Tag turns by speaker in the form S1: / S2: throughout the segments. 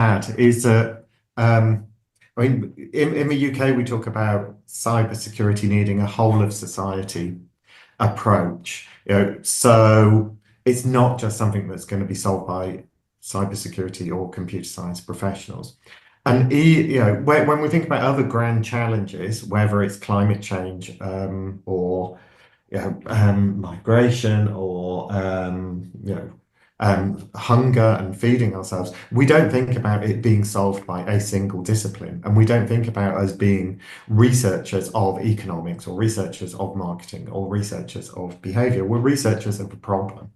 S1: add is that I mean, in the UK, we talk about cybersecurity needing a whole of society approach. So it's not just something that's going to be solved by cybersecurity or computer science professionals. And when we think about other grand challenges, whether it's climate change or migration or hunger and feeding ourselves, we don't think about it being solved by a single discipline, and we don't think about us being researchers of economics or researchers of marketing or researchers of behavior. We're researchers of a problem,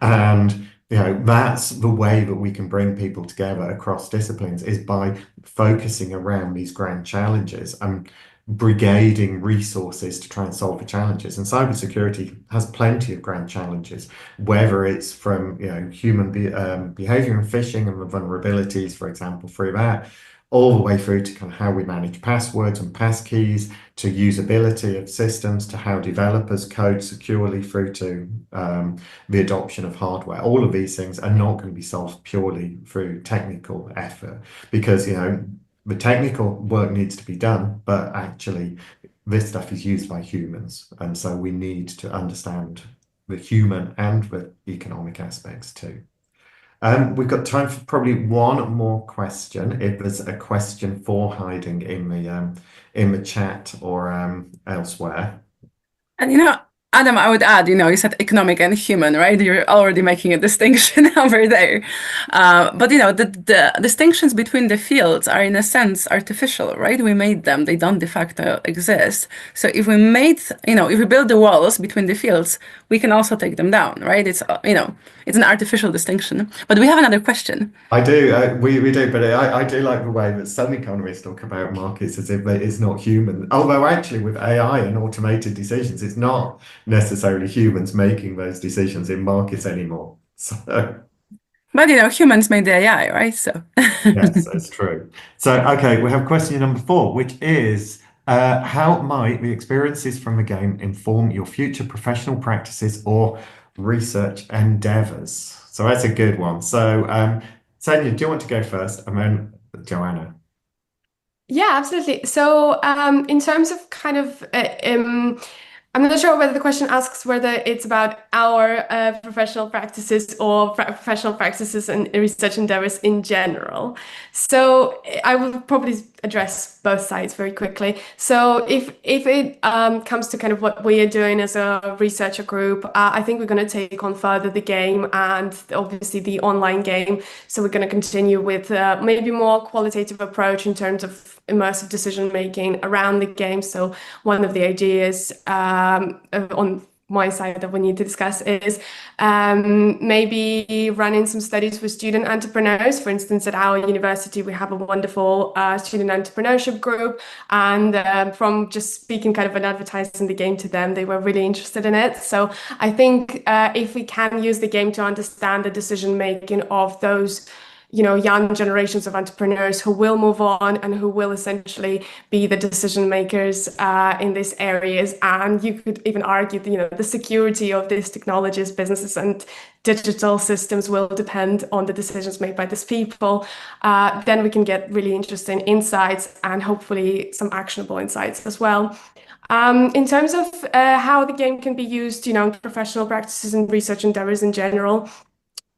S1: and that's the way that we can bring people together across disciplines is by focusing around these grand challenges and brigading resources to try and solve the challenges. And cybersecurity has plenty of grand challenges, whether it's from human behavior and phishing and the vulnerabilities, for example, through that, all the way through to kind of how we manage passwords and passkeys, to usability of systems, to how developers code securely, through to the adoption of hardware. All of these things are not going to be solved purely through technical effort, because the technical work needs to be done, but actually this stuff is used by humans. And so we need to understand the human and the economic aspects too. We've got time for probably one more question. If there's a question for hiding in the chat or elsewhere.
S2: And Adam, I would add, you said economic and human, right? You're already making a distinction over there. But the distinctions between the fields are in a sense artificial, right? We made them; they don't de facto exist. So if we build the walls between the fields, we can also take them down, right? It's an artificial distinction. But we have another question.
S1: I do, we do, but I do like the way that some economists talk about markets as if it's not human. Although actually with AI and automated decisions, it's not necessarily humans making those decisions in markets anymore. So
S2: But humans made the AI, right? So
S1: yes, that's true. So okay, we have question number 4, which is how might the experiences from the game inform your future professional practices or research endeavors? So that's a good one. So Senya, do you want to go first? And then Joanna.
S3: Yeah, absolutely. So, in terms of kind of, I'm not sure whether the question asks whether it's about our professional practices or professional practices and research endeavors in general. So, I will probably address both sides very quickly. So, if it comes to kind of what we are doing as a researcher group, I think we're going to take on further the game and obviously the online game. So, we're going to continue with maybe more qualitative approach in terms of immersive decision making around the game. So one of the ideas on my side that we need to discuss is maybe running some studies with student entrepreneurs. For instance, at our university, we have a wonderful student entrepreneurship group. And from just speaking kind of and advertising the game to them, they were really interested in it. So I think if we can use the game to understand the decision making of those young generations of entrepreneurs who will move on and who will essentially be the decision makers in these areas. And you could even argue that, the security of these technologies, businesses, and digital systems will depend on the decisions made by these people. Then we can get really interesting insights and hopefully some actionable insights as well. In terms of how the game can be used, in professional practices and research endeavors in general,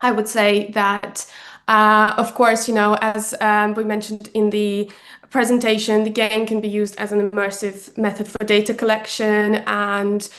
S3: I would say that of course, as we mentioned in the presentation, the game can be used as an immersive method for data collection, and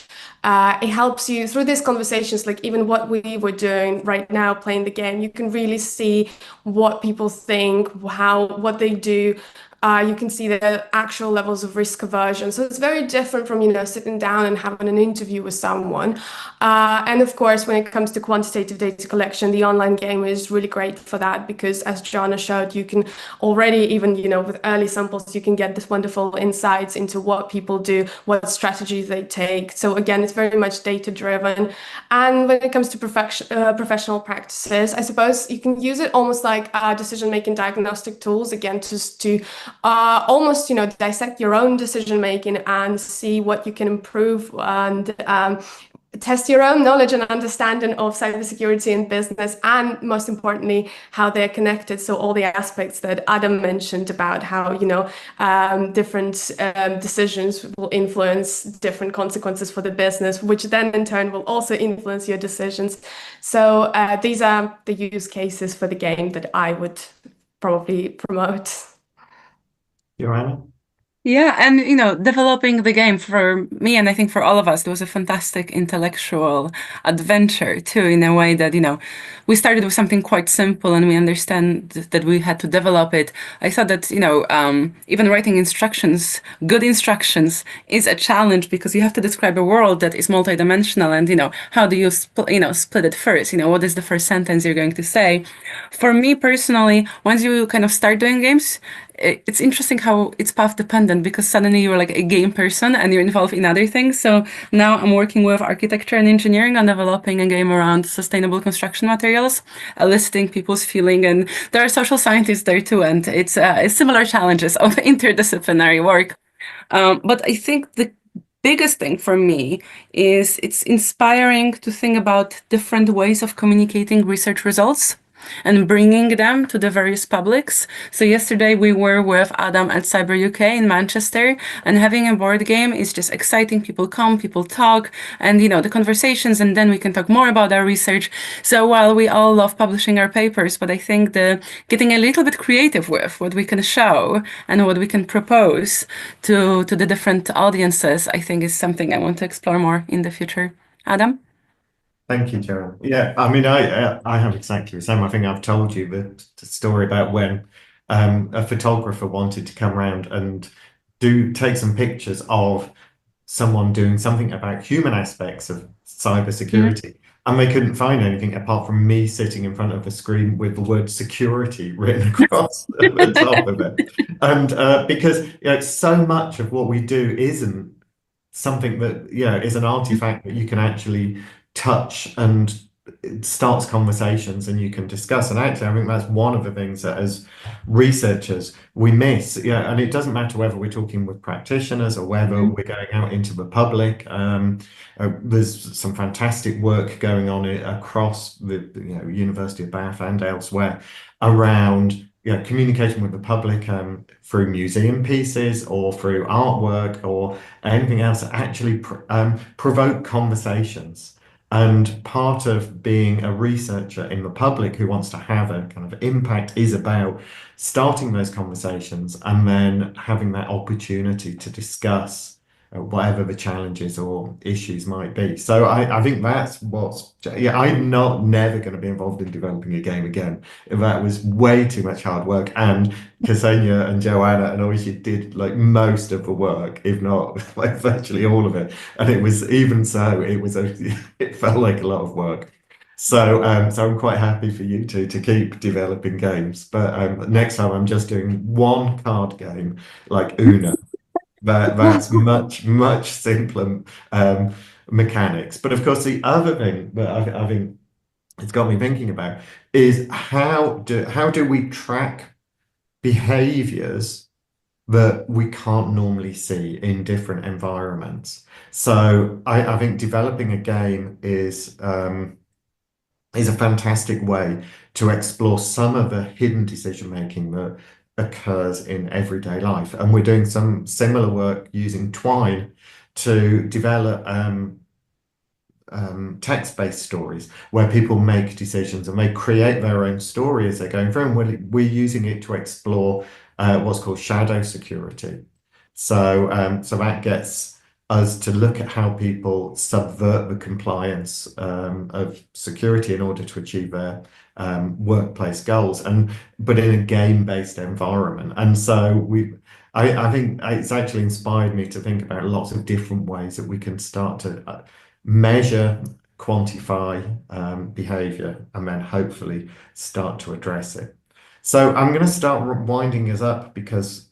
S3: it helps you through these conversations, like even what we were doing right now, playing the game, you can really see what people think, what they do. You can see the actual levels of risk aversion. So it's very different from, sitting down and having an interview with someone. And of course, when it comes to quantitative data collection, the online game is really great for that because, as Joanna showed, you can already, even, with early samples, you can get this wonderful insights into what people do, what strategies they take. So again, it's very much data driven. And when it comes to professional practices, I suppose you can use it almost like decision-making diagnostic tools, again, just to almost, dissect your own decision making and see what you can improve and test your own knowledge and understanding of cybersecurity in business, and most importantly, how they're connected. So all the aspects that Adam mentioned about how, different decisions will influence different consequences for the business, which then in turn will also influence your decisions. So these are the use cases for the game that I would probably promote.
S1: Joanna?
S2: Yeah, and developing the game for me and I think for all of us, it was a fantastic intellectual adventure too, in a way that, we started with something quite simple and we understand that we had to develop it. I thought that, even writing instructions, good instructions, is a challenge because you have to describe a world that is multidimensional and, how do you, split it first? What is the first sentence you're going to say? For me personally, once you kind of start doing games, it's interesting how it's path dependent because suddenly you're like a game person and you're involved in other things. So now I'm working with architecture and engineering on developing a game around sustainable construction materials, eliciting people's feeling. And there are social scientists there too. And it's similar challenges of interdisciplinary work. But I think the biggest thing for me is it's inspiring to think about different ways of communicating research results and bringing them to the various publics. So yesterday we were with Adam at Cyber UK in Manchester, and having a board game is just exciting. People come, people talk, and the conversations, and then we can talk more about our research. So while we all love publishing our papers, but I think the getting a little bit creative with what we can show and what we can propose to the different audiences, I think is something I want to explore more in the future. Adam?
S1: Thank you, Gerald. Yeah, I mean, I have exactly the same. I think I've told you the story about when a photographer wanted to come around and take some pictures of someone doing something about human aspects of cybersecurity, and they couldn't find anything apart from me sitting in front of a screen with the word security written across the top of it. And because so much of what we do isn't something that is an artifact that you can actually touch and it starts conversations and you can discuss. And actually, I think that's one of the things that as researchers we miss. Yeah, and it doesn't matter whether we're talking with practitioners or whether we're going out into the public. There's some fantastic work going on across the University of Bath and elsewhere around communication with the public through museum pieces or through artwork or anything else that actually provoke conversations. And part of being a researcher in the public who wants to have a kind of impact is about starting those conversations and then having that opportunity to discuss whatever the challenges or issues might be. So I think that's I'm never going to be involved in developing a game again. That was way too much hard work. And Ksenia and Joanna and Oishi did like most of the work, if not like virtually all of it. And it was even so, it felt like a lot of work. So I'm quite happy for you two to keep developing games. But next time I'm just doing one card game like Uno. That's much simpler mechanics. But of course, the other thing that I think it's got me thinking about is how do we track behaviors that we can't normally see in different environments? So I think developing a game is a fantastic way to explore some of the hidden decision making that occurs in everyday life. And we're doing some similar work using Twine to develop text-based stories where people make decisions and they create their own story as they're going through. And we're using it to explore what's called shadow security. So that gets us to look at how people subvert the compliance of security in order to achieve their workplace goals, but in a game-based environment. And so I think it's actually inspired me to think about lots of different ways that we can start to measure, quantify behavior, and then hopefully start to address it. So I'm going to start winding us up because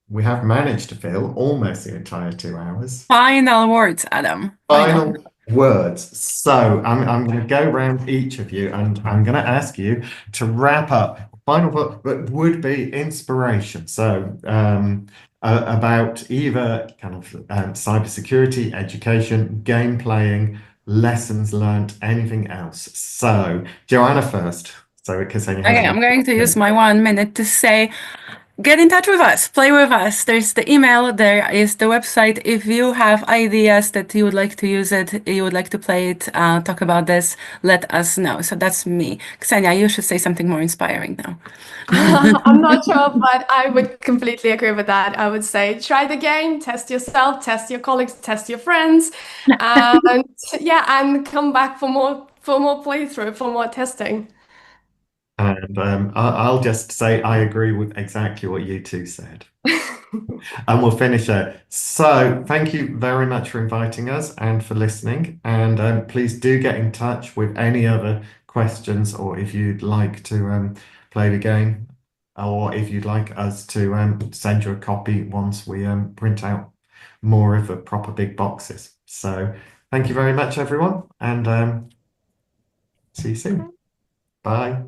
S1: we have managed to fill almost the entire 2 hours.
S2: Final words, Adam.
S1: Final words. So I'm going to go around each of you and I'm going to ask you to wrap up. Final word that would be inspiration. So about either kind of cybersecurity, education, game playing, lessons learnt, anything else. So, Joanna first. So, because you
S2: Okay, I'm going to use my 1 minute to say, get in touch with us, play with us. There's the email, there is the website. If you have ideas that you would like to use it, you would like to play it, talk about this, let us know. So that's me. Ksenia, you should say something more inspiring now.
S3: I'm not sure, but I would completely agree with that. I would say try the game, test yourself, test your colleagues, test your friends, and yeah, and come back for more playthrough, for more testing.
S1: And I'll just say I agree with exactly what you two said. And we'll finish it. So, thank you very much for inviting us and for listening. And please do get in touch with any other questions, or if you'd like to play the game, or if you'd like us to send you a copy once we print out more of the proper big boxes. So, thank you very much, everyone, and see you soon. Bye.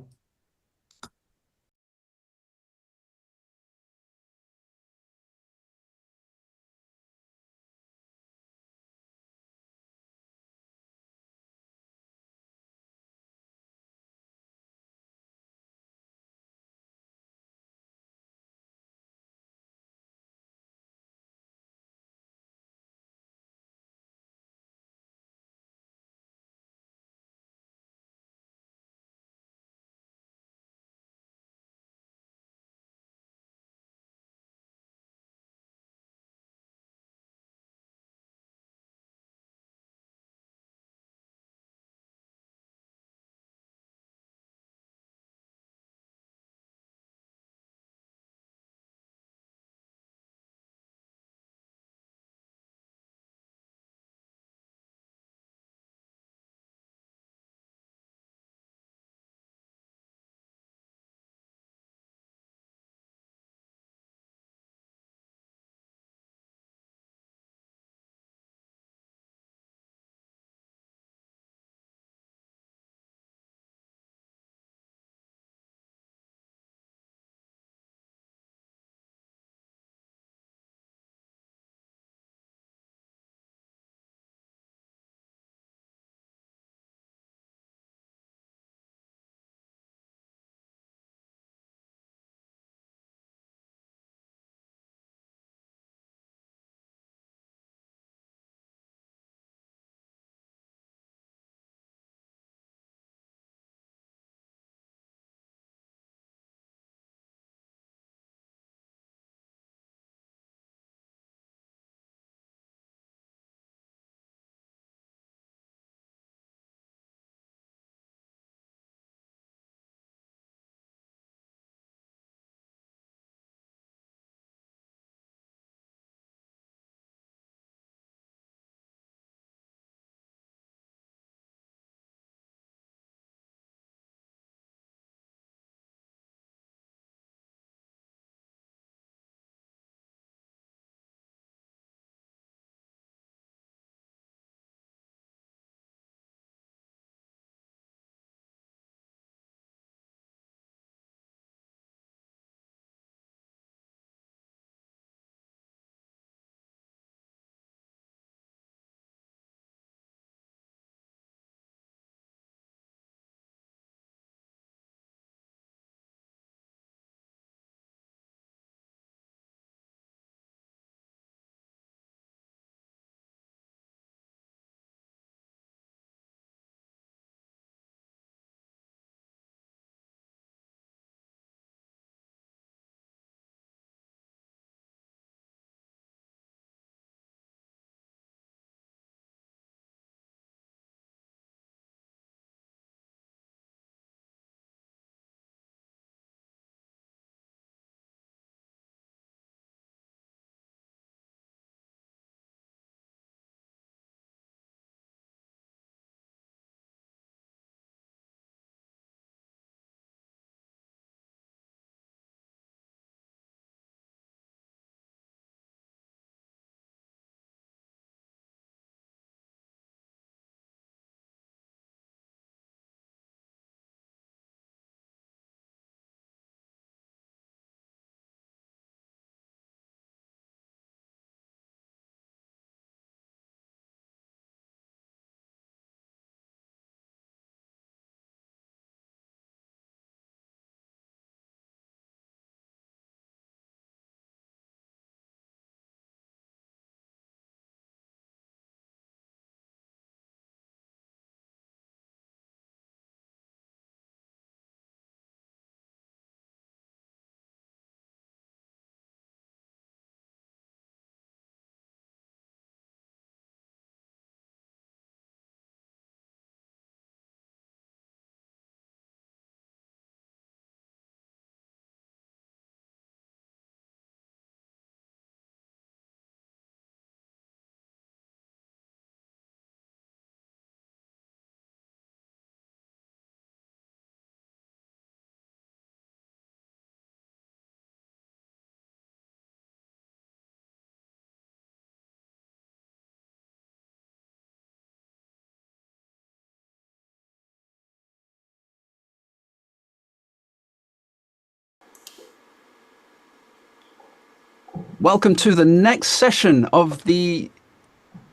S4: Welcome to the next session of the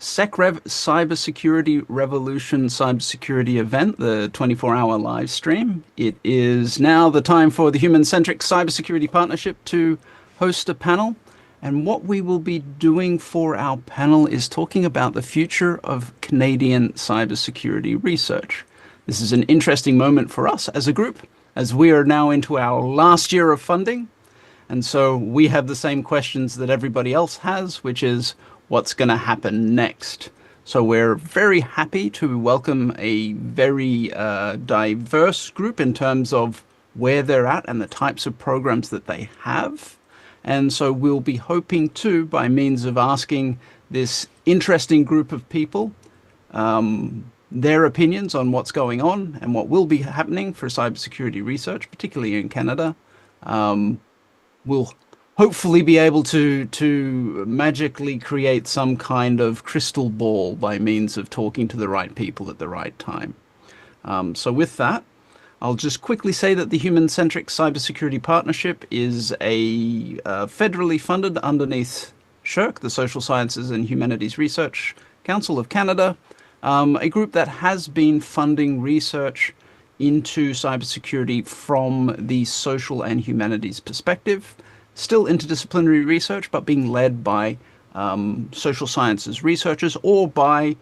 S4: SECREV Cybersecurity Revolution Cybersecurity event, the 24-hour live stream. It is now the time for the Human-Centric Cybersecurity Partnership to host a panel. And what we will be doing for our panel is talking about the future of Canadian cybersecurity research. This is an interesting moment for us as a group, as we are now into our last year of funding. And so we have the same questions that everybody else has, which is what's going to happen next. So we're very happy to welcome a very diverse group in terms of where they're at and the types of programs that they have. And so we'll be hoping to, by means of asking this interesting group of people their opinions on what's going on and what will be happening for cybersecurity research, particularly in Canada, we'll hopefully be able to magically create some kind of crystal ball by means of talking to the right people at the right time. So with that, I'll just quickly say that the Human-Centric Cybersecurity Partnership is a federally funded underneath SSHRC, the Social Sciences and Humanities Research Council of Canada, a group that has been funding research into cybersecurity from the social and humanities perspective. Still interdisciplinary research, but being led by social sciences researchers or by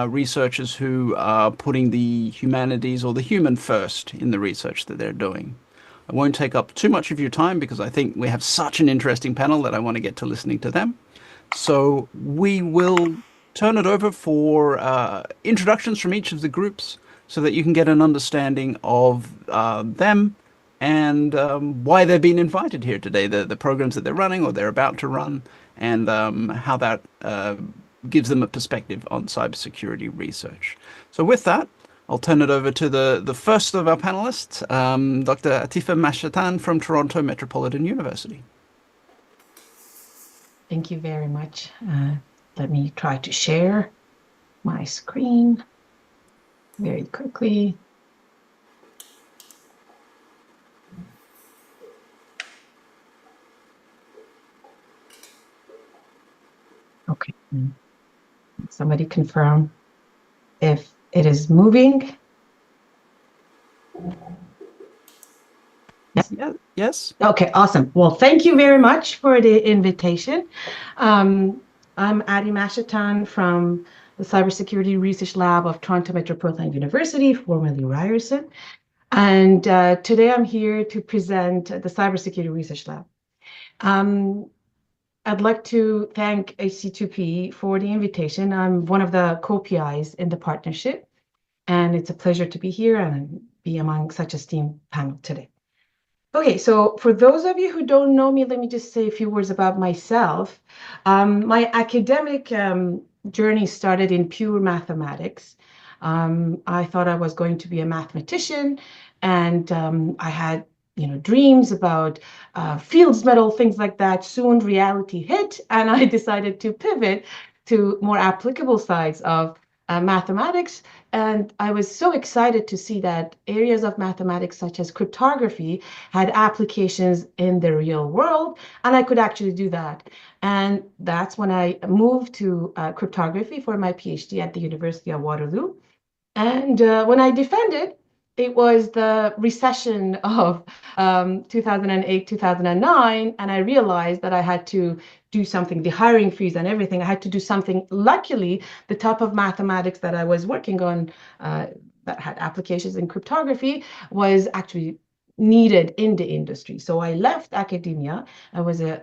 S4: researchers who are putting the humanities or the human first in the research that they're doing. I won't take up too much of your time because I think we have such an interesting panel that I want to get to listening to them. So we will turn it over for introductions from each of the groups so that you can get an understanding of them and why they've been invited here today, the programs that they're running or they're about to run, and how that gives them a perspective on cybersecurity research. So with that, I'll turn it over to the first of our panelists, Dr. Atifa Mashatan from Toronto Metropolitan University.
S5: Thank you very much. Let me try to share my screen very quickly. Okay. Somebody confirm if it is moving. Yes.
S4: Yes.
S5: Okay, awesome. Well, thank you very much for the invitation. I'm Adi Mashatan from the Cybersecurity Research Lab of Toronto Metropolitan University, formerly Ryerson. And today I'm here to present the Cybersecurity Research Lab. I'd like to thank HC2P for the invitation. I'm one of the co-PIs in the partnership, and it's a pleasure to be here and be among such a esteemed panel today. Okay, so for those of you who don't know me, let me just say a few words about myself. My academic journey started in pure mathematics. I thought I was going to be a mathematician, and I had dreams about Fields Medal, things like that. Soon reality hit, and I decided to pivot to more applicable sides of mathematics. And I was so excited to see that areas of mathematics such as cryptography had applications in the real world, and I could actually do that. And that's when I moved to cryptography for my PhD at the University of Waterloo. And when I defended, it was the recession of 2008, 2009, and I realized that I had to do something, the hiring freeze and everything. I had to do something. Luckily, the type of mathematics that I was working on that had applications in cryptography was actually needed in the industry. So I left academia. I was a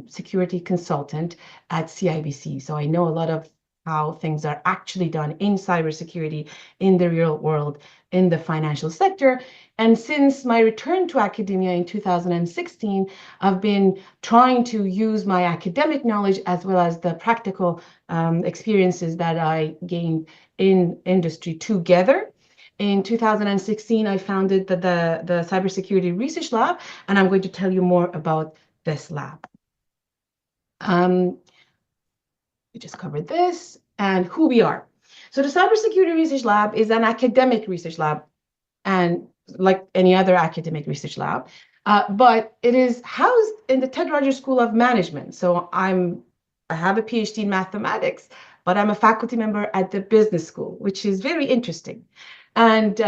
S5: security consultant at CIBC. So I know a lot of how things are actually done in cybersecurity in the real world, in the financial sector. And since my return to academia in 2016, I've been trying to use my academic knowledge as well as the practical experiences that I gained in industry together. In 2016, I founded the Cybersecurity Research Lab, and I'm going to tell you more about this lab. We just covered this and who we are. So the Cybersecurity Research Lab is an academic research lab, and like any other academic research lab, But it is housed in the Ted Rogers School of Management. So I have a PhD in mathematics, but I'm a faculty member at the business school, which is very interesting. And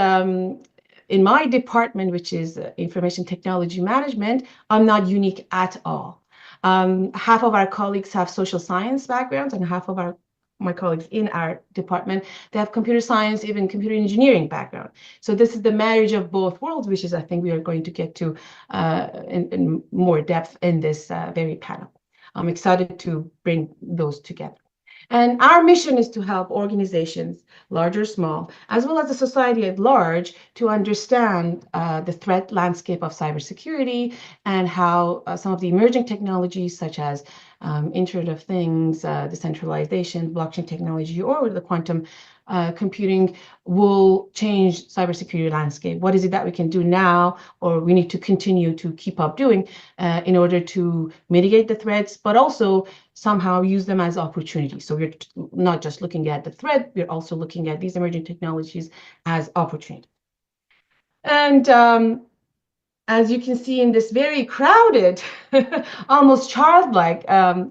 S5: in my department, which is information technology management, I'm not unique at all. Half of our colleagues have social science backgrounds, and half of my colleagues in our department, they have computer science, even computer engineering background. So this is the marriage of both worlds, which is, I think, we are going to get to in more depth in this very panel. I'm excited to bring those together. And our mission is to help organizations, large or small, as well as the society at large, to understand the threat landscape of cybersecurity and how some of the emerging technologies, such as Internet of Things, decentralization, blockchain technology, or the quantum computing, will change cybersecurity landscape. What is it that we can do now, or we need to continue to keep up doing in order to mitigate the threats, but also somehow use them as opportunities. So we're not just looking at the threat, we're also looking at these emerging technologies as opportunity. And as you can see in this very crowded, almost childlike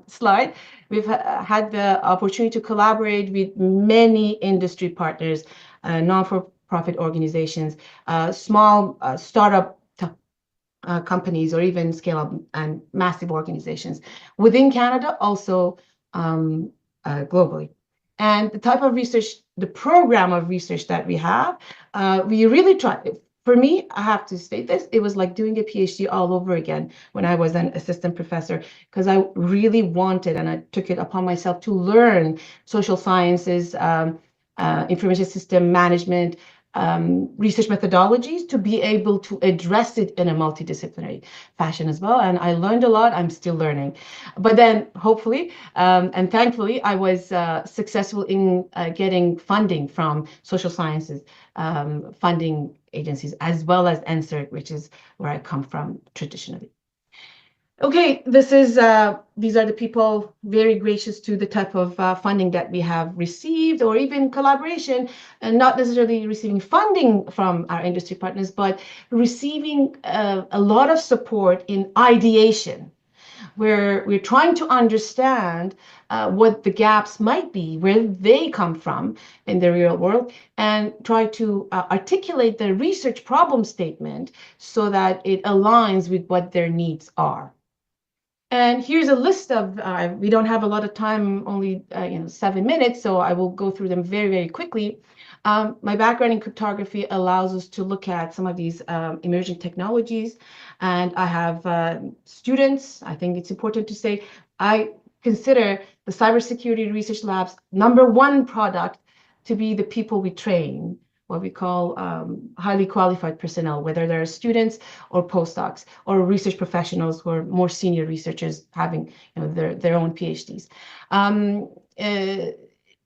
S5: slide, we've had the opportunity to collaborate with many industry partners, non-for-profit organizations, small startup companies, or even scale-up and massive organizations within Canada, also globally. And the type of research, the program of research that we have, we really try. For me, I have to state this, it was like doing a PhD all over again when I was an assistant professor, because I really wanted, and I took it upon myself to learn social sciences, information system management, research methodologies, to be able to address it in a multidisciplinary fashion as well. And I learned a lot. I'm still learning. But then hopefully and thankfully, I was successful in getting funding from social sciences funding agencies, as well as NSERC, which is where I come from traditionally. Okay, these are the people very gracious to the type of funding that we have received, or even collaboration, and not necessarily receiving funding from our industry partners, but receiving a lot of support in ideation, where we're trying to understand what the gaps might be, where they come from in the real world, and try to articulate the research problem statement so that it aligns with what their needs are. And here's a list of, we don't have a lot of time, only 7 minutes, so I will go through them very, very quickly. My background in cryptography allows us to look at some of these emerging technologies. And I have students. I think it's important to say, I consider the cybersecurity research lab's #1 product to be the people we train, what we call highly qualified personnel, whether they're students or postdocs or research professionals who are more senior researchers having their own PhDs.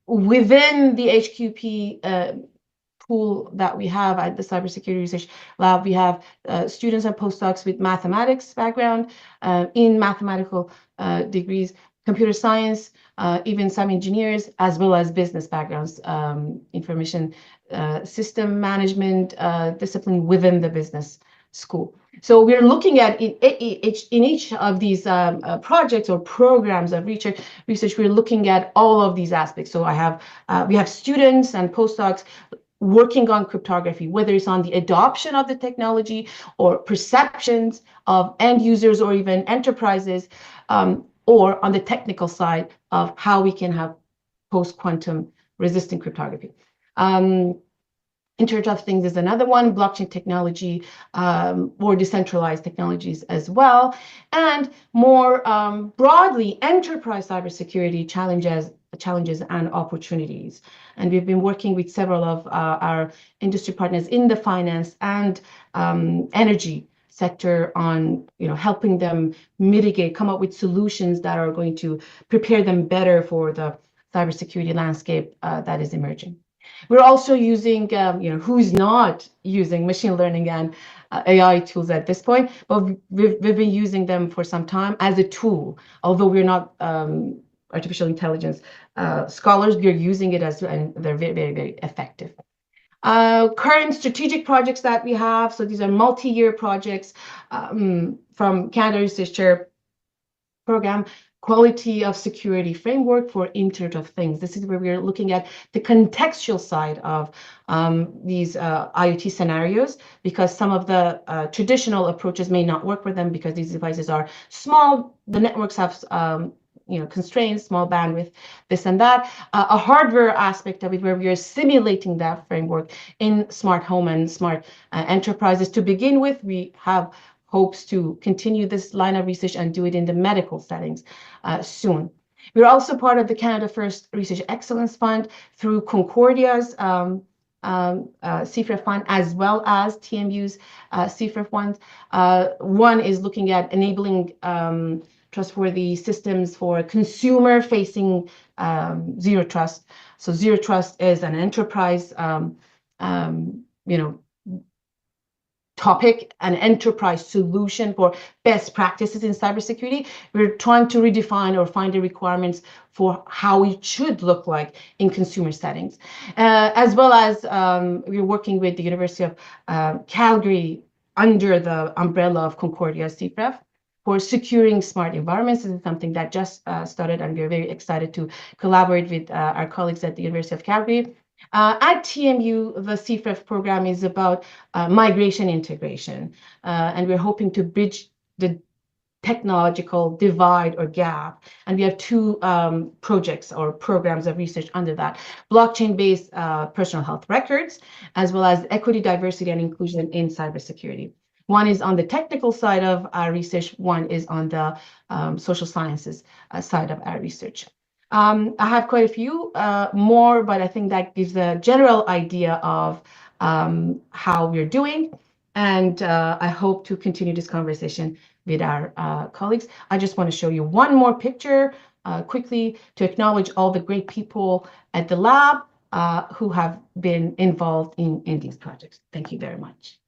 S5: Within the HQP pool that we have at the Cybersecurity Research Lab, we have students and postdocs with mathematics background, in mathematical degrees, computer science, even some engineers, as well as business backgrounds, information system management discipline within the business school. So we're looking at in each of these projects or programs of research, we're looking at all of these aspects. So we have students and postdocs working on cryptography, whether it's on the adoption of the technology or perceptions of end users or even enterprises, or on the technical side of how we can have post-quantum resistant cryptography. Internet of Things is another one, blockchain technology, or decentralized technologies as well, and more broadly, enterprise cybersecurity challenges and opportunities. And we've been working with several of our industry partners in the finance and energy sector on helping them mitigate, come up with solutions that are going to prepare them better for the cybersecurity landscape that is emerging. We're also using, who's not using machine learning and AI tools at this point, but we've been using them for some time as a tool. Although we're not artificial intelligence scholars, we're using it and they're very, very, very effective. Current strategic projects that we have, so these are multi-year projects from Canada Research Chair Program, Quality of Security Framework for Internet of Things. This is where we're looking at the contextual side of these IoT scenarios, because some of the traditional approaches may not work for them because these devices are small, the networks have constraints, small bandwidth, this and that. A hardware aspect of it where we are simulating that framework in smart home and smart enterprises. To begin with, we have hopes to continue this line of research and do it in the medical settings soon. We're also part of the Canada First Research Excellence Fund through Concordia's SECREV fund, as well as TMU's SECREV funds. One is looking at enabling trustworthy systems for consumer-facing zero trust. So zero trust is an enterprise, topic, an enterprise solution for best practices in cybersecurity. We're trying to redefine or find the requirements for how it should look like in consumer settings. As well as we're working with the University of Calgary under the umbrella of Concordia SECREV for securing smart environments. This is something that just started, and we're very excited to collaborate with our colleagues at the University of Calgary. At TMU, the SECREV program is about migration integration, and we're hoping to bridge the technological divide or gap. And we have two projects or programs of research under that: blockchain-based personal health records, as well as equity, diversity, and inclusion in cybersecurity. One is on the technical side of our research, one is on the social sciences side of our research. I have quite a few more, but I think that gives a general idea of how we're doing. And I hope to continue this conversation with our colleagues. I just want to show you one more picture quickly to acknowledge all the great people at the lab who have been involved in these projects. Thank you very much.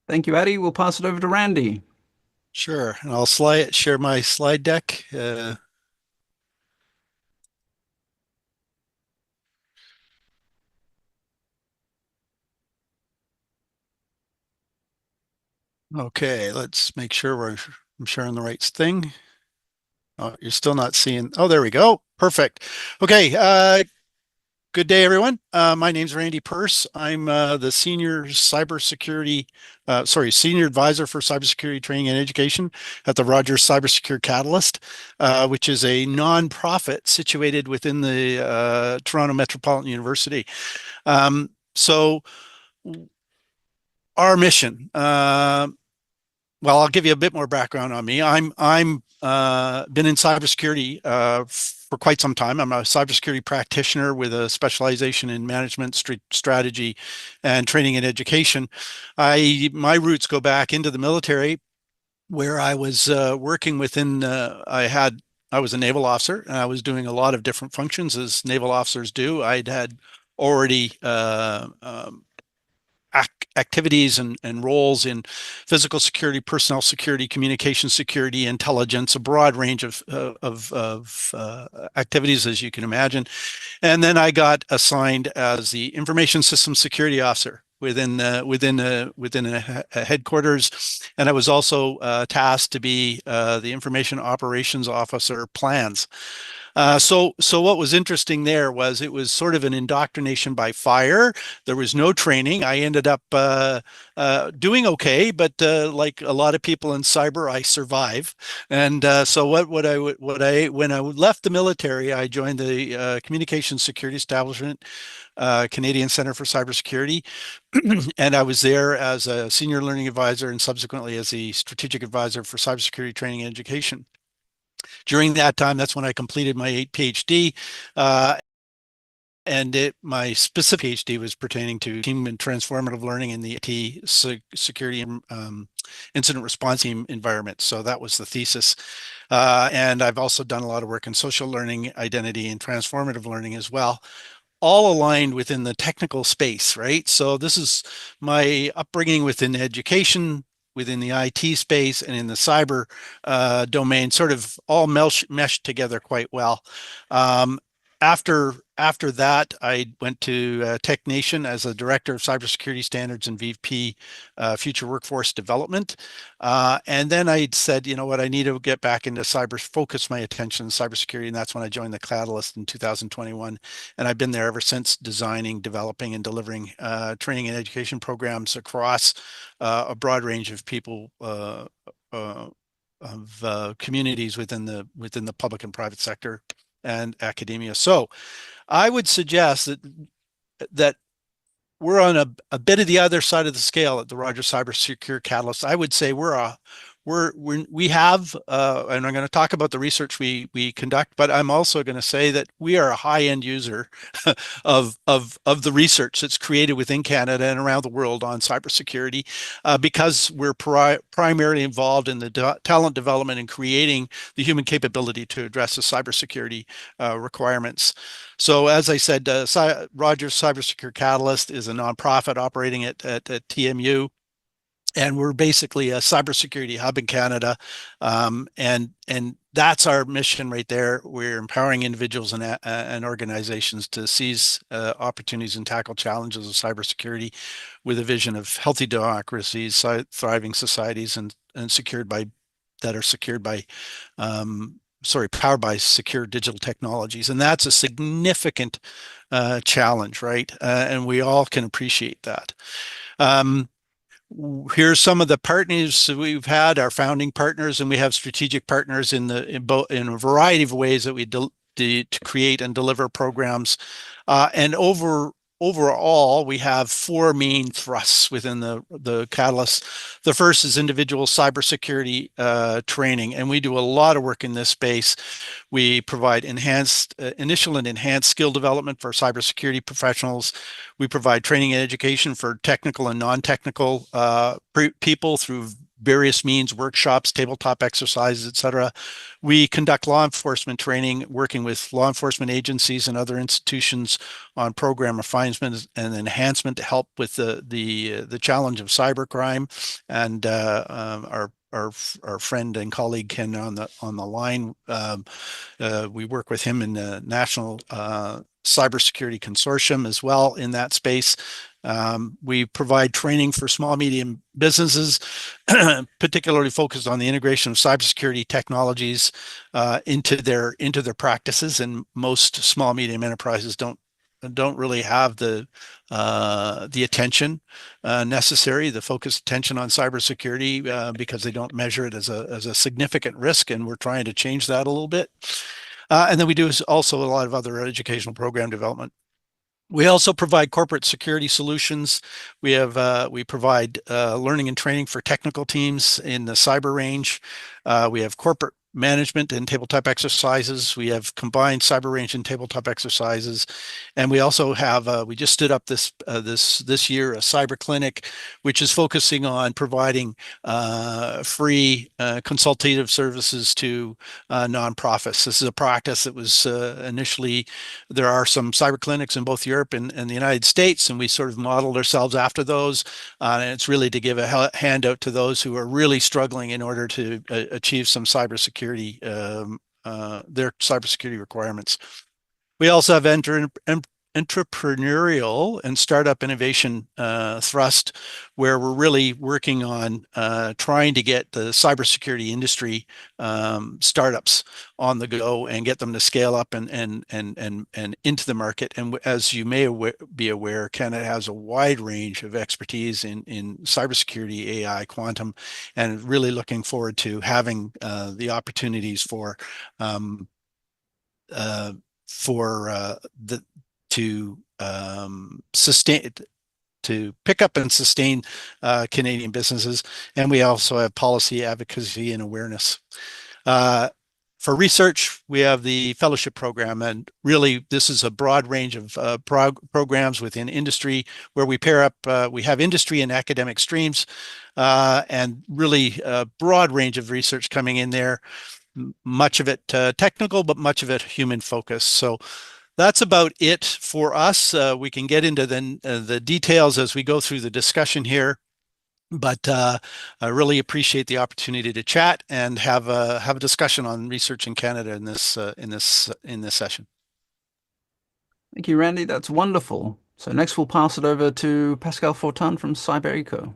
S4: Thank you, Addie. We'll pass it over to Randy.
S6: Sure, and I'll share my slide deck. Okay, let's make sure I'm sharing the right thing. Oh, you're still not seeing. Oh, there we go. Perfect. Okay. Good day, everyone. My name's Randy Purse. I'm the senior advisor for cybersecurity training and education at the Rogers Cybersecurity Catalyst, which is a nonprofit situated within the Toronto Metropolitan University. So our mission, well, I'll give you a bit more background on me. I'm been in cybersecurity for quite some time. I'm a cybersecurity practitioner with a specialization in management, strategy, and training and education. My roots go back into the military, where I was working within. I was a naval officer, and I was doing a lot of different functions as naval officers do. I'd had already activities and roles in physical security, personnel security, communication security, intelligence, a broad range of activities, as you can imagine. And then I got assigned as the information systems security officer within a headquarters, and I was also tasked to be the information operations officer plans. So what was interesting there was it was sort of an indoctrination by fire. There was no training. I ended up doing okay, but like a lot of people in cyber, I survive. And so when I left the military, I joined the Communications Security Establishment, Canadian Center for Cybersecurity, and I was there as a senior learning advisor and subsequently as the strategic advisor for cybersecurity training and education. During that time, that's when I completed my PhD, and my specific PhD was pertaining to team and transformative learning in the IT security and incident response team environment. So that was the thesis. And I've also done a lot of work in social learning, identity, and transformative learning as well, all aligned within the technical space, right? So this is my upbringing within education, within the IT space, and in the cyber domain, sort of all meshed together quite well. After After that, I went to TechNation as a director of cybersecurity standards and VP future workforce development. And then I said, you know what, I need to get back into focus my attention on cybersecurity. And that's when I joined the Catalyst in 2021. And I've been there ever since, designing, developing, and delivering training and education programs across a broad range of people, of communities within the public and private sector and academia. So I would suggest that we're on a bit of the other side of the scale at the Rogers Cybersecure Catalyst. I would say we have, and I'm going to talk about the research we conduct, but I'm also going to say that we are a high-end user of the research that's created within Canada and around the world on cybersecurity, because we're primarily involved in the talent development and creating the human capability to address the cybersecurity requirements. So, as I said, Rogers Cybersecure Catalyst is a nonprofit operating at TMU. And we're basically a cybersecurity hub in Canada, and that's our mission right there. We're empowering individuals and organizations to seize opportunities and tackle challenges of cybersecurity with a vision of healthy democracies, thriving societies, and powered by secure digital technologies. And that's a significant challenge, right? And we all can appreciate that. Here's some of the partners we've had, our founding partners, and we have strategic partners in a variety of ways that we to create and deliver programs. And overall, we have four main thrusts within the Catalyst. The first is individual cybersecurity training, and we do a lot of work in this space. We provide initial and enhanced skill development for cybersecurity professionals. We provide training and education for technical and non-technical people through various means, workshops, tabletop exercises, etc. We conduct law enforcement training, working with law enforcement agencies and other institutions on program refinement and enhancement to help with the challenge of cybercrime. And our friend and colleague Ken on the line, we work with him in the National Cybersecurity Consortium as well in that space. We provide training for small, medium businesses, particularly focused on the integration of cybersecurity technologies into their practices. And most small, medium enterprises don't really have the attention necessary, the focused attention on cybersecurity, because they don't measure it as a significant risk. And we're trying to change that a little bit. And then we do also a lot of other educational program development. We also provide corporate security solutions. We provide learning and training for technical teams in the cyber range. We have corporate management and tabletop exercises. We have combined cyber range and tabletop exercises, and we also have we just stood up this year a cyber clinic, which is focusing on providing free consultative services to nonprofits. This is a practice that was initially, there are some cyber clinics in both Europe and the United States, and we sort of modeled ourselves after those. And it's really to give a handout to those who are really struggling in order to achieve some cybersecurity, their cybersecurity requirements. We also have entrepreneurial and startup innovation thrust, where we're really working on trying to get the cybersecurity industry startups on the go and get them to scale up and into the market. And as you may be aware, Canada has a wide range of expertise in cybersecurity, AI, quantum, and really looking forward to having the opportunities to pick up and sustain Canadian businesses. And we also have policy advocacy and awareness. For research, we have the fellowship program, and really this is a broad range of programs within industry where we pair up, we have industry and academic streams, and really a broad range of research coming in there, much of it technical, but much of it human focused. So that's about it for us. We can get into the details as we go through the discussion here, but I really appreciate the opportunity to chat and have a discussion on research in Canada in this session.
S4: Thank you, Randy. That's wonderful. So next we'll pass it over to Pascal Fortin from CyberEco.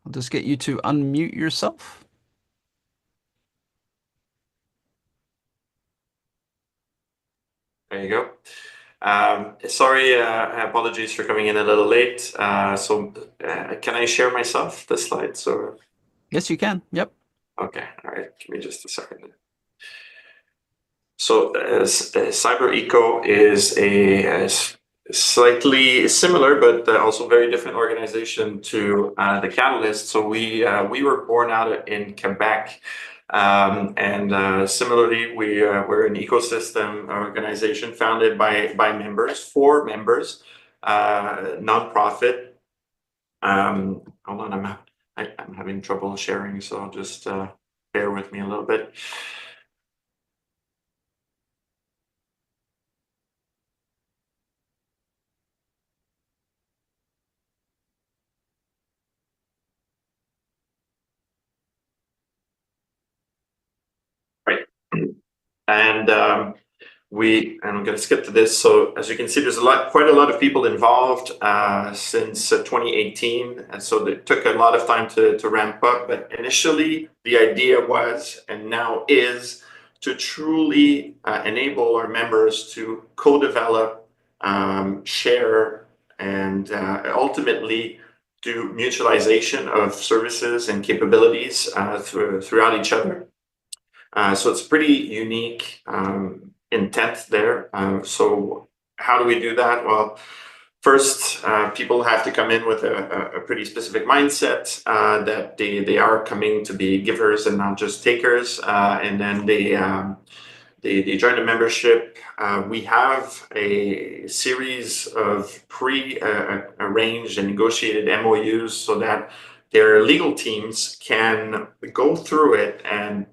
S4: I'll just get you to unmute yourself.
S7: There you go. Sorry, apologies for coming in a little late. Can I share myself, the slides, or?
S4: Yes, you can. Yep.
S7: Okay, all right. Give me just a second. So CyberEco is a slightly similar, but also very different organization to the Catalyst. So we were born out in Quebec. Similarly, we're an ecosystem organization founded by members, for members, nonprofit. Hold on, I'm having trouble sharing, so just bear with me a little bit. Right. And I'm going to skip to this. So as you can see, there's quite a lot of people involved since 2018, and so it took a lot of time to ramp up. But initially, the idea was, and now is, to truly enable our members to co-develop, share, and ultimately do mutualization of services and capabilities throughout each other. So it's pretty unique intent there. So how do we do that? Well, first, people have to come in with a pretty specific mindset that they are coming to be givers and not just takers. And then they join the membership. We have a series of pre-arranged and negotiated MOUs so that their legal teams can go through it and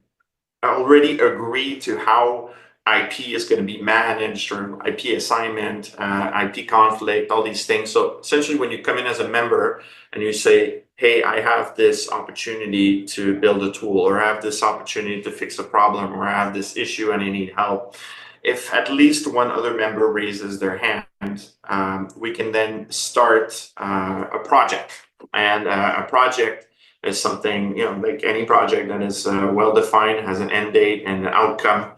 S7: already agree to how IP is going to be managed, or IP assignment, IP conflict, all these things. So essentially, when you come in as a member and you say, hey, I have this opportunity to build a tool, or I have this opportunity to fix a problem, or I have this issue and I need help, if at least one other member raises their hand, we can then start a project. And a project is something, like any project that is well-defined, has an end date and an outcome,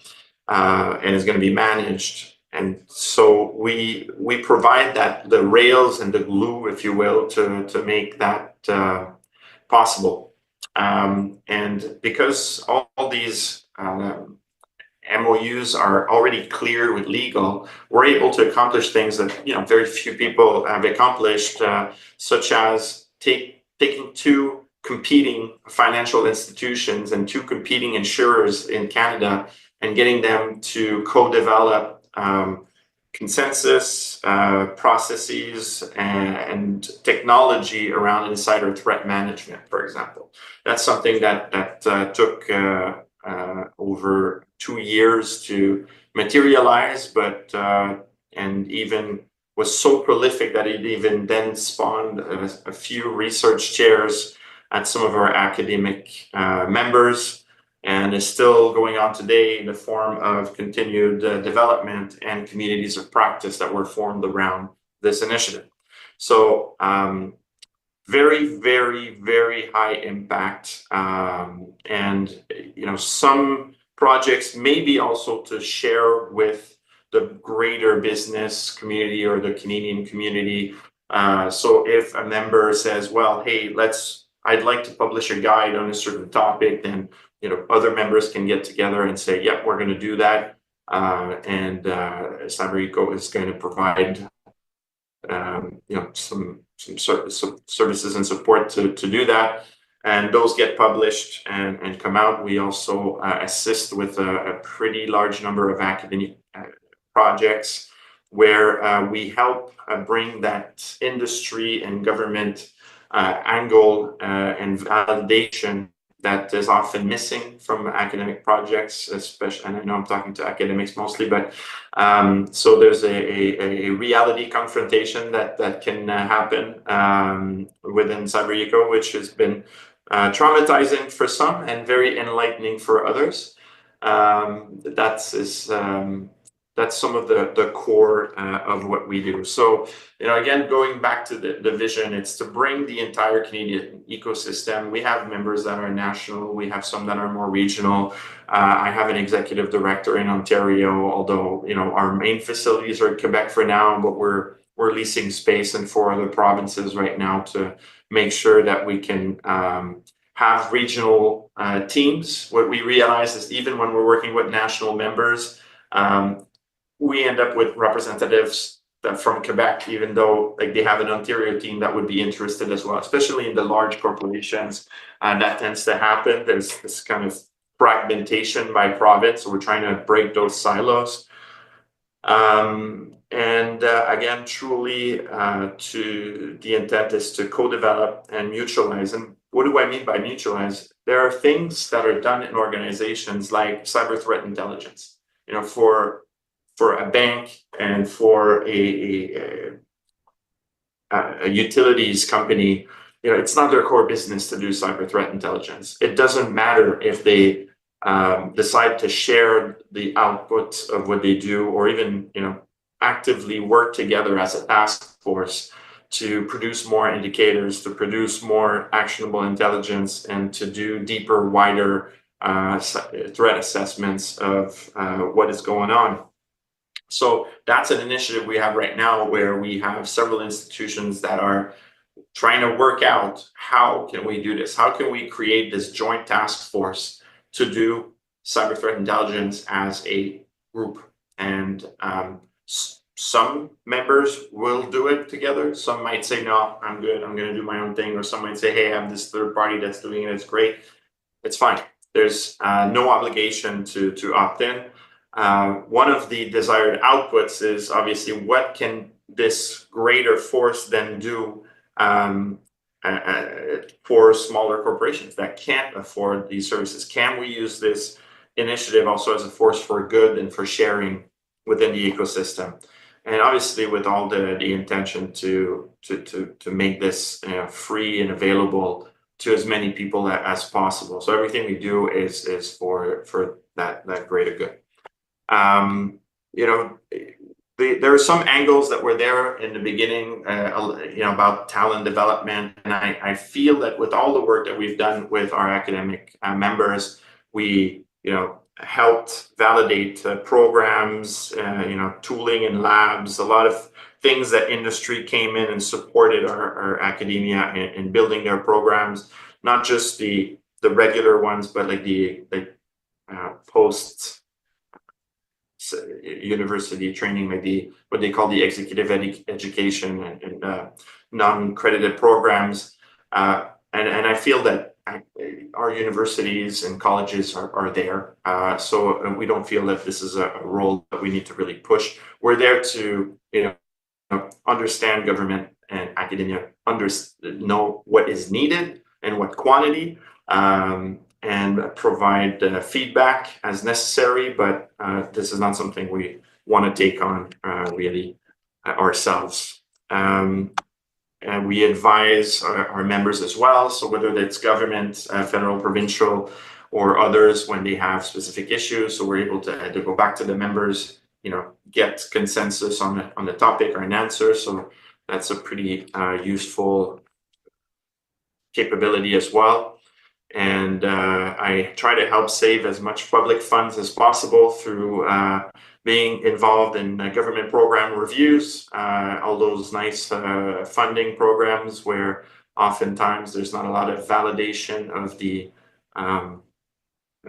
S7: and is going to be managed. And so we provide the rails and the glue, if you will, to make that possible. And because all these MOUs are already clear with legal, we're able to accomplish things that very few people have accomplished, such as taking two competing financial institutions and two competing insurers in Canada and getting them to co-develop consensus, processes, and technology around insider threat management, for example. That's something that took over 2 years to materialize, but and even was so prolific that it even then spawned a few research chairs at some of our academic members, and is still going on today in the form of continued development and communities of practice that were formed around this initiative. So very, very, very high impact. And some projects maybe also to share with the greater business community or the Canadian community. So if a member says, well, hey, I'd like to publish a guide on a certain topic, then other members can get together and say, yep, we're going to do that. And CyberEco is going to provide some services and support to do that. And those get published and come out. We also assist with a pretty large number of academic projects where we help bring that industry and government angle and validation that is often missing from academic projects, especially, and I know I'm talking to academics mostly, but so there's a reality confrontation that can happen within CyberEco, which has been traumatizing for some and very enlightening for others. That's some of the core of what we do. So, again, going back to the vision, it's to bring the entire Canadian ecosystem. We have members that are national. We have some that are more regional. I have an executive director in Ontario, although, our main facilities are in Quebec for now, but we're leasing space in 4 other provinces right now to make sure that we can have regional teams. What we realize is even when we're working with national members, we end up with representatives that from Quebec, even though they have an Ontario team that would be interested as well, especially in the large corporations. That tends to happen. There's this kind of fragmentation by province, so we're trying to break those silos. Again, truly, to the intent is to co-develop and mutualize. And what do I mean by mutualize? There are things that are done in organizations like cyber threat intelligence. For a bank and for a utilities company, it's not their core business to do cyber threat intelligence. It doesn't matter if they decide to share the output of what they do, or even actively work together as a task force to produce more indicators, to produce more actionable intelligence, and to do deeper, wider threat assessments of what is going on. So that's an initiative we have right now, where we have several institutions that are trying to work out, how can we do this? How can we create this joint task force to do cyber threat intelligence as a group? And some members will do it together. Some might say, no, I'm good, I'm going to do my own thing. Or some might say, hey, I have this third party that's doing it, it's great. It's fine. There's no obligation to opt in. One of the desired outputs is obviously, what can this greater force then do for smaller corporations that can't afford these services? Can we use this initiative also as a force for good and for sharing within the ecosystem? And obviously, with all the intention to make this free and available to as many people as possible. So everything we do is for that greater good. There are some angles that were there in the beginning, about talent development, and I feel that with all the work that we've done with our academic members, we helped validate programs, tooling and labs, a lot of things that industry came in and supported our academia in building their programs, not just the regular ones, but like the post university training, like what they call the executive education and non-credited programs. And I feel that our universities and colleges are there. So we don't feel that this is a role that we need to really push. We're there to understand government and academia, know what is needed and what quantity, and provide feedback as necessary. But this is not something we want to take on really ourselves. And we advise our members as well. So whether it's government, federal, provincial, or others, when they have specific issues, so we're able to go back to the members, get consensus on the topic or an answer. So that's a pretty useful capability as well. And I try to help save as much public funds as possible through being involved in government program reviews, all those nice funding programs where oftentimes there's not a lot of validation of the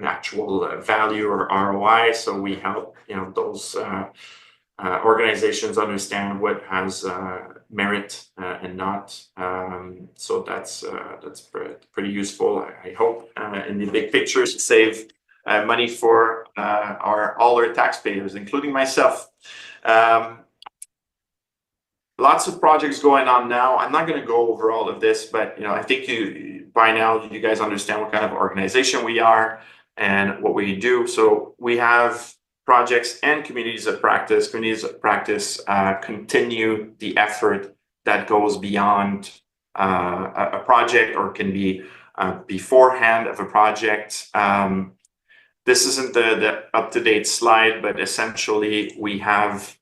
S7: actual value or ROI. So we help those organizations understand what has merit and not. So that's pretty useful. I hope in the big picture to save money for all our taxpayers, including myself. Lots of projects going on now. I'm not going to go over all of this, but I think by now you guys understand what kind of organization we are and what we do. So we have projects and communities of practice. Communities of practice continue the effort that goes beyond a project, or can be beforehand of a project. this isn't the up-to-date slide, but essentially we have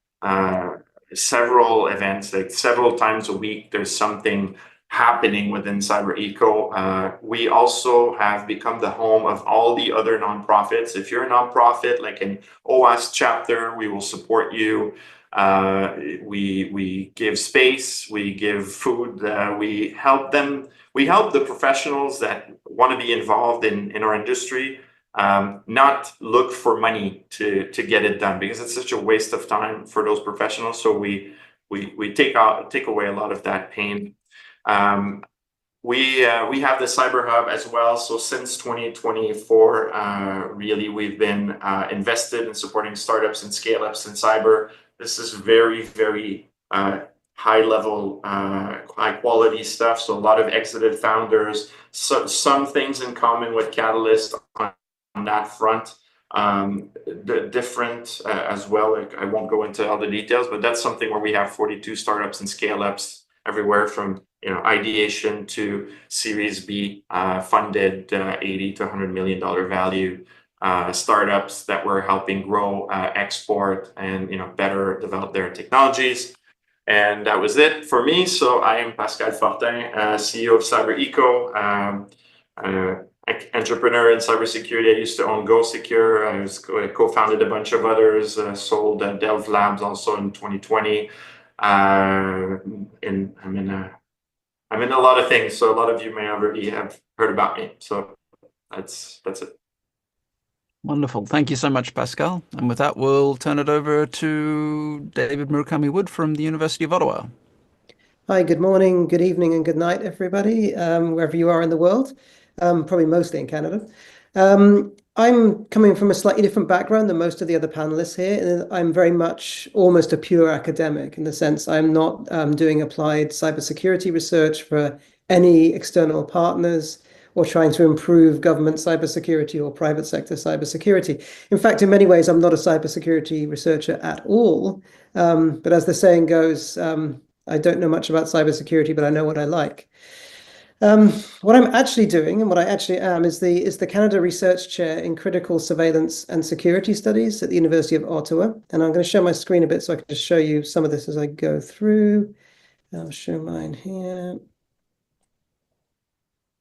S7: several events, like several times a week, there's something happening within CyberEco. We also have become the home of all the other nonprofits. If you're a nonprofit, like an OWASP chapter, we will support you. We give space, we give food, we help them. We help the professionals that want to be involved in our industry, not look for money to get it done, because it's such a waste of time for those professionals. So we take away a lot of that pain. We have the Cyber Hub as well. So since 2024, really, we've been invested in supporting startups and scale-ups in cyber. This is very, very high level, high quality stuff. So a lot of exited founders, some things in common with Catalyst on that front. The different as well. Like, I won't go into all the details, but that's something where we have 42 startups and scale-ups everywhere from ideation to Series B, funded 80 to $100 million value startups that we're helping grow, export, and better develop their technologies. And that was it for me. So I am Pascal Fortin, CEO of CyberEco, entrepreneur in cybersecurity. I used to own GoSecure. I co-founded a bunch of others, sold Delve Labs also in 2020. And I'm in a lot of things, so a lot of you may already have heard about me. So that's it.
S4: Wonderful. Thank you so much, Pascal. And with that, we'll turn it over to David Murakami-Wood from the University of Ottawa.
S8: Hi, good morning, good evening, and good night, everybody, wherever you are in the world, probably mostly in Canada. I'm coming from a slightly different background than most of the other panelists here. I'm very much almost a pure academic, in the sense I'm not doing applied cybersecurity research for any external partners or trying to improve government cybersecurity or private sector cybersecurity. In fact, in many ways, I'm not a cybersecurity researcher at all. But as the saying goes, I don't know much about cybersecurity, but I know what I like. What I'm actually doing, and what I actually am, is the Canada Research Chair in Critical Surveillance and Security Studies at the University of Ottawa. And I'm going to share my screen a bit so I can just show you some of this as I go through. I'll show mine here.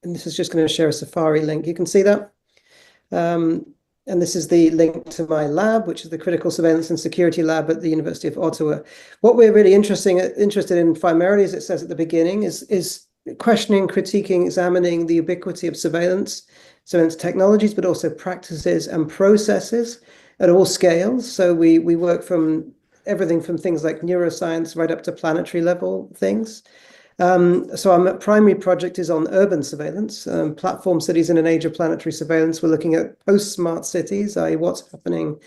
S8: And this is just going to share a Safari link. You can see that. And this is the link to my lab, which is the Critical Surveillance and Security Lab at the University of Ottawa. What we're really interested in primarily, as it says at the beginning, is questioning, critiquing, examining the ubiquity of surveillance technologies, but also practices and processes at all scales. So we work from everything from things like neuroscience right up to planetary level things. So our primary project is on urban surveillance, platform cities in an age of planetary surveillance. We're looking at post-smart cities, i.e. what's happening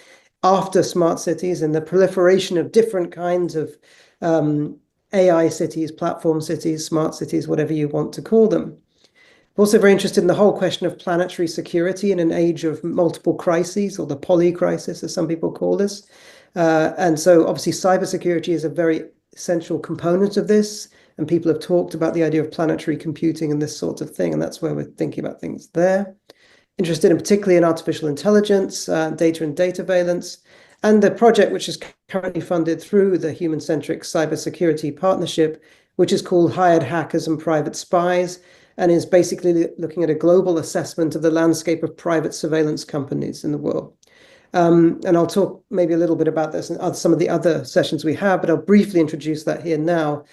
S8: after smart cities and the proliferation of different kinds of AI cities, platform cities, smart cities, whatever you want to call them. I'm also very interested in the whole question of planetary security in an age of multiple crises, or the poly crisis, as some people call this. And so obviously cybersecurity is a very essential component of this. And people have talked about the idea of planetary computing and this sort of thing. And that's where we're thinking about things there. Interested in particularly in artificial intelligence, data and data valence. And the project, which is currently funded through the Human-Centric Cybersecurity Partnership, which is called Hired Hackers and Private Spies, and is basically looking at a global assessment of the landscape of private surveillance companies in the world. And I'll talk maybe a little bit about this in some of the other sessions we have, but I'll briefly introduce that here now.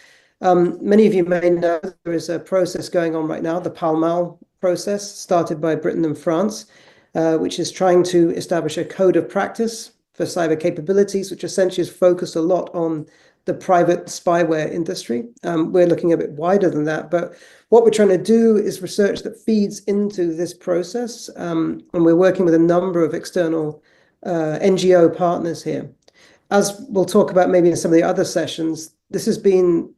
S8: Many of you may know there is a process going on right now, the Pall Mall process, started by Britain and France, which is trying to establish a code of practice for cyber capabilities, which essentially is focused a lot on the private spyware industry. We're looking a bit wider than that, but what we're trying to do is research that feeds into this process, and we're working with a number of external NGO partners here. As we'll talk about maybe in some of the other sessions, this has been,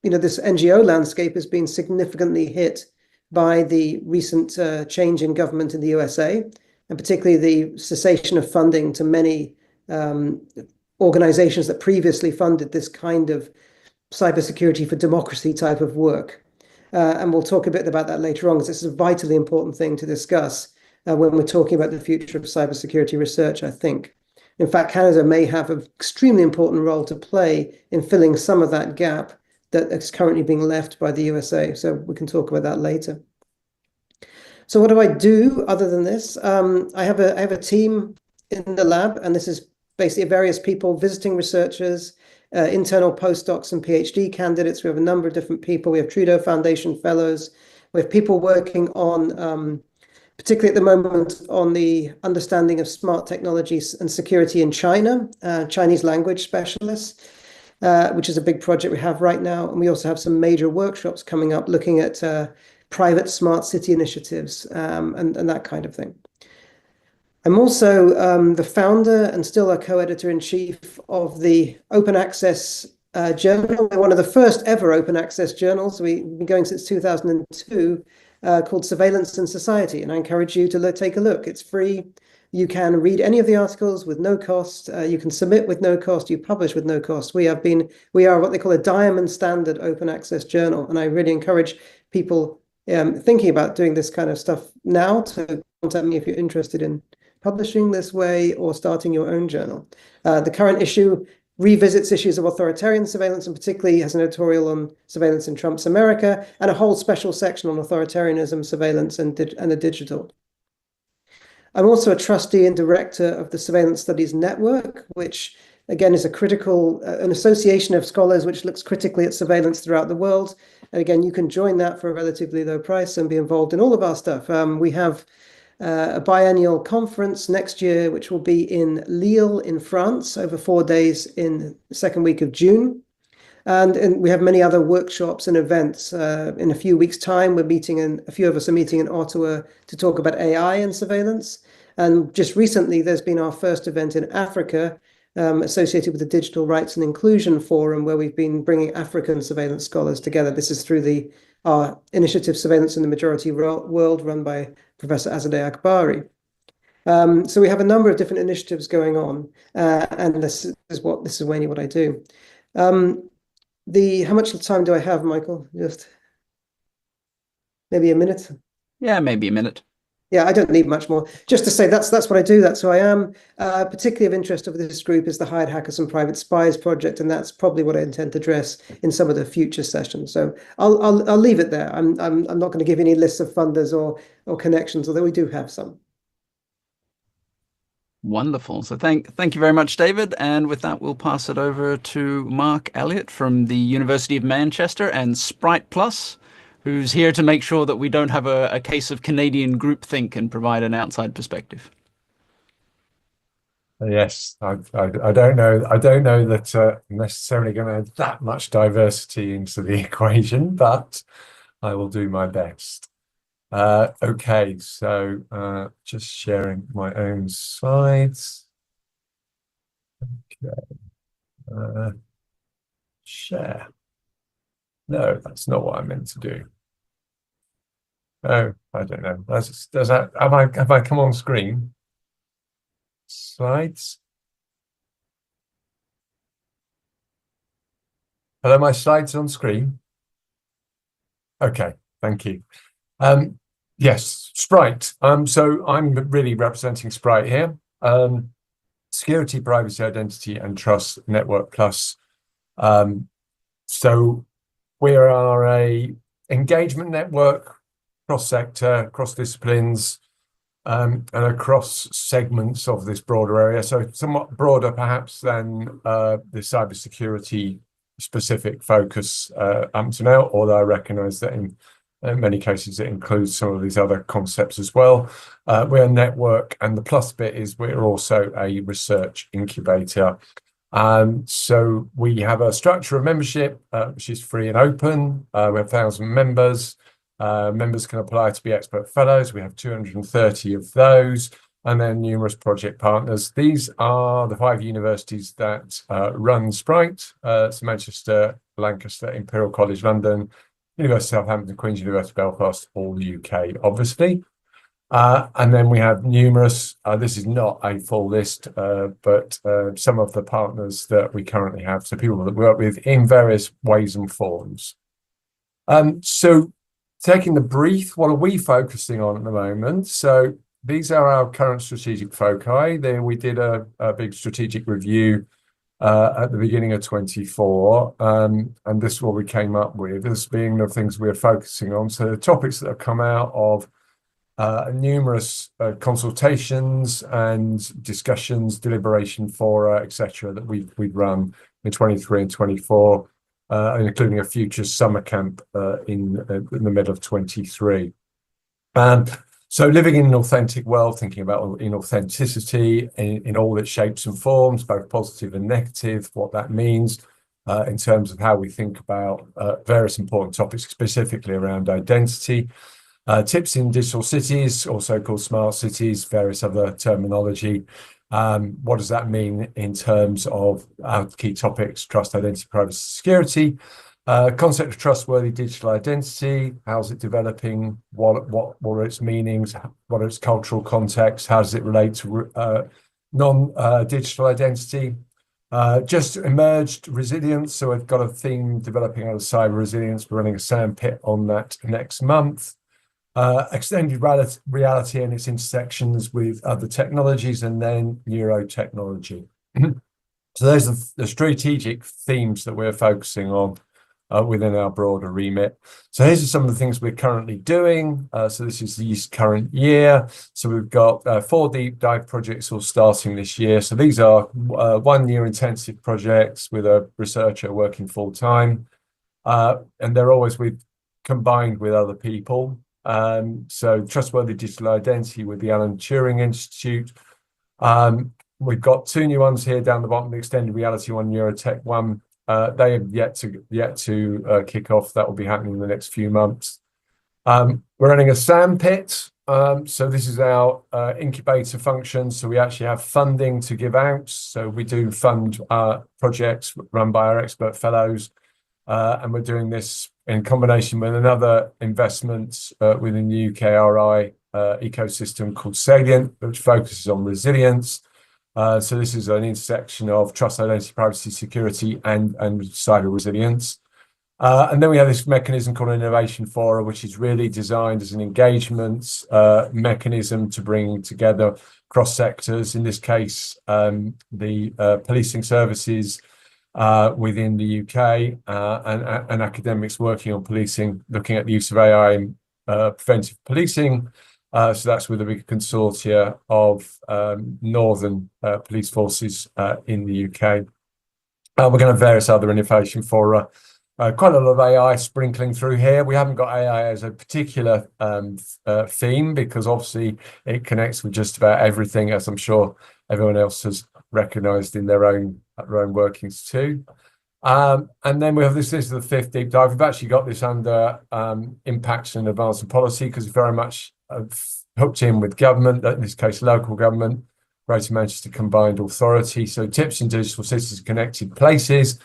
S8: this NGO landscape has been significantly hit by the recent change in government in the USA, and particularly the cessation of funding to many organizations that previously funded this kind of cybersecurity for democracy type of work. And we'll talk a bit about that later on, because this is a vitally important thing to discuss. when we're talking about the future of cybersecurity research, I think. In fact, Canada may have an extremely important role to play in filling some of that gap that is currently being left by the USA. So we can talk about that later. So what do I do other than this? I have a team in the lab, and this is basically various people, visiting researchers, internal postdocs and PhD candidates. We have a number of different people. We have Trudeau Foundation fellows. We have people working on, particularly at the moment, on the understanding of smart technologies and security in China, Chinese language specialists, which is a big project we have right now. And we also have some major workshops coming up looking at private smart city initiatives and that kind of thing. I'm also the founder and still a co-editor-in-chief of the Open Access Journal, one of the first ever open access journals. We've been going since 2002, called Surveillance and Society, and I encourage you to take a look. It's free. You can read any of the articles with no cost. You can submit with no cost. You publish with no cost. We are what they call a diamond standard open access journal, and I really encourage people thinking about doing this kind of stuff now to contact me if you're interested in publishing this way or starting your own journal. The current issue revisits issues of authoritarian surveillance, and particularly has an editorial on surveillance in Trump's America and a whole special section on authoritarianism, surveillance, and the digital. I'm also a trustee and director of the Surveillance Studies Network, which again is an association of scholars which looks critically at surveillance throughout the world. And again, you can join that for a relatively low price and be involved in all of our stuff. We have a biennial conference next year, which will be in Lille in France over 4 days in the second week of June. And we have many other workshops and events. In a few weeks' time, a few of us are meeting in Ottawa to talk about AI and surveillance. And just recently, there's been our first event in Africa associated with the Digital Rights and Inclusion Forum, where we've been bringing African surveillance scholars together. This is through our initiative Surveillance in the Majority World, run by Professor Azadeh Akbari. So we have a number of different initiatives going on, and this is mainly what I do. How much time do I have, Michael? Just maybe a minute?
S4: Yeah, maybe a minute.
S8: Yeah, I don't need much more. Just to say that's what I do. That's who I am. Particularly of interest of this group is the Hired Hackers and Private Spies project, and that's probably what I intend to address in some of the future sessions. So I'll leave it there. I'm not going to give any lists of funders or connections, although we do have some.
S4: Wonderful. So thank you very much, David. And with that, we'll pass it over to Mark Elliott from the University of Manchester and Sprite Plus, who's here to make sure that we don't have a case of Canadian groupthink and provide an outside perspective.
S9: Yes, I don't know. I don't know that I'm necessarily going to add that much diversity into the equation, but I will do my best. Okay, so just sharing my own slides. Okay. Share. No, that's not what I meant to do. Oh, I don't know. Have I come on screen? Slides. Hello, my slides on screen. Okay, thank you. Yes, Sprite. So I'm really representing Sprite here. Security, Privacy, Identity, and Trust Network Plus. So we are a engagement network, cross-sector, cross-disciplines, and across segments of this broader area. So somewhat broader, perhaps, than the cybersecurity specific focus up to now, although I recognise that in many cases it includes some of these other concepts as well. We're a network, and the plus bit is we're also a research incubator. So we have a structure of membership, which is free and open. We have 1,000 members. Members can apply to be expert fellows. We have 230 of those, and then numerous project partners. These are the 5 universities that run Sprite. So Manchester, Lancaster, Imperial College London, University of Southampton, Queen's University Belfast, all the UK, obviously. And then we have numerous, this is not a full list, but some of the partners that we currently have, so people that we work with in various ways and forms. So taking the brief, what are we focusing on at the moment? So these are our current strategic foci. We did a big strategic review at the beginning of 24, and this is what we came up with as being the things we're focusing on. So the topics that have come out of numerous consultations and discussions, deliberation fora, etc., that we've run in 23 and 24, including a future summer camp in the middle of 23. So living in an authentic world, thinking about inauthenticity in all its shapes and forms, both positive and negative, what that means in terms of how we think about various important topics, specifically around identity. Tips in digital cities, also called smart cities, various other terminology. What does that mean in terms of our key topics, trust, identity, privacy, security? Concept of trustworthy digital identity, how's it developing, what are its meanings, what are its cultural contexts, how does it relate to non-digital identity? Just emerged resilience, so we've got a theme developing out of cyber resilience. We're running a sandpit on that next month. Extended reality and its intersections with other technologies, and then neurotechnology. So those are the strategic themes that we're focusing on within our broader remit. So here's some of the things we're currently doing. So this is the current year. So we've got 4 deep dive projects all starting this year. So these are 1 year intensive projects with a researcher working full time. And they're always combined with other people. So trustworthy digital identity with the Alan Turing Institute. We've got 2 new ones here down the bottom, the extended reality one, neurotech one. They have yet to kick off. That will be happening in the next few months. We're running a sandpit. So this is our incubator function. So we actually have funding to give out. So we do fund projects run by our expert fellows. And we're doing this in combination with another investment within the UKRI ecosystem called Salient, which focuses on resilience. So this is an intersection of trust, identity, privacy, security, and cyber resilience. And then we have this mechanism called Innovation Forum, which is really designed as an engagement mechanism to bring together cross sectors. In this case, the policing services within the UK and academics working on policing, looking at the use of AI in preventive policing. So that's with a big consortia of northern police forces in the UK. We're going to have various other innovation for quite a lot of AI sprinkling through here. We haven't got AI as a particular theme because obviously it connects with just about everything, as I'm sure everyone else has recognised in their own workings too. And then we have this is the 5th deep dive. We've actually got this under impacts and advancing policy because it's very much hooked in with government, in this case local government, Greater Manchester Combined Authority. So tips in digital cities, connected places,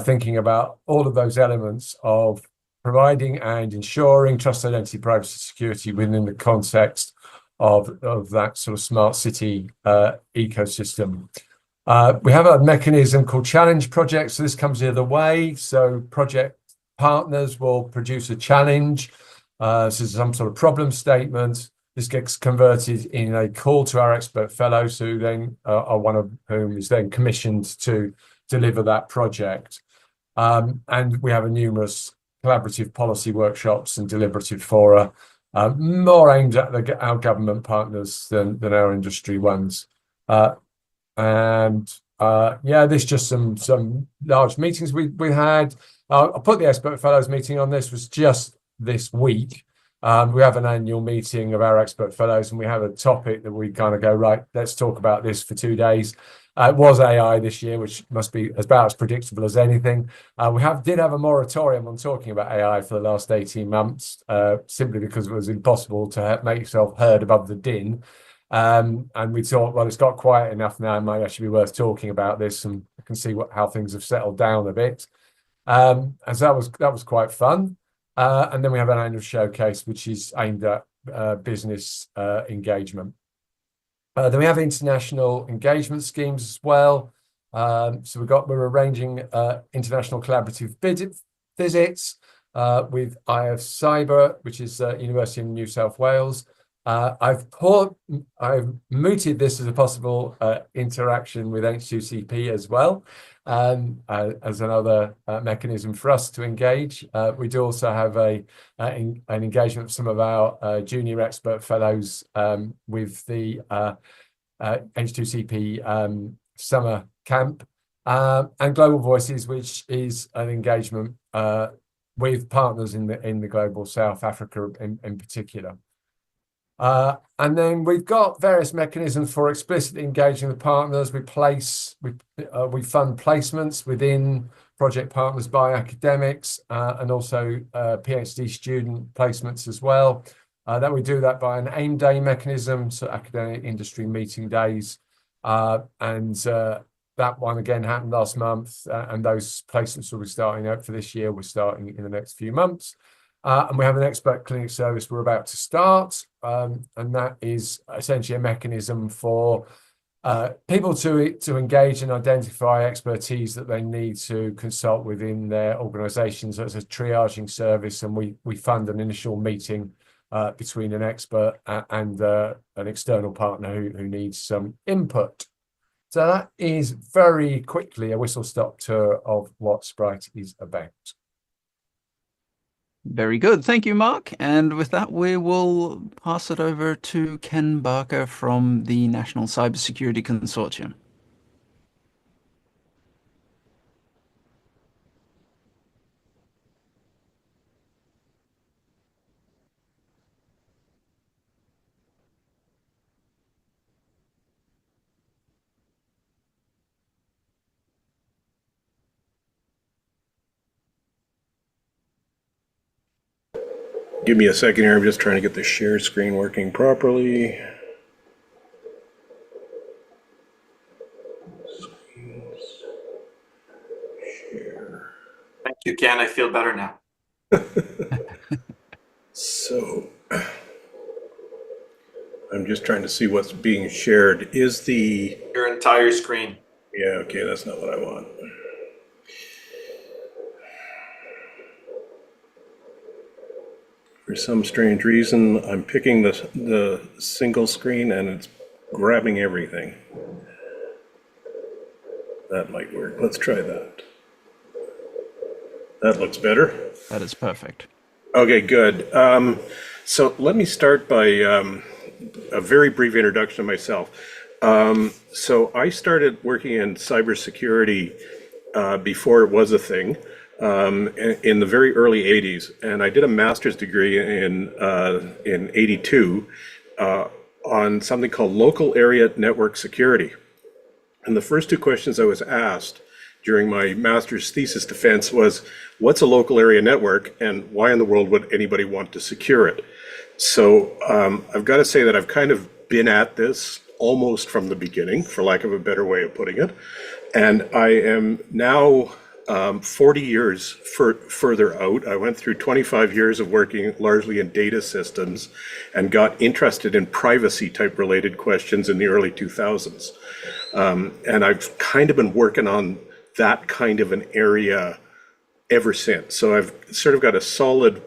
S9: thinking about all of those elements of providing and ensuring trust, identity, privacy, security within the context of that sort of smart city ecosystem. We have a mechanism called challenge projects. So this comes the other way. So project partners will produce a challenge. This is some sort of problem statement. This gets converted in a call to our expert fellows, who then are one of whom is then commissioned to deliver that project. And we have a numerous collaborative policy workshops and deliberative fora, more aimed at our government partners than our industry ones. Yeah, there's just some large meetings we had. I'll put the expert fellows meeting on. This was just this week. We have an annual meeting of our expert fellows, and we have a topic that we kind of go, right, let's talk about this for 2 days. It was AI this year, which must be about as predictable as anything. We did have a moratorium on talking about AI for the last 18 months, simply because it was impossible to make yourself heard above the din. And we thought, well, it's got quiet enough now, it might actually be worth talking about this, and I can see how things have settled down a bit. And so that was quite fun. And then we have an annual showcase, which is aimed at business engagement. Then we have international engagement schemes as well. So we're arranging international collaborative visits with IF Cyber, which is University of New South Wales. I've mooted this as a possible interaction with H2CP as well, as another mechanism for us to engage. We do also have an engagement with some of our junior expert fellows with the H2CP summer camp, and Global Voices, which is an engagement with partners in the global South Africa in particular. And then we've got various mechanisms for explicitly engaging with partners. We fund placements within project partners by academics, and also PhD student placements as well. That we do that by an AIM Day mechanism, so academic industry meeting days, and that one again happened last month, and those placements will be starting out for this year. We're starting in the next few months. And we have an expert clinic service we're about to start, and that is essentially a mechanism for people to engage and identify expertise that they need to consult within their organisations as a triaging service, and we fund an initial meeting between an expert and an external partner who needs some input. So that is very quickly a whistle-stop tour of what Sprite is about.
S4: Very good. Thank you, Mark. And with that, we will pass it over to Ken Barker from the National Cybersecurity Consortium.
S10: Give me a second here. I'm just trying to get the share screen working properly. Share.
S7: Thank you, Ken. I feel better now.
S10: So, I'm just trying to see what's being shared. Is the...
S7: Your entire screen.
S10: Yeah, okay, that's not what I want. For some strange reason, I'm picking the single screen and it's grabbing everything. That might work. Let's try that. That looks better.
S4: That is perfect.
S10: Okay, good. So let me start by a very brief introduction of myself. So I started working in cybersecurity before it was a thing. In the very early 80s, and I did a master's degree in 82 on something called local area network security. And the first two questions I was asked during my master's thesis defense was, what's a local area network and why in the world would anybody want to secure it? So I've got to say that I've kind of been at this almost from the beginning, for lack of a better way of putting it. And I am now 40 years further out. I went through 25 years of working largely in data systems and got interested in privacy type related questions in the early 2000s. And I've kind of been working on that kind of an area ever since. So I've sort of got a solid,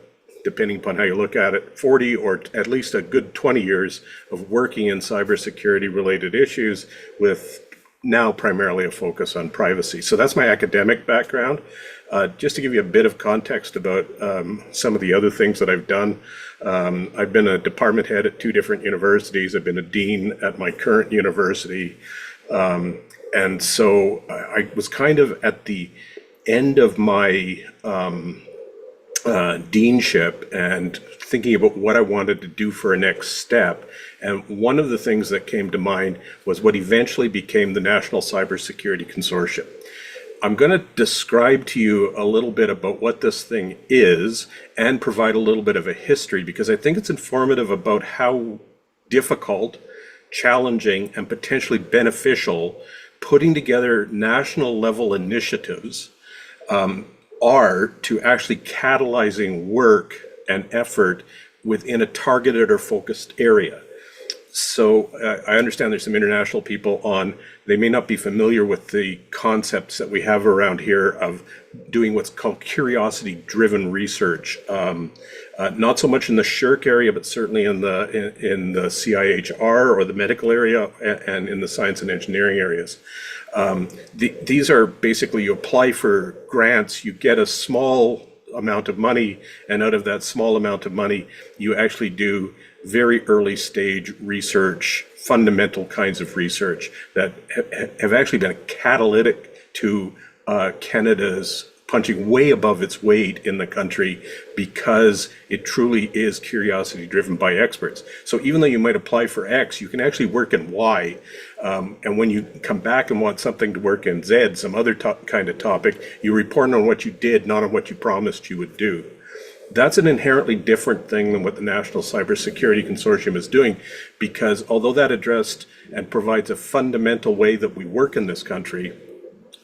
S10: depending upon how you look at it, 40 or at least a good 20 years of working in cybersecurity related issues with now primarily a focus on privacy. So that's my academic background. Just to give you a bit of context about some of the other things that I've done. I've been a department head at 2 different universities. I've been a dean at my current university. And so I was kind of at the end of my deanship and thinking about what I wanted to do for a next step. And one of the things that came to mind was what eventually became the National Cybersecurity Consortium. I'm going to describe to you a little bit about what this thing is and provide a little bit of a history, because I think it's informative about how difficult, challenging, and potentially beneficial putting together national level initiatives are to actually catalyzing work and effort within a targeted or focused area. So I understand there's some international people on. They may not be familiar with the concepts that we have around here of doing what's called curiosity-driven research. Not so much in the SSHRC area, but certainly in the CIHR or the medical area and in the science and engineering areas. These are basically, you apply for grants, you get a small amount of money, and out of that small amount of money, you actually do very early stage research, fundamental kinds of research that have actually been catalytic to Canada's punching way above its weight in the country, because it truly is curiosity driven by experts. So even though you might apply for X, you can actually work in Y. And when you come back and want something to work in Z, some other kind of topic, you report on what you did, not on what you promised you would do. That's an inherently different thing than what the National Cybersecurity Consortium is doing, because although that addressed and provides a fundamental way that we work in this country,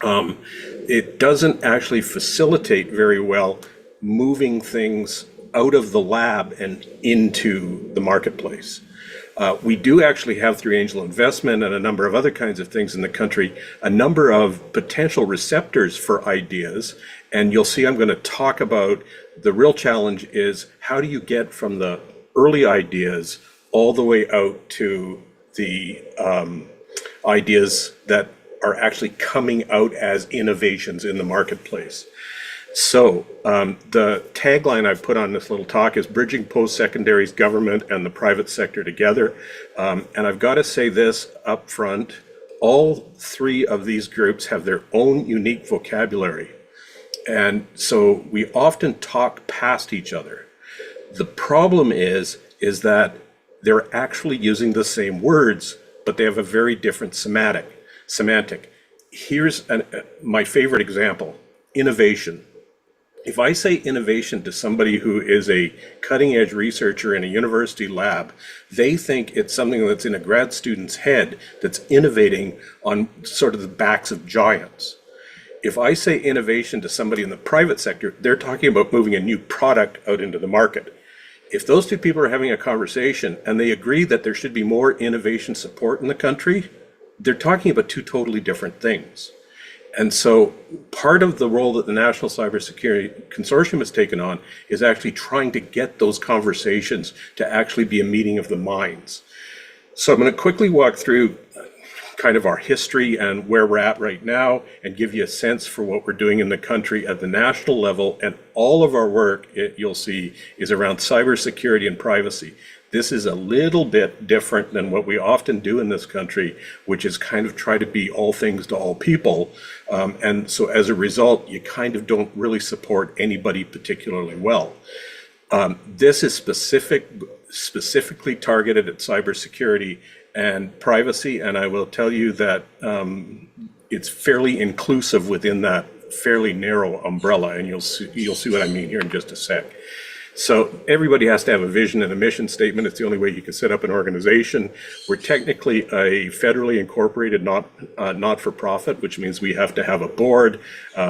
S10: it doesn't actually facilitate very well moving things out of the lab and into the marketplace. We do actually have, through angel investment and a number of other kinds of things in the country, a number of potential receptors for ideas. And you'll see I'm going to talk about the real challenge is how do you get from the early ideas all the way out to the ideas that are actually coming out as innovations in the marketplace. So the tagline I put on this little talk is bridging post-secondaries, government, and the private sector together. And I've got to say this up front, all three of these groups have their own unique vocabulary. And so we often talk past each other. The problem is that they're actually using the same words, but they have a very different semantic. Here's my favorite example, innovation. If I say innovation to somebody who is a cutting edge researcher in a university lab, they think it's something that's in a grad student's head that's innovating on sort of the backs of giants. If I say innovation to somebody in the private sector, they're talking about moving a new product out into the market. If those two people are having a conversation and they agree that there should be more innovation support in the country, they're talking about two totally different things. And so part of the role that the National Cybersecurity Consortium has taken on is actually trying to get those conversations to actually be a meeting of the minds. So I'm going to quickly walk through kind of our history and where we're at right now and give you a sense for what we're doing in the country at the national level. And all of our work, you'll see, is around cybersecurity and privacy. This is a little bit different than what we often do in this country, which is kind of try to be all things to all people. And so as a result, you kind of don't really support anybody particularly well. This is specifically targeted at cybersecurity and privacy, and I will tell you that it's fairly inclusive within that fairly narrow umbrella, and you'll see what I mean here in just a sec. So everybody has to have a vision and a mission statement. It's the only way you can set up an organization. We're technically a federally incorporated not-for-profit, which means we have to have a board,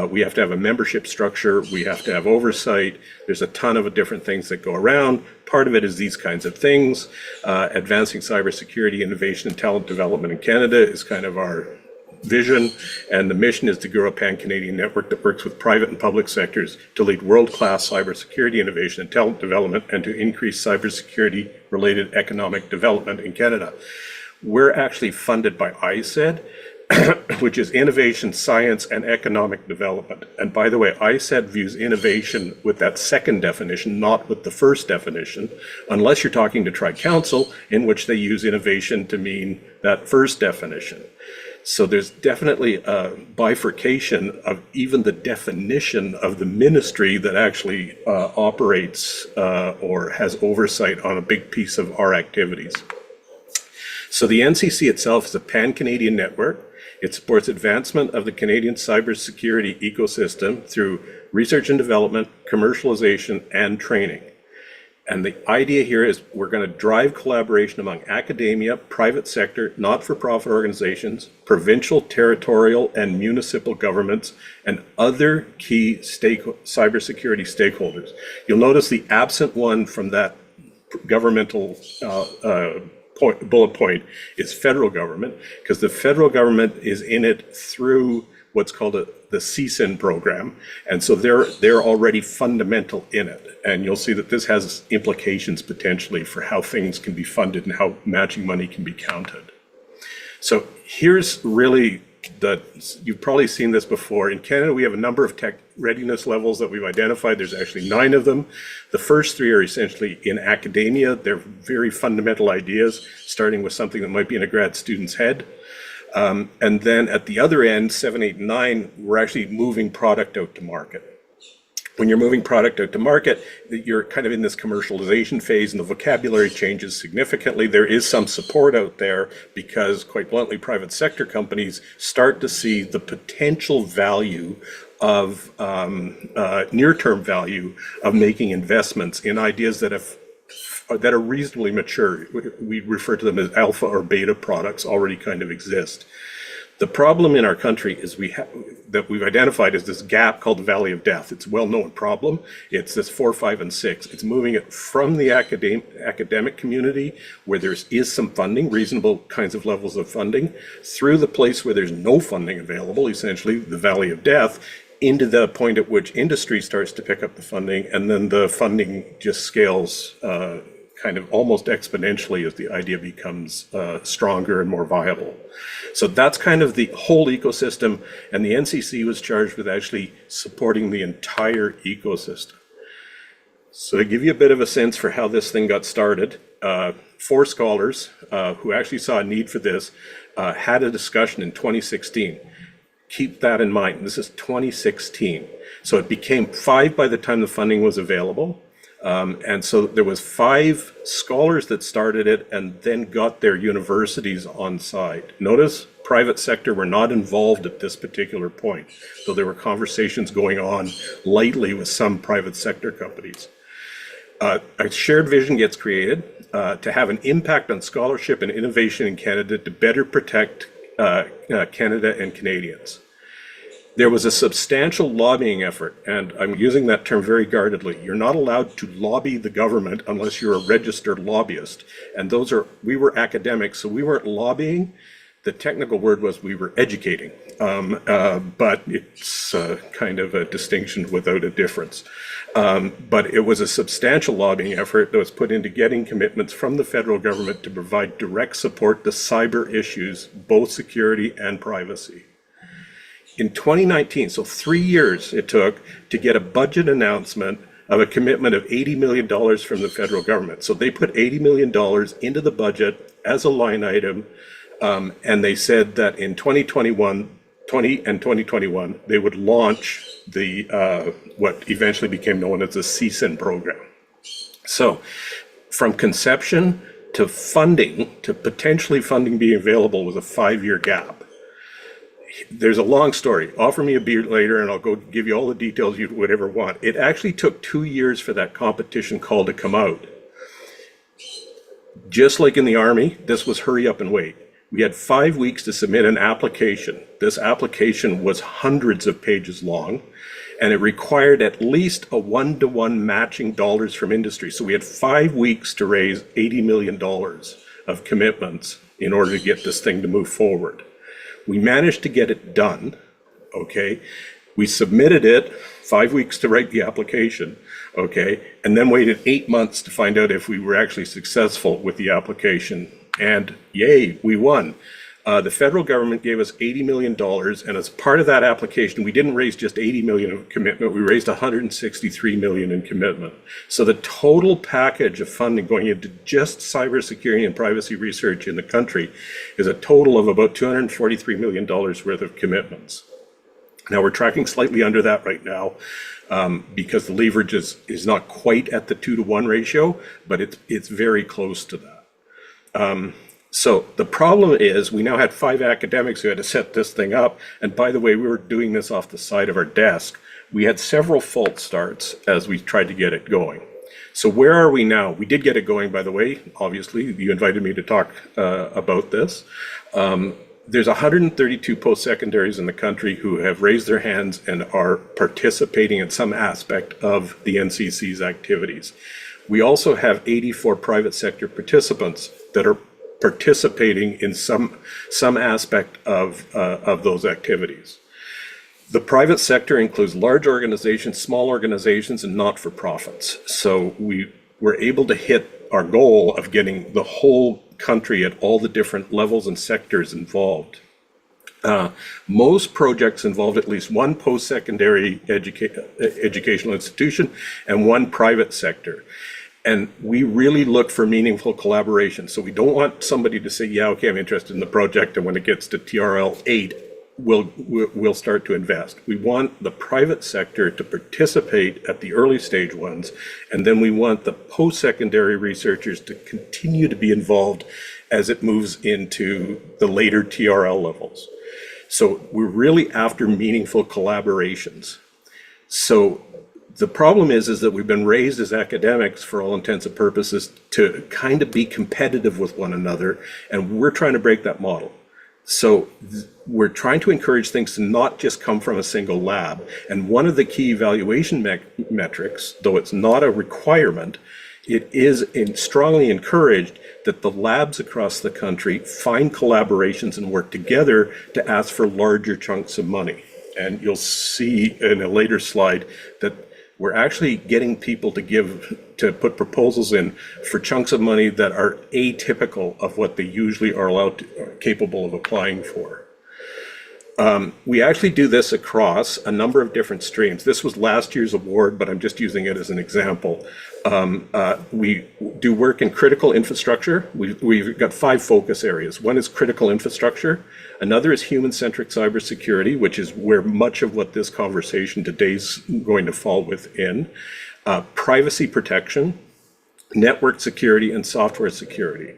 S10: we have to have a membership structure, we have to have oversight. There's a ton of different things that go around. Part of it is these kinds of things. Advancing cybersecurity, innovation, and talent development in Canada is kind of our vision, and the mission is to grow a pan-Canadian network that works with private and public sectors to lead world-class cybersecurity innovation and talent development and to increase cybersecurity-related economic development in Canada. We're actually funded by ICED, which is Innovation, Science, and Economic Development. And by the way, ICED views innovation with that second definition, not with the first definition, unless you're talking to Tri-Council, in which they use innovation to mean that first definition. So there's definitely a bifurcation of even the definition of the ministry that actually operates or has oversight on a big piece of our activities. So the NCC itself is a pan-Canadian network. It supports advancement of the Canadian cybersecurity ecosystem through research and development, commercialization, and training. And the idea here is we're going to drive collaboration among academia, private sector, not-for-profit organizations, provincial, territorial, and municipal governments, and other key cybersecurity stakeholders. You'll notice the absent one from that governmental bullet point is federal government, because the federal government is in it through what's called the CSIN program. And so they're already fundamental in it. And you'll see that this has implications potentially for how things can be funded and how matching money can be counted. So here's really you've probably seen this before. In Canada, we have a number of tech readiness levels that we've identified. There's actually 9 of them. The first 3 are essentially in academia. They're very fundamental ideas, starting with something that might be in a grad student's head. And then at the other end, 7, 8, and 9, we're actually moving product out to market. When you're moving product out to market, you're kind of in this commercialization phase and the vocabulary changes significantly. There is some support out there because, quite bluntly, private sector companies start to see the potential value of near-term value of making investments in ideas that are reasonably mature. We refer to them as alpha or beta products already kind of exist. The problem in our country is that we've identified is this gap called the Valley of Death. It's a well-known problem. It's this 4, 5, and 6. It's moving it from the academic community where there is some funding, reasonable kinds of levels of funding, through the place where there's no funding available, essentially the Valley of Death, into the point at which industry starts to pick up the funding, and then the funding just scales kind of almost exponentially as the idea becomes stronger and more viable. So that's kind of the whole ecosystem, and the NCC was charged with actually supporting the entire ecosystem. So to give you a bit of a sense for how this thing got started, 4 scholars who actually saw a need for this had a discussion in 2016. Keep that in mind. This is 2016. So it became 5 by the time the funding was available. And so there was 5 scholars that started it and then got their universities on side. Notice private sector were not involved at this particular point, though there were conversations going on lightly with some private sector companies. A shared vision gets created to have an impact on scholarship and innovation in Canada to better protect Canada and Canadians. There was a substantial lobbying effort, and I'm using that term very guardedly. You're not allowed to lobby the government unless you're a registered lobbyist. And we were academics, so we weren't lobbying. The technical word was we were educating, but it's kind of a distinction without a difference. But it was a substantial lobbying effort that was put into getting commitments from the federal government to provide direct support to cyber issues, both security and privacy. In 2019, so 3 years it took to get a budget announcement of a commitment of $80 million from the federal government. So they put $80 million into the budget as a line item, and they said that in 2021, they would launch the what eventually became known as the CSIN program. So from conception to funding, to potentially funding being available, was a 5-year gap. There's a long story. Offer me a beer later and I'll go give you all the details you would ever want. It actually took 2 years for that competition call to come out. Just like in the Army, this was hurry up and wait. We had 5 weeks to submit an application. This application was hundreds of pages long, and it required at least a 1-to-1 matching dollars from industry. So we had 5 weeks to raise $80 million of commitments in order to get this thing to move forward. We managed to get it done, okay? We submitted it, 5 weeks to write the application, okay? And then waited 8 months to find out if we were actually successful with the application. And yay, we won. The federal government gave us $80 million, and as part of that application, we didn't raise just $80 million of commitment, we raised $163 million in commitment. So the total package of funding going into just cybersecurity and privacy research in the country is a total of about $243 million worth of commitments. Now we're tracking slightly under that right now because the leverage is not quite at the 2-to-1 ratio, but it's very close to that. So the problem is we now had 5 academics who had to set this thing up. And by the way, we were doing this off the side of our desk. We had several false starts as we tried to get it going. So where are we now? We did get it going, by the way. Obviously, you invited me to talk about this. There's 132 post-secondaries in the country who have raised their hands and are participating in some aspect of the NCC's activities. We also have 84 private sector participants that are participating in some aspect of those activities. The private sector includes large organizations, small organizations, and not-for-profits. So we were able to hit our goal of getting the whole country at all the different levels and sectors involved. Most projects involved at least one post-secondary educational institution and one private sector. And we really look for meaningful collaboration. So we don't want somebody to say, yeah, okay, I'm interested in the project, and when it gets to TRL 8, we'll start to invest. We want the private sector to participate at the early stage ones, and then we want the post-secondary researchers to continue to be involved as it moves into the later TRL levels. So we're really after meaningful collaborations. So the problem is that we've been raised as academics, for all intents and purposes, to kind of be competitive with one another, and we're trying to break that model. So we're trying to encourage things to not just come from a single lab. And one of the key evaluation metrics, though it's not a requirement, it is strongly encouraged that the labs across the country find collaborations and work together to ask for larger chunks of money. And you'll see in a later slide that we're actually getting people to put proposals in for chunks of money that are atypical of what they usually are capable of applying for. We actually do this across a number of different streams. This was last year's award, but I'm just using it as an example. We do work in critical infrastructure. We've got 5 focus areas. One is critical infrastructure. Another is human-centric cybersecurity, which is where much of what this conversation today is going to fall within. Privacy protection, network security, and software security.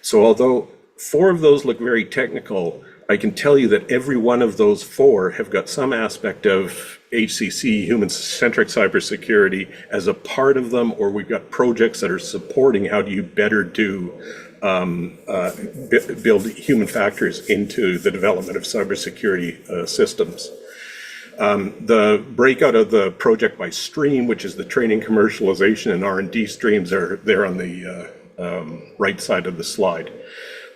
S10: So although 4 of those look very technical, I can tell you that every one of those 4 have got some aspect of HCC, human-centric cybersecurity, as a part of them, or we've got projects that are supporting how do you better do build human factors into the development of cybersecurity systems. The breakout of the project by stream, which is the training, commercialization, and R&D streams, are there on the right side of the slide.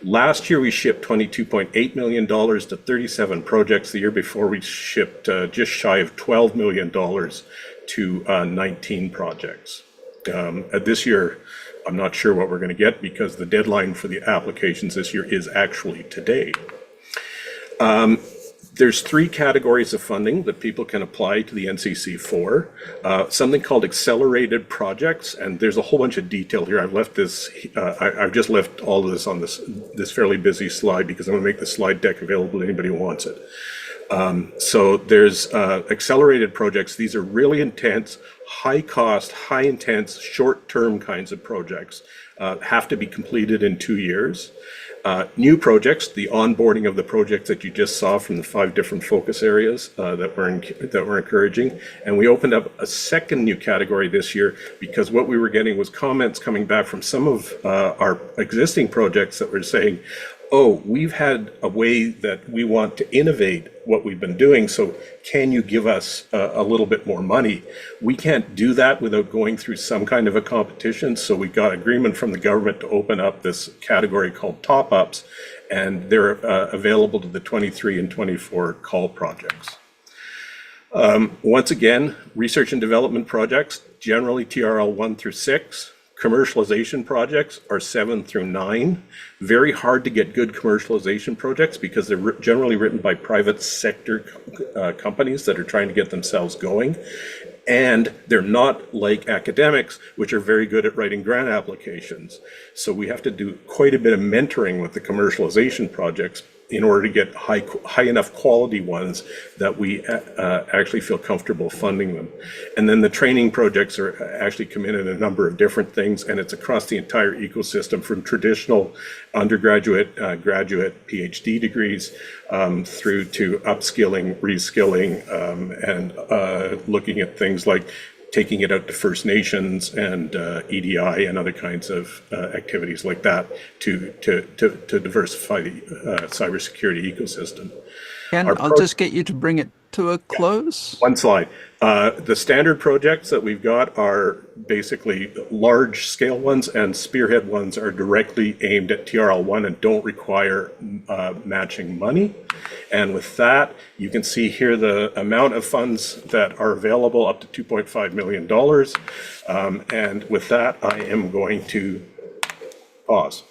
S10: Last year, we shipped $22.8 million to 37 projects. The year before, we shipped just shy of $12 million to 19 projects. This year, I'm not sure what we're going to get because the deadline for the applications this year is actually today. There's 3 categories of funding that people can apply to the NCC for. Something called accelerated projects, and there's a whole bunch of detail here. I've left this. I've just left all of this on this fairly busy slide because I'm going to make the slide deck available to anybody who wants it. So there's accelerated projects. These are really intense, high cost, high intense, short-term kinds of projects. Have to be completed in 2 years. New projects, the onboarding of the projects that you just saw from the 5 different focus areas that we're encouraging. And we opened up a second new category this year because what we were getting was comments coming back from some of our existing projects that were saying, oh, we've had a way that we want to innovate what we've been doing, so can you give us a little bit more money? We can't do that without going through some kind of a competition, so we got agreement from the government to open up this category called top-ups, and they're available to the 23 and 24 call projects. Once again, research and development projects, generally TRL 1 through 6. Commercialization projects are 7 through 9. Very hard to get good commercialization projects because they're generally written by private sector companies that are trying to get themselves going. And they're not like academics, which are very good at writing grant applications. So we have to do quite a bit of mentoring with the commercialization projects in order to get high enough quality ones that we actually feel comfortable funding them. And then the training projects are actually come in a number of different things, and it's across the entire ecosystem from traditional undergraduate, graduate, PhD degrees through to upskilling, reskilling, and looking at things like taking it out to First Nations and EDI and other kinds of activities like that to diversify the cybersecurity ecosystem.
S4: Ken, I'll just get you to bring it to a close?
S10: One slide. The standard projects that we've got are basically large scale ones, and spearhead ones are directly aimed at TRL1 and don't require matching money. And with that, you can see here the amount of funds that are available, up to $2.5 million. And with that, I am going to pause.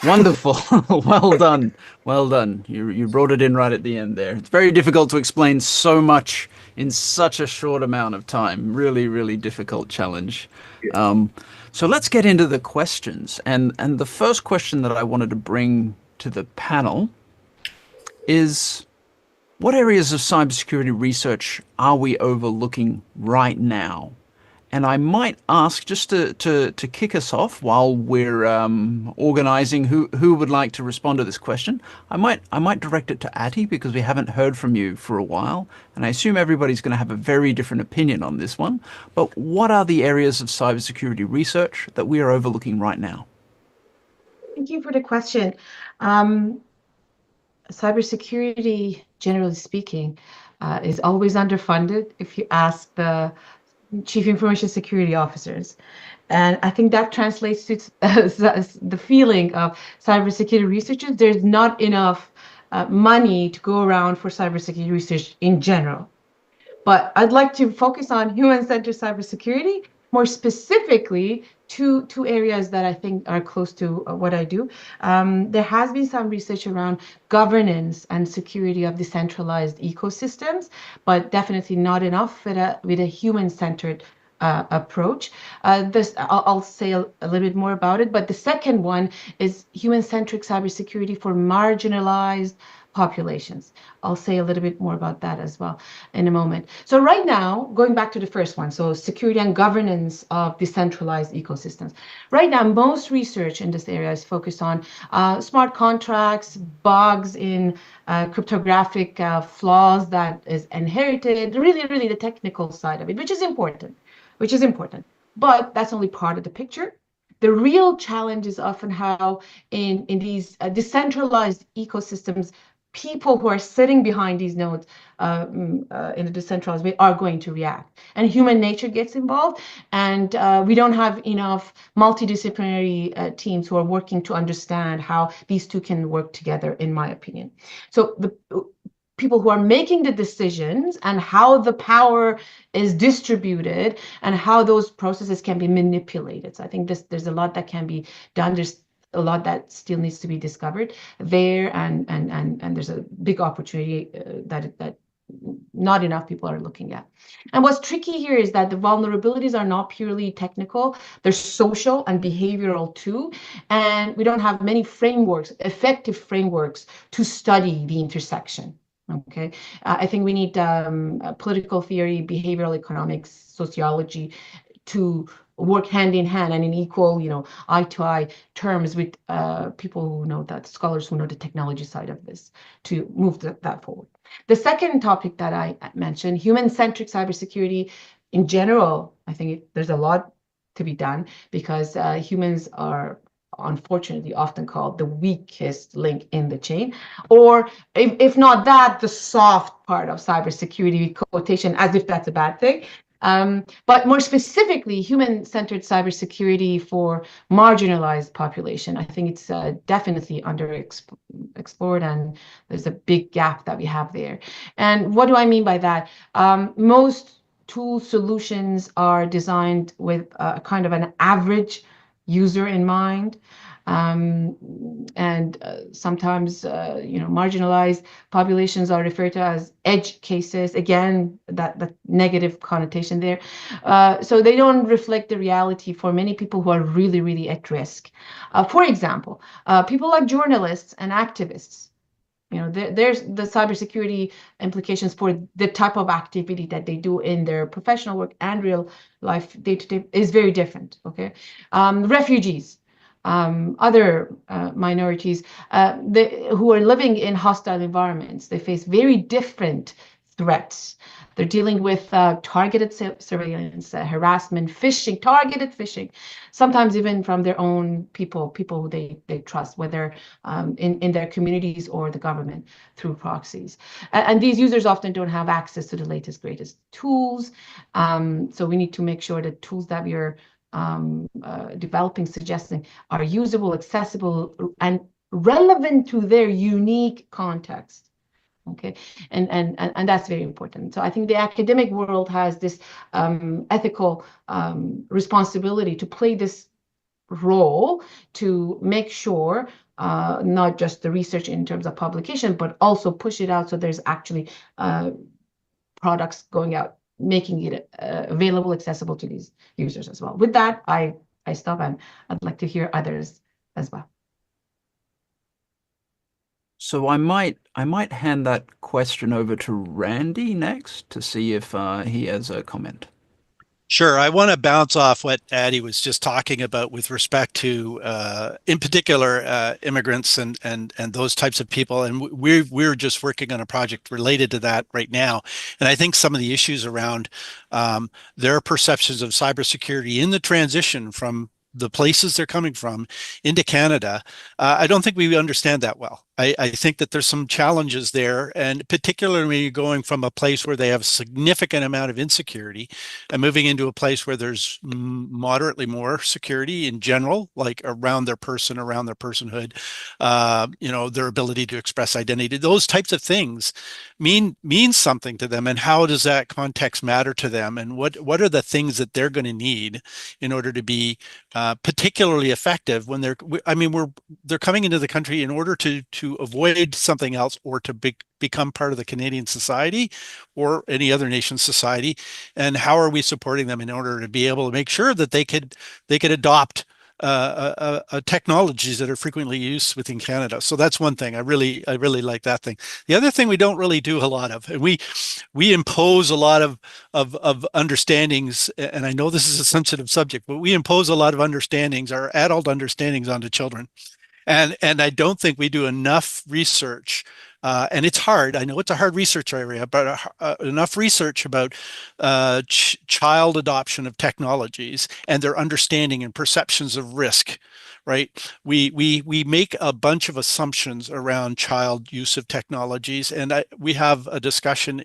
S4: Wonderful. Well done. Well done. You brought it in right at the end there. It's very difficult to explain so much in such a short amount of time. Really, really difficult challenge. So let's get into the questions. And the first question that I wanted to bring to the panel is, what areas of cybersecurity research are we overlooking right now? And I might ask, just to kick us off while we're organizing who would like to respond to this question, I might direct it to Ati, because we haven't heard from you for a while, and I assume everybody's going to have a very different opinion on this one. But what are the areas of cybersecurity research that we are overlooking right now?
S5: Thank you for the question. Cybersecurity, generally speaking, is always underfunded if you ask the Chief Information Security Officers. And I think that translates to the feeling of cybersecurity researchers. There's not enough money to go around for cybersecurity research in general. But I'd like to focus on human-centered cybersecurity, more specifically two areas that I think are close to what I do. There has been some research around governance and security of decentralized ecosystems, but definitely not enough with a human-centered approach. I'll say a little bit more about it, but the second one is human-centric cybersecurity for marginalized populations. I'll say a little bit more about that as well in a moment. So right now, going back to the first one, so security and governance of decentralized ecosystems. Right now, most research in this area is focused on smart contracts, bugs in cryptographic flaws that is inherited, really the technical side of it, which is important. But that's only part of the picture. The real challenge is often how in these decentralized ecosystems, people who are sitting behind these nodes in a decentralized way are going to react. And human nature gets involved, and we don't have enough multidisciplinary teams who are working to understand how these two can work together, in my opinion. So the people who are making the decisions and how the power is distributed and how those processes can be manipulated. So I think there's a lot that can be done. There's a lot that still needs to be discovered there, and there's a big opportunity that not enough people are looking at. And what's tricky here is that the vulnerabilities are not purely technical, they're social and behavioral too, and we don't have many frameworks, effective frameworks to study the intersection. Okay, I think we need political theory, behavioral economics, sociology to work hand in hand and in equal, eye-to-eye terms with people who know that, scholars who know the technology side of this, to move that forward. The second topic that I mentioned, human-centric cybersecurity in general, I think there's a lot to be done, because humans are unfortunately often called the weakest link in the chain, or if not that, the soft part of cybersecurity, quotation, as if that's a bad thing. But more specifically, human-centered cybersecurity for marginalized population. I think it's definitely underexplored, and there's a big gap that we have there. And what do I mean by that? Most tool solutions are designed with a kind of an average user in mind. Sometimes, marginalized populations are referred to as edge cases. Again, that negative connotation there. So they don't reflect the reality for many people who are really, really at risk. For example, people like journalists and activists. There's the cybersecurity implications for the type of activity that they do in their professional work and real life day-to-day is very different. Okay, refugees. Other minorities who are living in hostile environments, they face very different threats They're dealing with targeted surveillance, harassment, phishing, targeted phishing, sometimes even from their own people who they trust, whether in their communities or the government through proxies. And these users often don't have access to the latest, greatest tools. So we need to make sure that tools that we are developing, suggesting, are usable, accessible, and relevant to their unique context. Okay, and that's very important. So I think the academic world has this ethical responsibility to play this role to make sure not just the research in terms of publication, but also push it out so there's actually products going out, making it available, accessible to these users as well. With that, I stop, and I'd like to hear others as well.
S4: So I might hand that question over to Randy next to see if he has a comment.
S6: Sure. I want to bounce off what Addie was just talking about with respect to, in particular, immigrants and those types of people. And we're just working on a project related to that right now. And I think some of the issues around their perceptions of cybersecurity in the transition from the places they're coming from into Canada, I don't think we understand that well. I think that there's some challenges there, and particularly when you're going from a place where they have a significant amount of insecurity and moving into a place where there's moderately more security in general, like around their person, around their personhood, their ability to express identity. Those types of things mean something to them, and how does that context matter to them, and what are the things that they're going to need in order to be particularly effective when they're coming into the country in order to avoid something else, or to become part of the Canadian society or any other nation's society. And how are we supporting them in order to be able to make sure that they could adopt technologies that are frequently used within Canada. So that's one thing. I really like that thing. The other thing we don't really do a lot of, and we impose a lot of understandings, and I know this is a sensitive subject, but we impose a lot of understandings, our adult understandings, onto children. And I don't think we do enough research, and it's hard. I know it's a hard research area, but enough research about child adoption of technologies and their understanding and perceptions of risk. Right? We make a bunch of assumptions around child use of technologies, and we have a discussion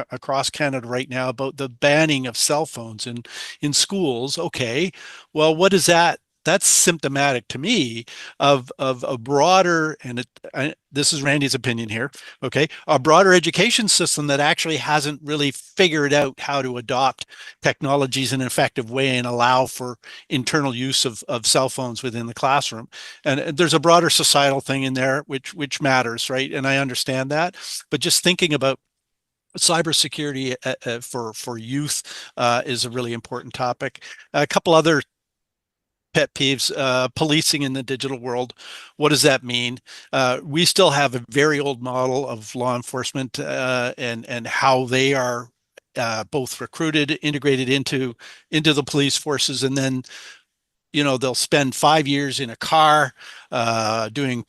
S6: across Canada right now about the banning of cell phones in schools. Okay, well, what is that? That's symptomatic to me of a broader, and this is Randy's opinion here, okay, a broader education system that actually hasn't really figured out how to adopt technologies in an effective way and allow for internal use of cell phones within the classroom. And there's a broader societal thing in there which matters, right? And I understand that, but just thinking about cybersecurity for youth is a really important topic. A couple other pet peeves: policing in the digital world. What does that mean? We still have a very old model of law enforcement and how they are both recruited, integrated into the police forces, and then they'll spend 5 years in a car doing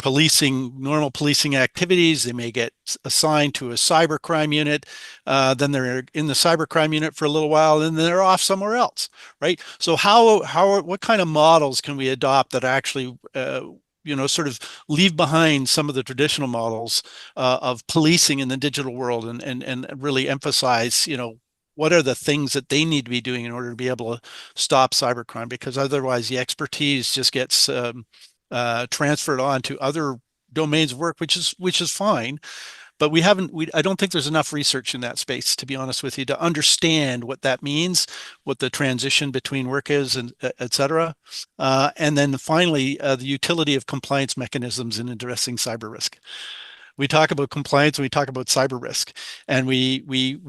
S6: normal policing activities. They may get assigned to a cybercrime unit. Then they're in the cybercrime unit for a little while, and then they're off somewhere else, right? So what kind of models can we adopt that actually sort of leave behind some of the traditional models of policing in the digital world, and really emphasize, what are the things that they need to be doing in order to be able to stop cybercrime? Because otherwise the expertise just gets transferred on to other domains of work, which is fine. But I don't think there's enough research in that space, to be honest with you, to understand what that means, what the transition between work is, and et cetera. And then finally, the utility of compliance mechanisms in addressing cyber risk. We talk about compliance, and we talk about cyber risk, and we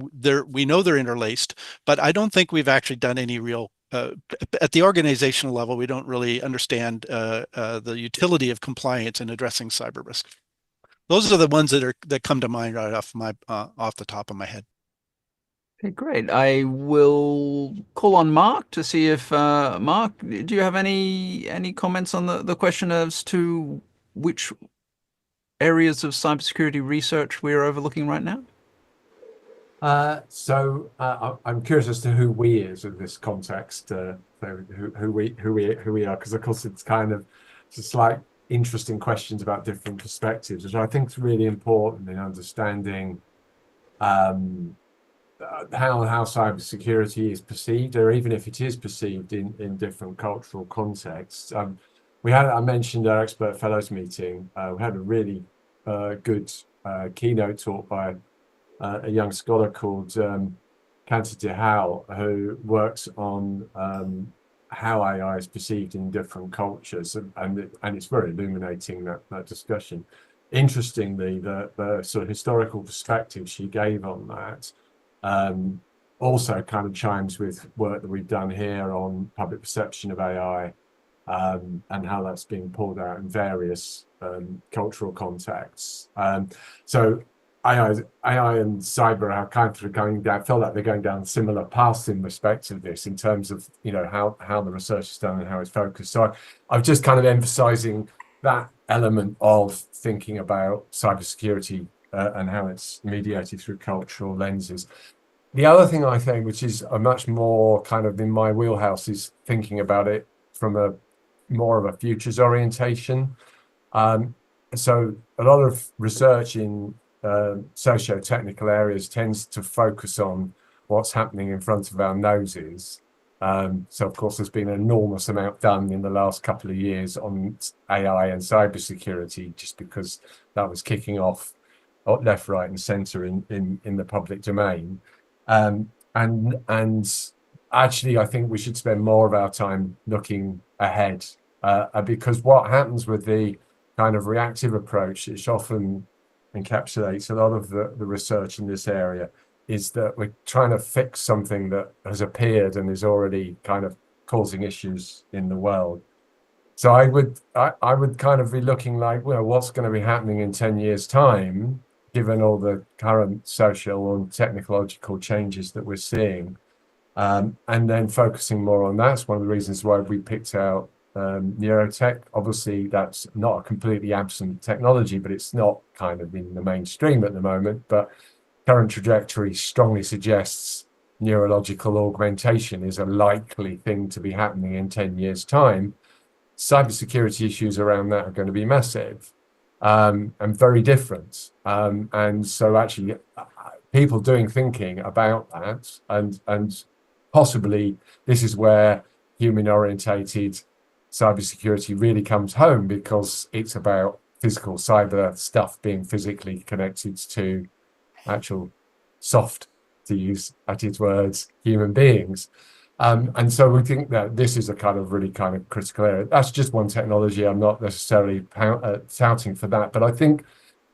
S6: know they're interlaced, but I don't think we've actually done any real at the organizational level. We don't really understand the utility of compliance in addressing cyber risk. Those are the ones that come to mind right off the top of my head.
S4: Okay, great. I will call on Mark to see if Mark, do you have any comments on the question as to which areas of cybersecurity research we're overlooking right now?
S9: I'm curious as to who we is in this context, so who we are, because of course it's kind of just like interesting questions about different perspectives, which I think is really important in understanding how cybersecurity is perceived, or even if it is perceived in different cultural contexts. I mentioned our expert fellows meeting. We had a really good keynote talk by a young scholar called Kanta DeHaal, who works on how AI is perceived in different cultures, and it's very illuminating, that discussion. Interestingly, the sort of historical perspective she gave on that also kind of chimes with work that we've done here on public perception of AI, and how that's being pulled out in various cultural contexts. So AI and cyber are kind of going down, feel like they're going down similar paths in respect of this, in terms of, you know, how the research is done and how it's focused. So I'm just kind of emphasizing that element of thinking about cybersecurity and how it's mediated through cultural lenses. The other thing I think, which is a much more kind of in my wheelhouse, is thinking about it from a more of a futures orientation. So a lot of research in socio-technical areas tends to focus on what's happening in front of our noses. So of course there's been an enormous amount done in the last couple of years on AI and cybersecurity, just because that was kicking off left, right, and centre in the public domain. And actually, I think we should spend more of our time looking ahead, because what happens with the kind of reactive approach, which often encapsulates a lot of the research in this area, is that we're trying to fix something that has appeared and is already kind of causing issues in the world. So I would kind of be looking like, well, what's going to be happening in 10 years' time, given all the current social and technological changes that we're seeing, and then focusing more on that. That's one of the reasons why we picked out neurotech. Obviously, that's not a completely absent technology, but it's not kind of in the mainstream at the moment. But current trajectory strongly suggests neurological augmentation is a likely thing to be happening in 10 years' time. Cybersecurity issues around that are going to be massive, and very different. And so actually, people doing thinking about that, and possibly this is where human-orientated cybersecurity really comes home, because it's about physical cyber stuff being physically connected to actual soft, to use Atti's words, human beings. And so we think that this is a kind of really kind of critical area. That's just one technology. I'm not necessarily touting for that, but I think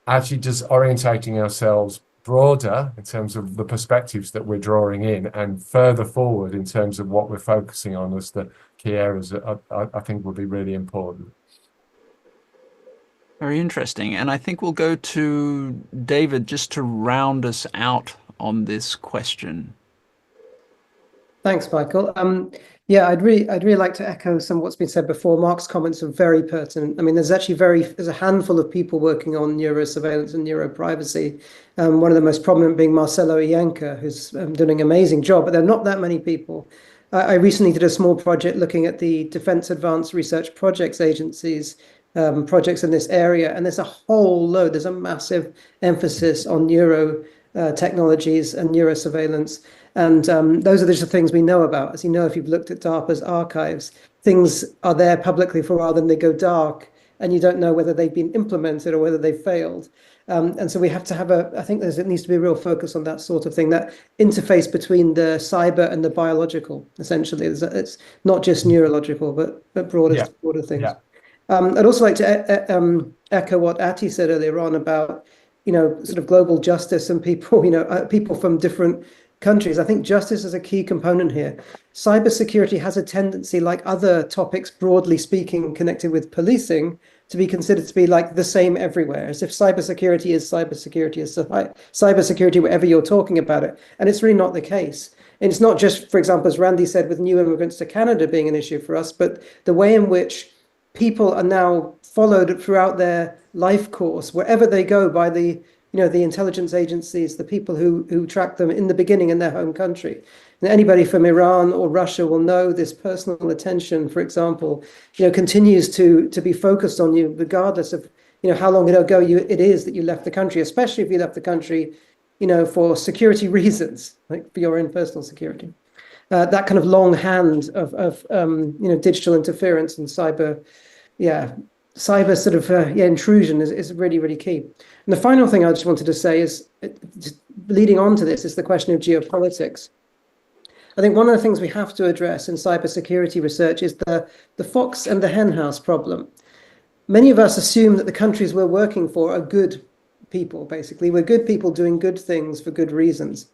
S9: actually just orientating ourselves broader in terms of the perspectives that we're drawing in, and further forward in terms of what we're focusing on as the key areas, that I think will be really important.
S4: Very interesting. And I think we'll go to David just to round us out on this question.
S8: Thanks, Michael. Yeah, I'd really like to echo some of what's been said before. Mark's comments are very pertinent. I mean, there's a handful of people working on neurosurveillance and neuroprivacy. One of the most prominent being Marcelo Ianca, who's doing an amazing job, but there are not that many people. I recently did a small project looking at the Defense Advanced Research Projects Agency's projects in this area, and there's a whole load. There's a massive emphasis on neuro technologies and neurosurveillance. And those are just the things we know about. As you know, if you've looked at DARPA's archives, things are there publicly for a while, then they go dark, and you don't know whether they've been implemented or whether they've failed. And so we have to have I think there needs to be a real focus on that sort of thing, that interface between the cyber and the biological, essentially. It's not just neurological, but broader things.
S9: Yeah.
S8: I'd also like to echo what Atti said earlier on about, sort of global justice and people, people from different countries. I think justice is a key component here. Cybersecurity has a tendency, like other topics, broadly speaking, connected with policing, to be considered to be like the same everywhere, as if cybersecurity is cybersecurity wherever you're talking about it. And it's really not the case. And it's not just, for example, as Randy said, with new immigrants to Canada being an issue for us, but the way in which people are now followed throughout their life course, wherever they go, by the the intelligence agencies, the people who track them in the beginning in their home country. And anybody from Iran or Russia will know this personal attention, for example, continues to be focused on you, regardless of how long ago it is that you left the country, especially if you left the country, for security reasons, like for your own personal security. That kind of long hand of digital interference and cyber sort of intrusion is really, really key. And the final thing I just wanted to say is, leading on to this, is the question of geopolitics. I think one of the things we have to address in cybersecurity research is the fox and the henhouse problem. Many of us assume that the countries we're working for are good people, basically. We're good people doing good things for good reasons.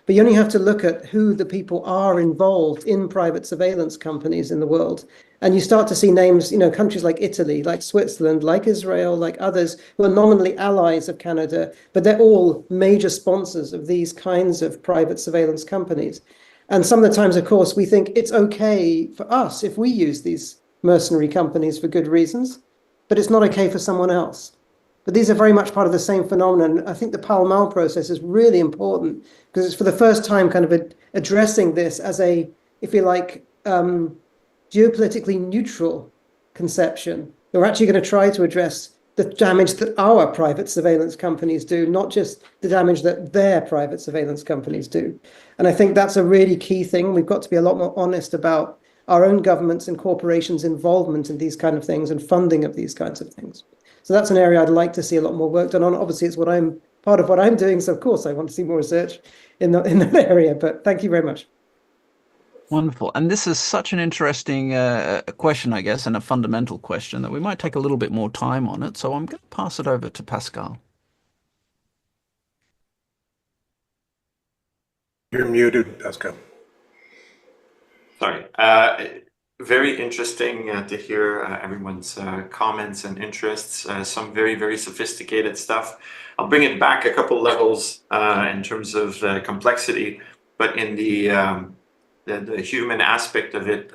S8: But you only have to look at who the people are involved in private surveillance companies in the world. And you start to see names, countries like Italy, like Switzerland, like Israel, like others, who are nominally allies of Canada, but they're all major sponsors of these kinds of private surveillance companies. And some of the times, of course, we think it's okay for us if we use these mercenary companies for good reasons, but it's not okay for someone else. But these are very much part of the same phenomenon. I think the Pall Mall process is really important because it's for the first time kind of addressing this as a, if you like, geopolitically neutral conception. We're actually going to try to address the damage that our private surveillance companies do, not just the damage that their private surveillance companies do. And I think that's a really key thing. We've got to be a lot more honest about our own governments and corporations' involvement in these kind of things and funding of these kinds of things. So that's an area I'd like to see a lot more work done on. Obviously, it's part of what I'm doing. So of course, I want to see more research in that area. But thank you very much.
S4: Wonderful. And this is such an interesting question, I guess, and a fundamental question that we might take a little bit more time on it. So I'm going to pass it over to Pascal.
S10: You're muted, Pascal.
S7: Sorry. Very interesting to hear everyone's comments and interests. Some very, very sophisticated stuff. I'll bring it back a couple levels in terms of complexity, but in the human aspect of it,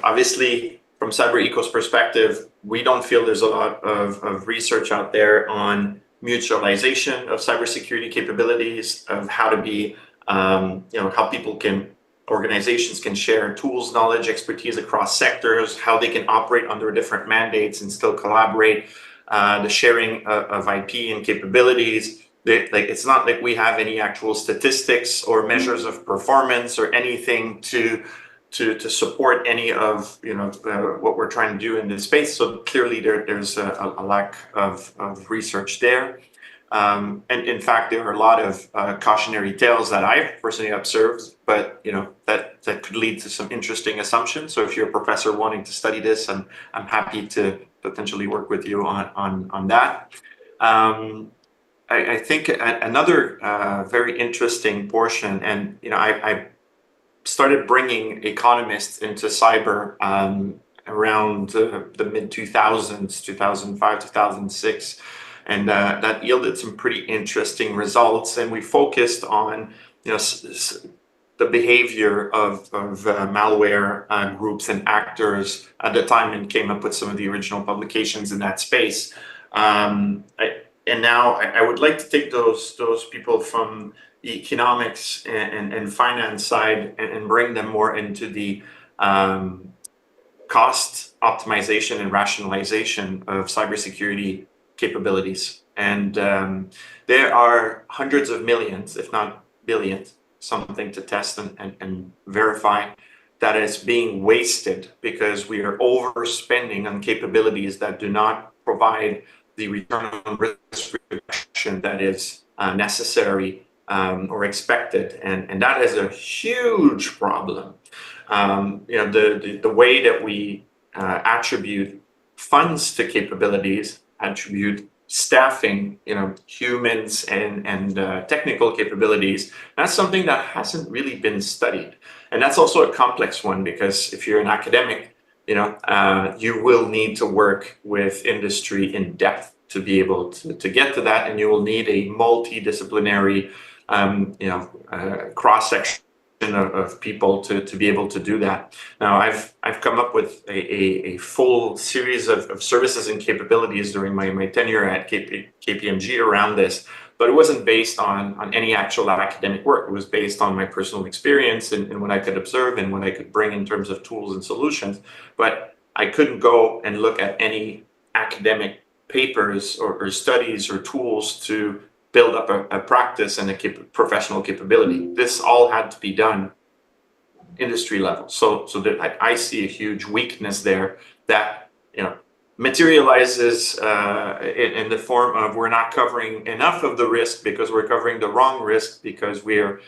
S7: obviously from CyberEco's perspective, we don't feel there's a lot of research out there on mutualization of cybersecurity capabilities, of how to be, how organizations can share tools, knowledge, expertise across sectors, how they can operate under different mandates and still collaborate, the sharing of IP and capabilities. It's not like we have any actual statistics or measures of performance or anything to support any of what we're trying to do in this space. So clearly there's a lack of research there. And in fact, there are a lot of cautionary tales that I've personally observed, but that could lead to some interesting assumptions. So if you're a professor wanting to study this, I'm happy to potentially work with you on that. I think another very interesting portion, and I started bringing economists into cyber around the mid 2000s, 2005, 2006. And that yielded some pretty interesting results. And we focused on, the behavior of malware groups and actors at the time, and came up with some of the original publications in that space. And now I would like to take those people from the economics and finance side and bring them more into the cost optimization and rationalization of cybersecurity capabilities. And there are hundreds of millions, if not billions, something to test and verify that is being wasted because we are overspending on capabilities that do not provide the return on risk reduction that is necessary or expected. And that is a huge problem. The way that we attribute funds to capabilities, attribute staffing, humans and technical capabilities, that's something that hasn't really been studied. And that's also a complex one because if you're an academic, you will need to work with industry in depth to be able to get to that. And you will need a multidisciplinary, cross-section of people to be able to do that. Now, I've come up with a full series of services and capabilities during my tenure at KPMG around this, but it wasn't based on any actual academic work. It was based on my personal experience and what I could observe and what I could bring in terms of tools and solutions. But I couldn't go and look at any academic papers or studies or tools to build up a practice and a professional capability. This all had to be done industry level. So that I see a huge weakness there that materializes in the form of we're not covering enough of the risk because we're covering the wrong risk because we're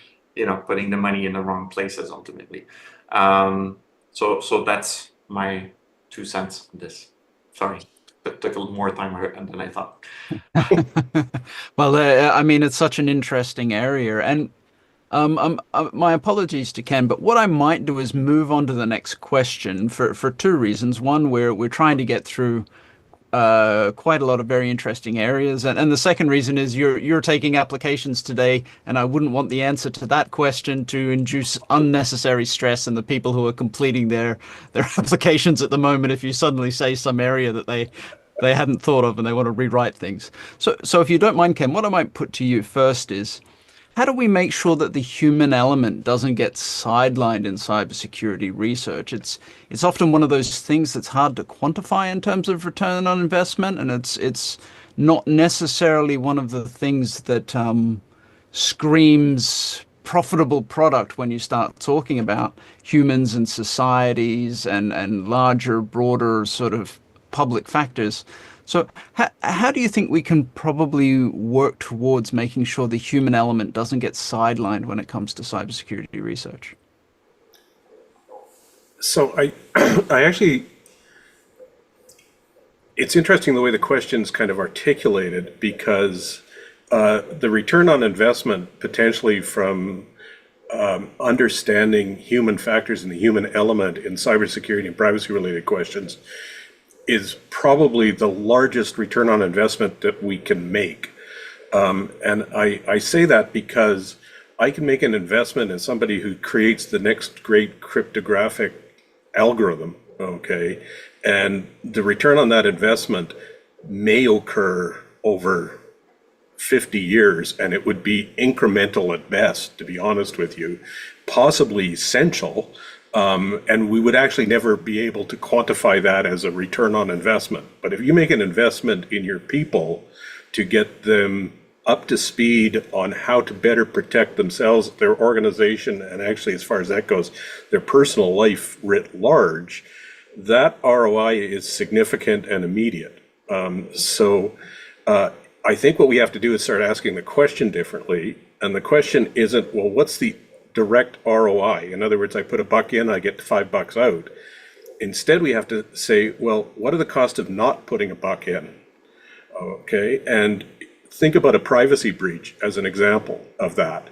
S7: putting the money in the wrong places ultimately. So that's my 2 cents on this. Sorry. It took a little more time than I thought.
S4: Well, I mean, it's such an interesting area, and my apologies to Ken, but what I might do is move on to the next question for two reasons. One, we're trying to get through quite a lot of very interesting areas, and the second reason is you're taking applications today, and I wouldn't want the answer to that question to induce unnecessary stress in the people who are completing their applications at the moment if you suddenly say some area that they hadn't thought of and they want to rewrite things. So if you don't mind, Ken, what I might put to you first is, how do we make sure that the human element doesn't get sidelined in cybersecurity research? It's often one of those things that's hard to quantify in terms of return on investment, and it's not necessarily one of the things that screams profitable product when you start talking about humans and societies and larger, broader sort of public factors. So how do you think we can probably work towards making sure the human element doesn't get sidelined when it comes to cybersecurity research?
S10: So I actually, it's interesting the way the question's kind of articulated, because the return on investment potentially from understanding human factors and the human element in cybersecurity and privacy related questions is probably the largest return on investment that we can make. And I say that because I can make an investment in somebody who creates the next great cryptographic algorithm, okay? And the return on that investment may occur over 50 years, and it would be incremental at best, to be honest with you, possibly essential. And we would actually never be able to quantify that as a return on investment. But if you make an investment in your people to get them up to speed on how to better protect themselves, their organization, and actually, as far as that goes, their personal life writ large, that ROI is significant and immediate. So I think what we have to do is start asking the question differently. And the question isn't, well, what's the direct ROI? In other words, I put $1 in, I get $5 out. Instead, we have to say, well, what are the costs of not putting $1 in? Okay, and think about a privacy breach as an example of that.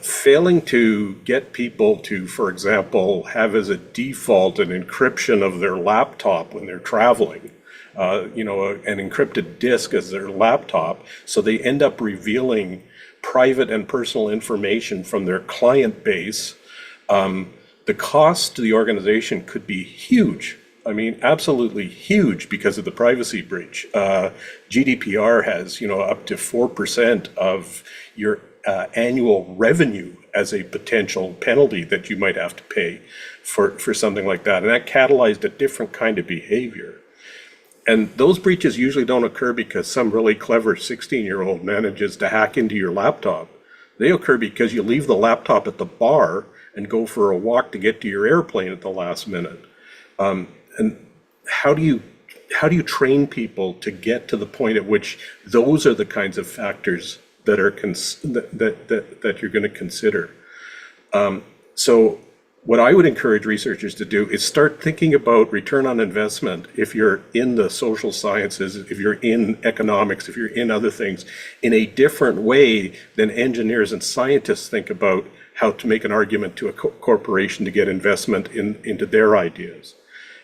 S10: Failing to get people to, for example, have as a default an encryption of their laptop when they're traveling, an encrypted disk as their laptop, so they end up revealing private and personal information from their client base. The cost to the organization could be huge. I mean, absolutely huge because of the privacy breach. GDPR has, up to 4% of your annual revenue as a potential penalty that you might have to pay for something like that. And that catalyzed a different kind of behavior. And those breaches usually don't occur because some really clever 16-year-old manages to hack into your laptop. They occur because you leave the laptop at the bar and go for a walk to get to your airplane at the last minute. And how do you train people to get to the point at which those are the kinds of factors that are that you're going to consider? So what I would encourage researchers to do is start thinking about return on investment if you're in the social sciences, if you're in economics, if you're in other things, in a different way than engineers and scientists think about how to make an argument to a corporation to get investment into their ideas.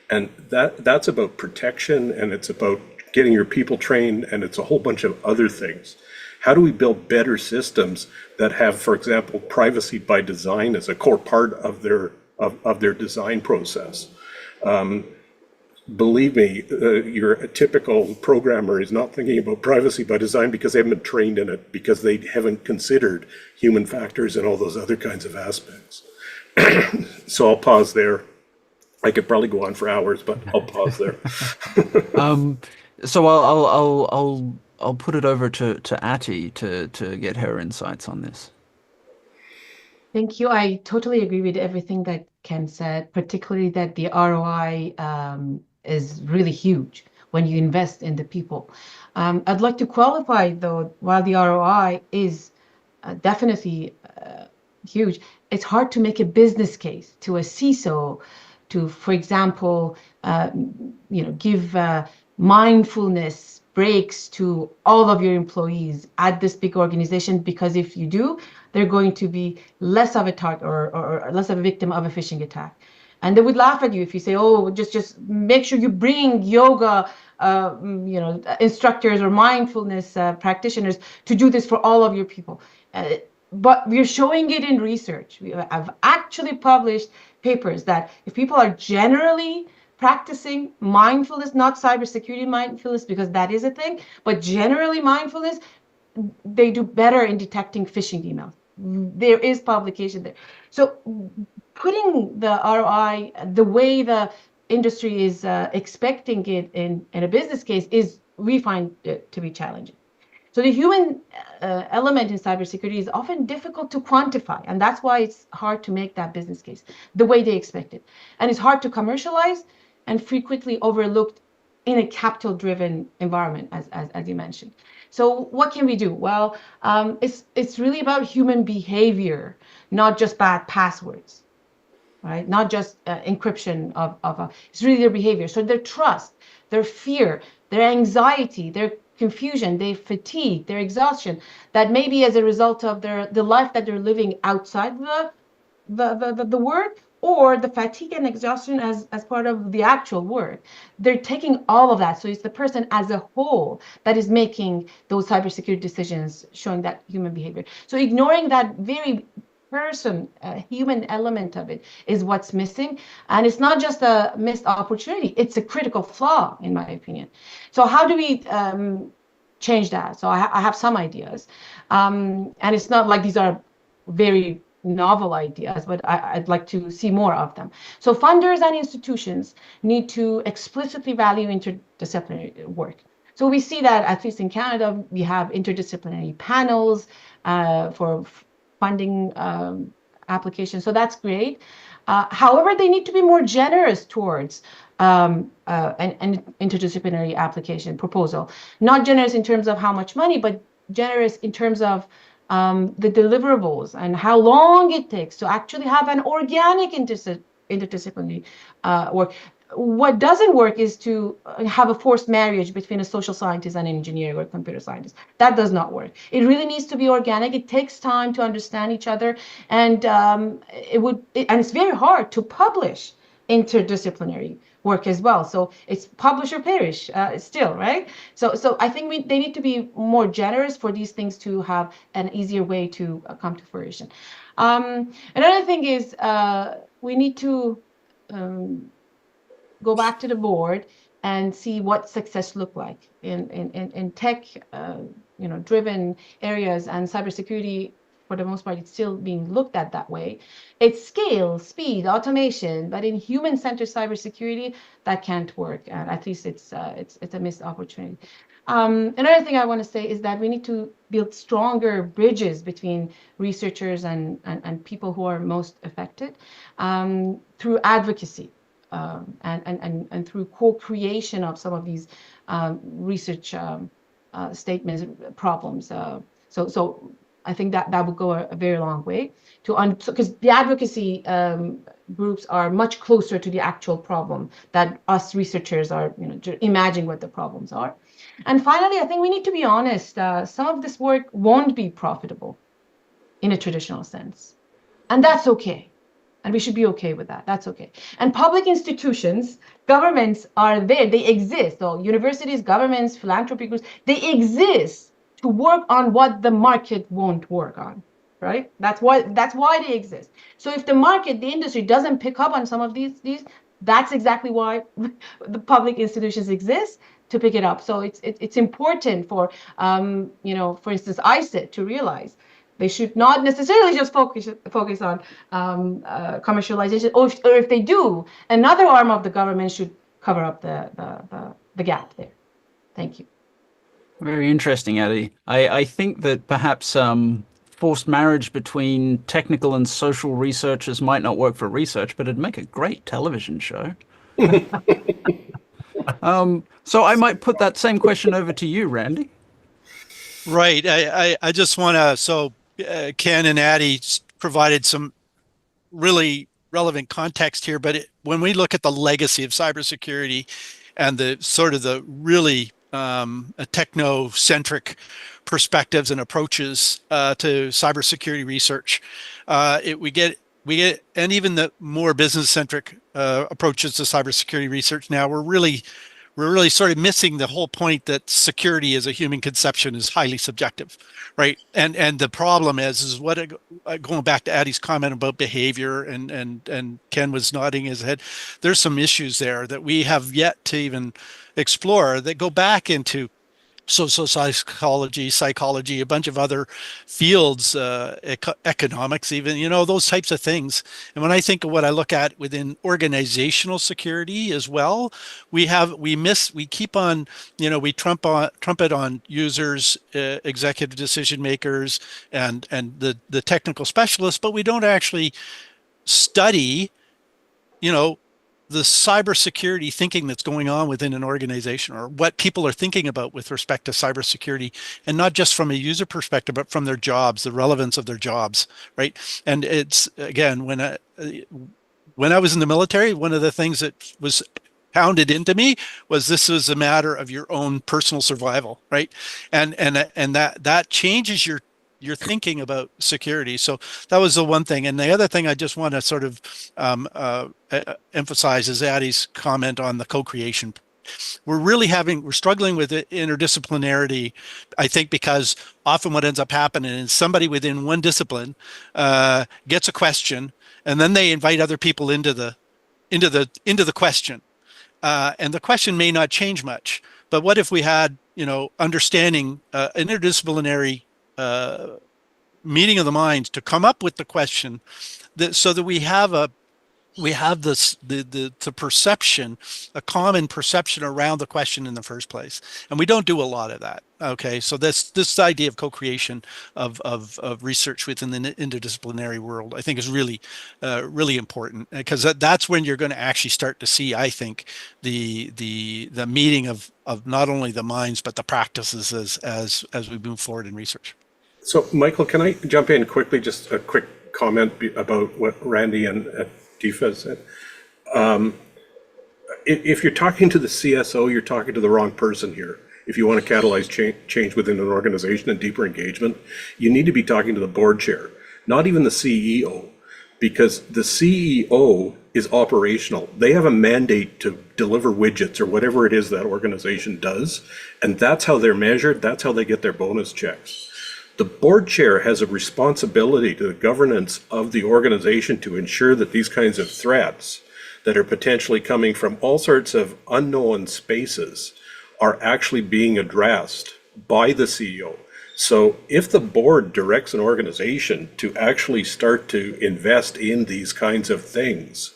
S10: And that's about protection, and it's about getting your people trained, and it's a whole bunch of other things. How do we build better systems that have, for example, privacy by design as a core part of their design process? Believe me, your typical programmer is not thinking about privacy by design because they haven't been trained in it, because they haven't considered human factors and all those other kinds of aspects. So I'll pause there. I could probably go on for hours, but I'll pause there.
S4: So I'll put it over to Ati to get her insights on this.
S5: Thank you. I totally agree with everything that Ken said, particularly that the ROI is really huge when you invest in the people. I'd like to qualify, though, while the ROI is definitely huge, it's hard to make a business case to a CISO to, for example, give mindfulness breaks to all of your employees at this big organization, because if you do, they're going to be less of a target or less of a victim of a phishing attack. And they would laugh at you if you say, oh, just make sure you bring yoga instructors or mindfulness practitioners to do this for all of your people. But we're showing it in research. I've actually published papers that if people are generally practicing mindfulness, not cybersecurity mindfulness, because that is a thing, but generally mindfulness, they do better in detecting phishing emails. There is publication there. So putting the ROI the way the industry is expecting it in a business case is, we find it to be challenging. So the human element in cybersecurity is often difficult to quantify, and that's why it's hard to make that business case the way they expect it. And it's hard to commercialize and frequently overlooked in a capital-driven environment, as you mentioned. So what can we do? Well, it's really about human behavior, not just bad passwords, right? Not just encryption it's really their behavior. So their trust, their fear, their anxiety, their confusion, their fatigue, their exhaustion, that may be as a result of the life that they're living outside the work, or the fatigue and exhaustion as part of the actual work. They're taking all of that. So it's the person as a whole that is making those cybersecurity decisions, showing that human behavior. So ignoring that very human element of it is what's missing. And it's not just a missed opportunity, it's a critical flaw, in my opinion. So how do we change that? So I have some ideas. And it's not like these are very novel ideas, but I'd like to see more of them. So funders and institutions need to explicitly value interdisciplinary work. So we see that, at least in Canada, we have interdisciplinary panels for funding applications. So that's great. However, they need to be more generous towards an interdisciplinary application proposal. Not generous in terms of how much money, but generous in terms of the deliverables and how long it takes to actually have an organic interdisciplinary work. What doesn't work is to have a forced marriage between a social scientist and an engineer or a computer scientist. That does not work. It really needs to be organic. It takes time to understand each other, and it's very hard to publish interdisciplinary work as well. So it's publish or perish still, right? So I think they need to be more generous for these things to have an easier way to come to fruition. Another thing is we need to go back to the board and see what success look like in tech driven areas, and cybersecurity, for the most part, it's still being looked at that way. It's scale, speed, automation, but in human-centered cybersecurity, that can't work. And at least it's a missed opportunity. Another thing I want to say is that we need to build stronger bridges between researchers and people who are most affected through advocacy and through co-creation of some of these research statements, problems. So I think that would go a very long way because the advocacy groups are much closer to the actual problem that us researchers are, to imagine what the problems are. And finally, I think we need to be honest. Some of this work won't be profitable in a traditional sense, and that's okay. And we should be okay with that. That's okay. And public institutions, governments are there. They exist. So universities, governments, philanthropy groups, they exist to work on what the market won't work on, right? That's why they exist. So if the market, the industry doesn't pick up on some of these, that's exactly why the public institutions exist, to pick it up. So it's important for for instance, ICIT to realize they should not necessarily just focus on commercialization, or if they do, another arm of the government should cover up the gap there. Thank you.
S4: Very interesting, Adi. I think that perhaps forced marriage between technical and social researchers might not work for research, but it'd make a great television show. So I might put that same question over to you, Randy.
S6: Right. I just want to, so Ken and Addie provided some really relevant context here, but when we look at the legacy of cybersecurity and the sort of the really techno-centric perspectives and approaches to cybersecurity research, we get, and even the more business-centric approaches to cybersecurity research now, we're really sort of missing the whole point that security as a human conception is highly subjective, right? And the problem is what going back to Addie's comment about behavior, and Ken was nodding his head. There's some issues there that we have yet to even explore that go back into social psychology, a bunch of other fields, economics, even, those types of things. And when I think of what I look at within organizational security as well, we keep on, we trumpet on users, executive decision makers, and the technical specialists, but we don't actually study, the cybersecurity thinking that's going on within an organization, or what people are thinking about with respect to cybersecurity, and not just from a user perspective, but from their jobs, the relevance of their jobs, right? And it's, again, when I was in the military, one of the things that was pounded into me was this was a matter of your own personal survival, right? And that changes your thinking about security. So that was the one thing. And the other thing I just want to sort of emphasize is Addie's comment on the co-creation. We're struggling with interdisciplinarity, I think, because often what ends up happening is somebody within one discipline gets a question, and then they invite other people into the question. And the question may not change much, but what if we had, understanding interdisciplinary meeting of the minds to come up with the question, so that we have the perception, a common perception around the question in the first place, and we don't do a lot of that. Okay, so this idea of co-creation of research within the interdisciplinary world, I think, is really really important, because that's when you're going to actually start to see, I think, the meeting of not only the minds but the practices as we move forward in research.
S10: So, Michael, can I jump in quickly? Just a quick comment about what Randy and Tifa said. If you're talking to the CSO, you're talking to the wrong person here. If you want to catalyze change within an organization and deeper engagement, you need to be talking to the board chair, not even the CEO, because the CEO is operational. They have a mandate to deliver widgets or whatever it is that organization does, and that's how they're measured. That's how they get their bonus checks. The board chair has a responsibility to the governance of the organization to ensure that these kinds of threats that are potentially coming from all sorts of unknown spaces are actually being addressed by the CEO. So if the board directs an organization to actually start to invest in these kinds of things,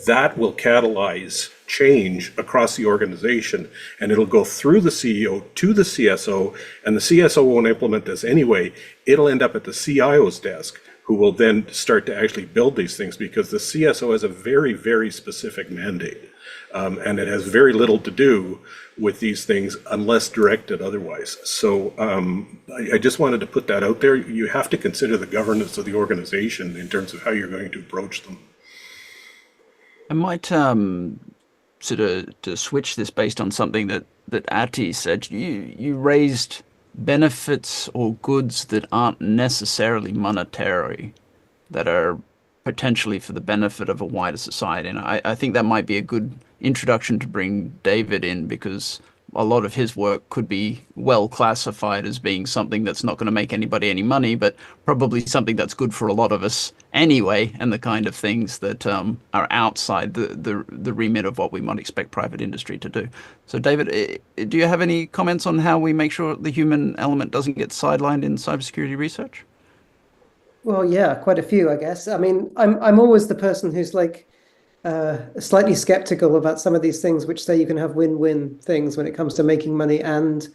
S10: that will catalyze change across the organization, and it'll go through the CEO to the CSO, and the CSO won't implement this anyway. It'll end up at the CIO's desk, who will then start to actually build these things, because the CSO has a very, very specific mandate, and it has very little to do with these things unless directed otherwise. So I just wanted to put that out there. You have to consider the governance of the organization in terms of how you're going to approach them.
S4: I might sort of to switch this based on something that Ati said. You raised benefits or goods that aren't necessarily monetary, that are potentially for the benefit of a wider society. And I think that might be a good introduction to bring David in, because a lot of his work could be well classified as being something that's not going to make anybody any money, but probably something that's good for a lot of us anyway, and the kind of things that are outside the remit of what we might expect private industry to do. So, David, do you have any comments on how we make sure the human element doesn't get sidelined in cybersecurity research?
S8: Well, yeah, quite a few, I guess. I mean, I'm always the person who's like slightly skeptical about some of these things which say you can have win-win things when it comes to making money and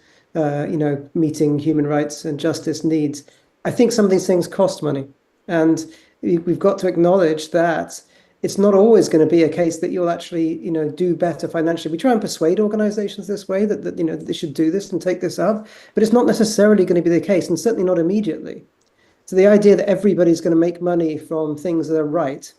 S8: meeting human rights and justice needs. I think some of these things cost money, and we've got to acknowledge that it's not always going to be a case that you'll actually do better financially. We try and persuade organizations this way that they should do this and take this up, but it's not necessarily going to be the case, and certainly not immediately. So the idea that everybody's going to make money from things that are right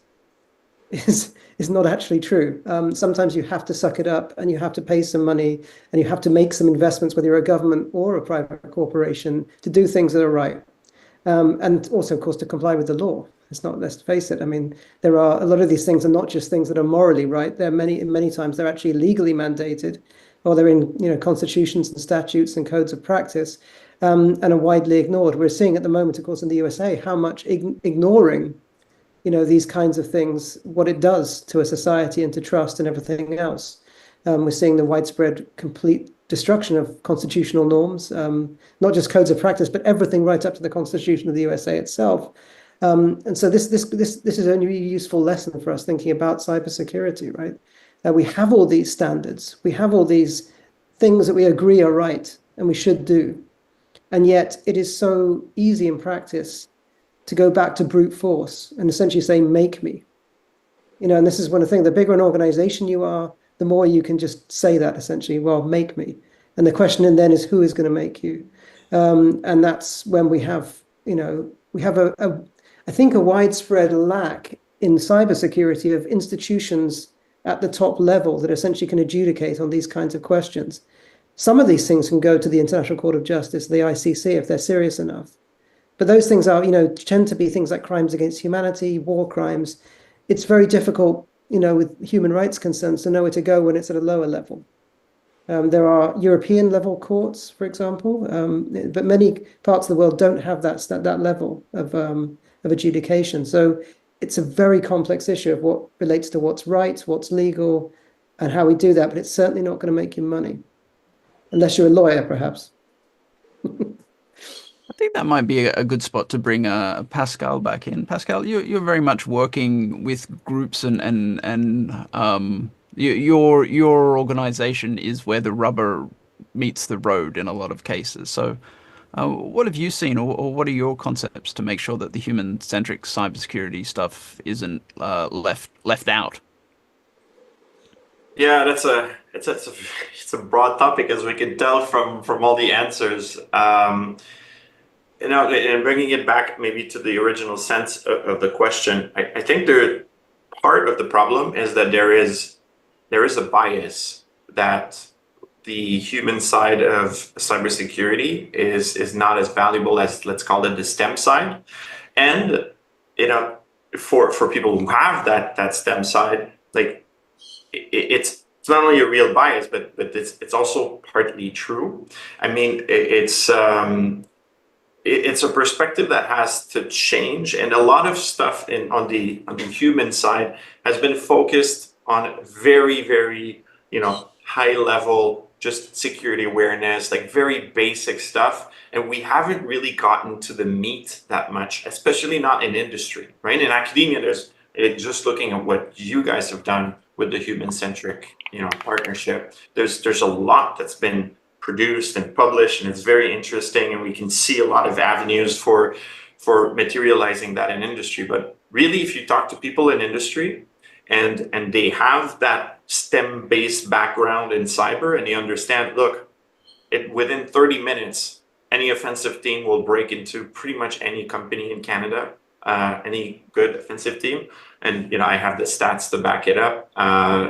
S8: is not actually true. Sometimes you have to suck it up, and you have to pay some money, and you have to make some investments, whether you're a government or a private corporation, to do things that are right. And also, of course, to comply with the law. It's not, let's face it. I mean, there are a lot of these things are not just things that are morally right. They're many times they're actually legally mandated, or they're in constitutions and statutes and codes of practice, and are widely ignored. We're seeing at the moment, of course, in the USA, how much ignoring these kinds of things, what it does to a society and to trust and everything else. We're seeing the widespread, complete destruction of constitutional norms, not just codes of practice, but everything right up to the Constitution of the USA itself. And so this is only a useful lesson for us thinking about cybersecurity, right? We have all these standards, we have all these things that we agree are right and we should do, and yet it is so easy in practice to go back to brute force and essentially say, make me. And this is one of the things, the bigger an organization you are, the more you can just say that essentially, well, make me. And the question then is, who is going to make you? And that's when we have, I think a widespread lack in cybersecurity of institutions at the top level that essentially can adjudicate on these kinds of questions. Some of these things can go to the International Court of Justice, the ICC, if they're serious enough. But those things are, tend to be things like crimes against humanity, war crimes. It's very difficult, with human rights concerns to know where to go when it's at a lower level. There are European level courts, for example, but many parts of the world don't have that level of adjudication. So it's a very complex issue of what relates to what's right, what's legal, and how we do that. But it's certainly not going to make you money, unless you're a lawyer, perhaps.
S4: I think that might be a good spot to bring Pascal back in. Pascal, you're very much working with groups, and your organization is where the rubber meets the road in a lot of cases. So what have you seen, or what are your concepts to make sure that the human-centric cybersecurity stuff isn't left out?
S7: Yeah, it's a broad topic, as we can tell from all the answers. And bringing it back maybe to the original sense of the question, I think part of the problem is that there is a bias that the human side of cybersecurity is not as valuable as, let's call it, the STEM side. And for people who have that STEM side, like it's not only a real bias, but it's also partly true. I mean, it's a perspective that has to change, and a lot of stuff on the human side has been focused on very, very high level, just security awareness, like very basic stuff, and we haven't really gotten to the meat that much, especially not in industry, right? In academia, just looking at what you guys have done with the Human-Centric partnership, there's a lot that's been produced and published, and it's very interesting, and we can see a lot of avenues for materializing that in industry. But really, if you talk to people in industry and they have that STEM-based background in cyber, and they understand, look, within 30 minutes, any offensive team will break into pretty much any company in Canada, any good offensive team, and I have the stats to back it up.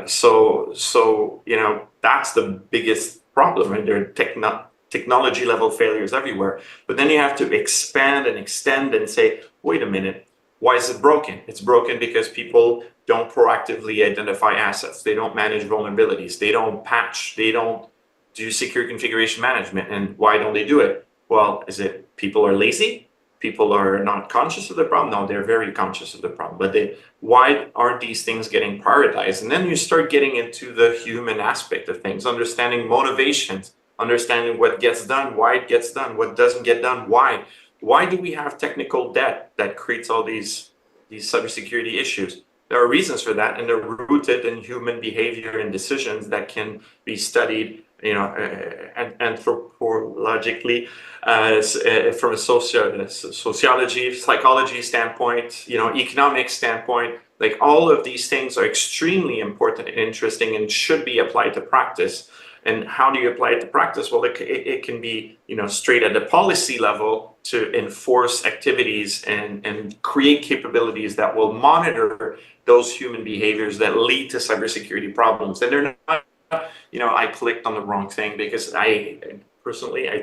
S7: So that's the biggest problem, right? There are technology level failures everywhere. But then you have to expand and extend and say, wait a minute, why is it broken? It's broken because people don't proactively identify assets. They don't manage vulnerabilities. They don't patch. They don't do secure configuration management. And why don't they do it? Well, is it people are lazy? People are not conscious of the problem? No, they're very conscious of the problem. But why aren't these things getting prioritized? And then you start getting into the human aspect of things, understanding motivations, understanding what gets done, why it gets done, what doesn't get done, why. Why do we have technical debt that creates all these cybersecurity issues? There are reasons for that, and they're rooted in human behavior and decisions that can be studied, anthropologically, from a sociology, psychology standpoint, economic standpoint. Like, all of these things are extremely important and interesting and should be applied to practice. And how do you apply it to practice? Well, it can be, straight at the policy level to enforce activities and create capabilities that will monitor those human behaviors that lead to cybersecurity problems. And they're not, I clicked on the wrong thing, because I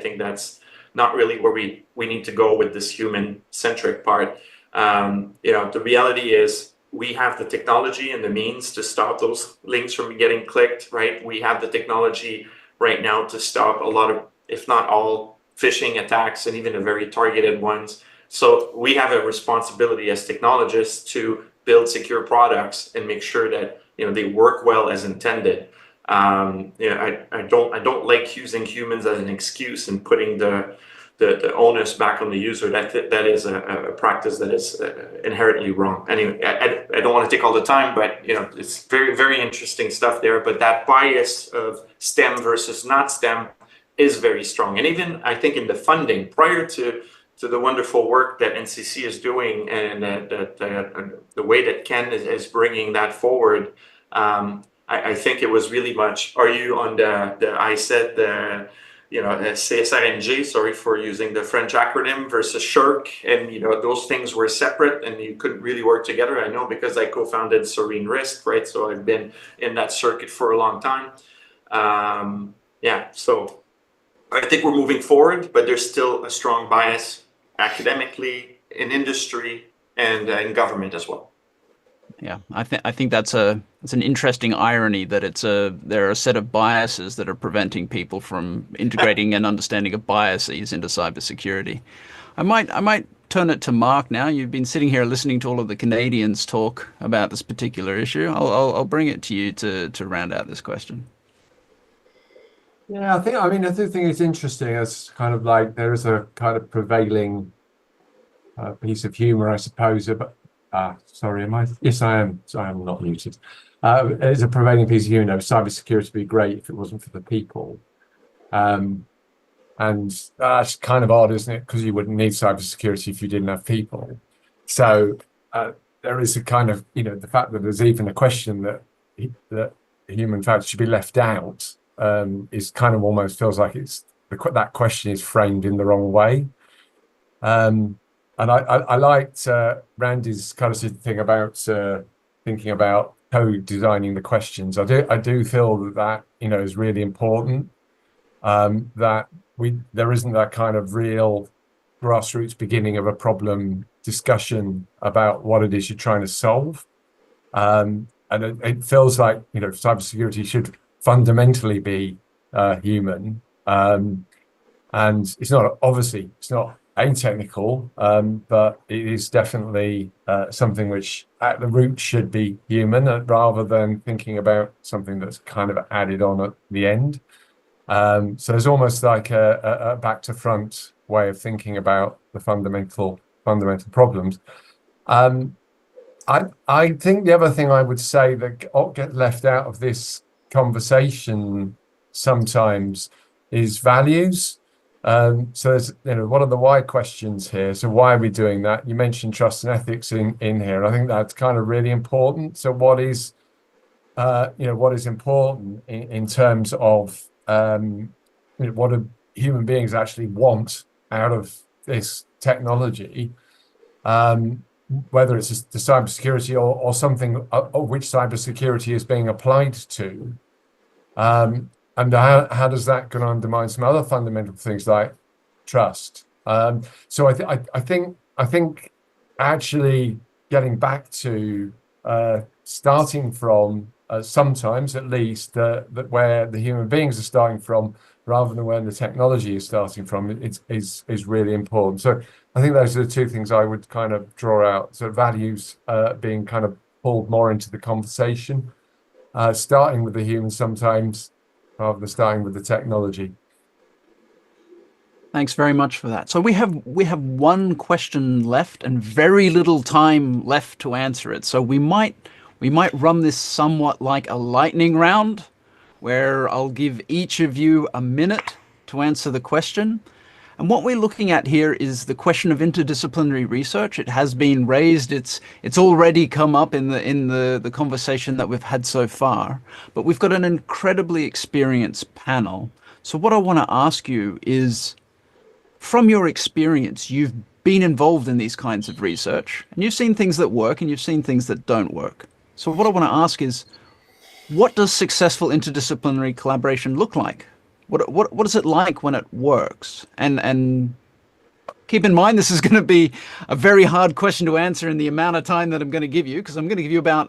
S7: think that's not really where we need to go with this human-centric part. The reality is, we have the technology and the means to stop those links from getting clicked, right? We have the technology right now to stop a lot of, if not all, phishing attacks, and even the very targeted ones. So we have a responsibility as technologists to build secure products and make sure that they work well as intended. I don't like using humans as an excuse and putting the onus back on the user. That is a practice that is inherently wrong. Anyway, I don't want to take all the time, but it's very, very interesting stuff there. But that bias of STEM versus not STEM is very strong. And even, I think, in the funding, prior to the wonderful work that NCC is doing, and the way that Ken is bringing that forward, I think it was really much, are you on I said CSRNG, sorry for using the French acronym, versus SHIRK, and those things were separate and you couldn't really work together. I know, because I co-founded Serene Risk, right? So I've been in that circuit for a long time. So I think we're moving forward, but there's still a strong bias academically, in industry, and in government as well.
S4: Yeah, I think that's an interesting irony, that there are a set of biases that are preventing people from integrating an understanding of biases into cybersecurity. I might turn it to Mark now. You've been sitting here listening to all of the Canadians talk about this particular issue. I'll bring it to you to round out this question.
S9: Yeah, I do think it's interesting. It's kind of like there is a kind of prevailing piece of humor, I suppose. Sorry, am I? Yes, I am. Sorry, I'm not muted. It's a prevailing piece of humor. Cybersecurity would be great if it wasn't for the people. And that's kind of odd, isn't it? Because you wouldn't need cybersecurity if you didn't have people. So there is a kind of, the fact that there's even a question that human factors should be left out is kind of almost feels like that question is framed in the wrong way. And I liked Randy's kind of thing about thinking about co-designing the questions. I do feel that is really important. That there isn't that kind of real grassroots beginning of a problem discussion about what it is you're trying to solve. And it feels like cybersecurity should fundamentally be human. And it's not atechnical, but it is definitely something which at the root should be human, rather than thinking about something that's kind of added on at the end. So there's almost like a back to front way of thinking about the fundamental problems. I think the other thing I would say that gets left out of this conversation sometimes is values. So there's, what are the why questions here? So why are we doing that? You mentioned trust and ethics in here. And I think that's kind of really important. So what is important in terms of what do human beings actually want out of this technology? Whether it's the cybersecurity or something of which cybersecurity is being applied to. And how does that going to undermine some other fundamental things like trust? So I think actually getting back to starting from sometimes at least, that where the human beings are starting from rather than where the technology is starting from is really important. So I think those are the two things I would kind of draw out. So values being kind of pulled more into the conversation, starting with the human sometimes rather than starting with the technology.
S4: Thanks very much for that. So we have one question left and very little time left to answer it. So we might run this somewhat like a lightning round, where I'll give each of you a minute to answer the question. And what we're looking at here is the question of interdisciplinary research. It has been raised. It's already come up in the conversation that we've had so far. But we've got an incredibly experienced panel. So what I want to ask you is, from your experience, you've been involved in these kinds of research, and you've seen things that work and you've seen things that don't work. So what I want to ask is, what does successful interdisciplinary collaboration look like? What is it like when it works? And keep in mind, this is going to be a very hard question to answer in the amount of time that I'm going to give you, because I'm going to give you about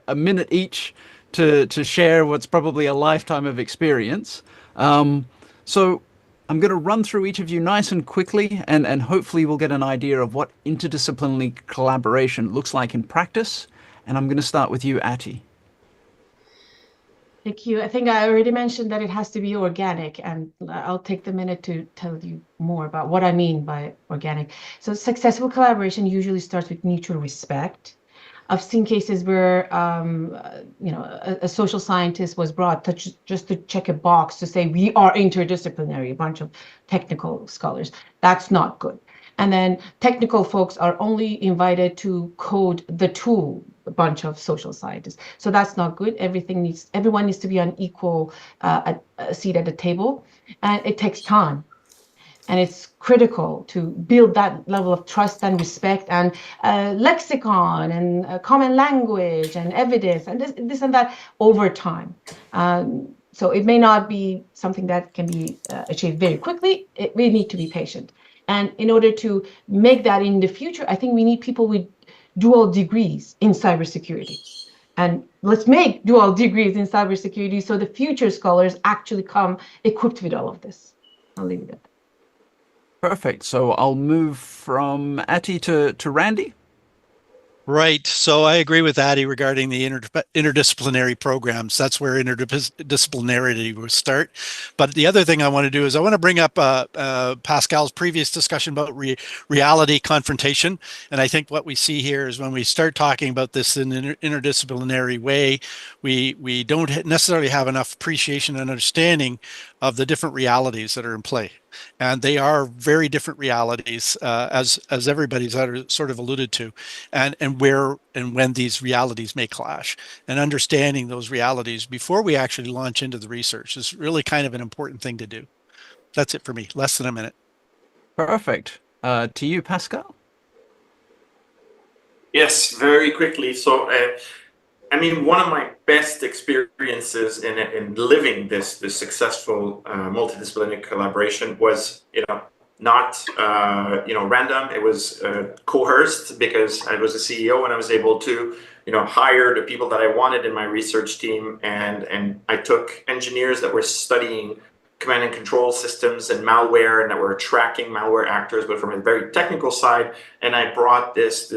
S4: a minute each to share what's probably a lifetime of experience. So I'm going to run through each of you nice and quickly, and hopefully we'll get an idea of what interdisciplinary collaboration looks like in practice. And I'm going to start with you, Ati.
S5: Thank you. I think I already mentioned that it has to be organic, and I'll take the minute to tell you more about what I mean by organic. So successful collaboration usually starts with mutual respect. I've seen cases where, a social scientist was brought just to check a box to say, we are interdisciplinary, a bunch of technical scholars. That's not good. And then technical folks are only invited to code the tool, a bunch of social scientists. So that's not good. Everyone needs to be on equal a seat at the table, and it takes time. And it's critical to build that level of trust and respect and lexicon and common language and evidence and this and that over time. So it may not be something that can be achieved very quickly. We need to be patient. And in order to make that in the future, I think we need people with dual degrees in cybersecurity. And let's make dual degrees in cybersecurity so the future scholars actually come equipped with all of this. I'll leave it at that.
S4: Perfect. So I'll move from Ati to Randy.
S6: Right. So I agree with Adi regarding the interdisciplinary programs. That's where interdisciplinarity will start. But the other thing I want to do is I want to bring up Pascal's previous discussion about reality confrontation. And I think what we see here is when we start talking about this in an interdisciplinary way, we don't necessarily have enough appreciation and understanding of the different realities that are in play. And they are very different realities, as everybody's sort of alluded to, and when these realities may clash. And understanding those realities before we actually launch into the research is really kind of an important thing to do. That's it for me. Less than a minute.
S4: Perfect. To you, Pascal.
S7: Yes, very quickly. So, one of my best experiences in living this successful multidisciplinary collaboration was, not random. It was coerced, because I was a CEO and I was able to, hire the people that I wanted in my research team, and I took engineers that were studying command and control systems and malware, and that were tracking malware actors, but from a very technical side. And I brought this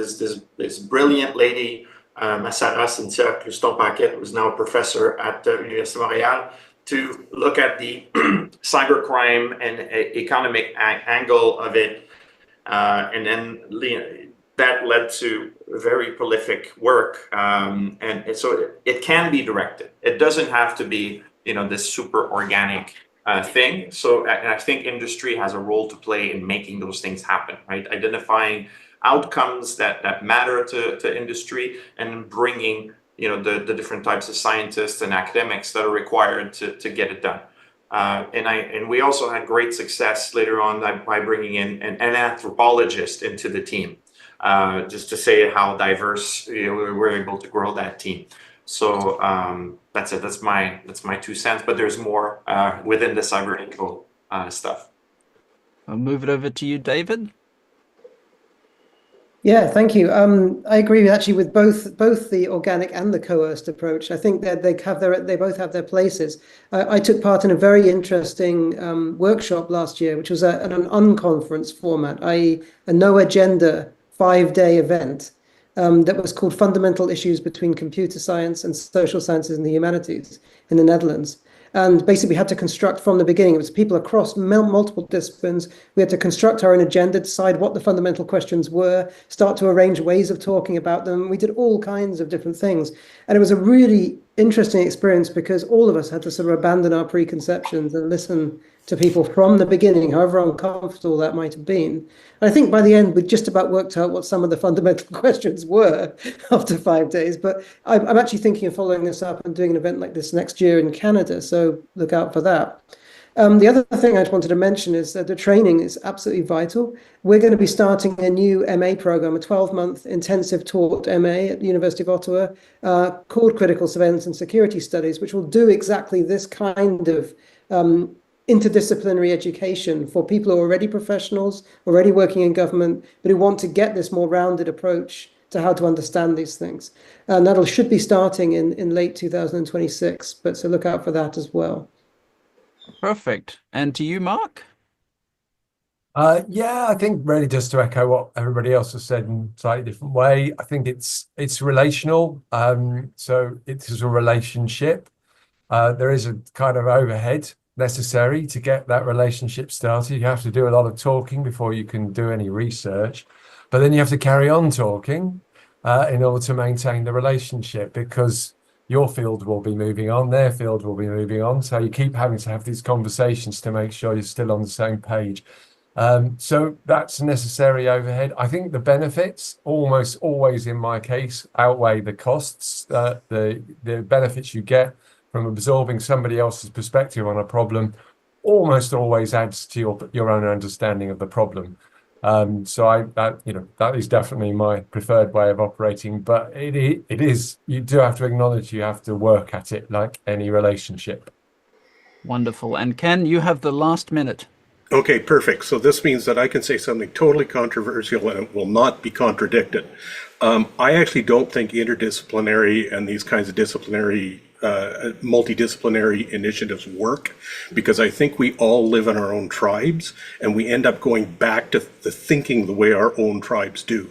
S7: brilliant lady, Massara Cynthia Cluston-Paquette, who's now a professor at Université Montréal, to look at the cybercrime and economic angle of it. And then that led to very prolific work. And so it can be directed. It doesn't have to be, this super organic thing. So and I think industry has a role to play in making those things happen, right? Identifying outcomes that matter to industry, and bringing the different types of scientists and academics that are required to get it done. And we also had great success later on by bringing in an anthropologist into the team, just to say how diverse we were able to grow that team. So that's it. That's my 2 cents. But there's more within the cyber info stuff.
S4: I'll move it over to you, David.
S8: Yeah, thank you. I agree actually with both the organic and the coerced approach. I think that they both have their places. I took part in a very interesting workshop last year, which was an unconference format, i.e., a no agenda 5-day event that was called Fundamental Issues Between Computer Science and Social Sciences and the Humanities in the Netherlands. And basically, we had to construct from the beginning. It was people across multiple disciplines. We had to construct our own agenda, decide what the fundamental questions were, start to arrange ways of talking about them. We did all kinds of different things. And it was a really interesting experience because all of us had to sort of abandon our preconceptions and listen to people from the beginning, however uncomfortable that might have been. And I think by the end, we just about worked out what some of the fundamental questions were after 5 days. But I'm actually thinking of following this up and doing an event like this next year in Canada. So look out for that. The other thing I wanted to mention is that the training is absolutely vital. We're going to be starting a new MA program, a 12-month intensive taught MA at the University of Ottawa, called Critical Surveillance and Security Studies, which will do exactly this kind of interdisciplinary education for people who are already professionals, already working in government, but who want to get this more rounded approach to how to understand these things. And that should be starting in late 2026, but so look out for that as well.
S4: Perfect. And to you, Mark?
S9: Yeah, I think really just to echo what everybody else has said in a slightly different way, I think it's relational. So it is a relationship. There is a kind of overhead necessary to get that relationship started. You have to do a lot of talking before you can do any research, but then you have to carry on talking in order to maintain the relationship, because your field will be moving on, their field will be moving on. So you keep having to have these conversations to make sure you're still on the same page. So that's a necessary overhead. I think the benefits almost always, in my case, outweigh the costs. The benefits you get from absorbing somebody else's perspective on a problem almost always adds to your own understanding of the problem. So that is definitely my preferred way of operating. But it is, you do have to acknowledge you have to work at it like any relationship.
S4: Wonderful. And Ken, you have the last minute.
S10: Okay, perfect. So this means that I can say something totally controversial and it will not be contradicted. I actually don't think interdisciplinary and these kinds of multidisciplinary initiatives work, because I think we all live in our own tribes and we end up going back to the thinking the way our own tribes do.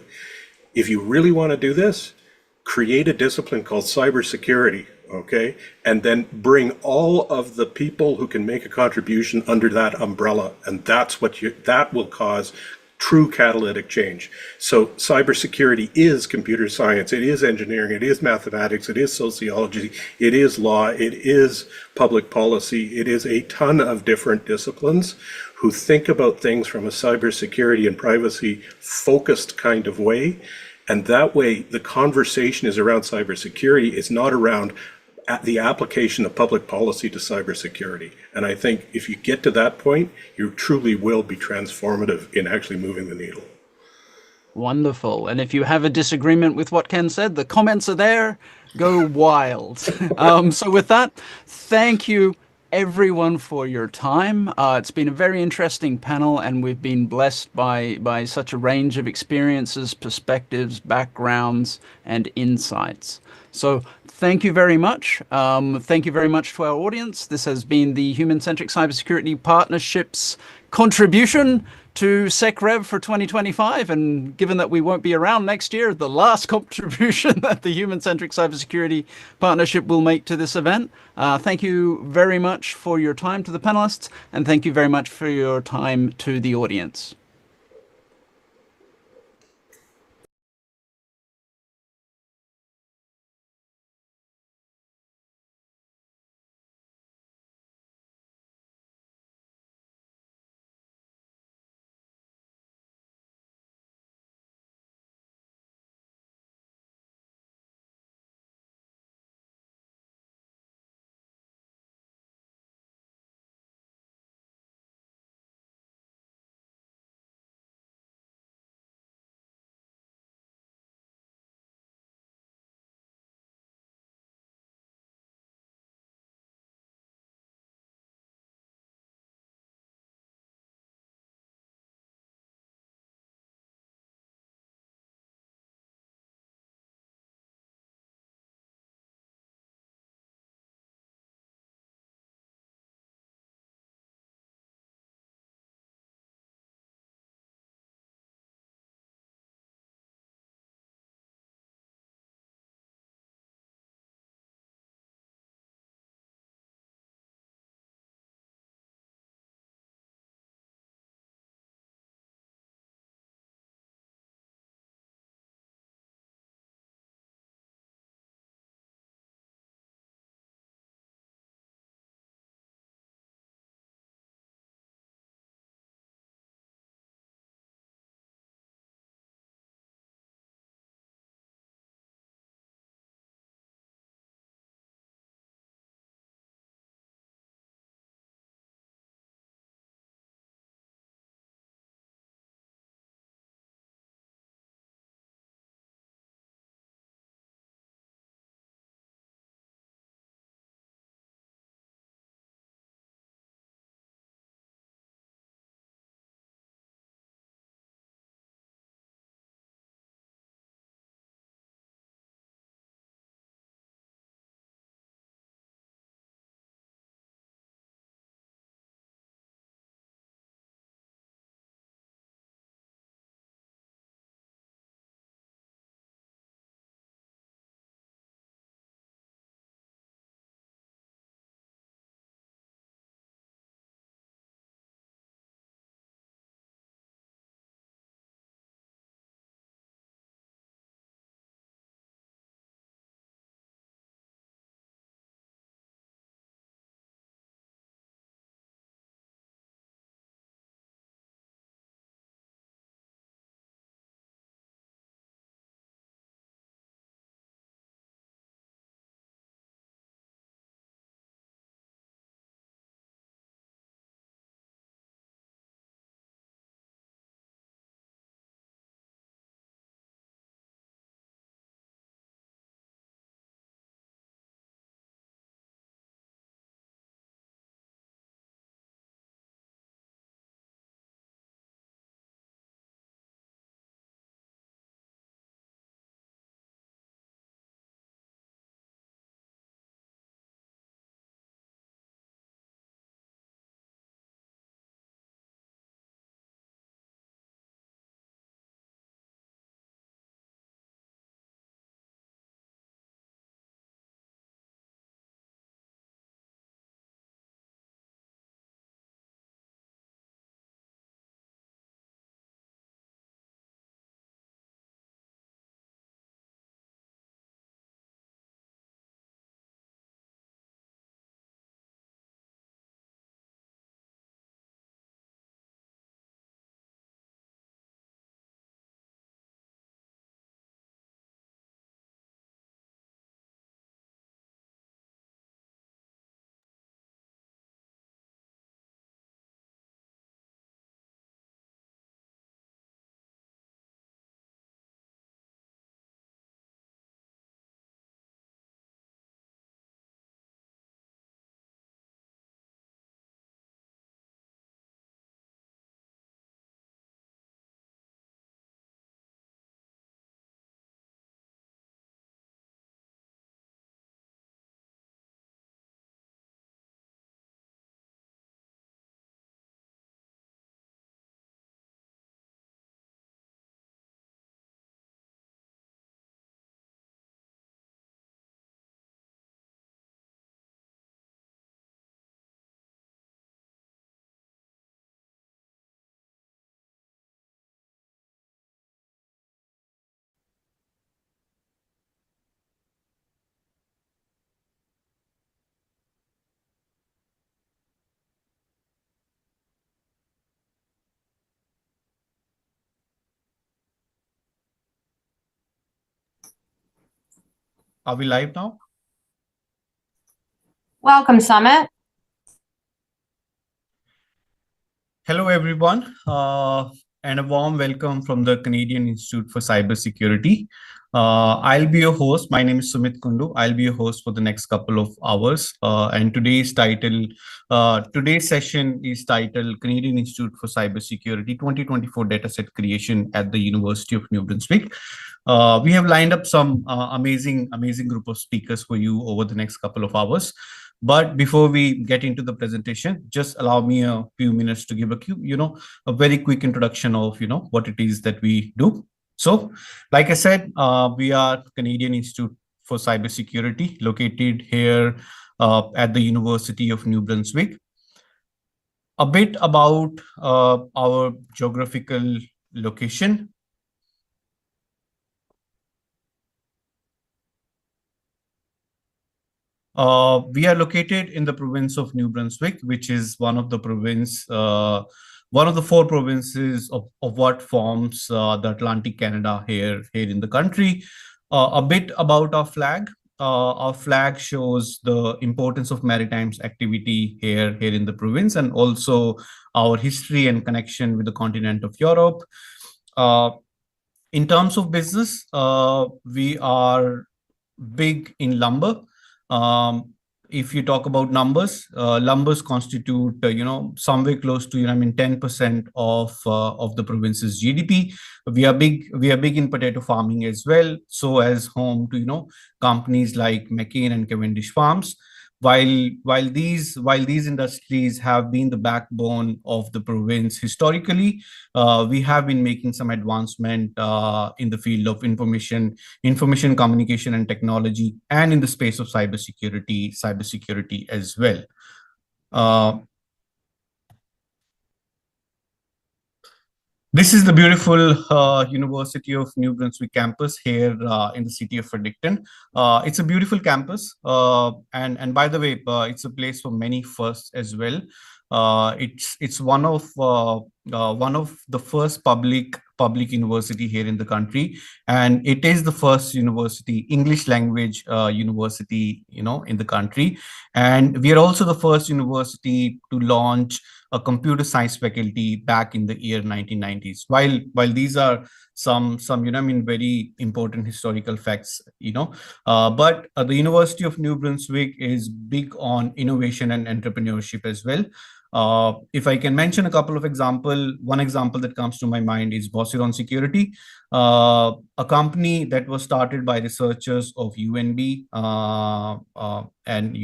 S10: If you really want to do this, create a discipline called cybersecurity, okay? And then bring all of the people who can make a contribution under that umbrella. And that's that will cause true catalytic change. So cybersecurity is computer science, it is engineering, it is mathematics, it is sociology, it is law, it is public policy, it is a ton of different disciplines who think about things from a cybersecurity and privacy focused kind of way. And that way, the conversation is around cybersecurity. It's not around the application of public policy to cybersecurity. And I think if you get to that point, you truly will be transformative in actually moving the needle.
S4: Wonderful. And if you have a disagreement with what Ken said, the comments are there. Go wild. So with that, thank you everyone for your time. It's been a very interesting panel, and we've been blessed by such a range of experiences, perspectives, backgrounds, and insights. So thank you very much. Thank you very much to our audience. This has been the Human-Centric Cybersecurity Partnerships contribution to SECREV for 2025. And given that we won't be around next year, the last contribution that the Human-Centric Cybersecurity Partnership will make to this event. Thank you very much for your time to the panelists, and thank you very much for your time to the audience.
S11: Are we live now?
S12: Welcome, Summit.
S11: Hello, everyone, and a warm welcome from the Canadian Institute for Cybersecurity. I'll be your host. My name is Sumit Kundu. I'll be your host for the next couple of hours. And today's session is titled Canadian Institute for Cybersecurity 2024 Dataset Creation at the University of New Brunswick. We have lined up some amazing group of speakers for you over the next couple of hours. But before we get into the presentation, just allow me a few minutes to give a very quick introduction of, what it is that we do. So, like I said, we are Canadian Institute for Cybersecurity, located here at the University of New Brunswick. A bit about our geographical location. We are located in the province of New Brunswick, which is one of the four provinces of what forms the Atlantic Canada here in the country. A bit about our flag. Our flag shows the importance of maritime activity here in the province, and also our history and connection with the continent of Europe. In terms of business, we are big in lumber. If you talk about numbers, lumbers constitute, somewhere close to, 10% of the province's GDP. We are big in potato farming as well, so as home to, companies like McCain and Cavendish Farms. While these industries have been the backbone of the province historically, we have been making some advancement in the field of information communication and technology, and in the space of cybersecurity as well. This is the beautiful University of New Brunswick campus here in the city of Fredericton. It's a beautiful campus, and by the way, it's a place for many firsts as well. It's one of the first public university here in the country, and it is the first English language university, in the country. And we are also the first university to launch a computer science faculty back in the year 1990s. While these are some very important historical facts, but the University of New Brunswick is big on innovation and entrepreneurship as well. If I can mention a couple of examples, one example that comes to my mind is Bosseron Security, a company that was started by researchers of UNB, and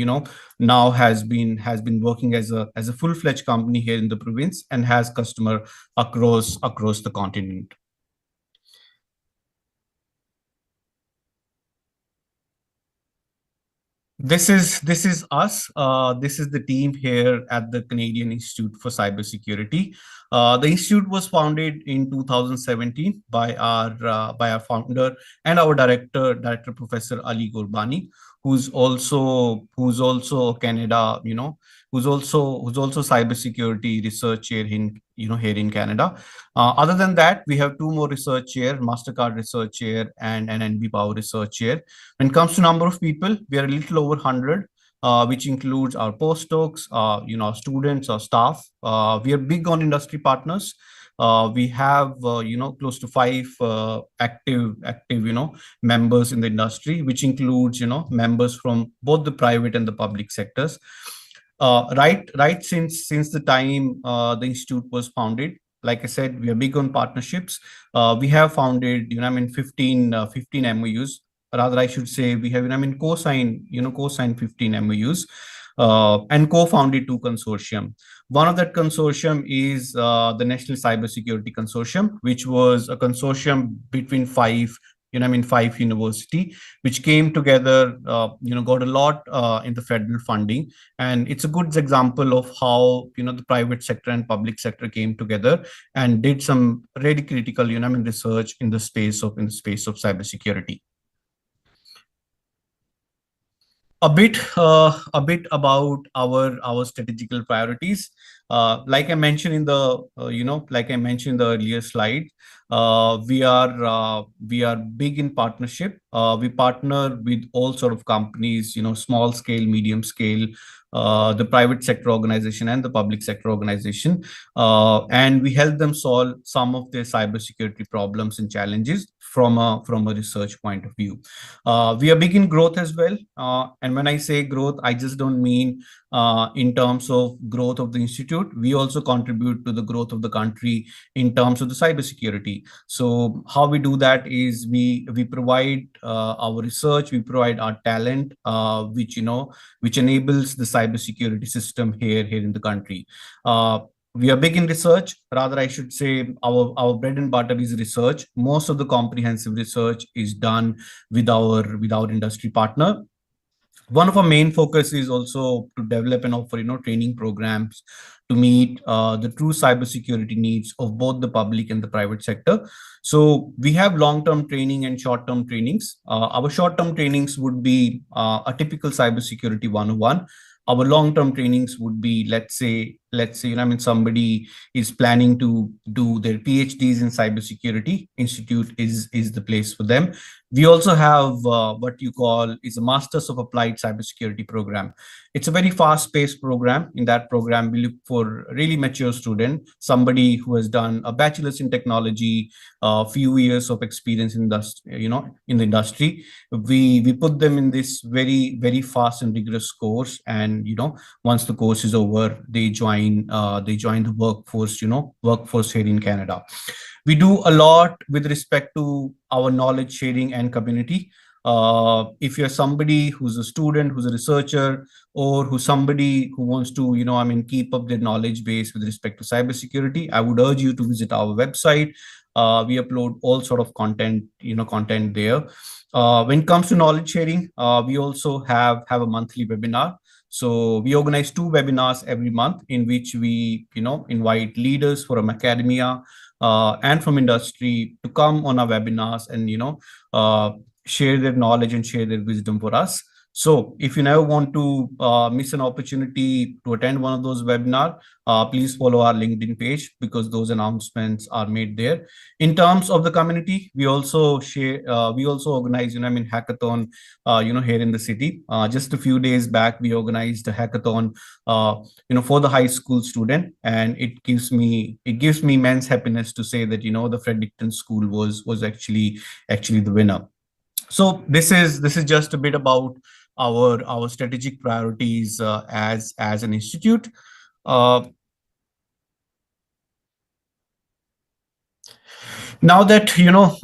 S11: now has been working as a full-fledged company here in the province, and has customer across the continent. This is us. This is the team here at the Canadian Institute for Cybersecurity. The institute was founded in 2017 by our founder and our director Professor Ali Gurbani, who's also Canada, who's also cybersecurity research chair here in Canada. Other than that, we have two more research chair, MasterCard research chair and an NB Power research chair. When it comes to number of people, we are a little over 100, which includes our postdocs, our students, our staff. We are big on industry partners. We have close to 5 active members in the industry, which includes members from both the private and the public sectors. Right since the time the institute was founded, like I said, we are big on partnerships. We have founded 15 MOUs. Rather, I should say we have co-signed 15 MOUs and co-founded 2 consortium. One of that consortium is the National Cybersecurity Consortium, which was a consortium between 5 university, which came together, got a lot in the federal funding. And it's a good example of how, the private sector and public sector came together and did some really critical, research in the space of cybersecurity. A bit about our strategical priorities. Like I mentioned in the like I mentioned in the earlier slide, we are big in partnership. We partner with all sort of companies, small scale, medium scale, the private sector organization and the public sector organization, and we help them solve some of their cybersecurity problems and challenges from a research point of view. We are big in growth as well, and when I say growth, I just don't mean in terms of growth of the institute. We also contribute to the growth of the country in terms of the cybersecurity. So how we do that is we provide our research, we provide our talent, which enables the cybersecurity system here in the country. We are big in research. Rather, I should say our bread and butter is research. Most of the comprehensive research is done with our industry partner. One of our main focus is also to develop and offer training programs to meet the true cybersecurity needs of both the public and the private sector. So we have long-term training and short-term trainings. Our short-term trainings would be a typical cybersecurity 101. Our long-term trainings would be, let's say, somebody is planning to do their PhDs in cybersecurity. Institute is the place for them. We also have what you call is a Masters of Applied Cybersecurity program. It's a very fast-paced program. In that program, we look for a really mature student, somebody who has done a bachelor's in technology, a few years of experience in the industry. We put them in this very, very fast and rigorous course, and once the course is over, they join the workforce here in Canada. We do a lot with respect to our knowledge sharing and community. If you're somebody who's a student, who's a researcher, or who's somebody who wants to, keep up their knowledge base with respect to cybersecurity, I would urge you to visit our website. We upload all sort of content there. When it comes to knowledge sharing, we also have a monthly webinar. So we organize 2 webinars every month in which we, invite leaders from academia and from industry to come on our webinars and, share their knowledge and share their wisdom for us. So if you never want to miss an opportunity to attend one of those webinars, please follow our LinkedIn page because those announcements are made there. In terms of the community, we also share, we also organize, hackathon, here in the city. Just a few days back, we organized a hackathon, for the high school student, and it gives me immense happiness to say that the Fredericton School was actually the winner. So this is just a bit about our strategic priorities as an institute. Now that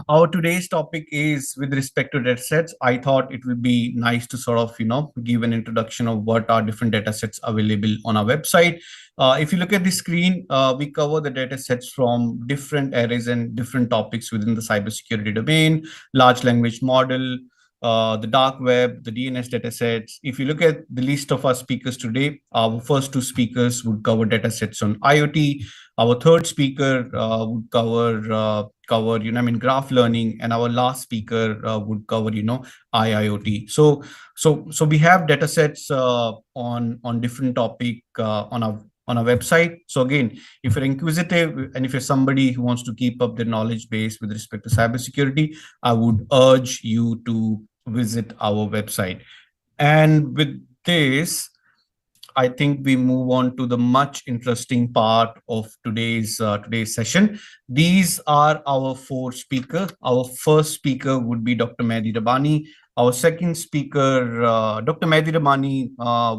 S11: our today's topic is with respect to data sets, I thought it would be nice to sort of give an introduction of what are different data sets available on our website. If you look at the screen, we cover the data sets from different areas and different topics within the cybersecurity domain, large language model, the dark web, the DNS datasets. If you look at the list of our speakers today, our first 2 speakers would cover datasets on IoT. Our third speaker would cover graph learning, and our last speaker would cover IIoT. So we have datasets on different topic on our website. So again, if you're inquisitive and if you're somebody who wants to keep up their knowledge base with respect to cybersecurity, I would urge you to visit our website. And with this, I think we move on to the much interesting part of today's session. These are our 4 speakers. Our first speaker would be Dr. Mehdi Rabbani. Our second speaker, Dr. Mehdi Rabbani,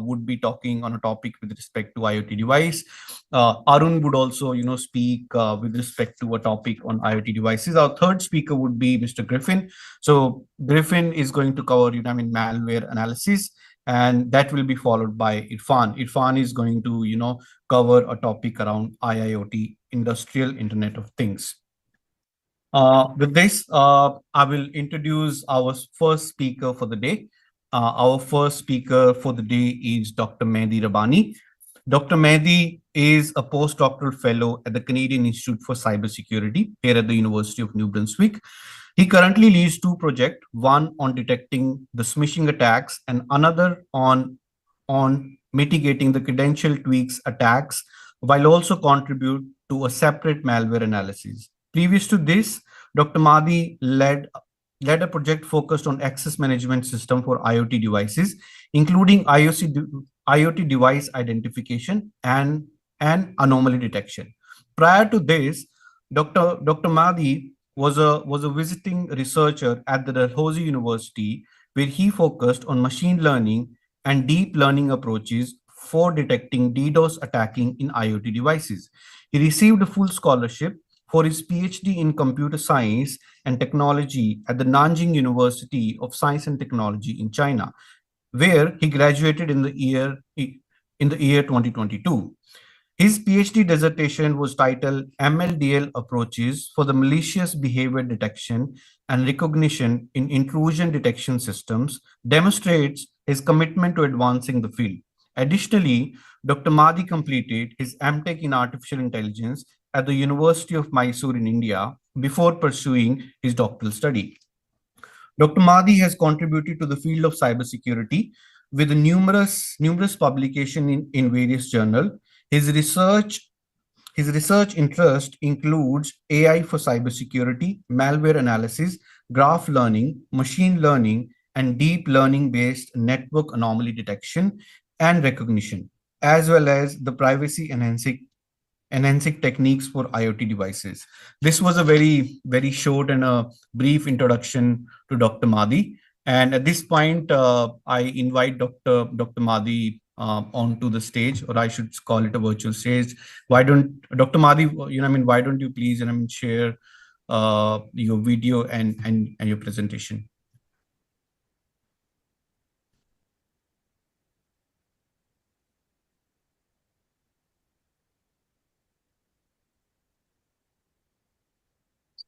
S11: would be talking on a topic with respect to IoT device. Arun would also, speak with respect to a topic on IoT devices. Our third speaker would be Mr. Griffin. So Griffin is going to cover, malware analysis, and that will be followed by Irfan. Irfan is going to, cover a topic around IIoT, Industrial Internet of Things. With this, I will introduce our first speaker for the day. Our first speaker for the day is Dr. Mehdi Rabbani. Dr. Mehdi is a postdoctoral fellow at the Canadian Institute for Cybersecurity here at the University of New Brunswick. He currently leads 2 projects, one on detecting the smishing attacks and another on mitigating the credential tweaks attacks while also contribute to a separate malware analysis. Previous to this, Dr. Mahdi led a project focused on access management system for IoT devices, including IoT device identification and anomaly detection. Prior to this, Dr. Mahdi was a visiting researcher at the Dalhousie University, where he focused on machine learning and deep learning approaches for detecting DDoS attacking in IoT devices. He received a full scholarship for his PhD in computer science and technology at the Nanjing University of Science and Technology in China, where he graduated in the year 2022. His PhD dissertation was titled MLDL Approaches for the Malicious Behavior Detection and Recognition in Intrusion Detection Systems, demonstrates his commitment to advancing the field. Additionally, Dr. Mahdi completed his MTech in Artificial Intelligence at the University of Mysore in India before pursuing his doctoral study. Dr. Mahdi has contributed to the field of cybersecurity with numerous publications in various journals. His research interest includes AI for cybersecurity, malware analysis, graph learning, machine learning, and deep learning-based network anomaly detection and recognition, as well as the privacy enhancing techniques for IoT devices. This was a very, very short and a brief introduction to Dr. Mahdi. And at this point, I invite Dr. Mahdi onto the stage, or I should call it a virtual stage. Why don't Dr. Mahdi, why don't you please, share your video and your presentation?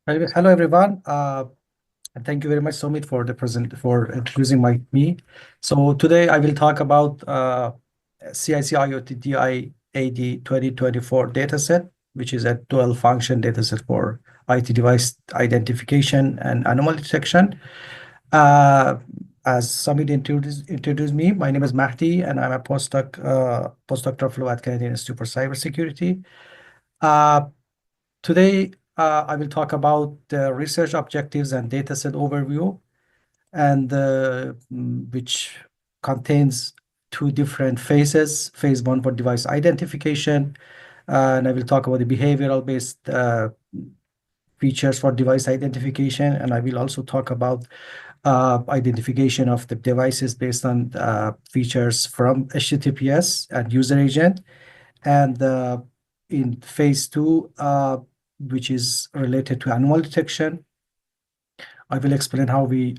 S12: Hello, everyone. And thank you very much, Sumit, for introducing me. So today I will talk about CIC IoT DI AD 2024 dataset, which is a dual function dataset for IT device identification and anomaly detection. As Sumit introduced me, my name is Mahdi, and I'm a postdoctoral fellow at Canadian Institute for Cybersecurity. Today, I will talk about the research objectives and dataset overview, and which contains two different phases. Phase 1 for device identification, and I will talk about the behavioral-based features for device identification, and I will also talk about identification of the devices based on features from HTTPS and user agent. And in phase 2, which is related to anomaly detection, I will explain how we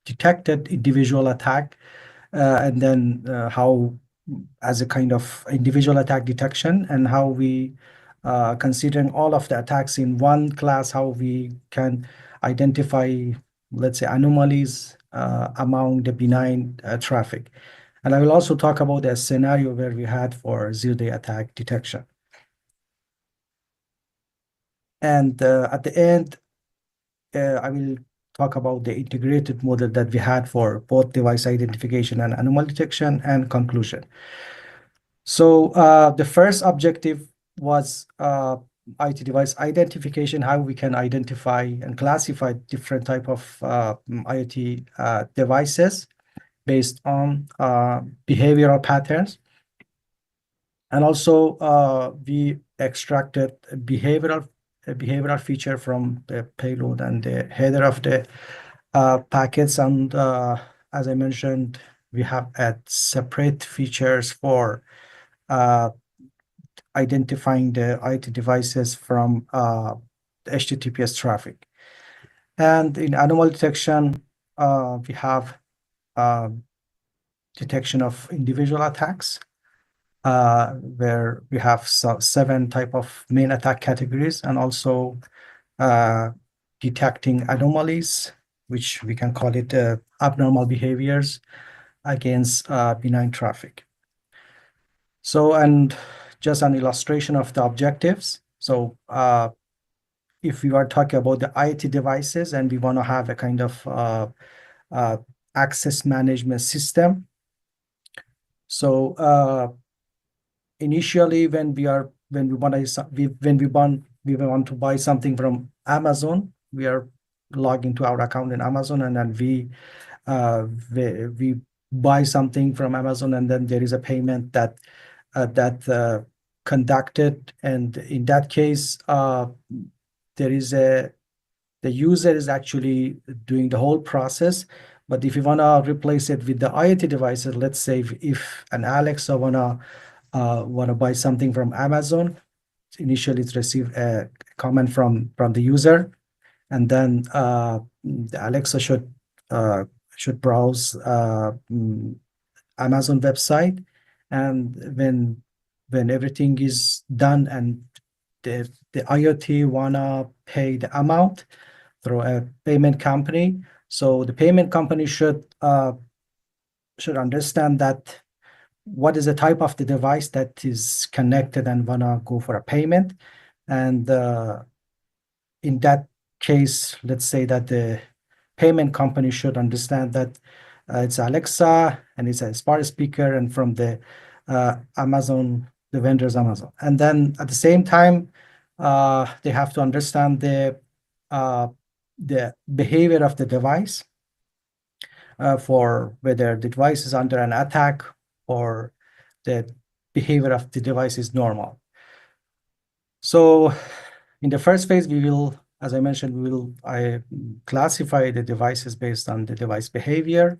S12: detected individual attack, and then how, as a kind of individual attack detection, and how we, considering all of the attacks in one class, how we can identify, let's say, anomalies among the benign traffic. And I will also talk about a scenario where we had for zero-day attack detection. And at the end, I will talk about the integrated model that we had for both device identification and anomaly detection, and conclusion. So the first objective was IT device identification, how we can identify and classify different type of IoT devices based on behavioral patterns. And also we extracted a behavioral feature from the payload and the header of the packets. And as I mentioned, we have separate features for identifying the IT devices from the HTTPS traffic. And in anomaly detection, we have detection of individual attacks, where we have 7 type of main attack categories, and also detecting anomalies, which we can call it abnormal behaviors against benign traffic. So, and just an illustration of the objectives. So if we are talking about the IoT devices and we want to have a kind of access management system, so initially when we want to buy something from Amazon, we are logging to our account in Amazon, and then we buy something from Amazon, and then there is a payment that conducted, and in that case, the user is actually doing the whole process. But if you want to replace it with the IoT devices, let's say if an Alexa wanna buy something from Amazon, initially it's received a comment from the user, and then the Alexa should browse Amazon website, and when everything is done and the IoT wanna pay the amount through a payment company, so the payment company should understand that what is the type of the device that is connected and wanna go for a payment. And in that case, let's say that the payment company should understand that it's Alexa and it's a smart speaker and from the Amazon, the vendor's Amazon. And then at the same time, they have to understand the behavior of the device, for whether the device is under an attack or the behavior of the device is normal. So in the first phase, we will, as I mentioned, I classify the devices based on the device behavior,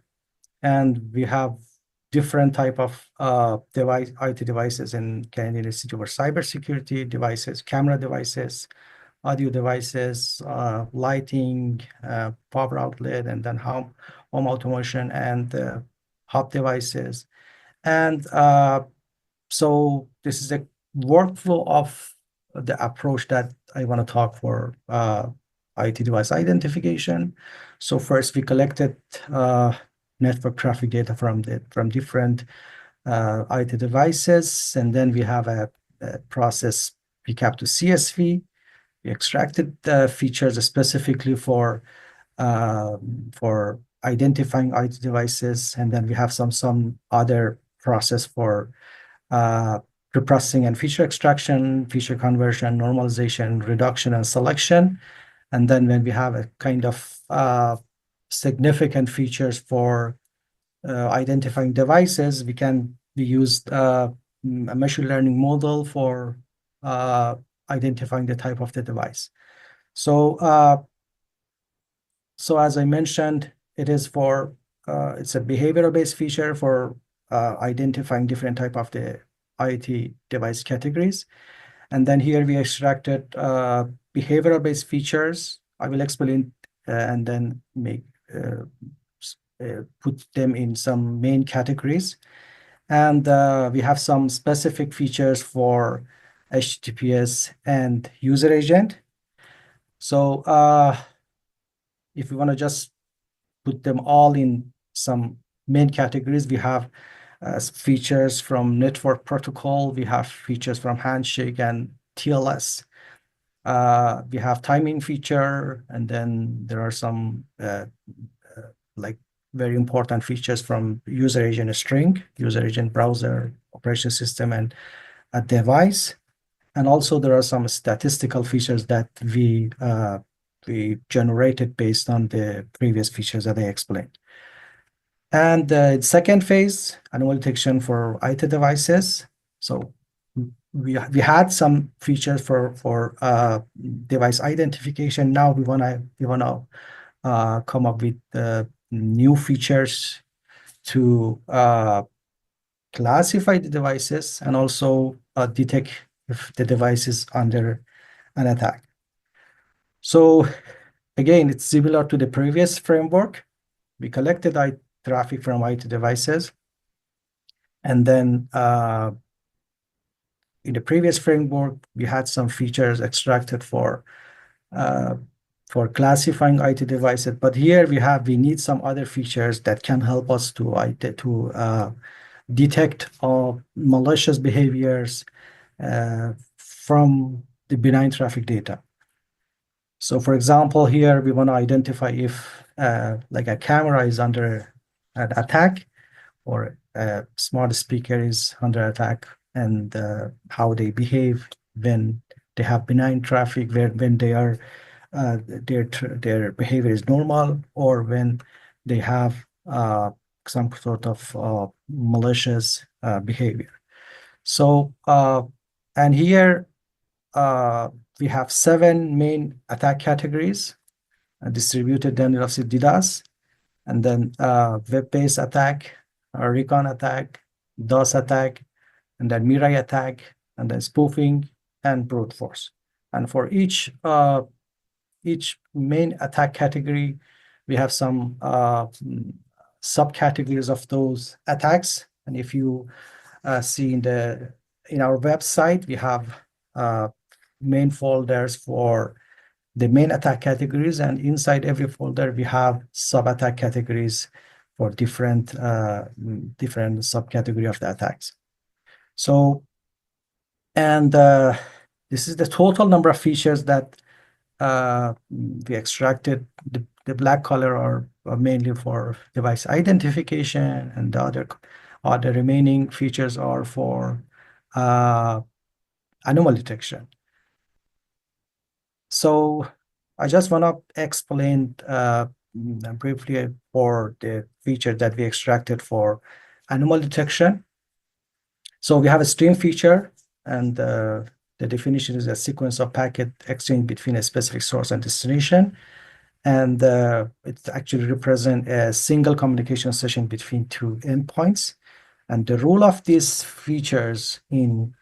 S12: and we have different type of IT devices in Canadian Institute for Cybersecurity devices, camera devices, audio devices, lighting, power outlet, and then home automation and hub devices. And so this is a workflow of the approach that I want to talk for IT device identification. So first we collected network traffic data from different IT devices, and then we have a process recap to CSV. We extracted the features specifically for identifying IT devices, and then we have some other process for preprocessing and feature extraction, feature conversion, normalization, reduction, and selection. And then when we have a kind of significant features for identifying devices, we used a machine learning model for identifying the type of the device. So as I mentioned, it's a behavioral-based feature for identifying different type of the IoT device categories. And then here we extracted behavioral-based features. I will explain and then put them in some main categories. And we have some specific features for HTTPS and user agent. So if we want to just put them all in some main categories, we have features from network protocol, we have features from handshake and TLS. We have timing feature, and then there are some like very important features from user agent string, user agent browser, operation system, and a device. And also there are some statistical features that we generated based on the previous features that I explained. And the second phase, anomaly detection for IT devices. So we had some features for device identification. Now we wanna come up with new features to classify the devices and also detect if the device is under an attack. So again, it's similar to the previous framework. We collected traffic from IT devices, and then in the previous framework, we had some features extracted for classifying IT devices. But here we need some other features that can help us to detect malicious behaviors from the benign traffic data. So for example, here we want to identify if like a camera is under an attack or a smart speaker is under attack and how they behave when they have benign traffic, when they are their behavior is normal, or when they have some sort of malicious behavior. So, and here we have 7 main attack categories: distributed denial of DDoS, and then web-based attack, recon attack, DOS attack, and then Mirai attack, and then spoofing and brute force. And for each main attack category, we have some subcategories of those attacks. And if you see in our website, we have main folders for the main attack categories, and inside every folder we have sub-attack categories for different subcategory of the attacks. So, and this is the total number of features that we extracted. The black color are mainly for device identification, and the other remaining features are for anomaly detection. So I just want to explain briefly for the feature that we extracted for anomaly detection. So we have a stream feature, and the definition is a sequence of packet exchange between a specific source and destination. And it actually represents a single communication session between 2 endpoints. And the role of these features in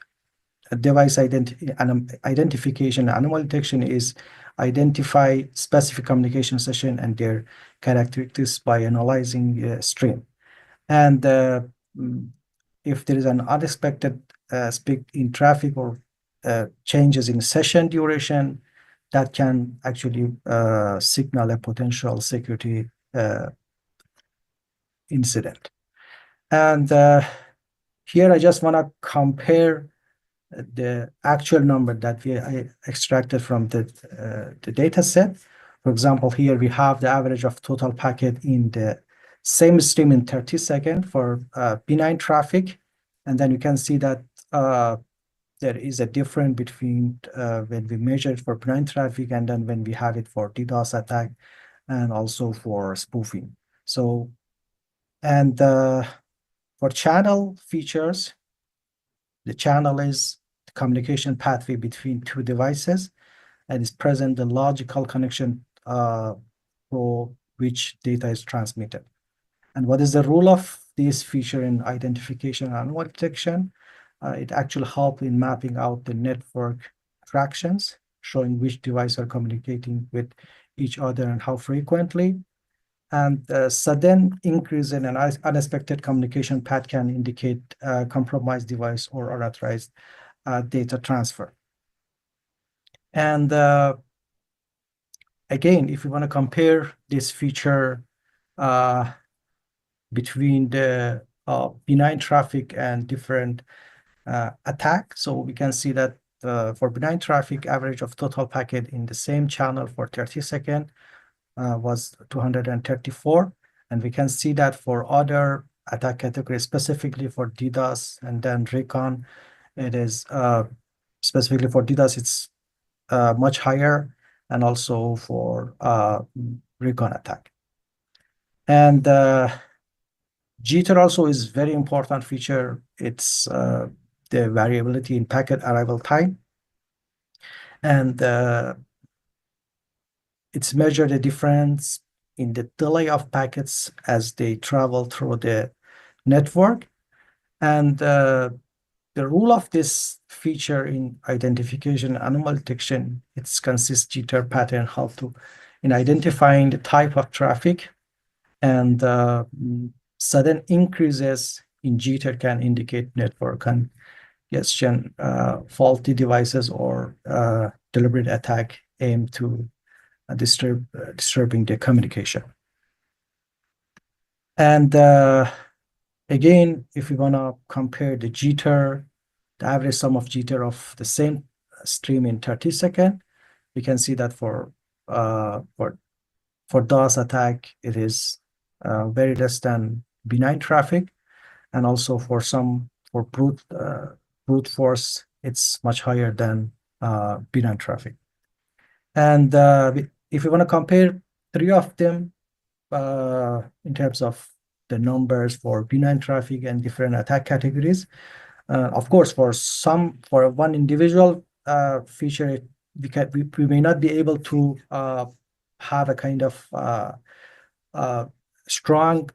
S12: device identification and anomaly detection is identify specific communication session and their characteristics by analyzing a stream. And if there is an unexpected spike in traffic or changes in session duration, that can actually signal a potential security incident. And here I just want to compare the actual number that we extracted from the data set. For example, here we have the average of total packet in the same stream in 30 seconds for benign traffic. And then you can see that there is a difference between when we measure it for benign traffic and then when we have it for DDoS attack and also for spoofing. So, and for channel features, the channel is the communication pathway between 2 devices, and is present the logical connection for which data is transmitted. And what is the role of this feature in identification and anomaly detection? It actually helps in mapping out the network tractions, showing which devices are communicating with each other and how frequently. And sudden increase in an unexpected communication path can indicate compromised device or unauthorized data transfer. And again, if you want to compare this feature between the benign traffic and different attack, so we can see that for benign traffic, average of total packet in the same channel for 30 seconds was 234. And we can see that for other attack categories, specifically for DDoS and then recon, it is specifically for DDoS, it's much higher, and also for recon attack. And jitter also is very important feature. It's the variability in packet arrival time. And it's measured the difference in the delay of packets as they travel through the network. And the role of this feature in identification and anomaly detection, it consists jitter pattern help to in identifying the type of traffic, and sudden increases in jitter can indicate network congestion, faulty devices, or deliberate attack aimed to disturbing the communication. And again, if we want to compare the jitter, the average sum of jitter of the same stream in 30 seconds, we can see that for DOS attack, it is very less than benign traffic, and also for brute brute force, it's much higher than benign traffic. And if you want to compare three of them in terms of the numbers for benign traffic and different attack categories, of course, for one individual feature, we may not be able to have a kind of strong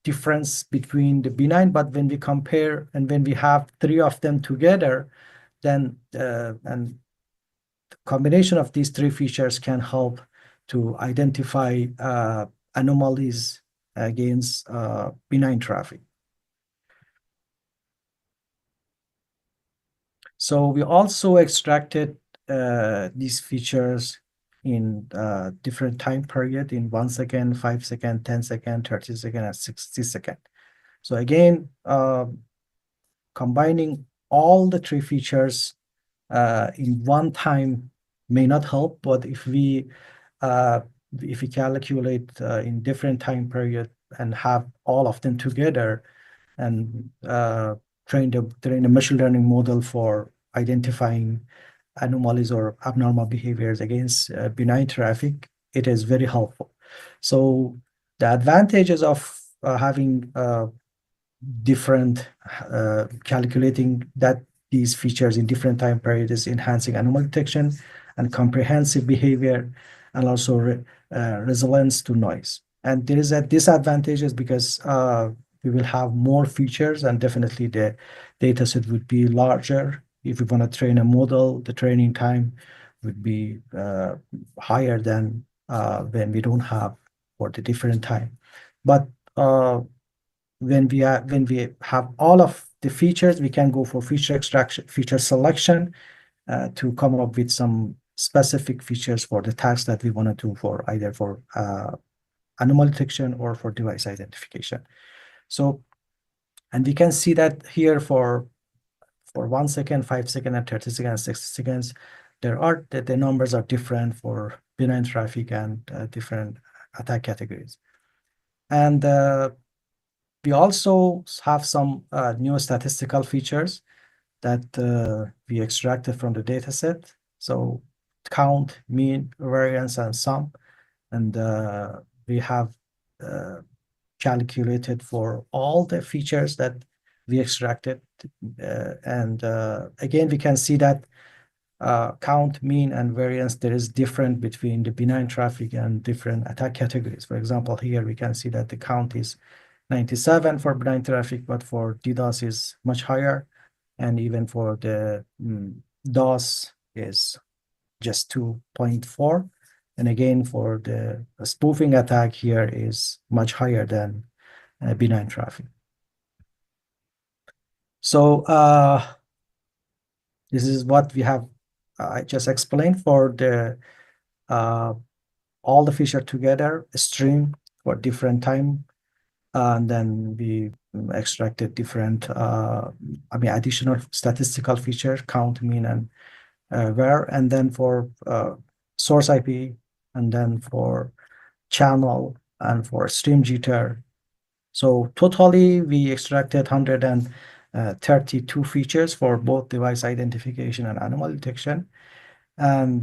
S12: difference between the benign, but when we compare and when we have three of them together, then and the combination of these three features can help to identify anomalies against benign traffic. So we also extracted these features in different time period in 1 second, 5 second, 10 second, 30 second, and 60 second. So again, combining all the three features in one time may not help, but if we calculate in different time period and have all of them together and train a machine learning model for identifying anomalies or abnormal behaviors against benign traffic, it is very helpful. So the advantages of having different calculating that these features in different time periods is enhancing anomaly detection and comprehensive behavior, and also resilience to noise. And there is a disadvantages because we will have more features, and definitely the data set would be larger. If we want to train a model, the training time would be higher than when we don't have for the different time. But when we have all of the features, we can go for feature extraction, feature selection to come up with some specific features for the task that we want to do for either for anomaly detection or for device identification. So, and we can see that here for 1 second, 5 second, and 30 seconds, and 60 seconds, the numbers are different for benign traffic and different attack categories. And we also have some new statistical features that we extracted from the data set. So count, mean, variance, and sum. And we have calculated for all the features that we extracted. And again, we can see that count, mean, and variance, there is difference between the benign traffic and different attack categories. For example, here we can see that the count is 97 for benign traffic, but for DDoS is much higher. And even for the DOS is just 2.4. And again, for the spoofing attack here is much higher than benign traffic. So this is what we have I just explained for the all the feature together, stream for different time, and then we extracted different additional statistical feature, count, mean, and var, and then for source IP, and then for channel, and for stream jitter. So totally we extracted 132 features for both device identification and anomaly detection. And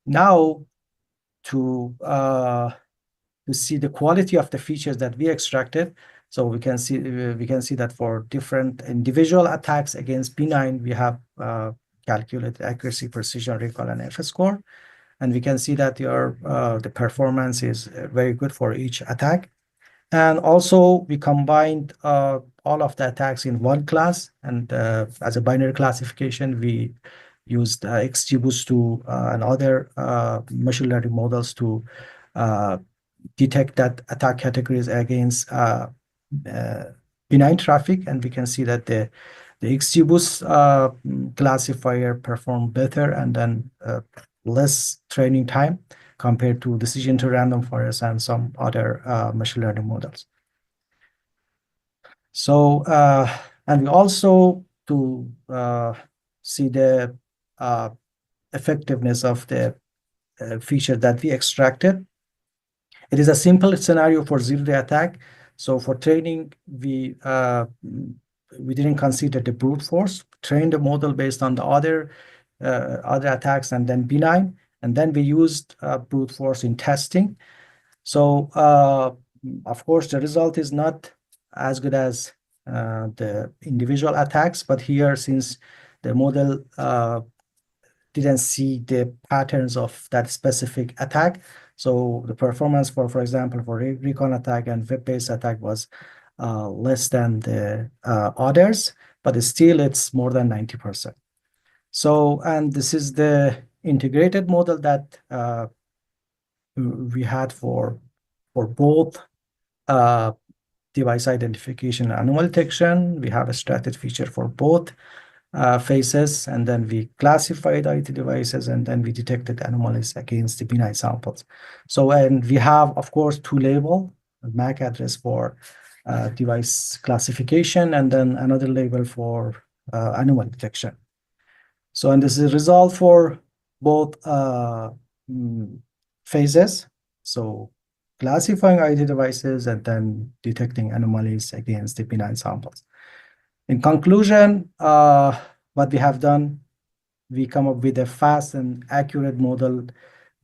S12: now to see the quality of the features that we extracted, so we can see that for different individual attacks against benign, we have calculated accuracy, precision, recall, and F-score, and we can see that the performance is very good for each attack. And also we combined all of the attacks in one class, and as a binary classification, we used XGBoost and other machine learning models to detect that attack categories against benign traffic, and we can see that the XGBoost classifier performed better and then less training time compared to decision to random forest and some other machine learning models. So, and we also to see the effectiveness of the feature that we extracted. It is a simple scenario for zero-day attack. So for training, we we didn't consider the brute force, train the model based on the other attacks and then benign, and then we used brute force in testing. So of course the result is not as good as the individual attacks, but here, since the model didn't see the patterns of that specific attack, so the performance for example, for recon attack and web-based attack was less than the others, but still it's more than 90%. So, and this is the integrated model that we had for both device identification and anomaly detection. We have a extracted feature for both phases, and then we classified IT devices, and then we detected anomalies against the benign samples. So, and we have, of course, two labels, MAC address for device classification, and then another label for anomaly detection. So, and this is a result for both phases. So, classifying IT devices and then detecting anomalies against the benign samples. In conclusion, what we have done, we come up with a fast and accurate model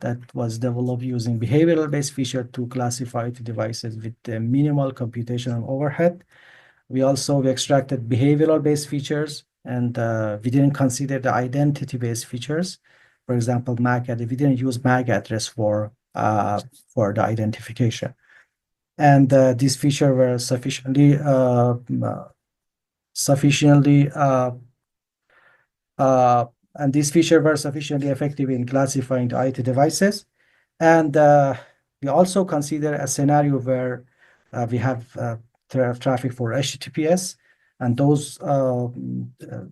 S12: that was developed using behavioral-based feature to classify the devices with the minimal computational overhead. We extracted behavioral-based features, and we didn't consider the identity-based features. For example, MAC address, we didn't use MAC address for the identification. And these features were sufficiently effective in classifying the IT devices. And we also consider a scenario where we have traffic for HTTPS, and those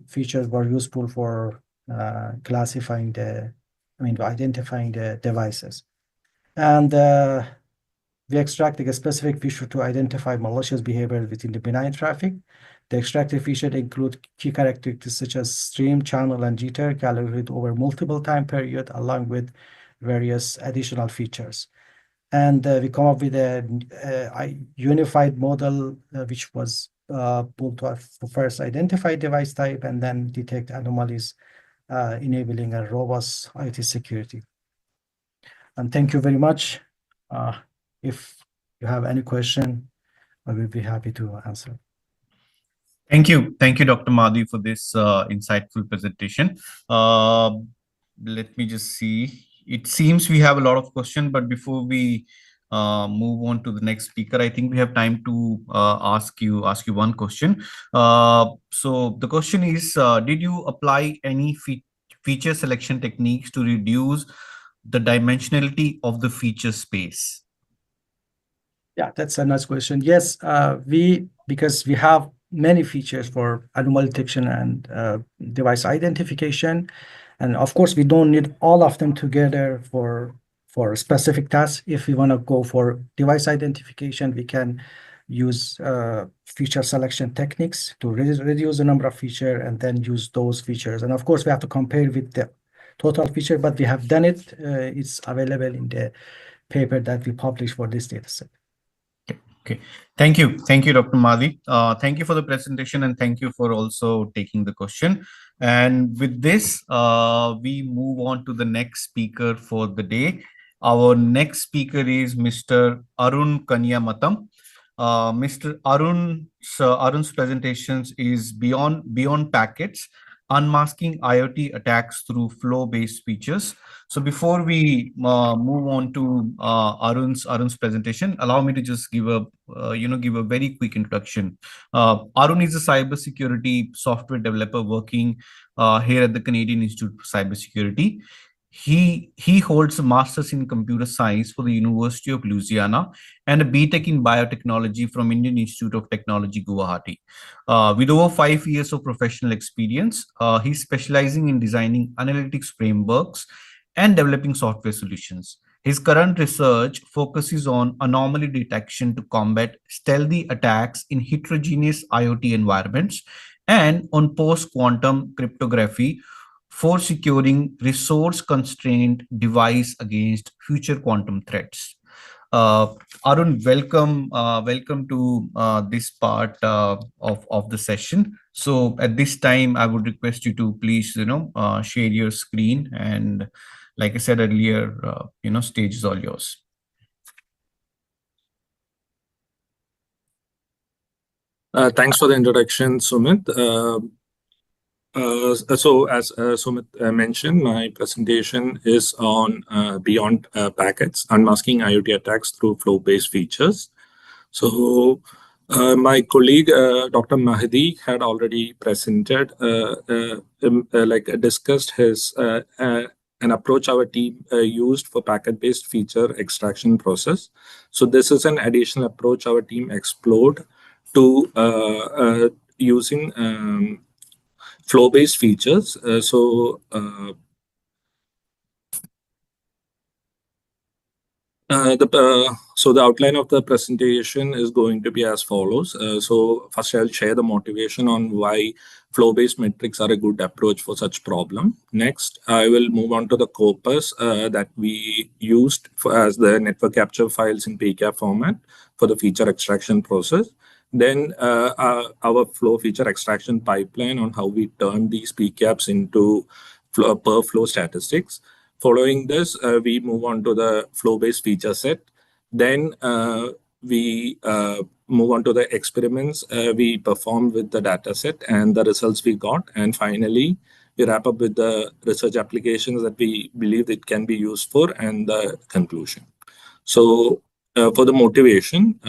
S12: features were useful for identifying the devices. And we extracted a specific feature to identify malicious behavior within the benign traffic. The extracted feature include key characteristics such as stream, channel, and jitter calculated over multiple time period, along with various additional features. And we come up with a unified model, which was built to first identify device type and then detect anomalies, enabling a robust IT security. And thank you very much. If you have any question, I will be happy to answer.
S11: Thank you, Dr. Madhi, for this insightful presentation. Let me just see. It seems we have a lot of questions, but before we move on to the next speaker, I think we have time to ask you one question. So the question is, did you apply any feature selection techniques to reduce the dimensionality of the feature space?
S12: Yeah, that's a nice question. Yes, because we have many features for anomaly detection and device identification, and of course we don't need all of them together for specific tasks. If we want to go for device identification, we can use feature selection techniques to reduce the number of features and then use those features. And of course we have to compare with the total feature, but we have done it. It's available in the paper that we published for this dataset.
S11: Okay. Thank you, Dr. Madhi. Thank you for the presentation, and thank you for also taking the question. And with this, we move on to the next speaker for the day. Our next speaker is Mr. Arun Kanyamatam. Mr. Arun's presentations is beyond packets, unmasking IoT attacks through flow-based features. So before we move on to Arun's presentation, allow me to just give a very quick introduction. Arun is a cybersecurity software developer working here at the Canadian Institute for Cybersecurity. He holds a master's in computer science for the University of Louisiana and a BTech in biotechnology from Indian Institute of Technology, Guwahati. With over 5 years of professional experience, he's specializing in designing analytics frameworks and developing software solutions. His current research focuses on anomaly detection to combat stealthy attacks in heterogeneous IoT environments and on post-quantum cryptography for securing resource-constrained device against future quantum threats. Arun, welcome to this part of the session. So at this time, I would request you to please, share your screen, and like I said earlier, stage is all yours.
S13: Thanks for the introduction, Sumit. So as Sumit mentioned, my presentation is on beyond packets, unmasking IoT attacks through flow-based features. So my colleague, Dr. Mahdi, had already presented, discussed his an approach our team used for packet-based feature extraction process. So this is an additional approach our team explored to using flow-based features. So the outline of the presentation is going to be as follows. So first I'll share the motivation on why flow-based metrics are a good approach for such problem. Next, I will move on to the corpus that we used as the network capture files in PCAP format for the feature extraction process. Then our flow feature extraction pipeline on how we turn these PCAPs into per flow statistics. Following this, we move on to the flow-based feature set. Then we move on to the experiments we performed with the data set and the results we got. And finally, we wrap up with the research applications that we believe it can be used for and the conclusion. So for the motivation,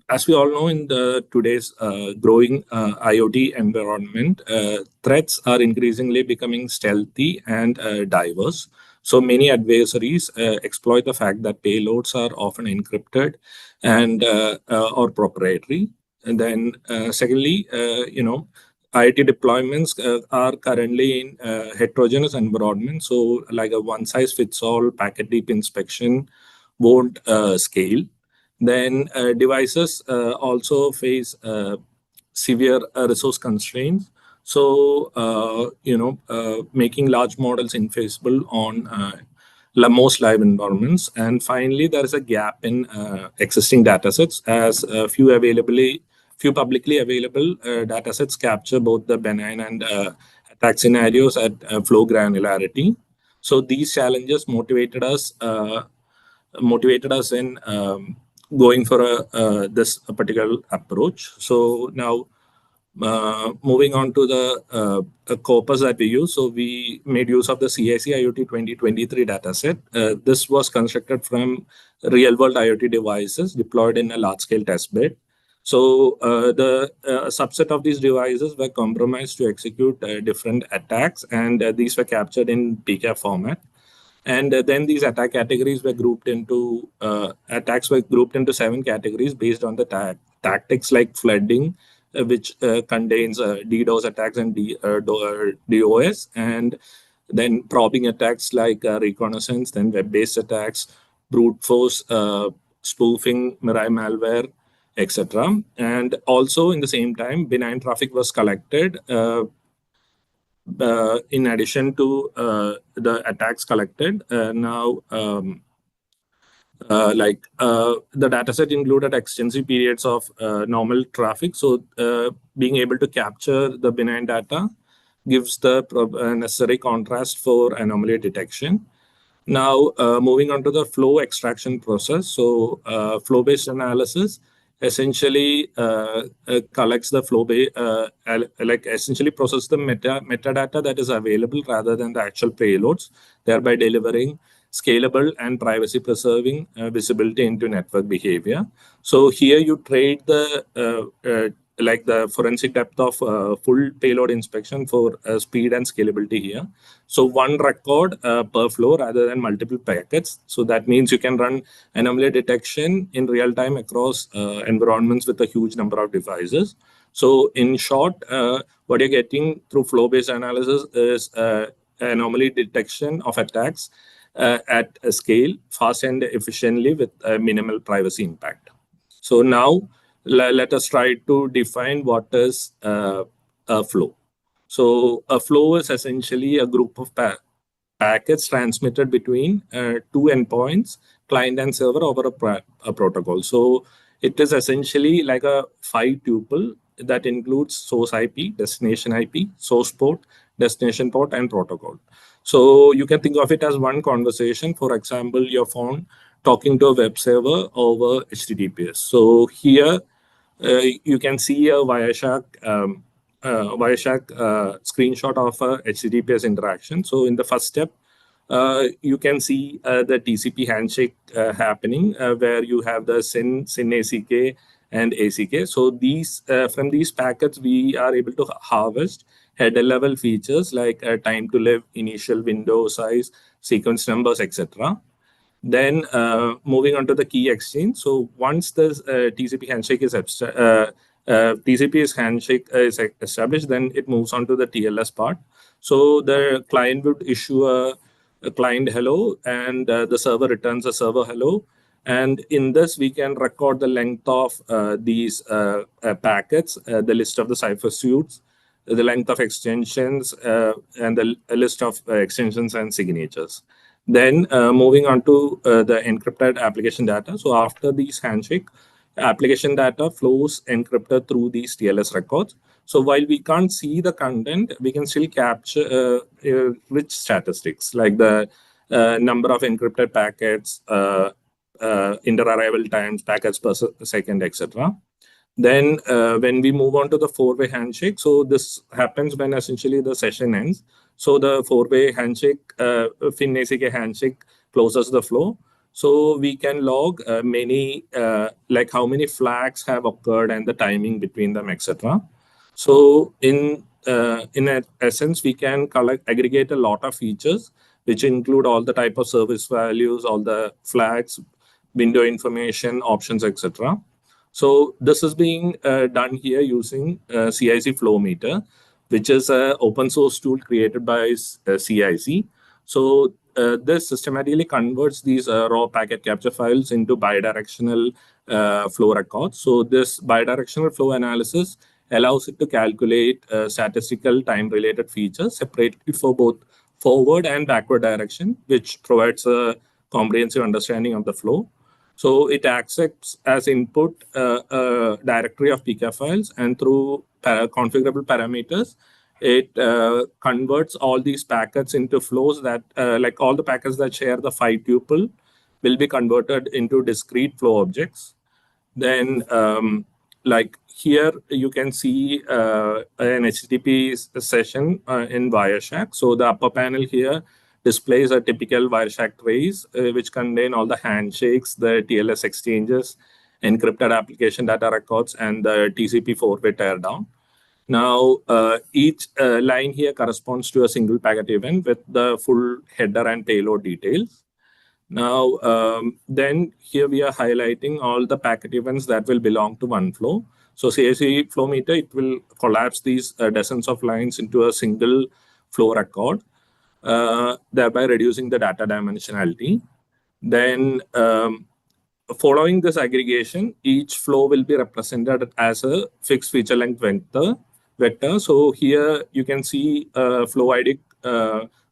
S13: as we all know, in today's growing IoT environment, threats are increasingly becoming stealthy and diverse. So many adversaries exploit the fact that payloads are often encrypted and or proprietary. And then secondly, IoT deployments are currently in heterogeneous environment. So like a one-size-fits-all packet deep inspection won't scale. Then devices also face severe resource constraints. So, making large models infeasible on most live environments. And finally, there is a gap in existing datasets as few publicly available datasets capture both the benign and attack scenarios at flow granularity. So these challenges motivated us in going for this particular approach. So now moving on to the corpus that we use. So we made use of the CIC IoT 2023 dataset. This was constructed from real-world IoT devices deployed in a large-scale testbed. So the subset of these devices were compromised to execute different attacks, and these were captured in PCAP format. And then these attack categories were grouped into attacks were grouped into 7 categories based on the tactics like flooding, which contains DDoS attacks and DOS, and then probing attacks like reconnaissance, then web-based attacks, brute force, spoofing, Mirai malware, etc. And also in the same time, benign traffic was collected. In addition to the attacks collected, the dataset included extensive periods of normal traffic. So being able to capture the benign data gives the necessary contrast for anomaly detection. Now, moving on to the flow extraction process. So flow-based analysis essentially collects the essentially process the metadata that is available rather than the actual payloads, thereby delivering scalable and privacy preserving visibility into network behavior. So here you trade the forensic depth of full payload inspection for speed and scalability here. So one record per flow rather than multiple packets. So that means you can run anomaly detection in real time across environments with a huge number of devices. So in short, what you're getting through flow-based analysis is anomaly detection of attacks at a scale, fast and efficiently with minimal privacy impact. So now let us try to define what is a flow. So a flow is essentially a group of packets transmitted between two endpoints, client and server, over a protocol. So it is essentially like a 5-tuple that includes source IP, destination IP, source port, destination port, and protocol. So you can think of it as one conversation. For example, your phone talking to a web server over HTTPS. So here you can see a Wireshark screenshot of a HTTPS interaction. So in the first step, you can see the TCP handshake happening, where you have the SYN ACK, and ACK. So these from these packets, we are able to harvest header level features like time to live, initial window size, sequence numbers, etc. Then moving on to the key exchange. So once the TCP handshake is established, then it moves on to the TLS part. So the client would issue a client hello, and the server returns a server hello. And in this, we can record the length of these packets, the list of the cipher suites, the length of extensions, and the list of extensions and signatures. Then moving on to the encrypted application data. So after these handshake, application data flows encrypted through these TLS records. So while we can't see the content, we can still capture rich statistics like the number of encrypted packets, inter-arrival times, packets per second, etc. Then when we move on to the four-way handshake, so this happens when essentially the session ends. So the four-way handshake, FIN ACK handshake closes the flow. So we can log like how many flags have occurred and the timing between them, etc. So in essence, we can aggregate a lot of features, which include all the type of service values, all the flags, window information, options, etc. So this is being done here using CIC Flow Meter, which is an open source tool created by CIC. So this systematically converts these raw packet capture files into bidirectional flow records. So this bidirectional flow analysis allows it to calculate statistical time-related features separately for both forward and backward direction, which provides a comprehensive understanding of the flow. So it accepts as input a directory of PK files, and through configurable parameters, it converts all these packets into flows that, like all the packets that share the 5-tuple, will be converted into discrete flow objects. Then, like here, you can see an HTTP session in Wireshark. So the upper panel here displays a typical Wireshark trace, which contain all the handshakes, the TLS exchanges, encrypted application data records, and the TCP four-way teardown. Now, each line here corresponds to a single packet event with the full header and payload details. Now, then here we are highlighting all the packet events that will belong to one flow. So CIC Flow Meter, it will collapse these dozens of lines into a single flow record, thereby reducing the data dimensionality. Then following this aggregation, each flow will be represented as a fixed feature length vector. So here you can see a flow ID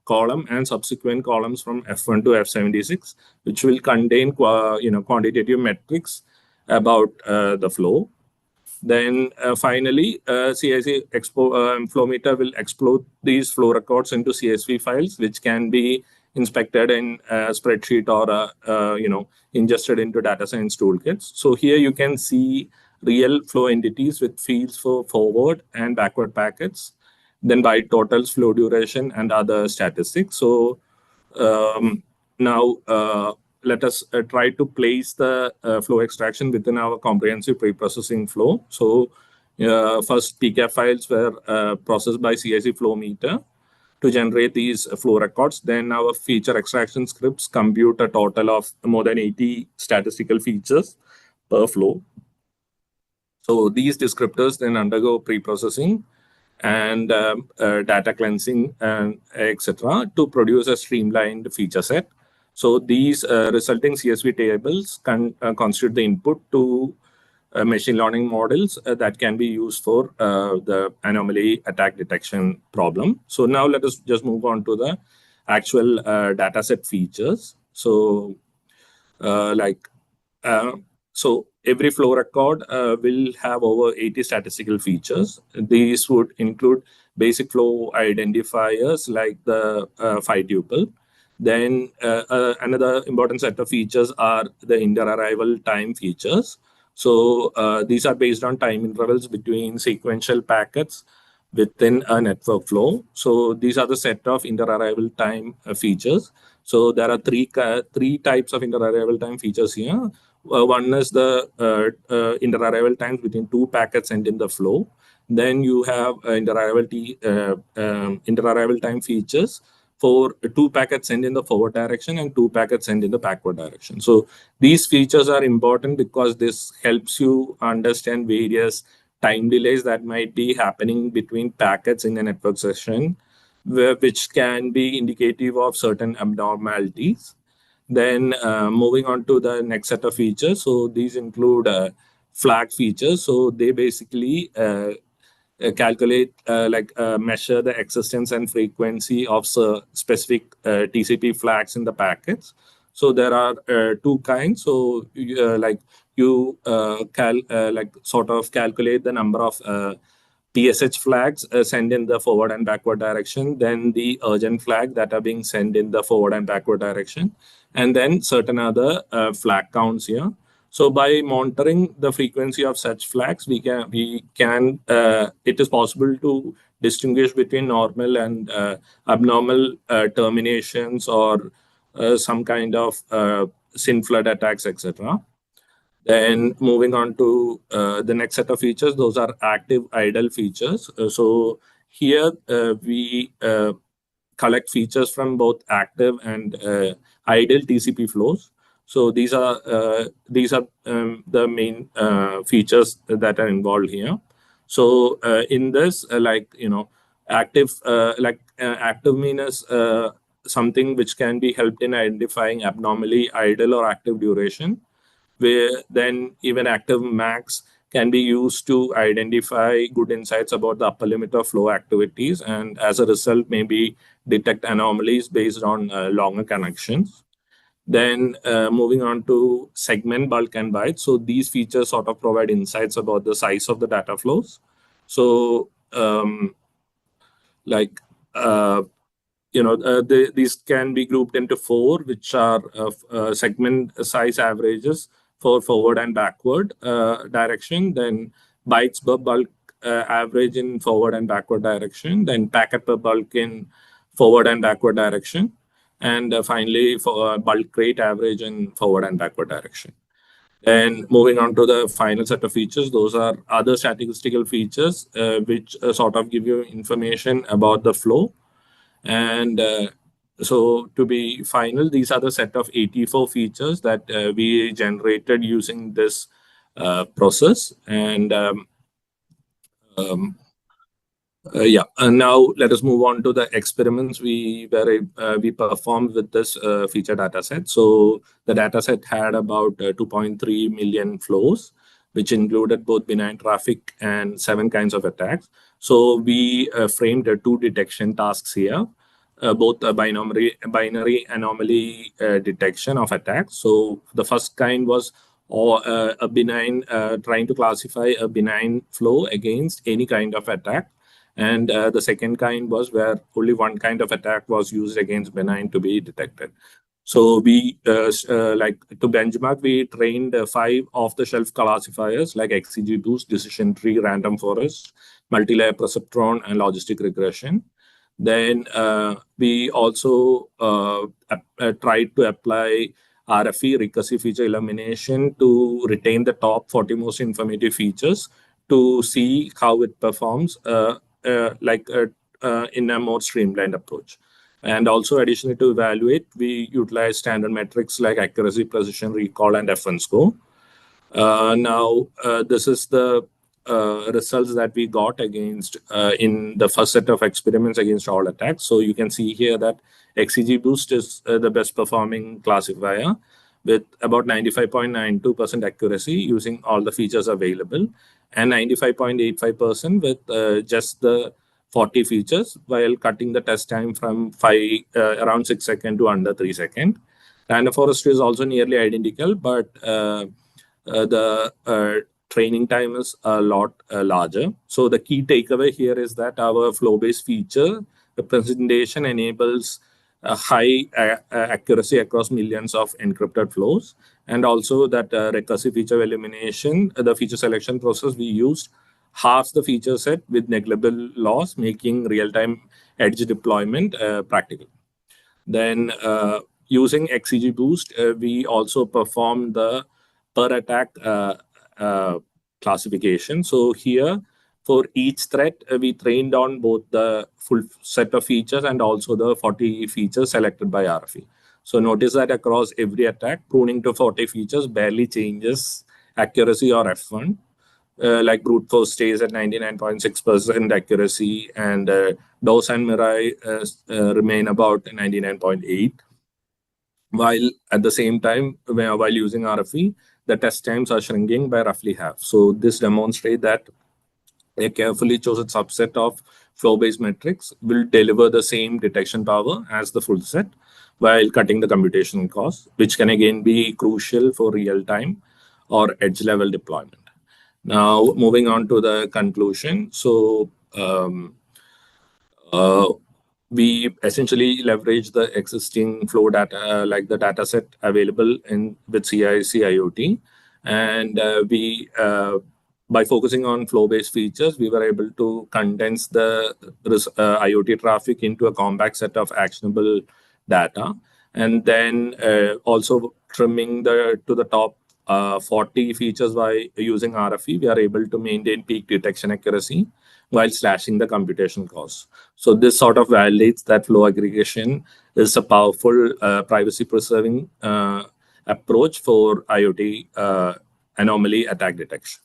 S13: column and subsequent columns from F1 to F76, which will contain quantitative metrics about the flow. Then finally, CIC Flow Meter will exploit these flow records into CSV files, which can be inspected in a spreadsheet or ingested into data science toolkits. So here you can see real flow entities with fields for forward and backward packets, then byte totals, flow duration, and other statistics. So now let us try to place the flow extraction within our comprehensive pre-processing flow. So first, PCAP files were processed by CIC Flow Meter to generate these flow records. Then our feature extraction scripts compute a total of more than 80 statistical features per flow. So these descriptors then undergo pre-processing and data cleansing, and etc., to produce a streamlined feature set. So these resulting CSV tables can constitute the input to machine learning models that can be used for the anomaly attack detection problem. So now let us just move on to the actual dataset features. So so every flow record will have over 80 statistical features. These would include basic flow identifiers like the phi tuple. Then another important set of features are the inter-arrival time features. So these are based on time intervals between sequential packets within a network flow. So these are the set of inter-arrival time features. So there are three types of inter-arrival time features here. One is the inter-arrival times between two packets sent in the flow. Then you have inter-arrival time features for two packets sent in the forward direction and two packets sent in the backward direction. So these features are important because this helps you understand various time delays that might be happening between packets in a network session, which can be indicative of certain abnormalities. Then moving on to the next set of features. So these include flag features. So they basically calculate, measure the existence and frequency of specific TCP flags in the packets. So there are two kinds. So you sort of calculate the number of PSH flags sent in the forward and backward direction, then the urgent flag that are being sent in the forward and backward direction, and then certain other flag counts here. So by monitoring the frequency of such flags, it is possible to distinguish between normal and abnormal terminations or some kind of SYN flood attacks, etc. Then moving on to the next set of features, those are active idle features. So here we collect features from both active and idle TCP flows. So these are the main features that are involved here. So in this, active means something which can be helped in identifying abnormally idle or active duration, where then even active max can be used to identify good insights about the upper limit of flow activities, and as a result, maybe detect anomalies based on longer connections. Then moving on to segment, bulk, and byte. So these features sort of provide insights about the size of the data flows. So these can be grouped into four, which are segment size averages for forward and backward direction, then bytes per bulk average in forward and backward direction, then packet per bulk in forward and backward direction, and finally for bulk rate average in forward and backward direction. And moving on to the final set of features, those are other statistical features which sort of give you information about the flow. And so to be final, these are the set of 84 features that we generated using this process. And now let us move on to the experiments we performed with this feature dataset. So the dataset had about 2.3 million flows, which included both benign traffic and 7 kinds of attacks. So we framed two detection tasks here, both a binary anomaly detection of attacks. So the first kind was a benign, trying to classify a benign flow against any kind of attack. And the second kind was where only one kind of attack was used against benign to be detected. So we, to benchmark, we trained 5 off-the-shelf classifiers like XCG Boost, Decision Tree, Random Forest, Multi-Layer Perceptron, and Logistic Regression. Then we also tried to apply RFE, recursive feature elimination, to retain the top 40 most informative features to see how it performs in a more streamlined approach. And also additionally to evaluate, we utilize standard metrics like accuracy, precision, recall, and F1 score. Now, this is the results that we got against in the first set of experiments against all attacks. So you can see here that XCG Boost is the best performing classifier with about 95.92% accuracy using all the features available, and 95.85% with just the 40 features while cutting the test time from around 6 seconds to under 3 seconds. Random forest is also nearly identical, but the training time is a lot larger. So the key takeaway here is that our flow-based feature representation enables a high accuracy across millions of encrypted flows, and also that recursive feature elimination, the feature selection process we used halves the feature set with negligible loss, making real-time edge deployment practical. Then using XCG-Boost, we also perform the per attack classification. So here, for each threat, we trained on both the full set of features and also the 40 features selected by RFE. So notice that across every attack, pruning to 40 features barely changes accuracy or F1. Like brute force stays at 99.6% accuracy, and dose and Mirai remain about 99.8. While at the same time, while using RFE, the test times are shrinking by roughly half. So this demonstrates that a carefully chosen subset of flow-based metrics will deliver the same detection power as the full set while cutting the computational cost, which can again be crucial for real-time or edge-level deployment. Now, moving on to the conclusion. So, we essentially leverage the existing flow data, like the data set available with CIC IoT. And by focusing on flow-based features, we were able to condense the IoT traffic into a compact set of actionable data. And then also trimming to the top 40 features by using RFE, we are able to maintain peak detection accuracy while slashing the computation costs. So this sort of validates that flow aggregation is a powerful privacy-preserving approach for IoT anomaly attack detection.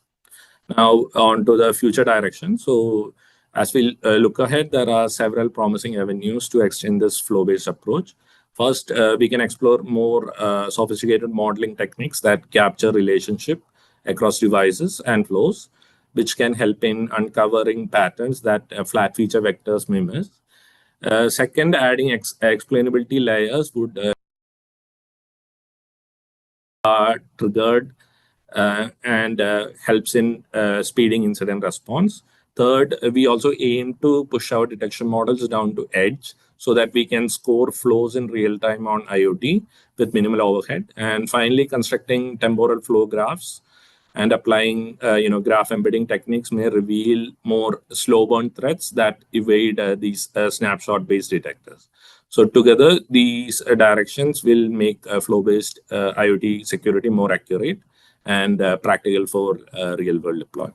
S13: Now on to the future direction. So as we look ahead, there are several promising avenues to extend this flow-based approach. First, we can explore more sophisticated modeling techniques that capture relationship across devices and flows, which can help in uncovering patterns that flat feature vectors may miss. Second, adding explainability layers would triggered and helps in speeding incident response. Third, we also aim to push our detection models down to edge so that we can score flows in real time on IoT with minimal overhead. And finally, constructing temporal flow graphs and applying graph embedding techniques may reveal more slow burn threats that evade these snapshot-based detectors. So together, these directions will make flow-based IoT security more accurate and practical for real-world deployment.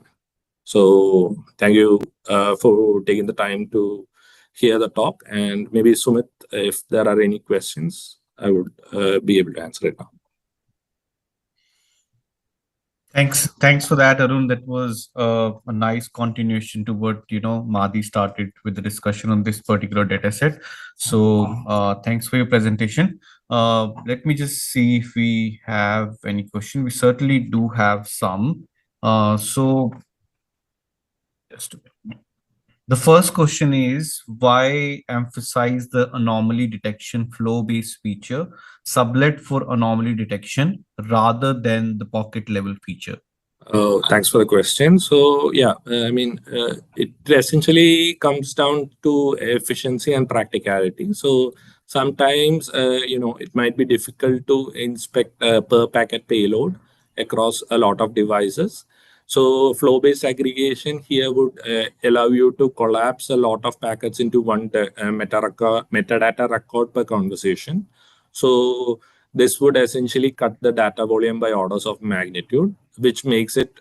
S13: So thank you for taking the time to hear the talk. And maybe Sumit, if there are any questions, I would be able to answer it now.
S11: Thanks for that, Arun. That was a nice continuation to what Madhi started with the discussion on this particular data set. So thanks for your presentation. Let me just see if we have any question. We certainly do have some. So just a minute. The first question is, why emphasize the anomaly detection flow-based feature sublet for anomaly detection rather than the pocket level feature?
S13: Oh, thanks for the question. So yeah, it essentially comes down to efficiency and practicality. So sometimes, it might be difficult to inspect per packet payload across a lot of devices. So flow-based aggregation here would allow you to collapse a lot of packets into one metadata record per conversation. So this would essentially cut the data volume by orders of magnitude, which makes it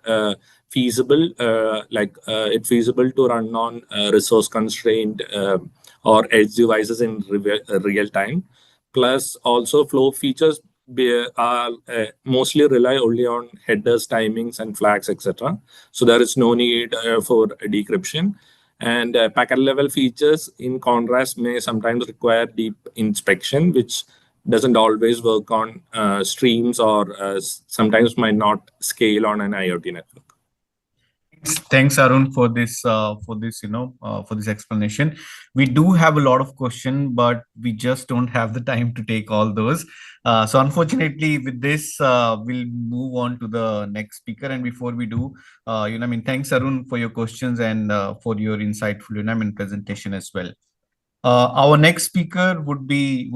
S13: feasible to run on resource-constrained or edge devices in real time. Plus, also flow features mostly rely only on headers, timings, and flags, etc. So there is no need for decryption. And packet level features, in contrast, may sometimes require deep inspection, which doesn't always work on streams or sometimes might not scale on an IoT network.
S11: Thanks, Arun, for this for this explanation. We do have a lot of questions, but we just don't have the time to take all those. So unfortunately, with this, we'll move on to the next speaker. And before we do, thanks, Arun, for your questions and for your insightful, presentation as well. Our next speaker would be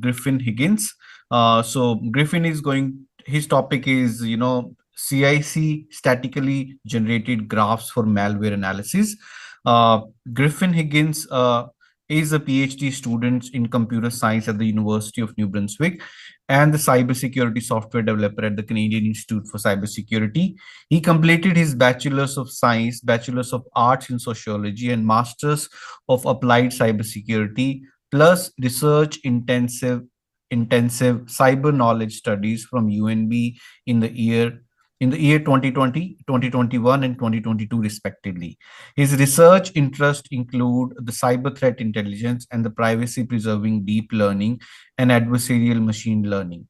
S11: Griffin Higgins. So Griffin is going. His topic is CIC, statically generated graphs for malware analysis. Griffin Higgins is a PhD student in computer science at the University of New Brunswick and the cybersecurity software developer at the Canadian Institute for Cybersecurity. He completed his Bachelor's of Science, Bachelor's of Arts in Sociology, and Master's of Applied Cybersecurity, plus research intensive cyber knowledge studies from UNB in the year 2020, 2021, and 2022 respectively. His research interests include the cyber threat intelligence and the privacy preserving deep learning and adversarial machine learning.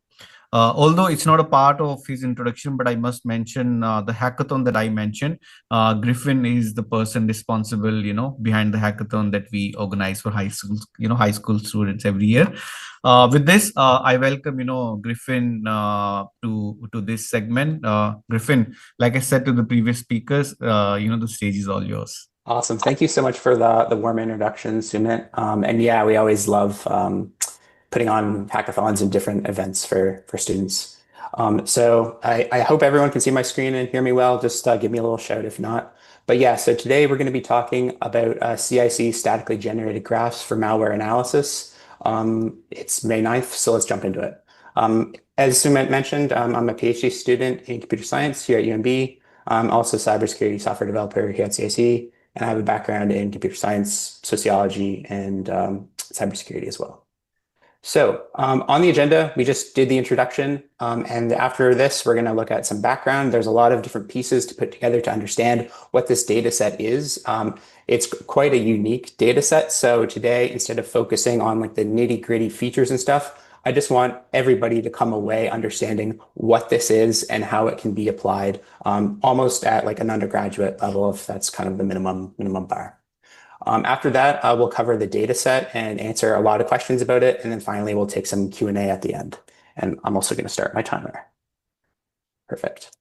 S11: Although it's not a part of his introduction, but I must mention the hackathon that I mentioned. Griffin is the person responsible, behind the hackathon that we organize for high school students every year. With this, I welcome, Griffin to this segment. Griffin, like I said to the previous speakers, the stage is all yours.
S14: Awesome. Thank you so much for the warm introduction, Sumit. And yeah, we always love putting on hackathons and different events for students. So I hope everyone can see my screen and hear me well. Just give me a little shout if not. But yeah, so today we're going to be talking about CIC, statically generated graphs for malware analysis. It's May 9th, so let's jump into it. As Sumit mentioned, I'm a PhD student in computer science here at UNB. I'm also a cybersecurity software developer here at CIC, and I have a background in computer science, sociology, and cybersecurity as well. So on the agenda, we just did the introduction, and after this, we're going to look at some background. There's a lot of different pieces to put together to understand what this data set is. It's quite a unique data set. So today, instead of focusing on like the nitty gritty features and stuff, I just want everybody to come away understanding what this is and how it can be applied almost at like an undergraduate level, if that's kind of the minimum bar. After that, we'll cover the data set and answer a lot of questions about it. And then finally, we'll take some Q&A at the end. And I'm also going to start my timer. Perfect.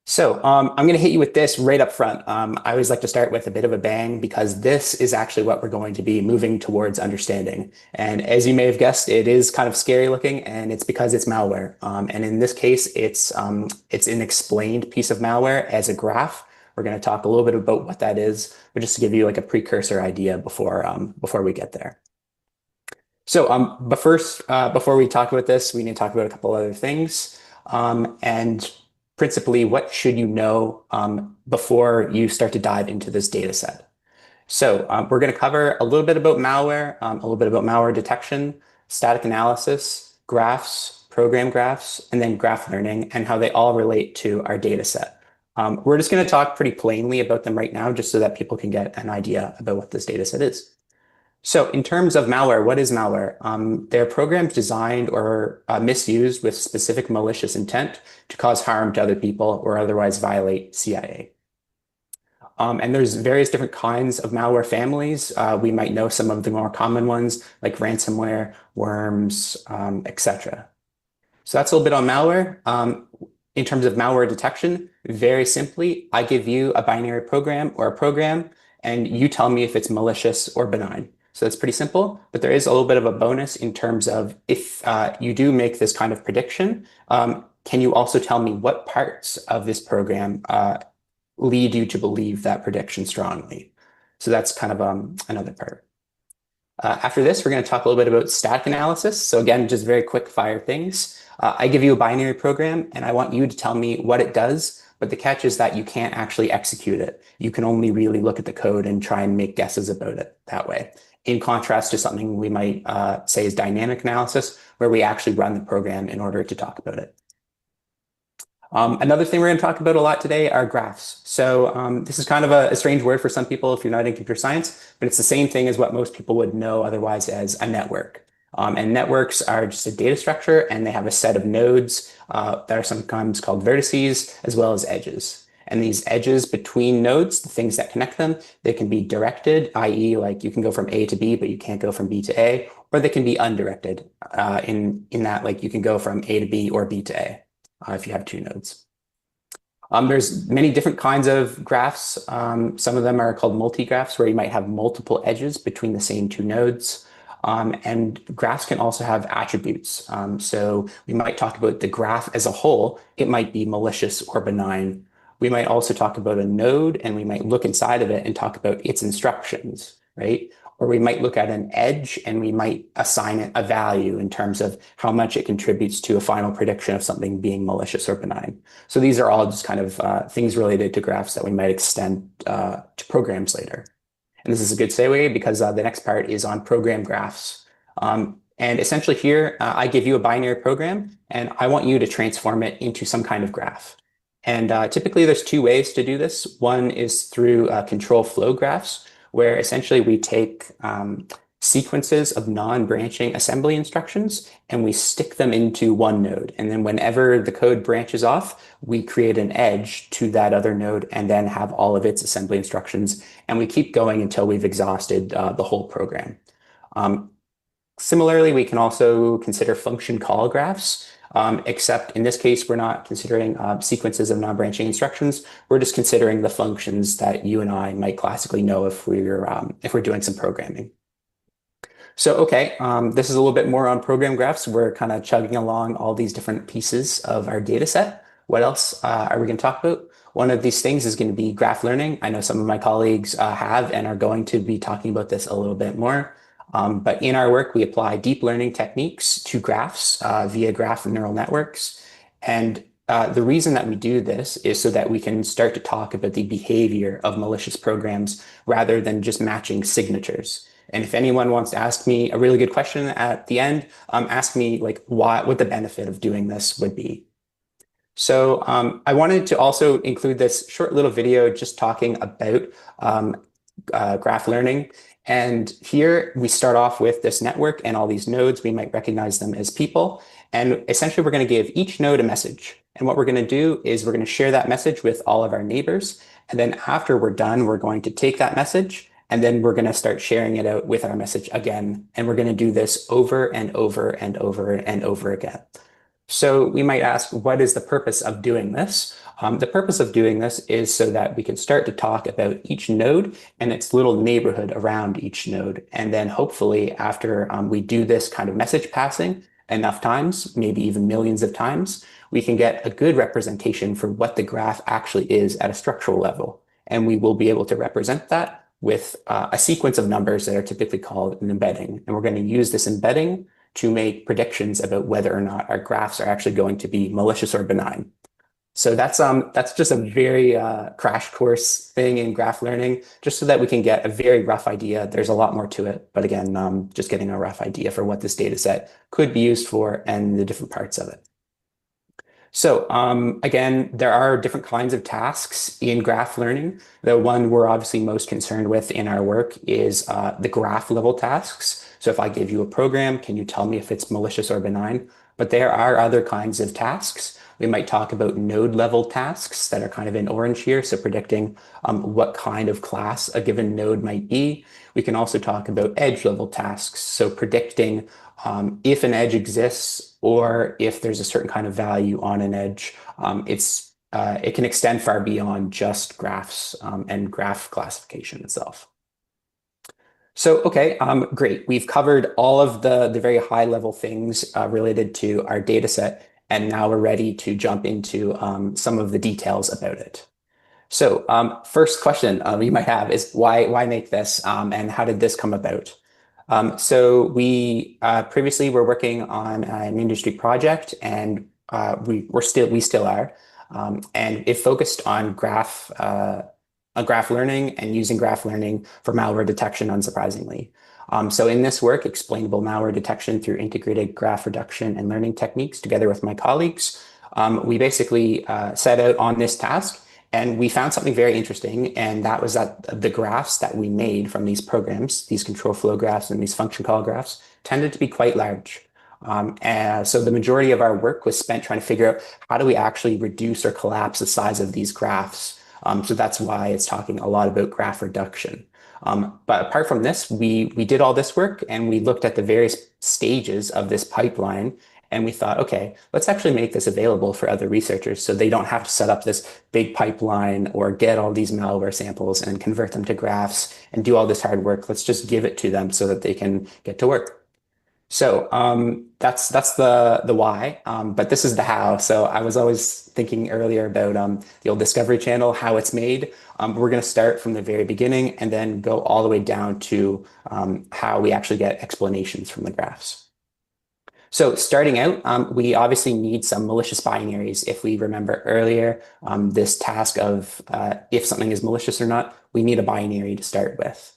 S14: So I'm going to hit you with this right up front. I always like to start with a bit of a bang because this is actually what we're going to be moving towards understanding. And as you may have guessed, it is kind of scary looking, and it's because it's malware. And in this case, it's an explained piece of malware as a graph. We're going to talk a little bit about what that is, but just to give you like a precursor idea before we get there. So, but first, before we talk about this, we need to talk about a couple other things. And principally, what should you know before you start to dive into this data set? So we're going to cover a little bit about malware, a little bit about malware detection, static analysis, graphs, program graphs, and then graph learning, and how they all relate to our data set. We're just going to talk pretty plainly about them right now, just so that people can get an idea about what this data set is. So in terms of malware, what is malware? They're programs designed or misused with specific malicious intent to cause harm to other people or otherwise violate CIA. And there's various different kinds of malware families. We might know some of the more common ones like ransomware, worms, etc. So that's a little bit on malware. In terms of malware detection, very simply, I give you a binary program or a program, and you tell me if it's malicious or benign. So that's pretty simple, but there is a little bit of a bonus in terms of if you do make this kind of prediction, can you also tell me what parts of this program lead you to believe that prediction strongly? So that's kind of another part. After this, we're going to talk a little bit about static analysis. So again, just very quick fire things. I give you a binary program and I want you to tell me what it does, but the catch is that you can't actually execute it. You can only really look at the code and try and make guesses about it that way. In contrast to something we might say is dynamic analysis, where we actually run the program in order to talk about it. Another thing we're going to talk about a lot today are graphs. So this is kind of a strange word for some people if you're not in computer science, but it's the same thing as what most people would know otherwise as a network. And networks are just a data structure, and they have a set of nodes that are sometimes called vertices as well as edges. And these edges between nodes, the things that connect them, they can be directed, i.e. like you can go from A to B, but you can't go from B to A, or they can be undirected in that like you can go from A to B or B to A if you have two nodes. There's many different kinds of graphs. Some of them are called multi-graphs, where you might have multiple edges between the same two nodes. And graphs can also have attributes. So we might talk about the graph as a whole. It might be malicious or benign. We might also talk about a node, and we might look inside of it and talk about its instructions, right? Or we might look at an edge and we might assign it a value in terms of how much it contributes to a final prediction of something being malicious or benign. So these are all just kind of things related to graphs that we might extend to programs later. And this is a good segue because the next part is on program graphs. And essentially here, I give you a binary program and I want you to transform it into some kind of graph. And typically there's two ways to do this. One is through control flow graphs, where essentially we take sequences of non-branching assembly instructions and we stick them into one node. And then whenever the code branches off, we create an edge to that other node and then have all of its assembly instructions. And we keep going until we've exhausted the whole program. Similarly, we can also consider function call graphs. Except in this case, we're not considering sequences of non-branching instructions. We're just considering the functions that you and I might classically know if we're doing some programming. So, okay, this is a little bit more on program graphs. We're kind of chugging along all these different pieces of our data set. What else are we going to talk about? One of these things is going to be graph learning. I know some of my colleagues have and are going to be talking about this a little bit more. But in our work, we apply deep learning techniques to graphs via graph neural networks. And the reason that we do this is so that we can start to talk about the behavior of malicious programs rather than just matching signatures. And if anyone wants to ask me a really good question at the end, ask me like what the benefit of doing this would be. So I wanted to also include this short little video just talking about graph learning. And here we start off with this network and all these nodes. We might recognize them as people. And essentially, we're going to give each node a message. And what we're going to do is we're going to share that message with all of our neighbors. And then after we're done, we're going to take that message and then we're going to start sharing it out with our message again. And we're going to do this over and over and over and over again. So we might ask, what is the purpose of doing this? The purpose of doing this is so that we can start to talk about each node and its little neighborhood around each node. And then hopefully after we do this kind of message passing enough times, maybe even millions of times, we can get a good representation for what the graph actually is at a structural level. And we will be able to represent that with a sequence of numbers that are typically called an embedding. And we're going to use this embedding to make predictions about whether or not our graphs are actually going to be malicious or benign. So that's just a very crash course thing in graph learning, just so that we can get a very rough idea. There's a lot more to it, but again, just getting a rough idea for what this data set could be used for and the different parts of it. So again, there are different kinds of tasks in graph learning. The one we're obviously most concerned with in our work is the graph level tasks. So if I give you a program, can you tell me if it's malicious or benign? But there are other kinds of tasks. We might talk about node level tasks that are kind of in orange here. So predicting what kind of class a given node might be. We can also talk about edge level tasks. So predicting if an edge exists or if there's a certain kind of value on an edge. It can extend far beyond just graphs and graph classification itself. So, okay, great. We've covered all of the very high level things related to our data set, and now we're ready to jump into some of the details about it. So first question you might have is why make this and how did this come about? So we previously were working on an industry project, and we still are, and it focused on graph learning and using graph learning for malware detection, unsurprisingly. So in this work, explainable malware detection through integrated graph reduction and learning techniques, together with my colleagues, we basically set out on this task. And we found something very interesting, and that was that the graphs that we made from these programs, these control flow graphs and these function call graphs, tended to be quite large. And so the majority of our work was spent trying to figure out how do we actually reduce or collapse the size of these graphs So that's why it's talking a lot about graph reduction. But apart from this, we did all this work and we looked at the various stages of this pipeline, and we thought, okay, let's actually make this available for other researchers so they don't have to set up this big pipeline or get all these malware samples and convert them to graphs and do all this hard work. Let's just give it to them so that they can get to work. So that's the why, but this is the how. So I was always thinking earlier about the old Discovery Channel, how it's made. We're going to start from the very beginning and then go all the way down to how we actually get explanations from the graphs. So starting out, we obviously need some malicious binaries. If we remember earlier, this task of if something is malicious or not, we need a binary to start with.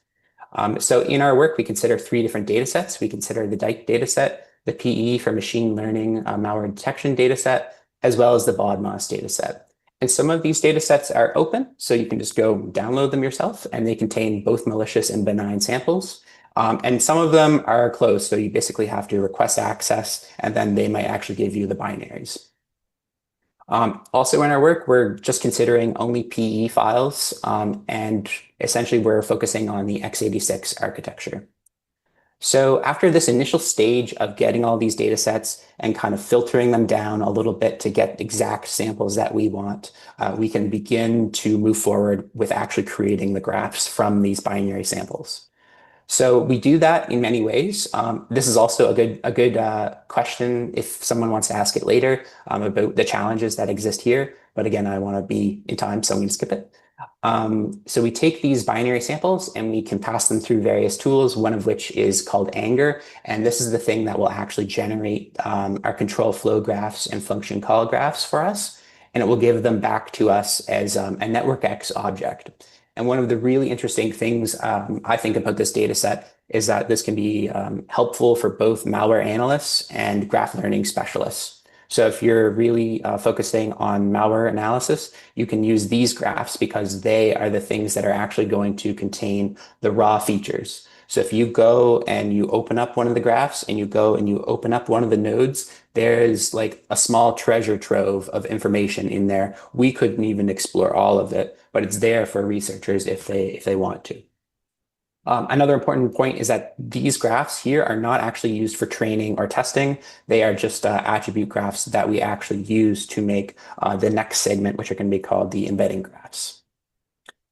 S14: So in our work, we consider 3 different data sets. We consider the DIKE data set, the PE for machine learning malware detection data set, as well as the BODMAS data set. And some of these data sets are open, so you can just go download them yourself, and they contain both malicious and benign samples. And some of them are closed, so you basically have to request access, and then they might actually give you the binaries. Also in our work, we're just considering only PE files, and essentially we're focusing on the x86 architecture. So after this initial stage of getting all these data sets and kind of filtering them down a little bit to get exact samples that we want, we can begin to move forward with actually creating the graphs from these binary samples. So we do that in many ways. This is also a good question if someone wants to ask it later about the challenges that exist here. But again, I want to be in time, so I'm going to skip it. So we take these binary samples and we can pass them through various tools, one of which is called Anger. And this is the thing that will actually generate our control flow graphs and function call graphs for us. And it will give them back to us as a network X object. And one of the really interesting things I think about this data set is that this can be helpful for both malware analysts and graph learning specialists. So if you're really focusing on malware analysis, you can use these graphs because they are the things that are actually going to contain the raw features. So if you go and you open up one of the graphs and you go and you open up one of the nodes, there's like a small treasure trove of information in there. We couldn't even explore all of it, but it's there for researchers if they want to. Another important point is that these graphs here are not actually used for training or testing. They are just attribute graphs that we actually use to make the next segment, which are going to be called the embedding graphs.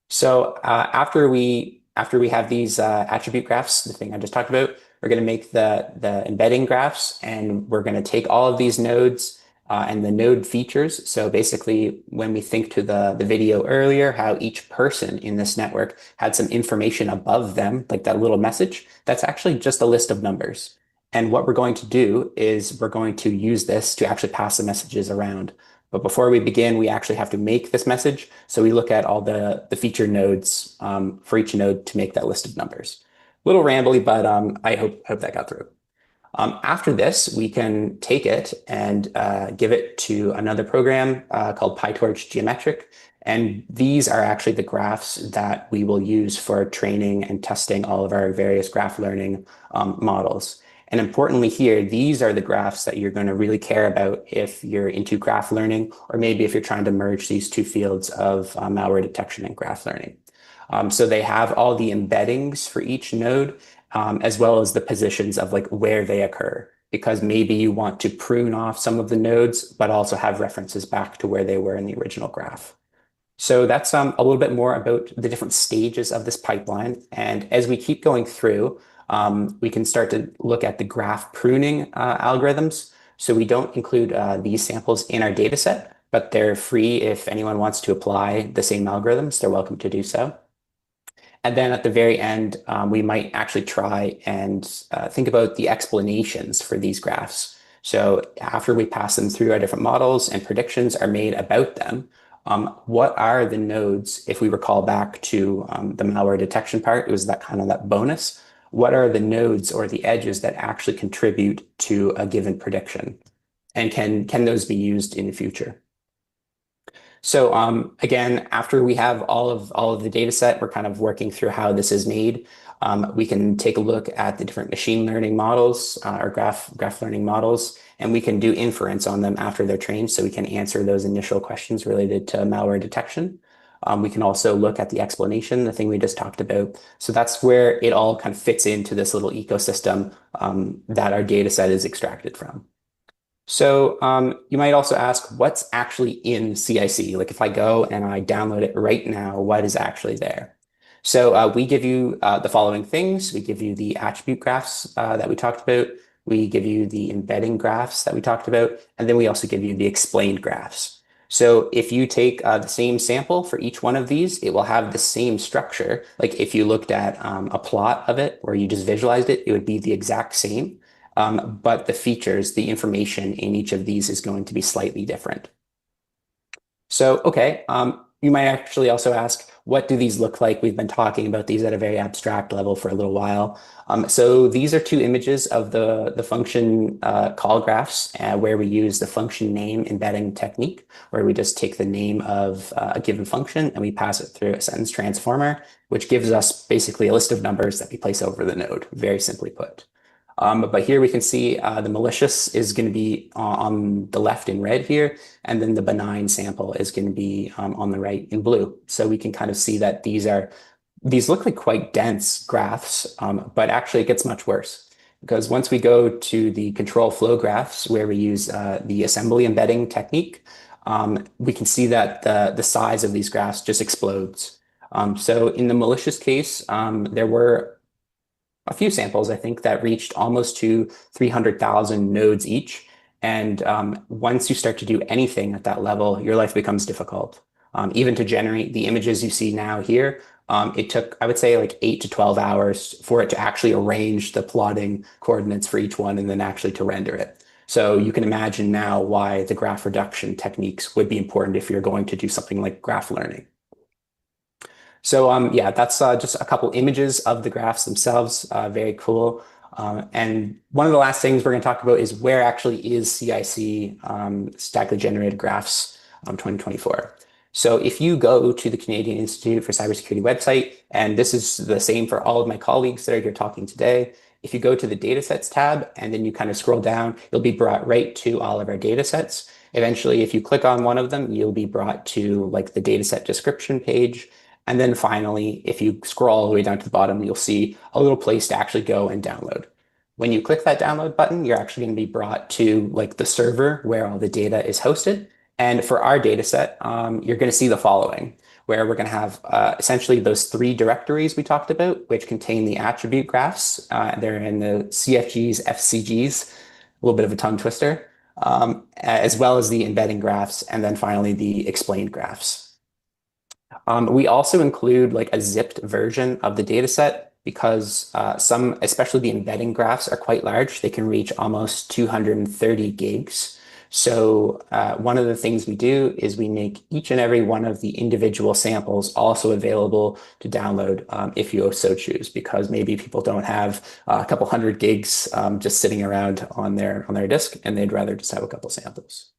S14: So after we have these attribute graphs, the thing I just talked about, we're going to make the embedding graphs, and we're going to take all of these nodes and the node features. So basically, when we think to the video earlier, how each person in this network had some information above them, like that little message, that's actually just a list of numbers. And what we're going to do is we're going to use this to actually pass the messages around. But before we begin, we actually have to make this message. So we look at all the feature nodes for each node to make that list of numbers. A little rambly, but I hope that got through. After this, we can take it and give it to another program called PyTorch Geometric. And these are actually the graphs that we will use for training and testing all of our various graph learning models. And importantly here, these are the graphs that you're going to really care about if you're into graph learning, or maybe if you're trying to merge these two fields of malware detection and graph learning. So they have all the embeddings for each node, as well as the positions of like where they occur, because maybe you want to prune off some of the nodes, but also have references back to where they were in the original graph. So that's a little bit more about the different stages of this pipeline. And as we keep going through, we can start to look at the graph pruning algorithms. So we don't include these samples in our data set, but they're free. If anyone wants to apply the same algorithms, they're welcome to do so. And then at the very end, we might actually try and think about the explanations for these graphs. So after we pass them through our different models and predictions are made about them, what are the nodes, if we recall back to the malware detection part, it was that kind of that bonus. What are the nodes or the edges that actually contribute to a given prediction? And can those be used in the future? So again, after we have all of the data set, we're kind of working through how this is made. We can take a look at the different machine learning models or graph learning models, and we can do inference on them after they're trained, so we can answer those initial questions related to malware detection. We can also look at the explanation, the thing we just talked about. So that's where it all kind of fits into this little ecosystem that our data set is extracted from. So you might also ask, what's actually in CIC? Like if I go and I download it right now, what is actually there? So we give you the following things. We give you the attribute graphs that we talked about. We give you the embedding graphs that we talked about. And then we also give you the explained graphs. So if you take the same sample for each one of these, it will have the same structure. Like if you looked at a plot of it or you just visualized it, it would be the exact same. But the features, the information in each of these is going to be slightly different. So, okay, you might actually also ask, what do these look like? We've been talking about these at a very abstract level for a little while. So these are two images of the function call graphs where we use the function name embedding technique, where we just take the name of a given function and we pass it through a sentence transformer, which gives us basically a list of numbers that we place over the node, very simply put. But here we can see the malicious is going to be on the left in red here, and then the benign sample is going to be on the right in blue. So we can kind of see that these look like quite dense graphs, but actually it gets much worse. Because once we go to the control flow graphs where we use the assembly embedding technique, we can see that the size of these graphs just explodes. So in the malicious case, there were a few samples, I think, that reached almost to 300,000 nodes each. And once you start to do anything at that level, your life becomes difficult. Even to generate the images you see now here, it took, I would say, like 8 to 12 hours for it to actually arrange the plotting coordinates for each one and then actually to render it. So you can imagine now why the graph reduction techniques would be important if you're going to do something like graph learning. So yeah, that's just a couple images of the graphs themselves. Very cool. And one of the last things we're going to talk about is where actually is CIC statically generated graphs 2024. So if you go to the Canadian Institute for Cybersecurity website, and this is the same for all of my colleagues that are here talking today, if you go to the datasets tab and then you kind of scroll down, you'll be brought right to all of our datasets. Eventually, if you click on one of them, you'll be brought to like the dataset description page. And then finally, if you scroll all the way down to the bottom, you'll see a little place to actually go and download. When you click that download button, you're actually going to be brought to like the server where all the data is hosted. And for our data set, you're going to see the following, where we're going to have essentially those 3 directories we talked about, which contain the attribute graphs. They're in the CFGs, FCGs, a little bit of a tongue twister, as well as the embedding graphs, and then finally the explained graphs. We also include like a zipped version of the data set because some, especially the embedding graphs, are quite large. They can reach almost 230 gigs. So one of the things we do is we make each and every one of the individual samples also available to download if you so choose, because maybe people don't have a couple hundred gigs just sitting around on their disk and they'd rather just have a couple samples.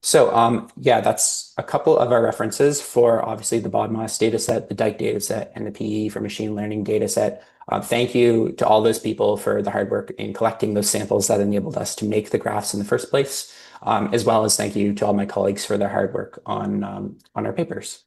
S14: So yeah, that's a couple of our references for obviously the BODMAS dataset, the Dike dataset, and the PE for machine learning dataset. Thank you to all those people for the hard work in collecting those samples that enabled us to make the graphs in the first place, as well as thank you to all my colleagues for their hard work on our papers.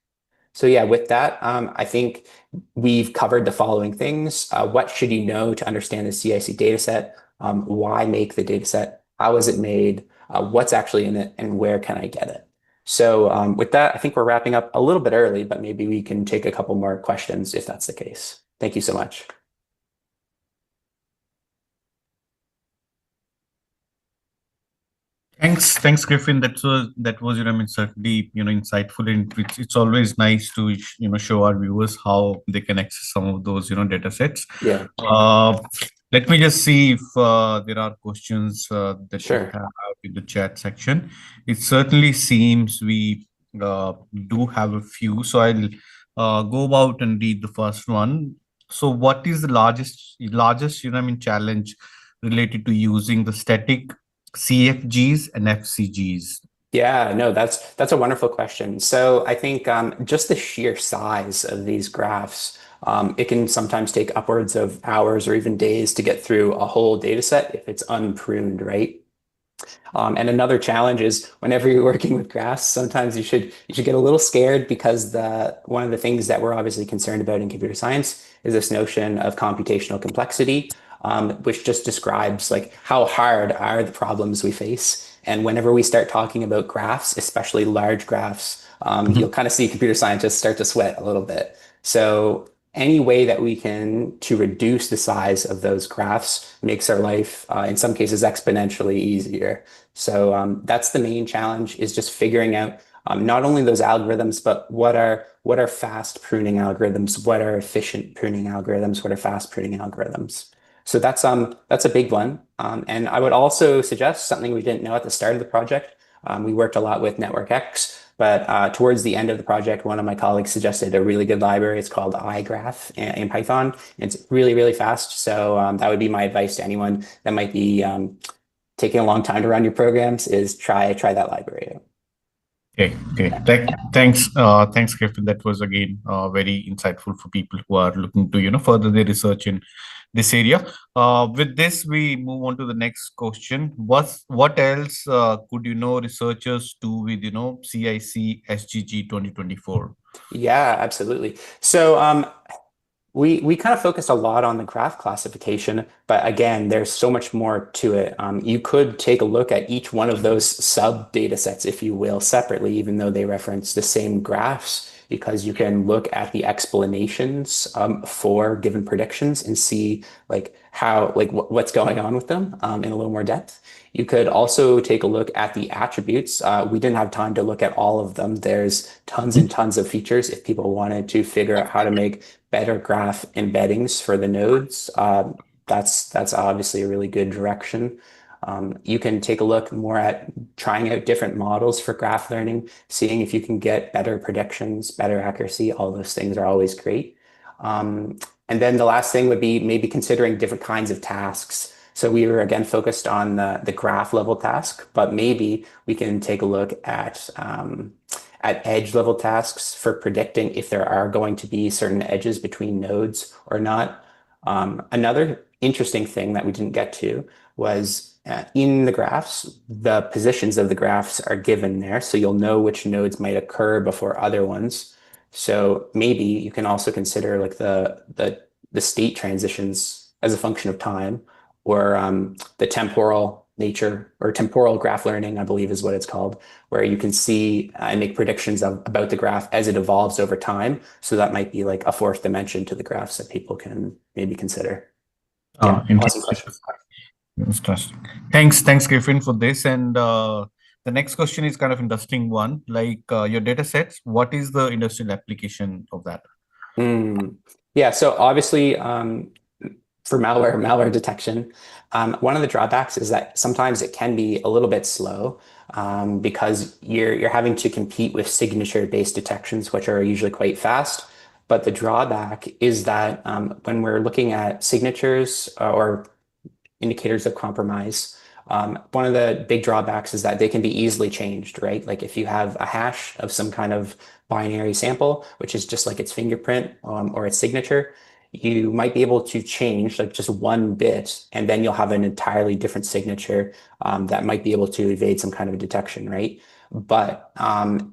S14: So yeah, with that, I think we've covered the following things. What should you know to understand the CIC dataset? Why make the dataset? How is it made? What's actually in it, and where can I get it? So with that, I think we're wrapping up a little bit early, but maybe we can take a couple more questions if that's the case. Thank you so much.
S11: Thanks, Griffin. That was I mean, certainly insightful, and it's always nice to show our viewers how they can access some of those data sets.
S14: Yeah.
S11: Let me just see if there are questions that
S14: Sure.
S11: you have in the chat section. It certainly seems we do have a few, so I'll go about and read the first one. So, what is the largest challenge related to using the static CFGs and FCGs?
S14: Yeah, no, that's a wonderful question. So I think just the sheer size of these graphs, it can sometimes take upwards of hours or even days to get through a whole data set if it's unpruned, right? And another challenge is whenever you're working with graphs, sometimes you should get a little scared because one of the things that we're obviously concerned about in computer science is this notion of computational complexity, which just describes like how hard are the problems we face. And whenever we start talking about graphs, especially large graphs, you'll kind of see computer scientists start to sweat a little bit. So any way that we can to reduce the size of those graphs makes our life, in some cases, exponentially easier. So that's the main challenge, is just figuring out not only those algorithms, but what are fast pruning algorithms, what are efficient pruning algorithms, what are fast pruning algorithms. So that's a big one. And I would also suggest something we didn't know at the start of the project. We worked a lot with NetworkX. But towards the end of the project, one of my colleagues suggested a really good library. It's called iGraph in Python. It's really, really fast. So that would be my advice to anyone that might be taking a long time to run your programs, is try that library out.
S11: Okay. Thanks, Griffin. That was again very insightful for people who are looking to further their research in this area. With this, we move on to the next question. What else could researchers do with CIC SGG 2024?
S14: Yeah, absolutely. So we kind of focused a lot on the graph classification, but again, there's so much more to it. You could take a look at each one of those sub data sets, if you will, separately, even though they reference the same graphs, because you can look at the explanations for given predictions and see what's going on with them in a little more depth. You could also take a look at the attributes. We didn't have time to look at all of them. There's tons and tons of features if people wanted to figure out how to make better graph embeddings for the nodes. That's obviously a really good direction. You can take a look more at trying out different models for graph learning, seeing if you can get better predictions, better accuracy. All those things are always great. And then the last thing would be maybe considering different kinds of tasks. So we were again focused on the graph level task, but maybe we can take a look at edge level tasks for predicting if there are going to be certain edges between nodes or not. Another interesting thing that we didn't get to was in the graphs, the positions of the graphs are given there, so you'll know which nodes might occur before other ones. So maybe you can also consider like the state transitions as a function of time, or the temporal nature, or temporal graph learning, I believe is what it's called, where you can see and make predictions about the graph as it evolves over time. So that might be like a fourth dimension to the graphs that people can maybe consider. Yeah, awesome question.
S11: Interesting. Thanks, Griffin, for this. And the next question is kind of interesting one. Like your data sets, what is the industrial application of that?
S14: Yeah, so obviously for malware detection, one of the drawbacks is that sometimes it can be a little bit slow because you're having to compete with signature-based detections, which are usually quite fast. But the drawback is that when we're looking at signatures or indicators of compromise, one of the big drawbacks is that they can be easily changed, right? Like if you have a hash of some kind of binary sample, which is just like its fingerprint or its signature, you might be able to change like just one bit, and then you'll have an entirely different signature that might be able to evade some kind of detection, right? But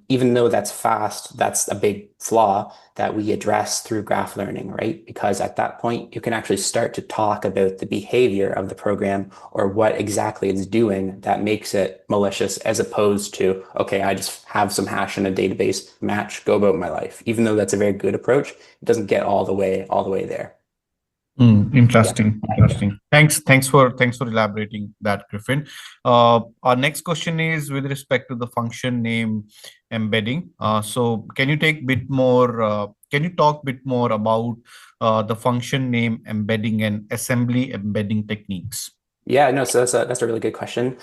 S14: even though that's fast, that's a big flaw that we address through graph learning, right? Because at that point, you can actually start to talk about the behavior of the program or what exactly it's doing that makes it malicious, as opposed to, okay, I just have some hash in a database, match, go about my life. Even though that's a very good approach, it doesn't get all the way there.
S11: Interesting. Thanks for elaborating that, Griffin. Our next question is with respect to the function name embedding. So can you talk a bit more about the function name embedding and assembly embedding techniques?
S14: Yeah, no, so that's a really good question.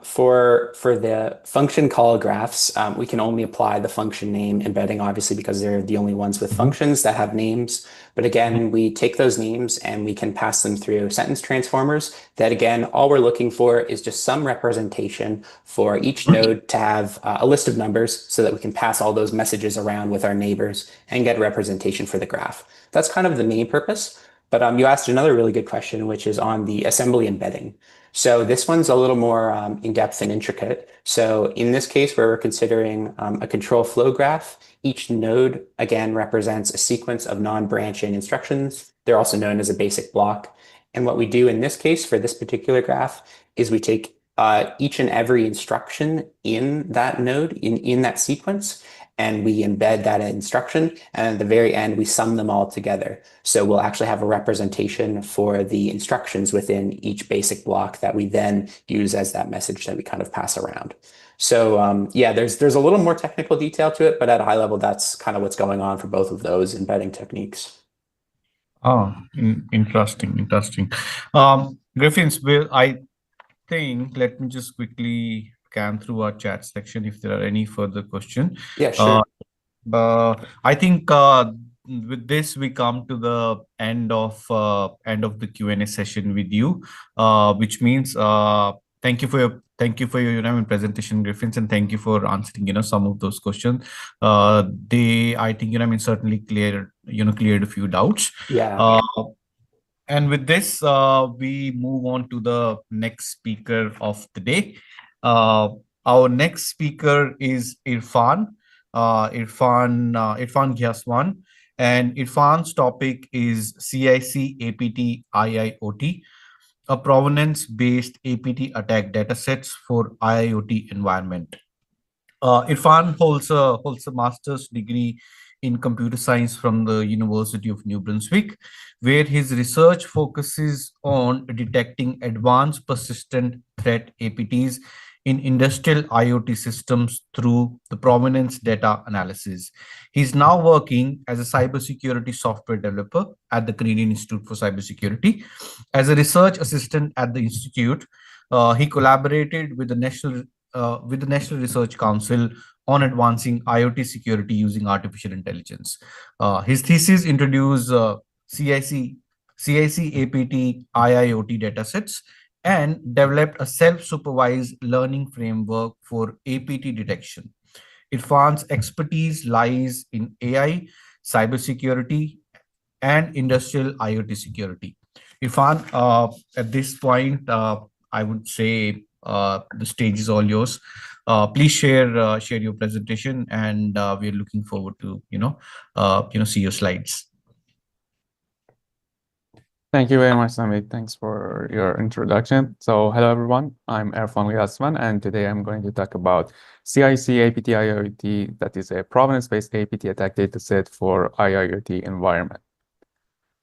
S14: For the function call graphs, we can only apply the function name embedding, obviously, because they're the only ones with functions that have names. But again, we take those names and we can pass them through sentence transformers that, again, all we're looking for is just some representation for each node to have a list of numbers so that we can pass all those messages around with our neighbors and get representation for the graph. That's kind of the main purpose. But you asked another really good question, which is on the assembly embedding. So this one's a little more in-depth and intricate. So in this case, where we're considering a control flow graph, each node, again, represents a sequence of non-branching instructions. They're also known as a basic block. And what we do in this case for this particular graph is we take each and every instruction in that node, in that sequence, and we embed that instruction. And at the very end, we sum them all together. So we'll actually have a representation for the instructions within each basic block that we then use as that message that we kind of pass around. So yeah, there's a little more technical detail to it, but at a high level, that's kind of what's going on for both of those embedding techniques.
S11: Oh, interesting. Griffins, I think, let me just quickly scan through our chat section if there are any further questions.
S14: Yeah, sure.
S11: I think with this we come to the end of the Q&A session with you, which means thank you for your presentation, Griffins, and thank you for answering some of those questions. I think certainly cleared a few doubts.
S14: Yeah.
S11: And with this, we move on to the next speaker of the day. Our next speaker is Irfan Ghyaswan, and Irfan's topic is CIC APT IIoT, a provenance-based APT attack datasets for IIoT environment. Irfan holds a master's degree in computer science from the University of New Brunswick, where his research focuses on detecting advanced persistent threat APTs in industrial IoT systems through the provenance data analysis. He's now working as a cybersecurity software developer at the Canadian Institute for Cybersecurity. As a research assistant at the institute, he collaborated with the National Research Council on advancing IoT security using artificial intelligence. His thesis introduced CIC APT IIoT datasets and developed a self-supervised learning framework for APT detection. Irfan's expertise lies in AI, cybersecurity, and industrial IoT security. Irfan, at this point, I would say the stage is all yours. Please share your presentation, and we're looking forward to see your slides.
S15: Thank you very much, Samit. Thanks for your introduction. So hello, everyone. I'm Irfan Ghyaswan, and today I'm going to talk about CIC APT IIoT, that is a provenance-based APT attack dataset for IIoT environment.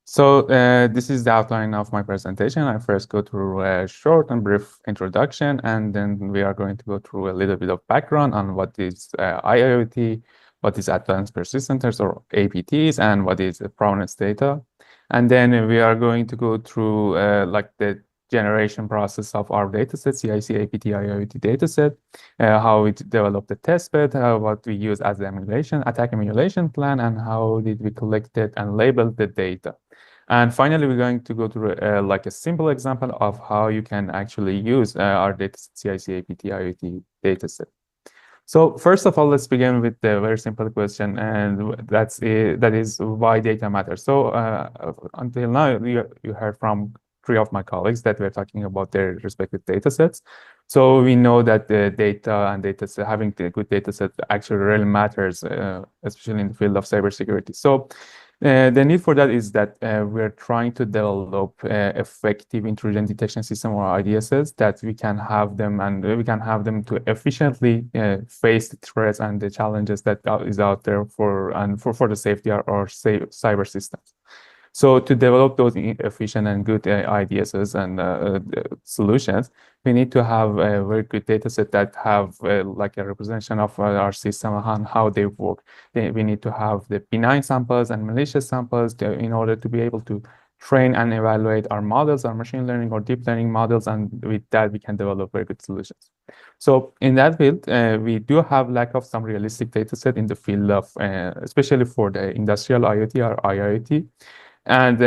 S15: So this is the outline of my presentation. I first go through a short and brief introduction, and then we are going to go through a little bit of background on what is IIoT, what is advanced persistent threats or APTs, and what is provenance data. And then we are going to go through like the generation process of our dataset, CIC APT IIoT dataset, how we developed the testbed, what we use as the attack emulation plan, and how did we collect it and label the data. And finally, we're going to go through like a simple example of how you can actually use our dataset, CIC APT IIoT dataset. So first of all, let's begin with the very simple question, and that is why data matters. So until now, you heard from 3 of my colleagues that we're talking about their respective data sets. So we know that the data and having the good data set actually really matters, especially in the field of cybersecurity. So the need for that is that we're trying to develop effective intrusion detection system or IDSs that we can have them, and we can have them to efficiently face the threats and the challenges that is out there for the safety or cyber systems. So to develop those efficient and good IDSs and solutions, we need to have a very good data set that have like a representation of our system and how they work. We need to have the benign samples and malicious samples in order to be able to train and evaluate our models, our machine learning or deep learning models, and with that we can develop very good solutions. So in that field, we do have lack of some realistic data set in the field of, especially for the industrial IoT or IIoT. And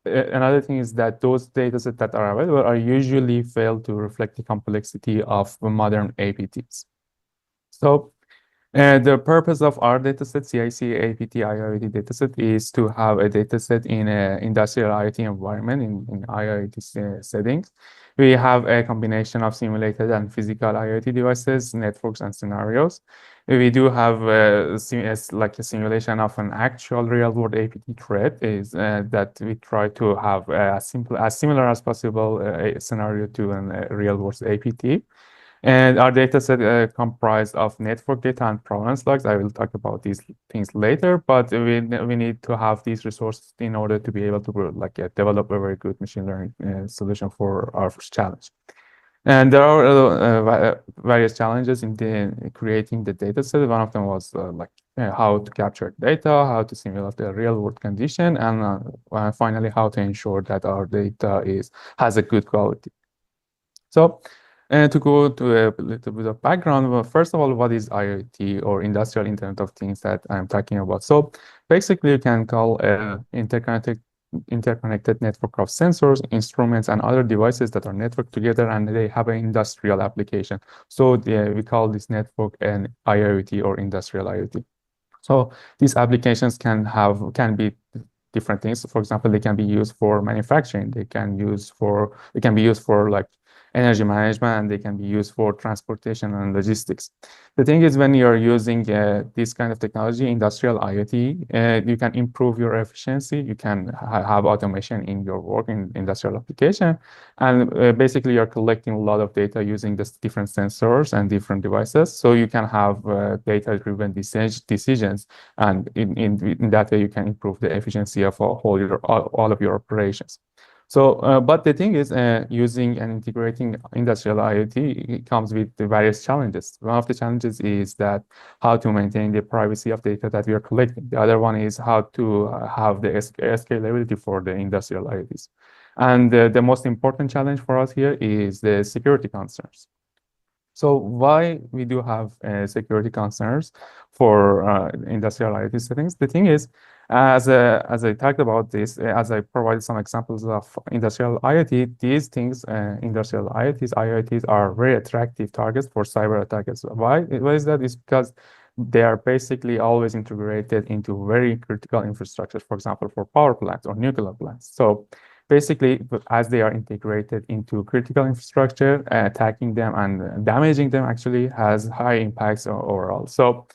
S15: another thing is that those data sets that are available are usually fail to reflect the complexity of modern APTs. So The purpose of our dataset, CIC APT IIoT dataset, is to have a dataset in an industrial IoT environment in IoT settings. We have a combination of simulated and physical IoT devices, networks, and scenarios. We do have like a simulation of an actual real-world APT threat is that we try to have as similar as possible a scenario to a real-world APT. And our data set comprised of network data and provenance logs. I will talk about these things later, but we need to have these resources in order to be able to develop a very good machine learning solution for our first challenge. And there are various challenges in creating the data set. One of them was how to capture data, how to simulate the real world condition, and finally, how to ensure that our data has a good quality. So, to go to a little bit of background, well, first of all, what is IoT or Industrial Internet of Things that I'm talking about? So basically, you can call interconnected network of sensors, instruments, and other devices that are networked together, and they have an industrial application. So we call this network an IoT or Industrial IoT. So these applications can be different things. For example, they can be used for manufacturing. They can be used for like energy management, and they can be used for transportation and logistics. The thing is, when you're using this kind of technology, industrial IoT, you can improve your efficiency. You can have automation in your work in industrial application. And basically, you're collecting a lot of data using the different sensors and different devices. So you can have data-driven decisions. And in that way, you can improve the efficiency of all of your operations. So, but the thing is, using and integrating industrial IoT comes with the various challenges. One of the challenges is that how to maintain the privacy of data that we are collecting. The other one is how to have the scalability for the industrial IoTs. And the most important challenge for us here is the security concerns. So why we do have security concerns for industrial IoT settings? The thing is, as I talked about this, as I provided some examples of industrial IoT, these things, industrial IoTs are very attractive targets for cyber attackers. Why is that? It's because they are basically always integrated into very critical infrastructures, for example, for power plants or nuclear plants. So basically, as they are integrated into critical infrastructure, attacking them and damaging them actually has high impacts overall. So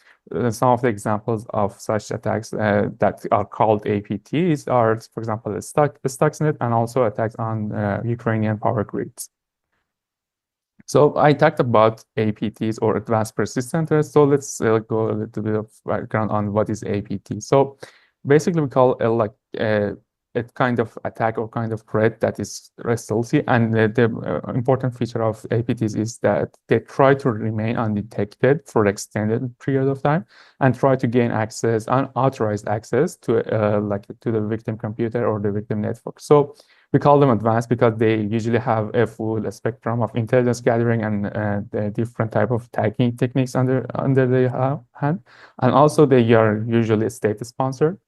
S15: some of the examples of such attacks that are called APTs are, for example, the Stuxnet and also attacks on Ukrainian power grids. So I talked about APTs or advanced persistent threats. So let's go a little bit of background on what is APT. So basically, we call it a kind of attack or kind of threat that is stealthy. And the important feature of APTs is that they try to remain undetected for an extended period of time and try to gain access, unauthorized access to the victim computer or the victim network. So we call them advanced because they usually have a full spectrum of intelligence gathering and the different type of tagging techniques under their hand. And also they are usually state sponsored.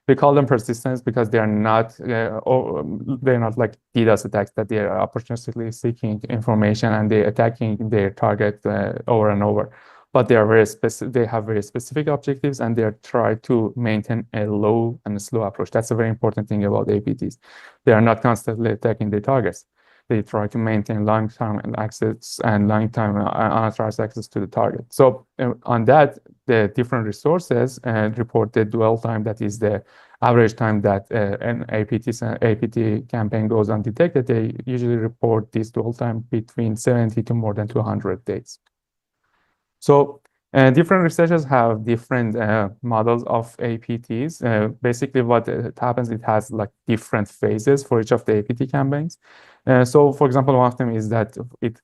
S15: We call them persistence because they're not like DDoS attacks, that they are opportunistically seeking information and they're attacking their target over and over. But they are very specific. They have very specific objectives, and they try to maintain a low and slow approach. That's a very important thing about APTs. They are not constantly attacking their targets. They try to maintain long-term access and long-term unauthorized access to the target. So on that, the different resources report the dwell time, that is the average time that an APT campaign goes undetected. They usually report this dwell time between 70 to more than 200 days. So different researchers have different models of APTs. Basically, what happens, it has like different phases for each of the APT campaigns. So, for example, one of them is that it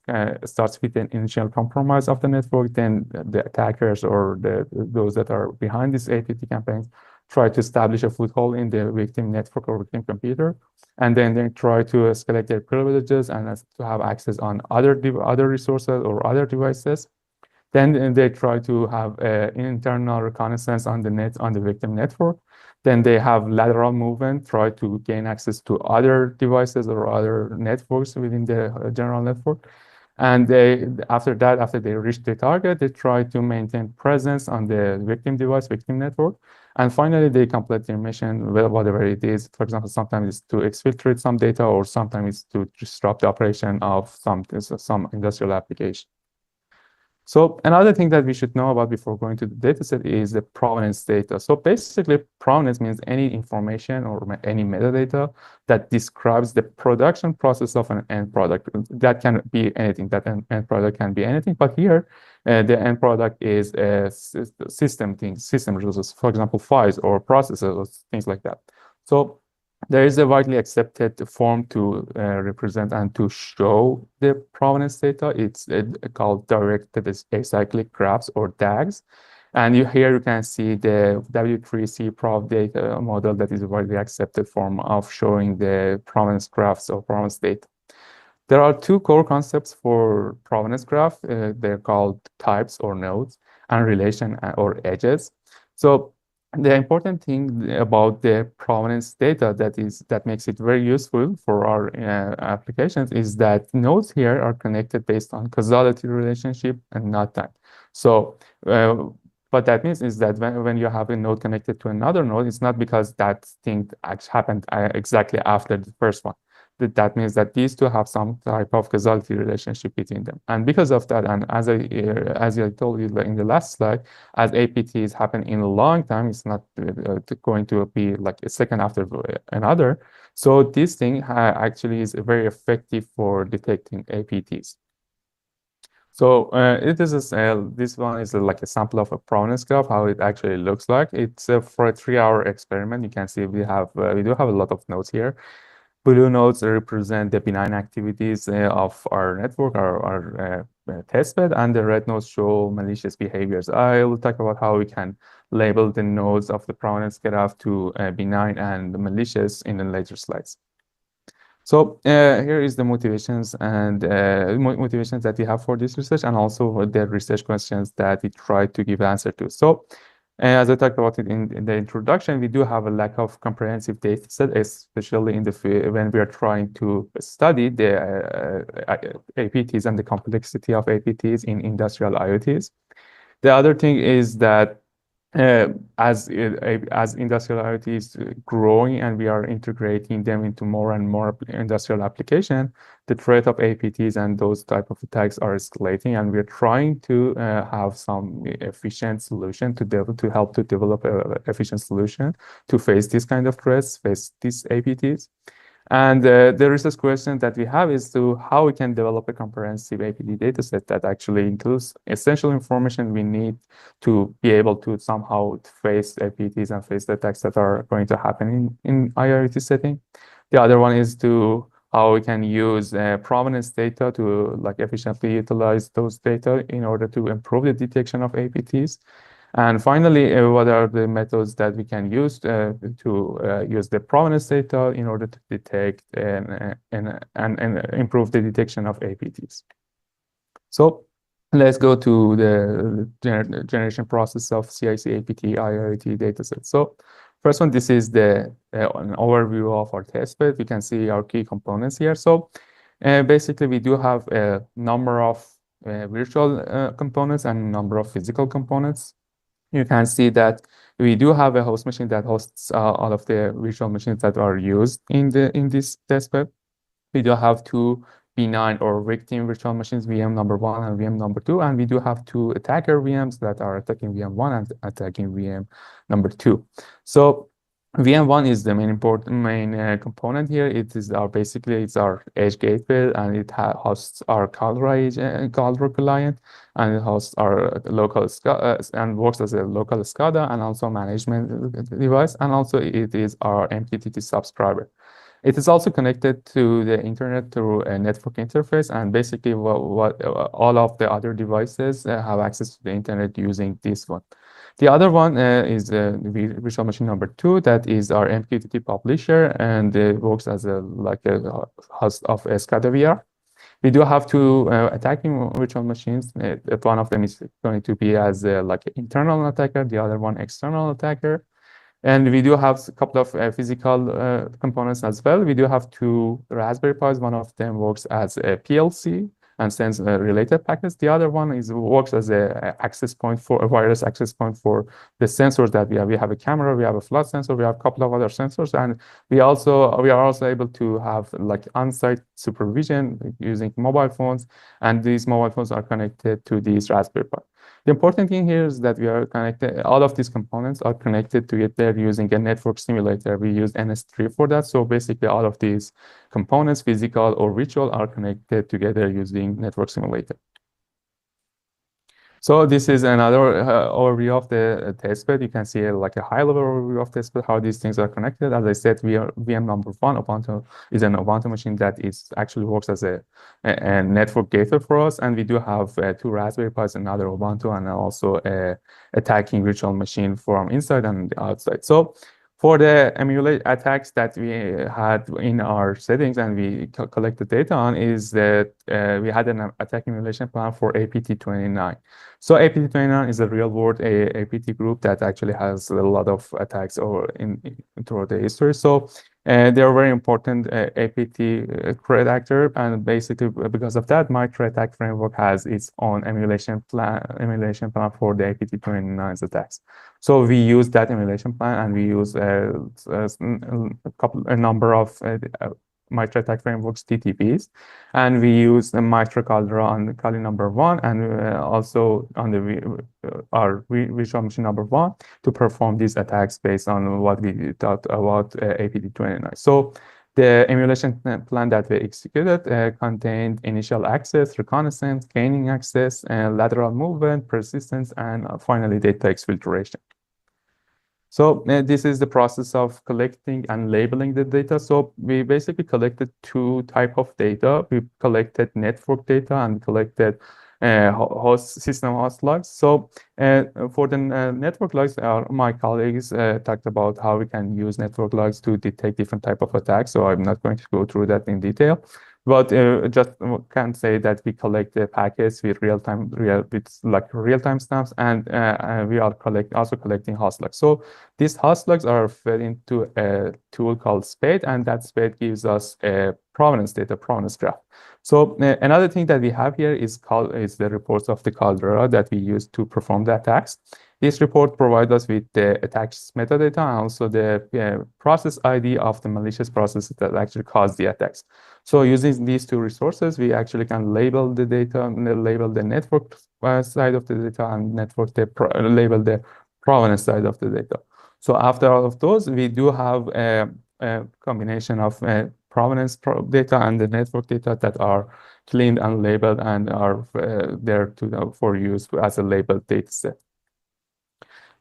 S15: starts with an initial compromise of the network. Then the attackers or those that are behind these APT campaigns try to establish a foothold in the victim network or victim computer, and then they try to escalate their privileges and to have access on other resources or other devices. Then they try to have internal reconnaissance on the victim network. Then they have lateral movement, try to gain access to other devices or other networks within the general network. And after they reach the target, they try to maintain presence on the victim device, victim network. And finally, they complete their mission, whatever it is. For example, sometimes it's to exfiltrate some data, or sometimes it's to disrupt the operation of some industrial application. So another thing that we should know about before going to the dataset is the provenance data. So basically, provenance means any information or any metadata that describes the production process of an end product. That can be anything. That end product can be anything. But here, the end product is system resources, for example, files or processes or things like that. So there is a widely accepted form to represent and to show the provenance data. It's called directed acyclic graphs, or DAGs. And here you can see the W3C prov data model that is a widely accepted form of showing the provenance graphs or provenance data. There are two core concepts for provenance graph. They're called types or nodes, and relation or edges. So the important thing about the provenance data that makes it very useful for our applications is that nodes here are connected based on causality relationship and not time. So what that means is that when you have a node connected to another node, it's not because that thing actually happened exactly after the first one. That means that these two have some type of causality relationship between them. And because of that, and as I told you in the last slide, as APTs happen in a long time, it's not going to be like a second after another. So this thing actually is very effective for detecting APTs. So this one is like a sample of a provenance graph, how it actually looks like. It's for a 3-hour experiment. You can see we do have a lot of nodes here. Blue nodes represent the benign activities of our network, our testbed, and the red nodes show malicious behaviors. I will talk about how we can label the nodes of the provenance graph to benign and malicious in the later slides. So here is the motivations and motivations that we have for this research, and also the research questions that we try to give answer to. So as I talked about it in the introduction, we do have a lack of comprehensive data set, especially when we are trying to study the APTs and the complexity of APTs in industrial IoTs. The other thing is that as industrial IoT is growing and we are integrating them into more and more industrial application, the threat of APTs and those type of attacks are escalating, and we're trying to have some efficient solution to help to develop an efficient solution to face this kind of threats, face these APTs. And the research question that we have is to how we can develop a comprehensive APT dataset that actually includes essential information we need to be able to somehow face APTs and face the attacks that are going to happen in IoT setting. The other one is to how we can use provenance data to efficiently utilize those data in order to improve the detection of APTs. And finally, what are the methods that we can use to use the provenance data in order to detect and improve the detection of APTs? So let's go to the generation process of CIC APT IoT dataset. So first one, this is an overview of our testbed. We can see our key components here. So basically, we do have a number of virtual components and a number of physical components. You can see that we do have a host machine that hosts all of the virtual machines that are used in this testbed. We do have two benign or victim virtual machines, VM number 1 and VM number 2, and we do have two attacker VMs that are attacking VM 1 and attacking VM number 2. So VM1 is the main component here. It is basically our edge gateway, and it hosts our Caldera client, and it hosts our local and works as a local SCADA and also management device, and also it is our MQTT subscriber. It is also connected to the internet through a network interface, and basically all of the other devices have access to the internet using this one. The other one is virtual machine number 2, that is our MQTT publisher, and it works as a host of SCADA VR. We do have two attacking virtual machines. One of them is going to be as an internal attacker, the other one external attacker. And we do have a couple of physical components as well. We do have two Raspberry Pis. One of them works as a PLC, and sends related packets. The other one works as a access point for a wireless access point for the sensors that we have. We have a camera, we have a flood sensor, we have a couple of other sensors, and we are also able to have like on-site supervision using mobile phones, and these mobile phones are connected to these Raspberry Pi. The important thing here is that we are connected, all of these components are connected together using a network simulator. We use NS3 for that. So basically all of these components, physical or virtual, are connected together using network simulator. So this is another overview of the testbed. You can see like a high-level overview of testbed, how these things are connected. As I said, VM number one, Ubuntu, is an Ubuntu machine that actually works as a network gateway for us. And we do have two Raspberry Pis, another Ubuntu, and also a attacking virtual machine from inside and outside. So for the emulate attacks that we had in our settings and we collected data on is that we had an attack emulation plan for APT29. So APT29 is a real-world APT group that actually has a lot of attacks throughout the history. So they're a very important APT threat actor, and basically because of that, my threat attack framework has its own emulation plan for the APT29's attacks. So we use that emulation plan, and we use a number of MITRE attack frameworks, TTPs, and we use the MITRE Caldera on Kali number one, and also on the our virtual machine number one to perform these attacks based on what we thought about APT29. So the emulation plan that we executed contained initial access, reconnaissance, gaining access, lateral movement, persistence, and finally data exfiltration. So this is the process of collecting and labeling the data. So we basically collected two types of data. We collected network data and collected system host logs. So for the network logs, my colleagues talked about how we can use network logs to detect different types of attacks. So I'm not going to go through that in detail. But just can say that we collect the packets with real-time stamps, and we are also collecting host logs. So these host logs are fed into a tool called SPADE, and that SPADE gives us a provenance data, provenance graph. So another thing that we have here is the reports of the Caldera that we use to perform the attacks. This report provides us with the attacks metadata and also the process ID of the malicious processes that actually caused the attacks. So using these two resources, we actually can label the data, label the network side of the data, and label the provenance side of the data. So after all of those, we do have a combination of provenance data and the network data that are cleaned and labeled and are there for use as a labeled data set.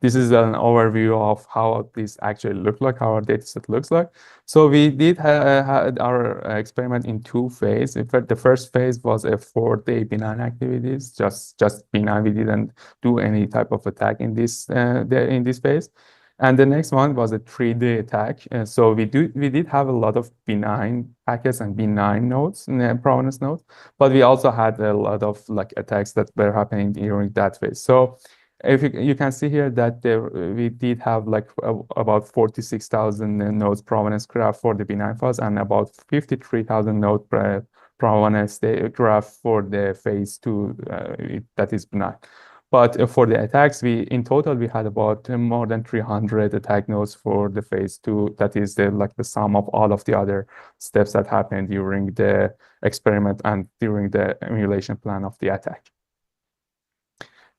S15: This is an overview of how this actually looks like, how our data set looks like. So we did had our experiment in two phases. In fact, the first phase was a 4-day benign activities, just benign. We didn't do any type of attack in this phase. And the next one was a 3-day attack. So we did have a lot of benign packets and benign nodes, provenance nodes, but we also had a lot of attacks that were happening during that phase. So if you can see here that we did have about 46,000 nodes provenance graph for the benign phase and about 53,000 node provenance graph for the phase 2 that is benign. But for the attacks, in total we had about more than 300 attack nodes for the phase 2. That is the sum of all of the other steps that happened during the experiment and during the emulation plan of the attack.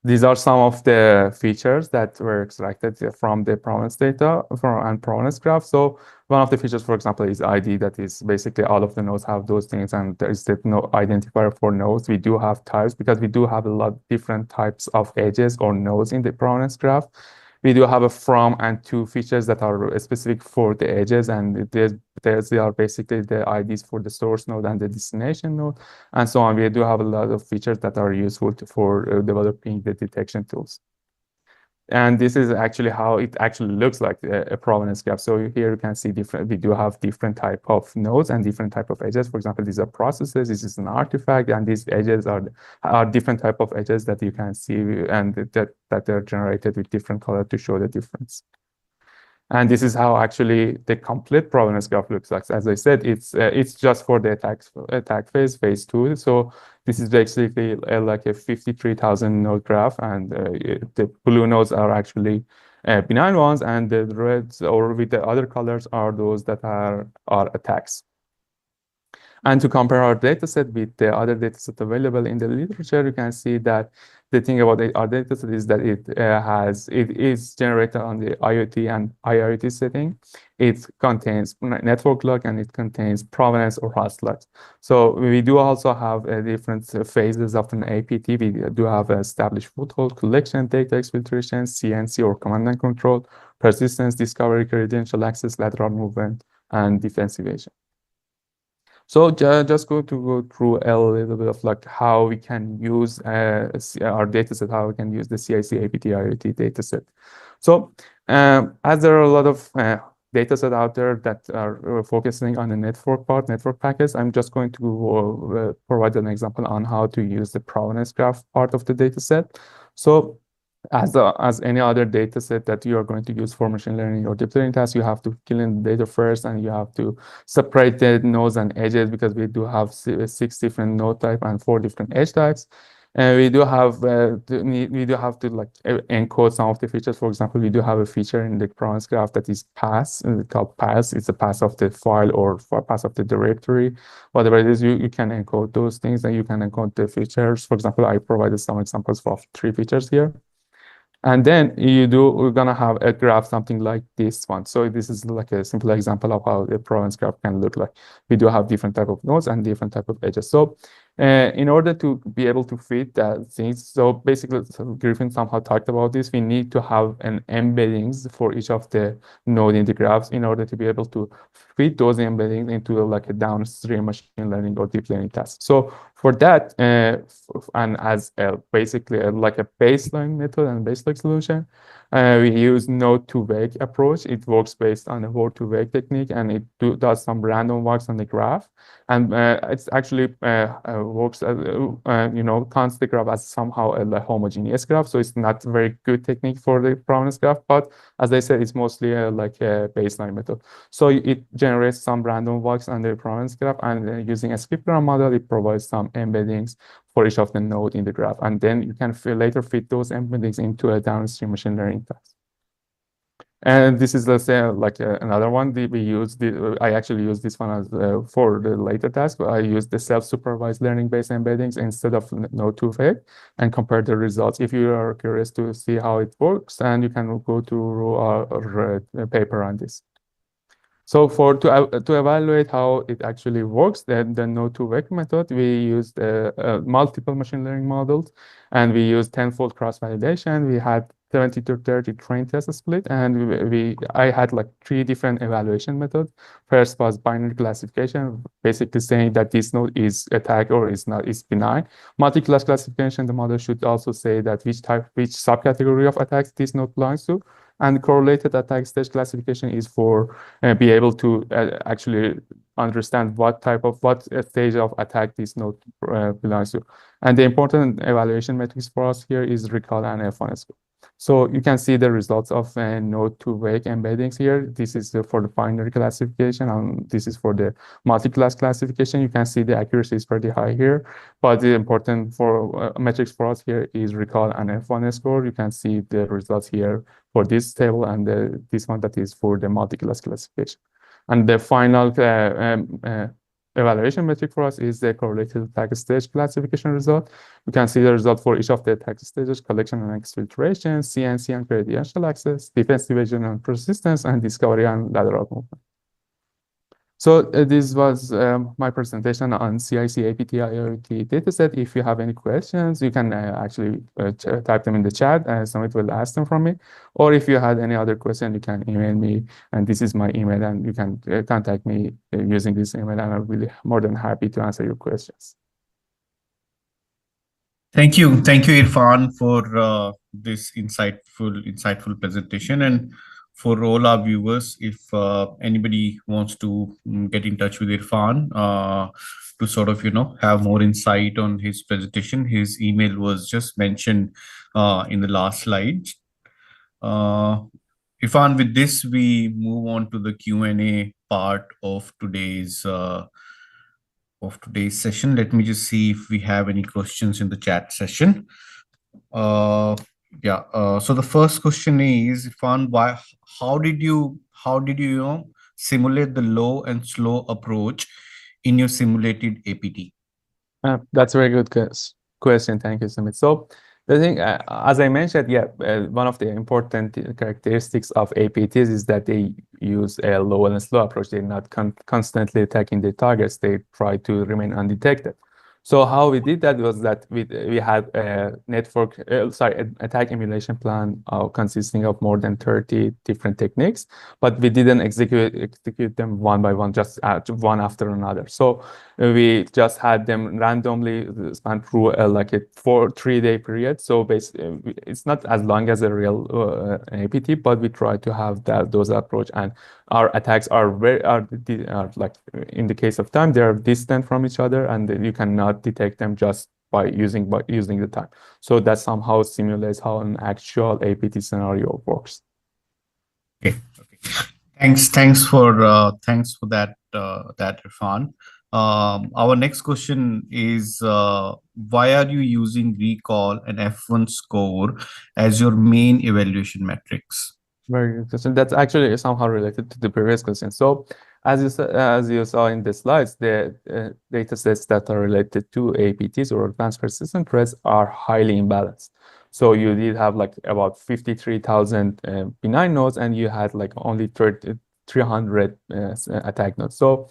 S15: These are some of the features that were extracted from the provenance data and provenance graph. So one of the features, for example, is ID. That is basically all of the nodes have those things, and there is the node identifier for nodes. We do have types because we do have a lot of different types of edges or nodes in the provenance graph. We do have a from and to features that are specific for the edges, and they are basically the IDs for the source node and the destination node, and so on. We do have a lot of features that are useful for developing the detection tools. And this is actually how it actually looks like a provenance graph. So here you can see we do have different type of nodes and different type of edges. For example, these are processes, this is an artifact, and these edges are different type of edges that you can see and that they're generated with different color to show the difference. And this is how actually the complete provenance graph looks like. As I said, it's just for the attack phase, phase 2. So This is basically like a 53,000 node graph, and the blue nodes are actually benign ones, and the reds or with the other colors are those that are attacks. And to compare our dataset with the other dataset available in the literature, you can see that the thing about our dataset is that it is generated on the IoT and IIoT setting. It contains network log and it contains provenance or host logs. So we do also have different phases of an APT. We do have established foothold, collection, data exfiltration, CNC or command and control, persistence, discovery, credential access, lateral movement, and defense evasion. So just going to go through a little bit of like how we can use our dataset, how we can use the CIC APT IoT dataset. So as there are a lot of dataset out there that are focusing on the network part, network packets, I'm just going to provide an example on how to use the provenance graph part of the dataset. So as any other data set that you are going to use for machine learning or deep learning tasks, you have to kill in the data first, and you have to separate the nodes and edges, because we do have 6 different node types and 4 different edge types. And we do have to like encode some of the features. For example, we do have a feature in the provenance graph that is pass, called pass. It's a pass of the file or pass of the directory, whatever it is. You can encode those things, and you can encode the features. For example, I provided some examples of 3 features here. And then we're gonna have a graph something like this one. So this is like a simple example of how a provenance graph can look like. We do have different type of nodes and different type of edges. So in order to be able to fit that things, so basically Griffin somehow talked about this, we need to have an embeddings for each of the node in the graphs in order to be able to fit those embeddings into like a downstream machine learning or deep learning task. So for that, and as basically like a baseline method and baseline solution, we use node to wake approach. It works based on a word to wake technique, and it does some random walks on the graph, and it's actually works counts the graph as somehow a homogeneous graph. So it's not a very good technique for the provenance graph, but as I said, it's mostly like a baseline method. So it generates some random walks on the provenance graph, and using a skip-gram model, it provides some embeddings for each of the node in the graph, and then you can later fit those embeddings into a downstream machine learning task. And this is, let's say, like another one. I actually use this one as for the later task. I use the self-supervised learning-based embeddings instead of node to wake, and compare the results. If you are curious to see how it works, and you can go to our paper on this. So to evaluate how it actually works, then the node to wake method, we used multiple machine learning models, and we used tenfold cross validation. We had 70 to 30 train test split, and I had like 3 different evaluation methods. First was binary classification, basically saying that this node is attack or is benign. Multi-class classification, the model should also say that which subcategory of attacks this node belongs to. And correlated attack stage classification is for be able to actually understand what stage of attack this node belongs to. And the important evaluation metrics for us here is recall and F1 score. So you can see the results of node to wake embeddings here. This is for the binary classification, and this is for the multi-class classification. You can see the accuracy is pretty high here, but the important metrics for us here is recall and F1 score. You can see the results here for this table, and this one that is for the multi-class classification. And the final evaluation metric for us is the correlated attack stage classification result. You can see the result for each of the attack stages: collection and exfiltration, CNC and credential access, defense evasion and persistence, and discovery and lateral movement. So this was my presentation on CIC APT IoT dataset. If you have any questions, you can actually type them in the chat, and Samit will ask them from me. Or if you had any other question, you can email me, and this is my email, and you can contact me using this email, and I'll be more than happy to answer your questions.
S11: Thank you, Irfan, for this insightful presentation. And for all our viewers, if anybody wants to get in touch with Irfan to sort of have more insight on his presentation, his email was just mentioned in the last slide. Irfan, with this, we move on to the Q&A part of today's of today's session. Let me just see if we have any questions in the chat session. So the first question is, Irfan, how did you simulate the low and slow approach in your simulated APT?
S15: That's a very good question. Thank you, Sumit. So the thing, as I mentioned, one of the important characteristics of APTs is that they use a low and slow approach. They're not constantly attacking the targets. They try to remain undetected. So how we did that was that we had a attack emulation plan consisting of more than 30 different techniques, but we didn't execute them one by one, just one after another. So we just had them randomly span through like a 3-day period. So basically, it's not as long as a real APT, but we try to have those approach, and our attacks are like in the case of time, they are distant from each other, and you cannot detect them just by using the time. So that somehow simulates how an actual APT scenario works.
S11: Okay. Thanks for that, Irfan. Our next question is, why are you using recall and F1 score as your main evaluation metrics?
S15: Very good question. That's actually somehow related to the previous question. So as you saw in the slides, the data sets that are related to APTs or advanced persistent threats are highly imbalanced. So you did have like about 53,000 benign nodes, and you had like only 300 attack nodes. So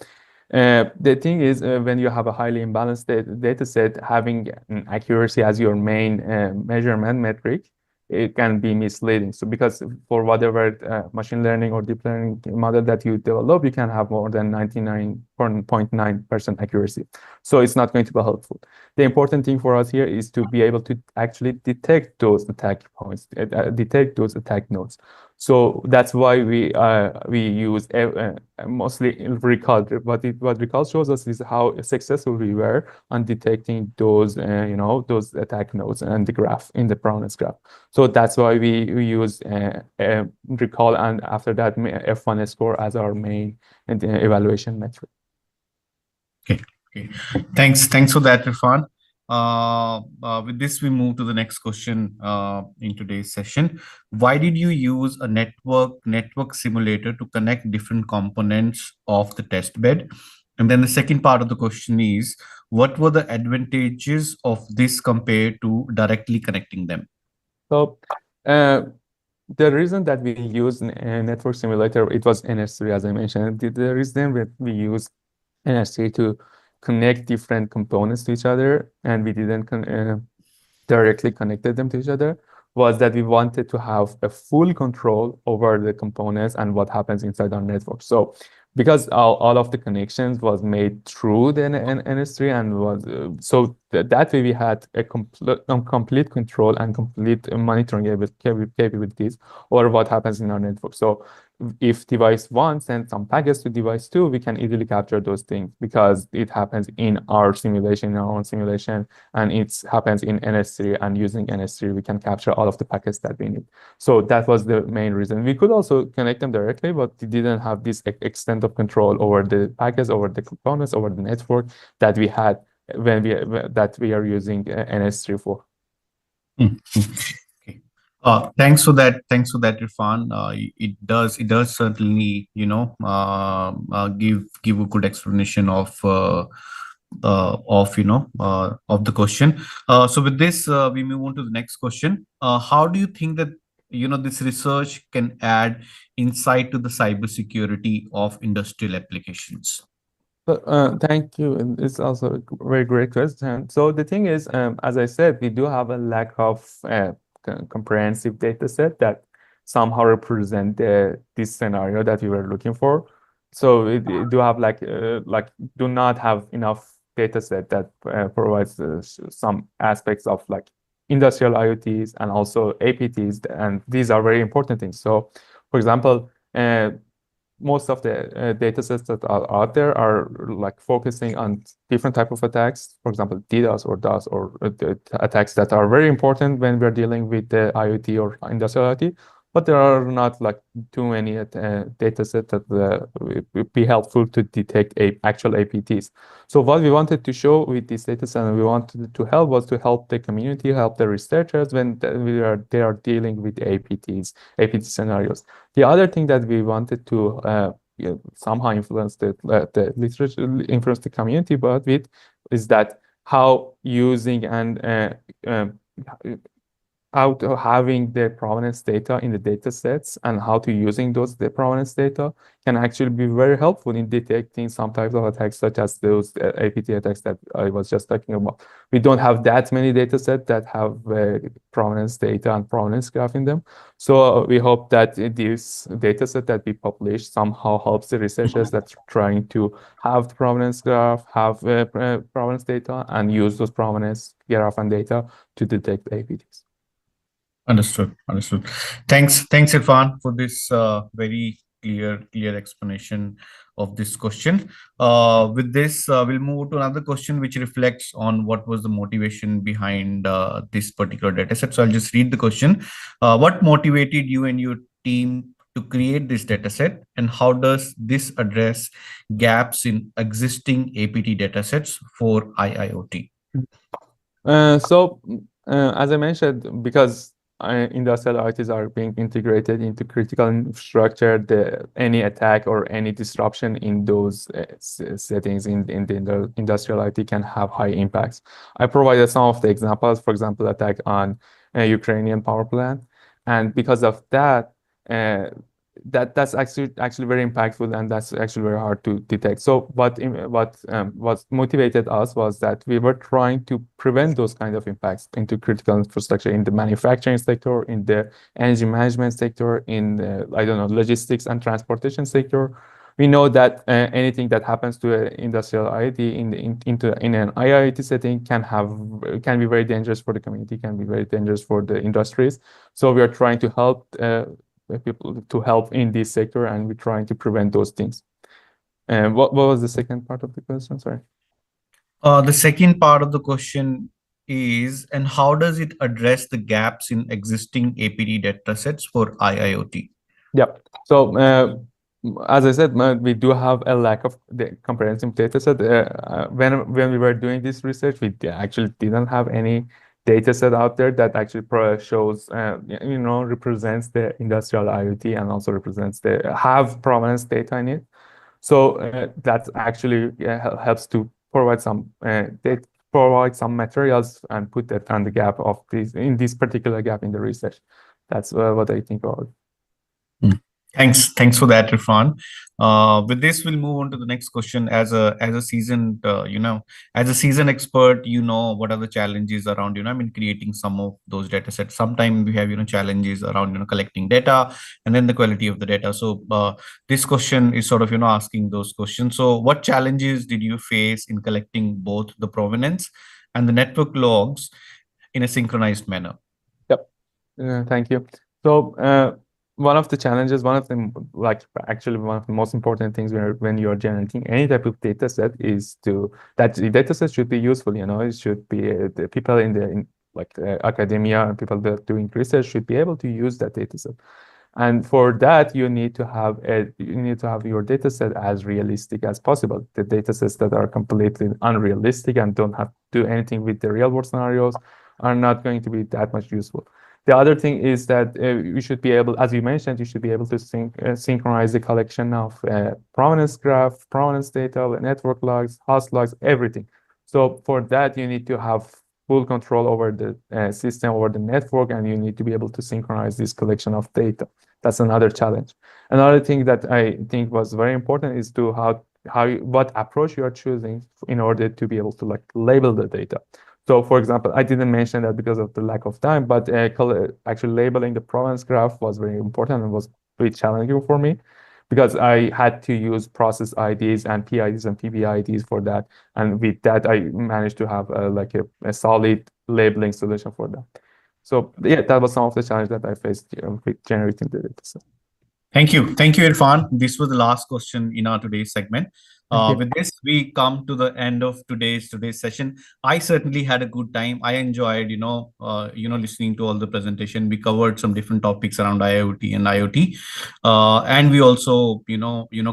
S15: the thing is, when you have a highly imbalanced data set, having accuracy as your main measurement metric, it can be misleading. So because for whatever machine learning or deep learning model that you develop, you can have more than 99.9% accuracy. So it's not going to be helpful. The important thing for us here is to be able to actually detect those attack points, detect those attack nodes. So that's why we use mostly recall. What recall shows us is how successful we were on detecting those those attack nodes and the graph in the provenance graph. So that's why we use recall, and after that F1 score as our main evaluation metric.
S11: Okay. Thanks for that, Irfan. With this, we move to the next question in today's session. Why did you use a network simulator to connect different components of the test bed? And then the second part of the question is, what were the advantages of this compared to directly connecting them?
S15: So the reason that we use a network simulator, it was NS3, as I mentioned. The reason that we use NS3 to connect different components to each other, and we didn't directly connected them to each other, was that we wanted to have a full control over the components and what happens inside our network. So because all of the connections was made through the NS3 and was so that way we had a complete control and complete monitoring capabilities over what happens in our network. So if device 1 sends some packets to device 2, we can easily capture those things because it happens in our simulation, in our own simulation, and it happens in NS3, and using NS3, we can capture all of the packets that we need. So that was the main reason. We could also connect them directly, but we didn't have this extent of control over the packets, over the components, over the network that we had when we are using NS3 for.
S11: Thanks for that, Irfan. It does certainly, give a good explanation of the question. So with this, we move on to the next question. How do you think that this research can add insight to the cybersecurity of industrial applications?
S15: Thank you. It's also a very great question. So the thing is, as I said, we do have a lack of comprehensive data set that somehow represent this scenario that we were looking for. So we do have do not have enough data set that provides some aspects of like industrial IoTs and also APTs, and these are very important things. So for example, most of the data sets that are out there are like focusing on different type of attacks, for example, DDoS or DOS, or the attacks that are very important when we're dealing with the IoT or industrial IoT. but there are not like too many data sets that would be helpful to detect actual APTs. So what we wanted to show with this data set and we wanted to help was to help the community, help the researchers when they are dealing with APT scenarios. The other thing that we wanted to somehow influence the literature, influence the community about it, is that how using and how to having the provenance data in the data sets and how to using the provenance data can actually be very helpful in detecting some types of attacks, such as those APT attacks that I was just talking about. We don't have that many data sets that have provenance data and provenance graph in them. So we hope that this data set that we publish somehow helps the researchers that's trying to have the provenance graph, have provenance data, and use those provenance graph and data to detect APTs.
S11: Understood. Thanks, Irfan, for this very clear explanation of this question. With this, we'll move to another question which reflects on what was the motivation behind this particular data set. So I'll just read the question. What motivated you and your team to create this data set, and how does this address gaps in existing APT datasets for IIoT?
S15: As I mentioned, because industrial IoTs are being integrated into critical infrastructure, any attack or any disruption in those settings in the industrial IoT can have high impacts. I provided some of the examples, for example, attack on a Ukrainian power plant. And because of that, that's actually very impactful, and that's actually very hard to detect. So what motivated us was that we were trying to prevent those kind of impacts into critical infrastructure in the manufacturing sector, in the energy management sector, in the, logistics and transportation sector. We know that anything that happens to an industrial IoT in an IIoT setting can be very dangerous for the community, can be very dangerous for the industries. So we are trying to help people to help in this sector, and we're trying to prevent those things. What was the second part of the question? Sorry.
S11: The second part of the question is, and how does it address the gaps in existing APT datasets for IIoT?
S15: Yeah. So as I said, we do have a lack of the comprehensive dataset. When we were doing this research, we actually didn't have any data set out there that actually shows, represents the industrial IoT and also have provenance data in it. So that actually helps to provide some materials and put that on the gap of this particular gap in the research. That's what I think about.
S11: Thanks for that, Irfan. With this, we'll move on to the next question. As a seasoned expert, what are the challenges around, creating some of those data sets. Sometimes we have, challenges around, collecting data and then the quality of the data. So this question is sort of, asking those questions. So what challenges did you face in collecting both the provenance and the network logs in a synchronized manner?
S15: Yep. Thank you. So one of the challenges, one of the most important things when you're generating any type of data set is that the data set should be useful. It should be the people in academia and people that are doing research should be able to use that data set. And for that, you need to have your data set as realistic as possible. The data sets that are completely unrealistic and don't have to do anything with the real world scenarios are not going to be that much useful. The other thing is that you should be able, as you mentioned, you should be able to synchronize the collection of provenance graph, provenance data, network logs, host logs, everything. So for that, you need to have full control over the system, over the network, and you need to be able to synchronize this collection of data. That's another challenge. Another thing that I think was very important is what approach you are choosing in order to be able to label the data. So, for example, I didn't mention that because of the lack of time, but actually labeling the provenance graph was very important and was very challenging for me because I had to use process IDs and PIDs and PPIDs for that. And with that, I managed to have a solid labeling solution for that. So yeah, that was some of the challenges that I faced with generating the data set.
S11: Thank you, Irfan. This was the last question in our today's segment. With this, we come to the end of today's session. I certainly had a good time. I enjoyed, listening to all the presentation. We covered some different topics around IoT and IoT, and we also,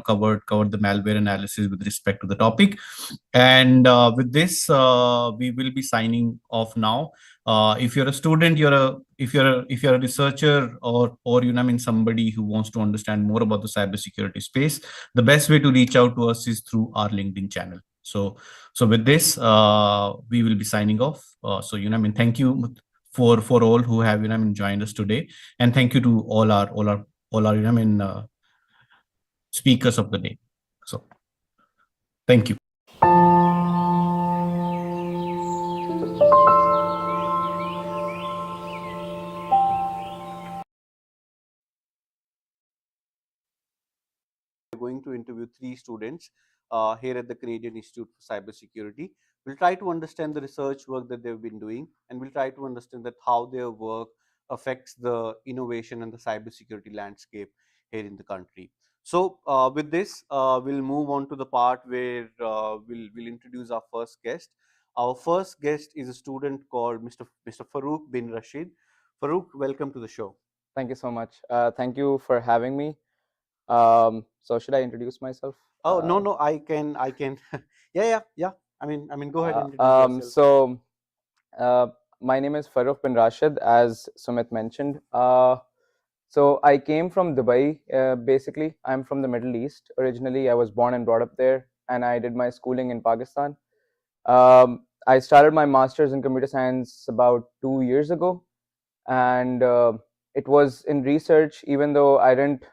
S11: covered the malware analysis with respect to the topic. And with this, we will be signing off now. If you're a student, if you're a researcher, or somebody who wants to understand more about the cybersecurity space, the best way to reach out to us is through our LinkedIn channel. So with this, we will be signing off. Thank you for all who have joined us today, and thank you to all our speakers of the day. So thank you.
S16: Going to interview 3 students here at the Canadian Institute for Cybersecurity. We'll try to understand the research work that they've been doing, and we'll try to understand that how their work affects the innovation and the cybersecurity landscape here in the country. So with this, we'll move on to the part where we'll introduce our first guest. Our first guest is a student called Mr. Farouk bin Rashid. Farouk, welcome to the show.
S17: Thank you so much. Thank you for having me. So should I introduce myself?
S16: Oh, no, I can. Yeah. I mean, go ahead and introduce yourself.
S17: So, my name is Farouk bin Rashid, as Sumit mentioned. So I came from Dubai. Basically, I'm from the Middle East. Originally, I was born and brought up there, and I did my schooling in Pakistan. I started my master's in computer science about 2 years ago, and it was in research, even though I didn't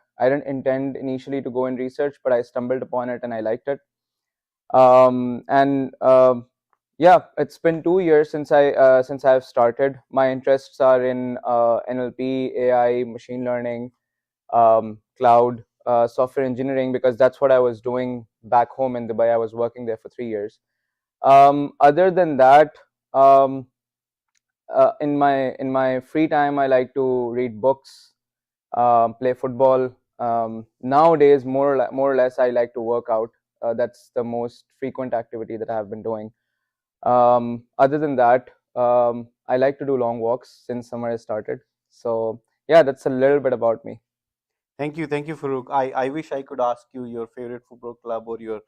S17: intend initially to go in research, but I stumbled upon it and I liked it. Yeah, it's been 2 years since I've started. My interests are in NLP, AI, machine learning, cloud, software engineering, because that's what I was doing back home in Dubai. I was working there for 3 years. Other than that, in my free time, I like to read books, play football. Nowadays, more or less, I like to work out. That's the most frequent activity that I have been doing. Other than that, I like to do long walks since summer has started. So yeah, that's a little bit about me.
S16: Thank you, Farouk. I wish I could ask you your favorite football club or your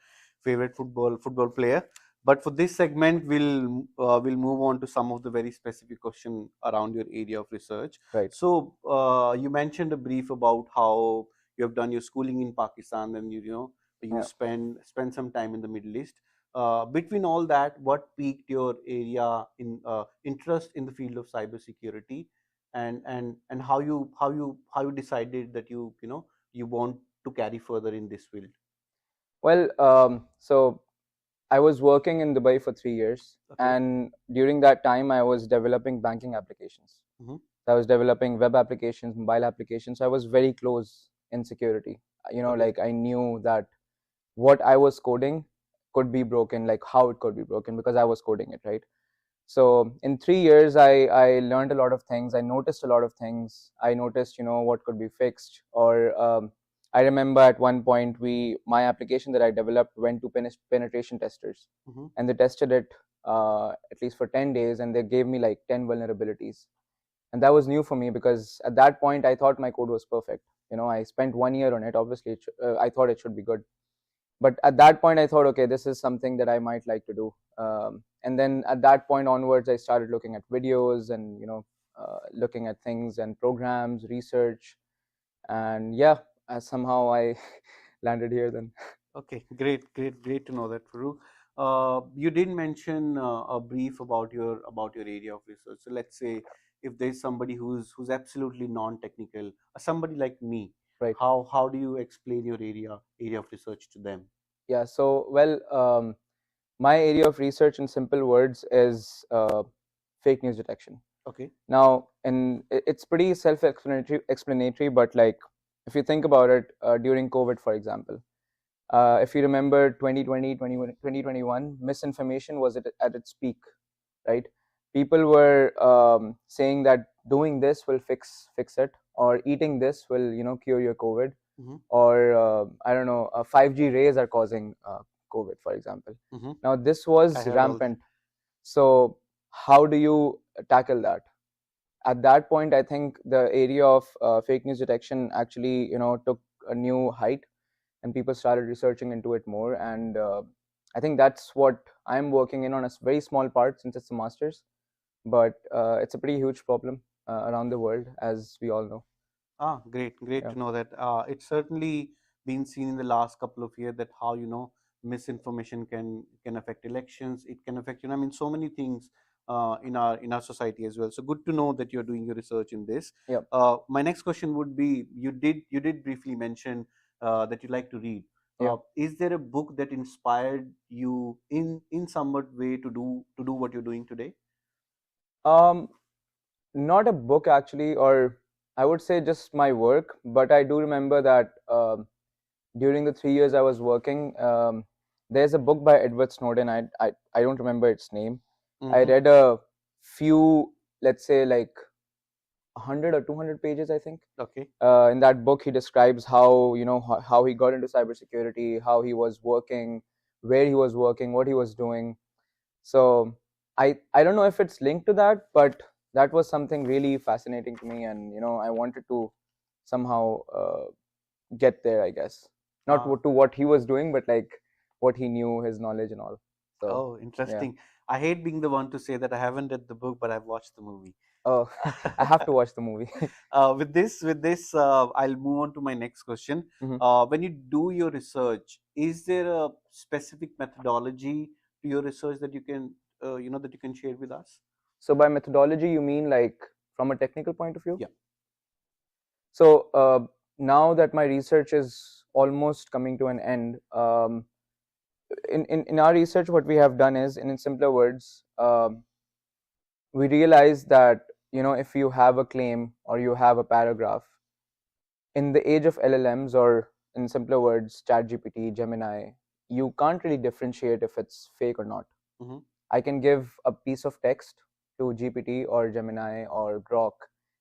S16: favorite football player, but for this segment, we'll move on to some of the very specific question around your area of research.
S17: Right.
S16: So you mentioned a brief about how you have done your schooling in Pakistan, and you spend some time in the Middle East. Between all that, what piqued your area in interest in the field of cybersecurity, and how you decided that you want to carry further in this field?
S17: Well, so I was working in Dubai for 3 years, and during that time, I was developing banking applications. I was developing web applications, mobile applications. I was very close in security. Like I knew that what I was coding could be broken, like how it could be broken, because I was coding it, right? So in 3 years, I learned a lot of things. I noticed a lot of things. I noticed, what could be fixed. Or I remember at one point, my application that I developed went to penetration testers, and they tested it at least for 10 days, and they gave me like 10 vulnerabilities. And that was new for me, because at that point, I thought my code was perfect. I spent 1 year on it. Obviously, I thought it should be good. But at that point, I thought, okay, this is something that I might like to do. And then at that point onwards, I started looking at videos and, looking at things and programs, research. And yeah, somehow I landed here then.
S16: Okay, great to know that, Farouk. You did mention a brief about your area of research. So let's say if there's somebody who's absolutely non-technical, somebody like me,
S17: right?
S16: How do you explain your area of research to them?
S17: Yeah. So well, my area of research in simple words is fake news detection.
S16: Okay.
S17: Now, and it's pretty self-explanatory, but like if you think about it, during COVID, for example, if you remember 2020, 2021, misinformation was at its peak, right? People were saying that doing this will fix it, or eating this will cure your COVID, or I don't know, 5G rays are causing COVID, for example.
S16: Mm-hmm.
S17: Now, this
S16: I
S17: was
S16: heard all
S17: rampant. So how do you tackle that? At that point, I think the area of fake news detection actually, took a new height, and people started researching into it more. And I think that's what I'm working in on a very small part, since it's a master's, but it's a pretty huge problem around the world, as we all know.
S16: Great
S17: Yeah.
S16: to know that. It's certainly been seen in the last couple of years that how misinformation can affect elections. It can affect I mean so many things in our society as well. So good to know that you're doing your research in this.
S17: Yep.
S16: My next question would be, you did briefly mention that you like to read.
S17: Yeah.
S16: Is there a book that inspired you in somewhat way to do what you're doing today?
S17: Not a book actually, or I would say just my work, but I do remember that during the 3 years I was working, there's a book by Edward Snowden. I don't remember its name. I read a few, let's say like 100 or 200 pages, I think.
S16: Okay.
S17: In that book, he describes how how he got into cybersecurity, how he was working, where he was working, what he was doing. So I don't know if it's linked to that, but that was something really fascinating to me, and I wanted to somehow get there, I guess. Not to what he was doing, but like what he knew, his knowledge and all. So,
S16: oh, interesting.
S17: Yeah.
S16: I hate being the one to say that I haven't read the book, but I've watched the movie.
S17: Oh, I have to watch the movie.
S16: With this, I'll move on to my next question. When you do your research, is there a specific methodology to your research that you can, that you can share with us?
S17: So by methodology, you mean like from a technical point of view?
S16: Yeah.
S17: So now that my research is almost coming to an end, in our research, what we have done is, in simpler words, we realize that if you have a claim or you have a paragraph, in the age of LLMs, or in simpler words, ChatGPT, Gemini, you can't really differentiate if it's fake or not. I can give a piece of text to GPT or Gemini or Grok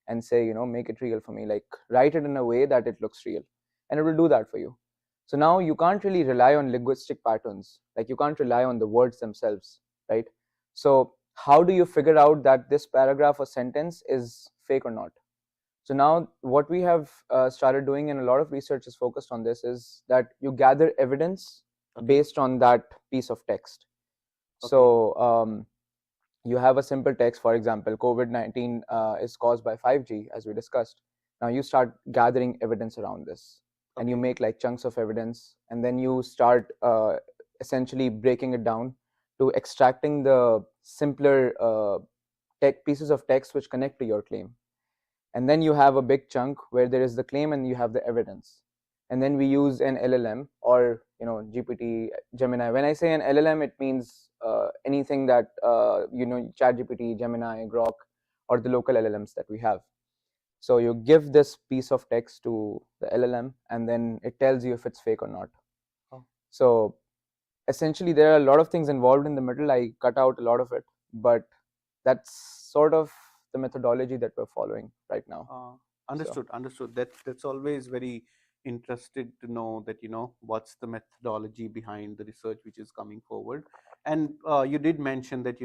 S17: and say, make it real for me, like write it in a way that it looks real, and it will do that for you. So now you can't really rely on linguistic patterns, like you can't rely on the words themselves, right? So how do you figure out that this paragraph or sentence is fake or not? So now what we have started doing, and a lot of research is focused on this, is that you gather evidence based on that piece of text. Okay. So you have a simple text, for example, COVID-19 is caused by 5G, as we discussed. Now you start gathering evidence around this, and you make like chunks of evidence, and then you start essentially breaking it down to extracting the simpler pieces of text which connect to your claim. And then you have a big chunk where there is the claim and you have the evidence. And then we use an LLM or GPT, Gemini. When I say an LLM, it means anything that ChatGPT, Gemini, Grok, or the local LLMs that we have. So you give this piece of text to the LLM, and then it tells you if it's fake or not. So essentially, there are a lot of things involved in the middle. I cut out a lot of it, but that's sort of the methodology that we're following right now.
S16: Understood. That's always very interested to know that what's the methodology behind the research which is coming forward. And you did mention that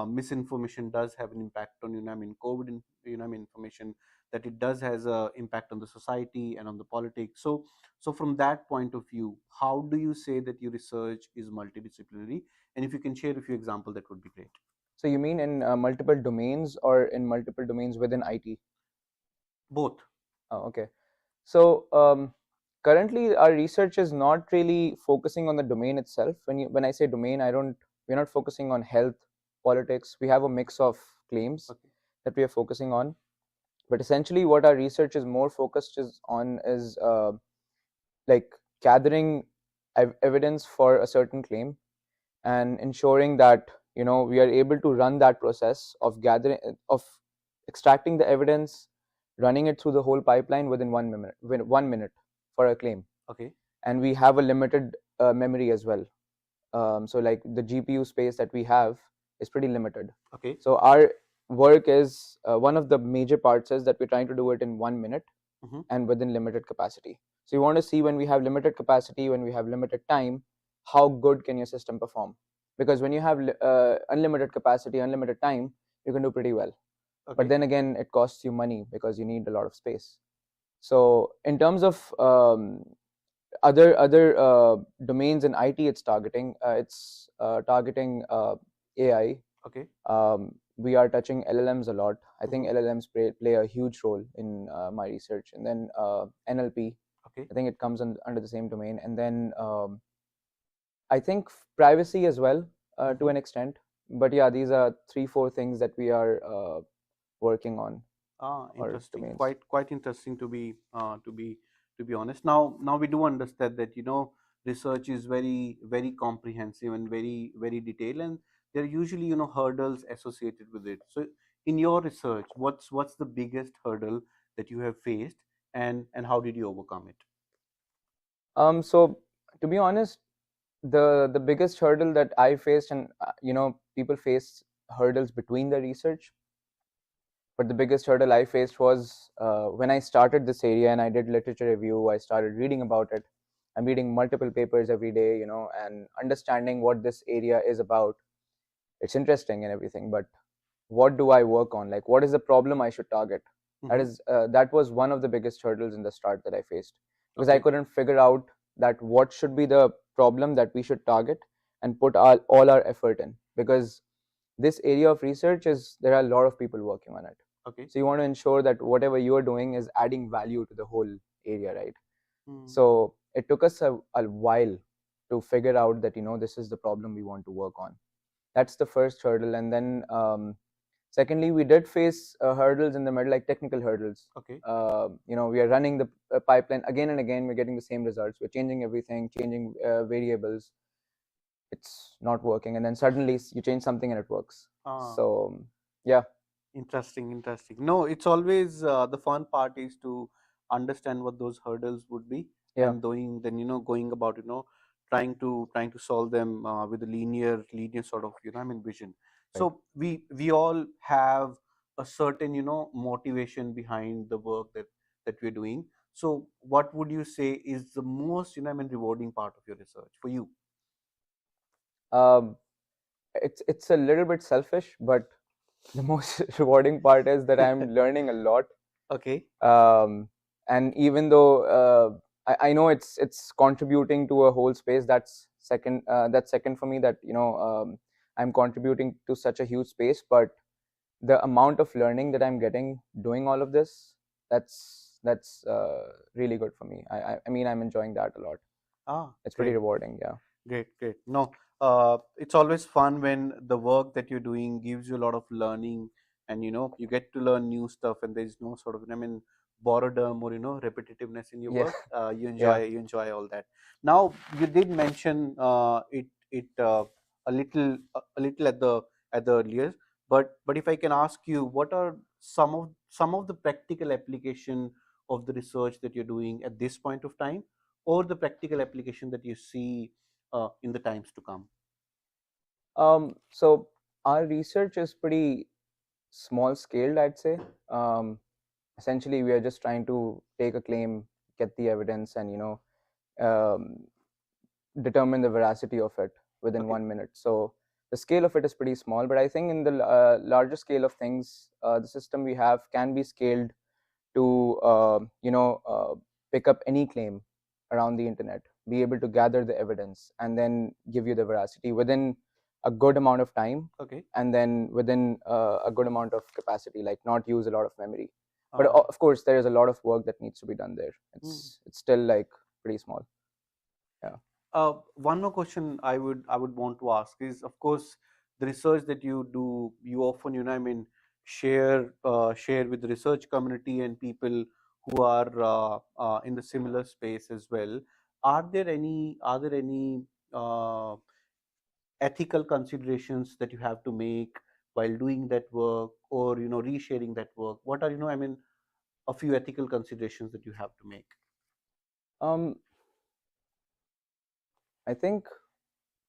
S16: misinformation does have an impact on COVID information, that it does has a impact on the society and on the politics. So from that point of view, how do you say that your research is multidisciplinary? And if you can share a few examples, that would be great.
S17: So you mean in multiple domains, or in multiple domains within IT?
S16: Both.
S17: Oh, okay. So currently our research is not really focusing on the domain itself. When I say domain, we're not focusing on health, politics. We have a mix of claims that we are focusing on. But essentially what our research is more focused on is like gathering evidence for a certain claim, and ensuring that we are able to run that process of extracting the evidence, running it through the whole pipeline within 1 minute for a claim.
S16: Okay.
S17: And we have a limited memory as well. So like the GPU space that we have is pretty limited.
S16: Okay.
S17: So our work is one of the major parts is that we're trying to do it in 1 minute and within limited capacity. So you want to see, when we have limited capacity, when we have limited time, how good can your system perform? Because when you have unlimited capacity, unlimited time, you can do pretty well.
S16: Okay.
S17: But then again, it costs you money because you need a lot of space. So in terms of other domains in IT, it's targeting AI.
S16: Okay.
S17: We are touching LLMs a lot. I think LLMs play a huge role in my research. And then NLP.
S16: Okay.
S17: I think it comes under the same domain. And then I think privacy as well to an extent. But yeah, these are 3-4 things that we are working on.
S16: Interesting. Quite interesting to be honest. Now we do understand that research is very comprehensive and very detailed, and there are usually hurdles associated with it. So in your research, what's the biggest hurdle that you have faced, and how did you overcome it?
S17: So to be honest, the biggest hurdle that I faced, and people face hurdles between the research, but the biggest hurdle I faced was when I started this area and I did literature review. I started reading about it. I'm reading multiple papers every day, and understanding what this area is about. It's interesting and everything, but what do I work on? Like, what is the problem I should target? That was one of the biggest hurdles in the start that I faced, because I couldn't figure out that what should be the problem that we should target and put all our effort in, because this area of research there are a lot of people working on it.
S16: Okay.
S17: So you want to ensure that whatever you are doing is adding value to the whole area, right? So it took us a while to figure out that this is the problem we want to work on. That's the first hurdle. And then secondly, we did face hurdles in the middle, like technical hurdles.
S16: Okay.
S17: We are running the pipeline again and again. We're getting the same results. We're changing everything, changing variables. It's not working, and then suddenly you change something and it works. So yeah.
S16: Interesting. No, it's always the fun part is to understand what those hurdles would be, and going about trying to solve them with a linear sort of vision. So we all have a certain motivation behind the work that we're doing. So what would you say is the most rewarding part of your research for you?
S17: It's a little bit selfish, but the most rewarding part is that I'm learning a lot.
S16: Okay.
S17: And even though I know it's contributing to a whole space, that's second for me, that I'm contributing to such a huge space, but the amount of learning that I'm getting doing all of this, that's really good for me. I mean, I'm enjoying that a lot. It's pretty rewarding. Yeah.
S16: Great. No, it's always fun when the work that you're doing gives you a lot of learning, and you get to learn new stuff, and there's no sort of boredom or repetitiveness in your work. You enjoy all that. Now you did mention it a little at the earlier, but if I can ask you, what are some of the practical application of the research that you're doing at this point of time, or the practical application that you see in the times to come?
S17: So our research is pretty small scaled, I'd say. Essentially, we are just trying to take a claim, get the evidence, and determine the veracity of it within 1 minute. So the scale of it is pretty small, but I think in the larger scale of things, the system we have can be scaled to pick up any claim around the internet, be able to gather the evidence, and then give you the veracity within a good amount of time.
S16: Okay.
S17: And then within a good amount of capacity, like not use a lot of memory. But of course, there is a lot of work that needs to be done there. It's still like pretty small. Yeah.
S16: One more question I would want to ask is, of course, the research that you do, you often share with the research community and people who are in the similar space as well. Are there any ethical considerations that you have to make while doing that work, or resharing that work? What are a few ethical considerations that you have to make?
S17: I think,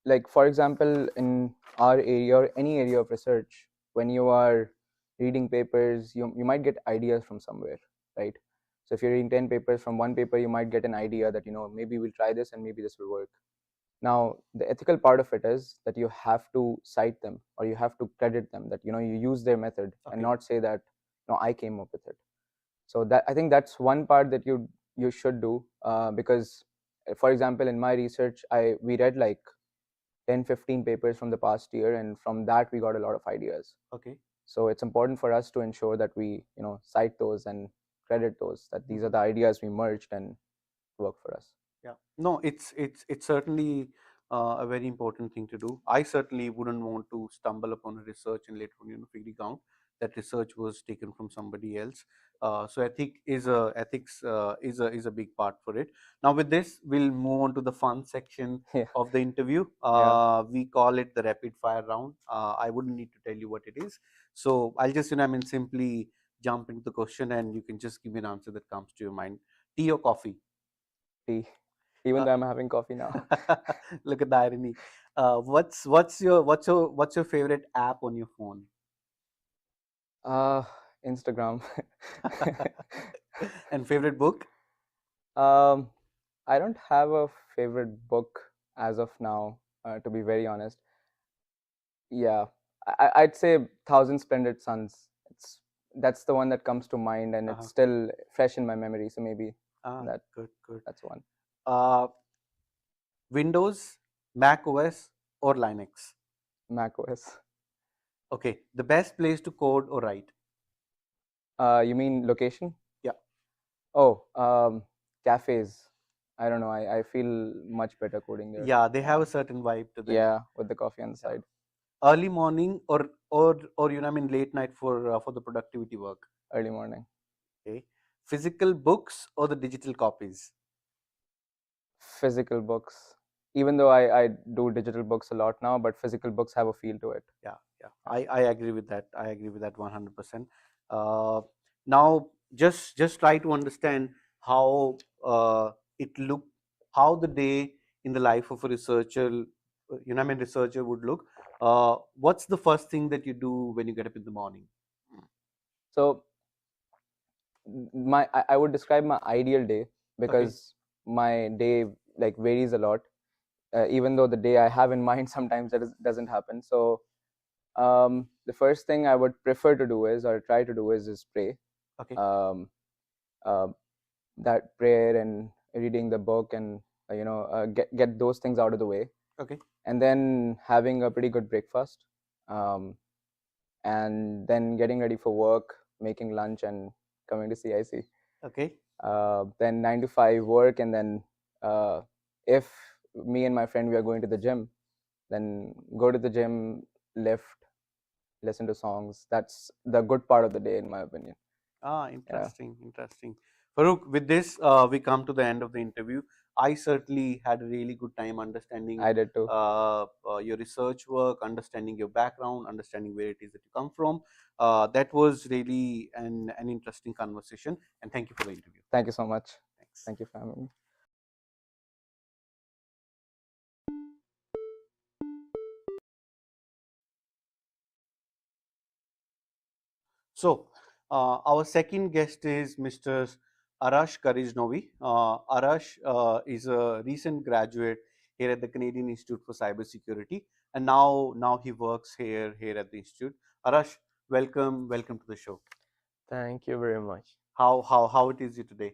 S17: like, for example, in our area or any area of research, when you are reading papers, you might get ideas from somewhere, right? So if you're reading 10 papers, from one paper you might get an idea that maybe we'll try this and maybe this will work. Now, the ethical part of it is that you have to cite them or you have to credit them, that you use their method and not say that no, I came up with it. So that, I think that's one part that you should do, because for example, in my research, we read like 10-15 papers from the past year, and from that we got a lot of ideas.
S16: Okay.
S17: So it's important for us to ensure that we cite those and credit those, that these are the ideas we merged and work for us.
S16: Yeah, no, it's certainly a very important thing to do. I certainly wouldn't want to stumble upon a research and later on figuring out that research was taken from somebody else. So ethics is a big part for it. Now with this, we'll move on to the fun section of the interview. We call it the rapid fire round. I wouldn't need to tell you what it is. So I'll just simply jump into the question and you can just give me an answer that comes to your mind. Tea or coffee?
S17: Tea. Even though I'm having coffee now.
S16: Look at the irony. What's your favorite app on your phone?
S17: Instagram.
S16: And favorite book?
S17: I don't have a favorite book as of now, to be very honest. Yeah, I'd say 1,000 Splendid Suns. That's the one that comes to mind, and it's still fresh in my memory. So maybe that.
S16: Good.
S17: That's one.
S16: Windows, Mac OS, or Linux?
S17: Mac OS.
S16: Okay. The best place to code or write?
S17: You mean location?
S16: Yeah.
S17: Oh, cafes. I don't know. I feel much better coding there.
S16: Yeah, they have a certain vibe to them.
S17: Yeah, with the coffee on the side.
S16: Early morning or late night for the productivity work?
S17: Early morning.
S16: Okay. Physical books or the digital copies?
S17: Physical books. Even though I do digital books a lot now, but physical books have a feel to it.
S16: Yeah. I agree with that. I agree with that 100%. Now, just try to understand how how the day in the life of a researcher, researcher would look. What's the first thing that you do when you get up in the morning?
S17: So, I would describe my ideal day, because my day varies a lot. Even though the day I have in mind sometimes doesn't happen. So the first thing I would prefer to do is, or try to do is pray.
S16: Okay.
S17: That prayer and reading the book and get those things out of the way.
S16: Okay.
S17: And then having a pretty good breakfast, and then getting ready for work, making lunch, and coming to CIC.
S16: Okay.
S17: Then 9 to 5 work, and then if me and my friend we are going to the gym, then go to the gym, lift, listen to songs. That's the good part of the day, in my opinion.
S16: Interesting. Farooq, with this, we come to the end of the interview. I certainly had a really good time understanding.
S17: I did too.
S16: Your research work, understanding your background, understanding where it is that you come from. That was really an interesting conversation, and thank you for the interview.
S17: Thank you so much.
S16: Thanks.
S17: Thank you for having me.
S16: So, our second guest is Mr. Arash Kariznovi. Arash is a recent graduate here at the Canadian Institute for Cybersecurity, and now he works here at the institute. Arash, welcome to the show.
S18: Thank you very much.
S16: How it is you today?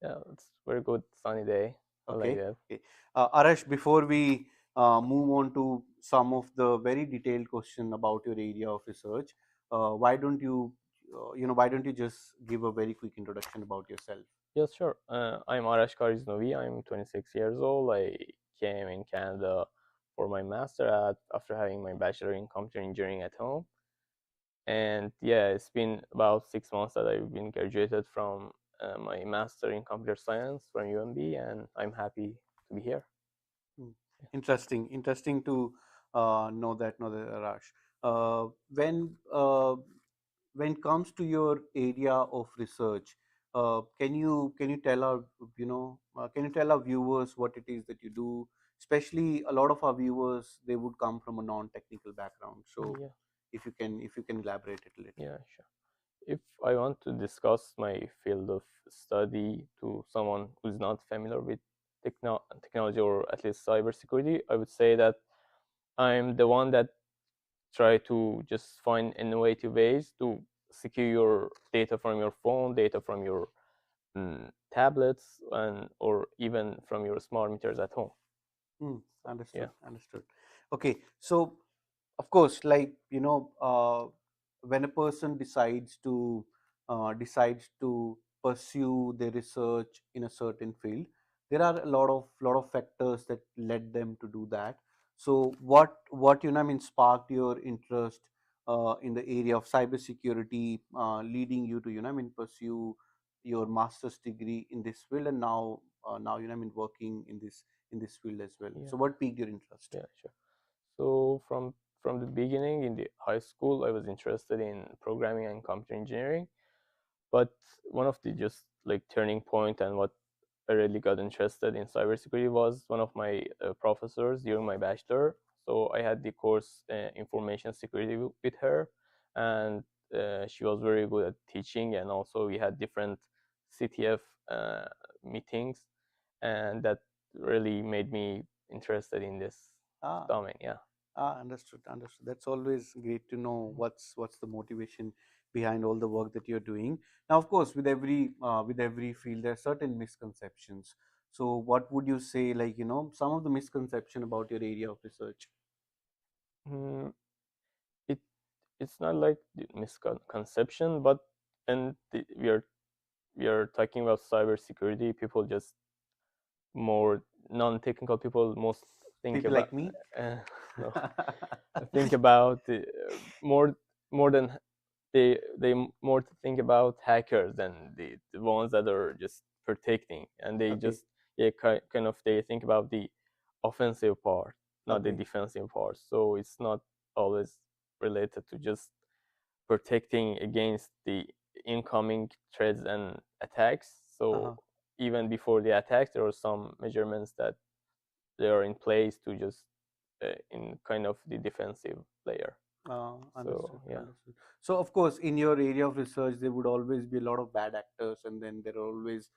S18: Yeah, it's very good sunny day. I like that.
S16: Okay. Arash, before we move on to some of the very detailed question about your area of research, why don't you just give a very quick introduction about yourself?
S18: Yes, sure. I'm Arash Kariznovi. I'm 26 years old. I came in Canada for my master after having my bachelor in computer engineering at home. And yeah, it's been about 6 months that I've been graduated from my master in computer science from UMB, and I'm happy to be here.
S16: Interesting to know that, Arash. When it comes to your area of research, can you tell our viewers what it is that you do? Especially a lot of our viewers, they would come from a non-technical background. So
S18: Yeah.
S16: if you can elaborate it a little.
S18: Yeah, sure. If I want to discuss my field of study to someone who's not familiar with technology or at least cybersecurity, I would say that I'm the one that try to just find innovative ways to secure your data from your phone, data from your tablets, and or even from your smart meters at home.
S16: Understood. Understood. Okay, so of course, like when a person decides to pursue their research in a certain field, there are a lot of factors that led them to do that. So what sparked your interest in the area of cybersecurity, leading you to pursue your master's degree in this field, and now working in this field as well. So what piqued your interest?
S18: Yeah, sure. So from the beginning in the high school, I was interested in programming and computer engineering, but one of the just like turning point and what I really got interested in cybersecurity was one of my professors during my bachelor. So I had the course information security with her, and she was very good at teaching, and also we had different CTF meetings, and that really made me interested in this domain. Yeah.
S16: Understood. Understood. That's always great to know what's the motivation behind all the work that you're doing. Now, of course, with every field, there are certain misconceptions. So, what would you say, like some of the misconception about your area of research?
S18: It's not like the misconception, but we are talking about cybersecurity. People just more non-technical people most think
S16: People
S18: about
S16: like me?
S18: no, think about more than they more to think about hackers than the ones that are just protecting, and they just kind of they think about the offensive part, not the defensive part. So it's not always related to just protecting against the incoming threats and attacks. So even before the attacks, there are some measurements that they are in place to just in kind of the defensive layer.
S16: Understood.
S18: Yeah.
S16: Understood. So, of course, in your area of research, there would always be a lot of bad actors, and then there are always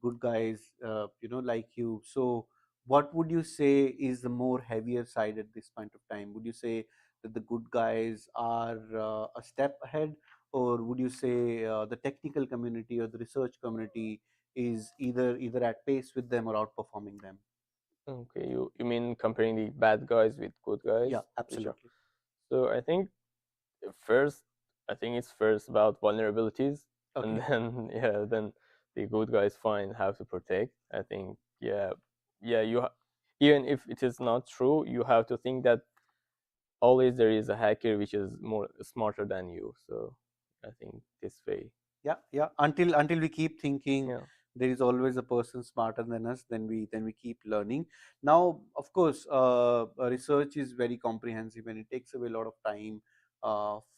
S16: good guys, like you. So, what would you say is the more heavier side at this point of time? Would you say that the good guys are a step ahead, or would you say the technical community or the research community is either at pace with them or outperforming them?
S18: Okay, you mean comparing the bad guys with good guys?
S16: Yeah, absolutely.
S18: So I think it's first about vulnerabilities, and then then the good guys find how to protect. I think even if it is not true, you have to think that always there is a hacker which is more smarter than you. So I think this way.
S16: Yeah. Until we keep thinking there is always a person smarter than us, then we keep learning. Now, of course, research is very comprehensive and it takes away a lot of time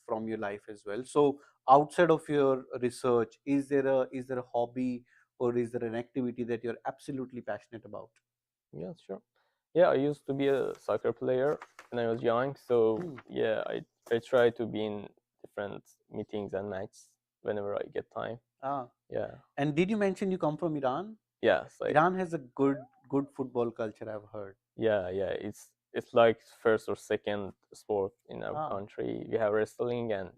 S16: from your life as well. So, outside of your research, is there a hobby or is there an activity that you're absolutely passionate about?
S18: Yeah, sure. Yeah, I used to be a soccer player when I was young. So yeah, I try to be in different meetings and matches whenever I get time. Yeah.
S16: And did you mention you come from Iran?
S18: Yes.
S16: Iran has a good football culture, I've heard.
S18: Yeah. It's like first or second sport in our country. We have wrestling and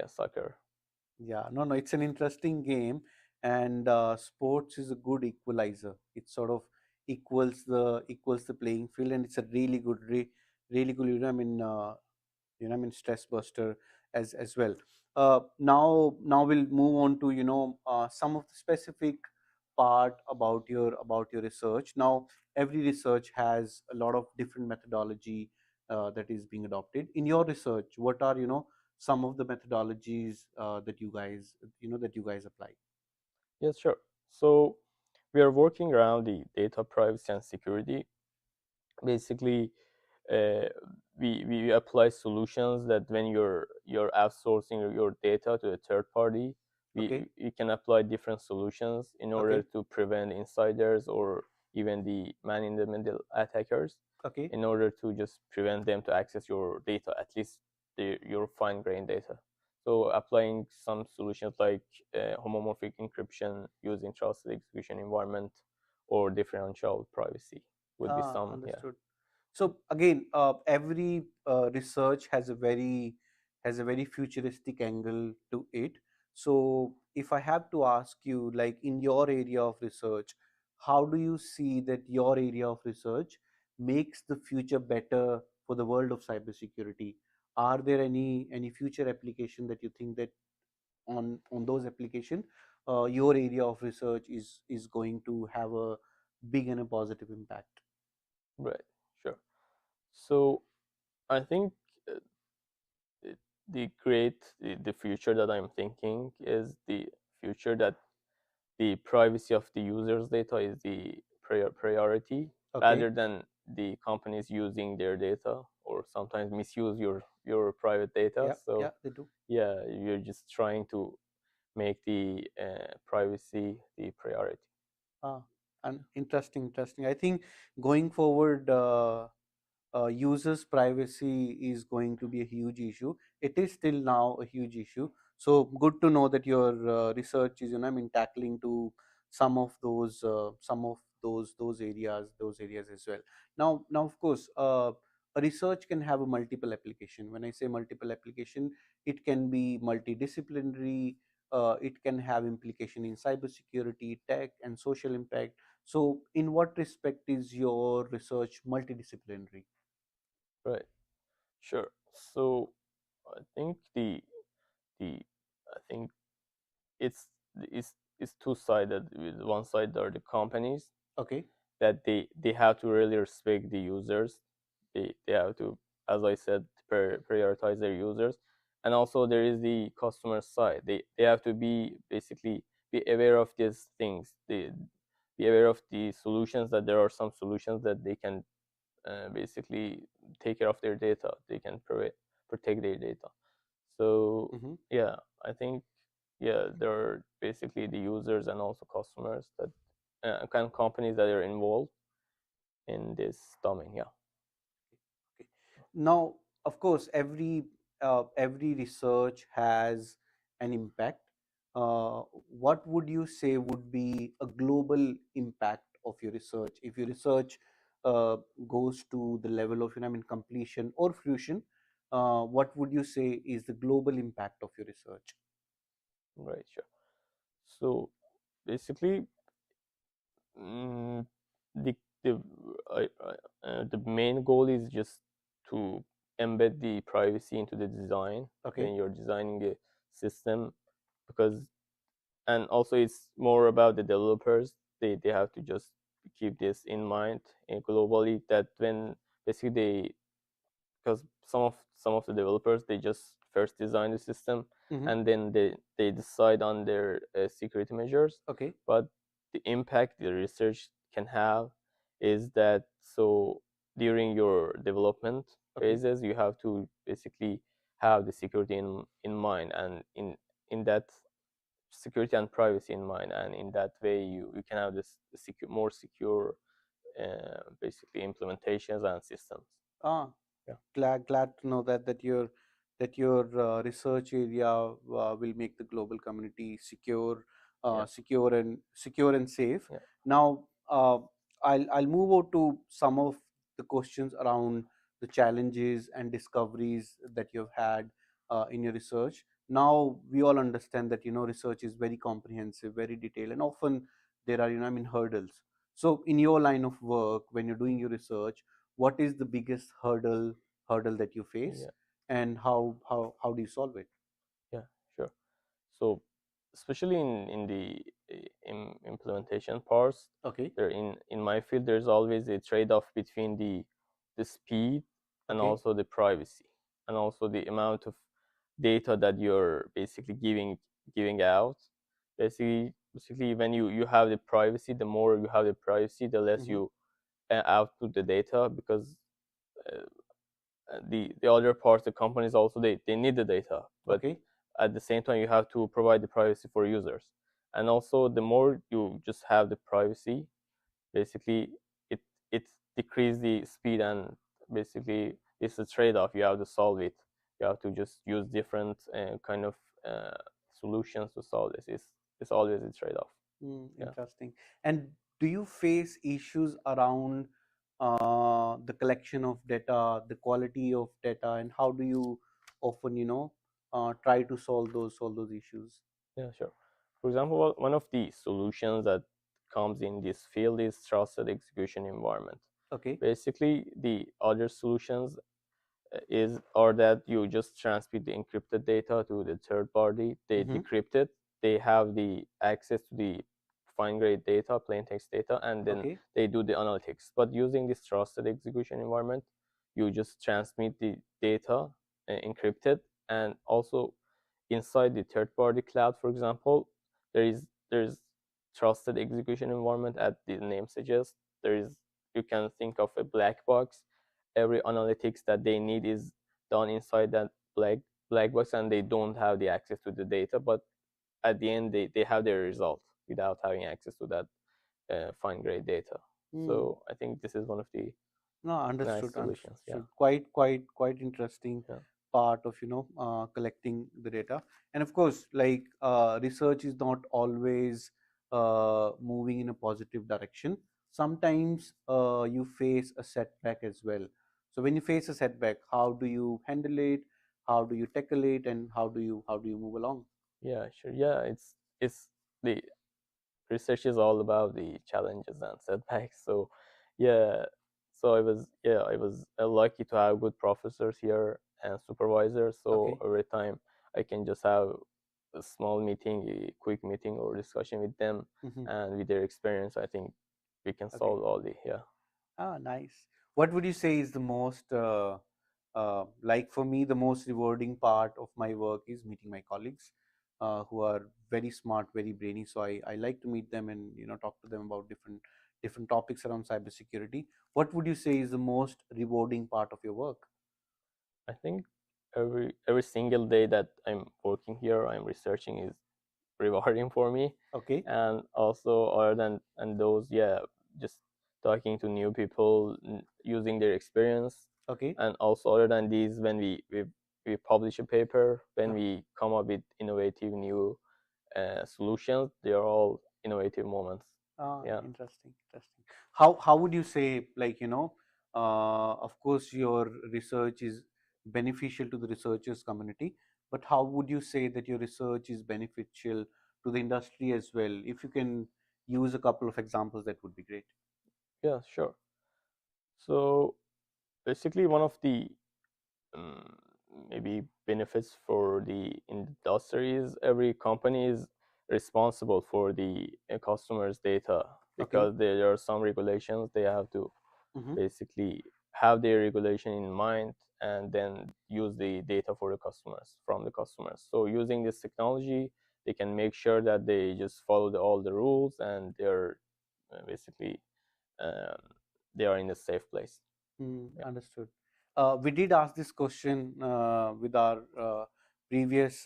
S18: soccer.
S16: Yeah, no, it's an interesting game, and sports is a good equalizer. It sort of equals the playing field, and it's a really good, really good. Stress buster as well. Now we'll move on to some of the specific part about your research. Now, every research has a lot of different methodology that is being adopted. In your research, what are some of the methodologies that you guys apply?
S18: Yes, sure. So we are working around the data privacy and security. Basically, we apply solutions that when you're outsourcing your data to a third party, we can apply different solutions in order to prevent insiders or even the man in the middle attackers. In order to just prevent them to access your data, at least your fine-grained data. So applying some solutions like homomorphic encryption using trusted execution environment, or differential privacy would be some.
S16: Understood. So again, every research has a very futuristic angle to it. So if I have to ask you, like in your area of research, how do you see that your area of research makes the future better for the world of cybersecurity? Are there any future application that you think that on those application, your area of research is going to have a big and a positive impact?
S18: Right. Sure. So I think the future that I'm thinking is the future that the privacy of the user's data is the priority, rather than the companies using their data or sometimes misuse your private data. So
S16: they do.
S18: Yeah, you're just trying to make the privacy the priority.
S16: And interesting. I think going forward, users' privacy is going to be a huge issue. It is still now a huge issue. So good to know that your research is, tackling to some of those areas as well. Now, of course, a research can have a multiple application. When I say multiple application, it can be multidisciplinary. It can have implication in cybersecurity, tech, and social impact. So, in what respect is your research multidisciplinary?
S18: Right. Sure. So I think I think it's it's two-sided. With one side are the companies, that they have to really respect the users. They have to, as I said, prioritize their users, and also there is the customer side. They have to be basically be aware of these things. They be aware of the solutions, that there are some solutions that they can basically take care of their data. They can protect their data. So yeah, I think there are basically the users and also customers that kind of companies that are involved in this domain. Yeah.
S16: Now, of course, every research has an impact. What would you say would be a global impact of your research if your research goes to the level of completion or fruition? What would you say is the global impact of your research?
S18: Right. Sure. So basically, the the main goal is just to embed the privacy into the design when you're designing a system, because and also it's more about the developers. They have to just keep this in mind globally, that when basically because some of the developers, they just first design the system and then they decide on their security measures. But the impact the research can have is that, so during your development phases, you have to basically have the security in mind, and in that security and privacy in mind, and in that way you can have this more secure basically implementations and systems.
S16: Glad to know that your research area will make the global community secure, secure and safe. Now, I'll move on to some of the questions around the challenges and discoveries that you've had in your research. Now we all understand that research is very comprehensive, very detailed, and often there are hurdles. So in your line of work, when you're doing your research, what is the biggest hurdle that you face, and how do you solve it?
S18: Yeah, sure. So especially in the implementation parts, there in my field, there's always a trade-off between the speed and also the privacy, and also the amount of data that you're basically giving out. Basically when you have the privacy, the more you have the privacy, the less you output the data, because the other parts, the companies also, they need the data, but at the same time you have to provide the privacy for users. And also the more you just have the privacy, basically it decreases the speed, and basically it's a trade-off. You have to solve it. You have to just use different kind of solutions to solve this. It's always a trade-off.
S16: Interesting. And do you face issues around the collection of data, the quality of data, and how do you often, try to solve those issues?
S18: Yeah, sure. For example, one of the solutions that comes in this field is trusted execution environment.
S16: Okay.
S18: Basically, the other solutions are that you just transmit the encrypted data to the third party. They decrypt it. They have the access to the fine grade data, plain text data, and then they do the analytics. But using this trusted execution environment, you just transmit the data encrypted, and also inside the third party cloud, for example, there's trusted execution environment, as the name suggests. You can think of a black box. Every analytics that they need is done inside that black box, and they don't have the access to the data, but at the end they have their result without having access to that fine grade data. So I think this is one of the nice solutions. Yeah.
S16: Quite interesting part of collecting the data. And of course, like research is not always moving in a positive direction. Sometimes you face a setback as well. So when you face a setback, how do you handle it? How do you tackle it? And how do you move along?
S18: Yeah, sure. Yeah, it's the research is all about the challenges and setbacks. So yeah, so I was lucky to have good professors here and supervisors. So every time I can just have a small meeting, a quick meeting or discussion with them, and with their experience, I think we can solve all the
S16: Nice. What would you say is the most like for me, the most rewarding part of my work is meeting my colleagues who are very smart, very brainy. So I like to meet them and talk to them about different topics around cybersecurity. What would you say is the most rewarding part of your work?
S18: I think every single day that I'm working here, I'm researching, is rewarding for me.
S16: Okay.
S18: And also, other than those, just talking to new people, using their experience.
S16: Okay.
S18: And also, other than these, when we publish a paper, when we come up with innovative new solutions, they are all innovative moments.
S16: Interesting. How would you say, like, of course your research is beneficial to the researchers community, but how would you say that your research is beneficial to the industry as well? If you can use a couple of examples, that would be great.
S18: Yeah, sure. So basically, one of the maybe benefits for the industry is every company is responsible for the customers' data, because there are some regulations they have to basically have their regulation in mind and then use the data for the customers from the customers. So using this technology, they can make sure that they just follow all the rules, and they're basically they are in a safe place.
S16: Understood. We did ask this question with our previous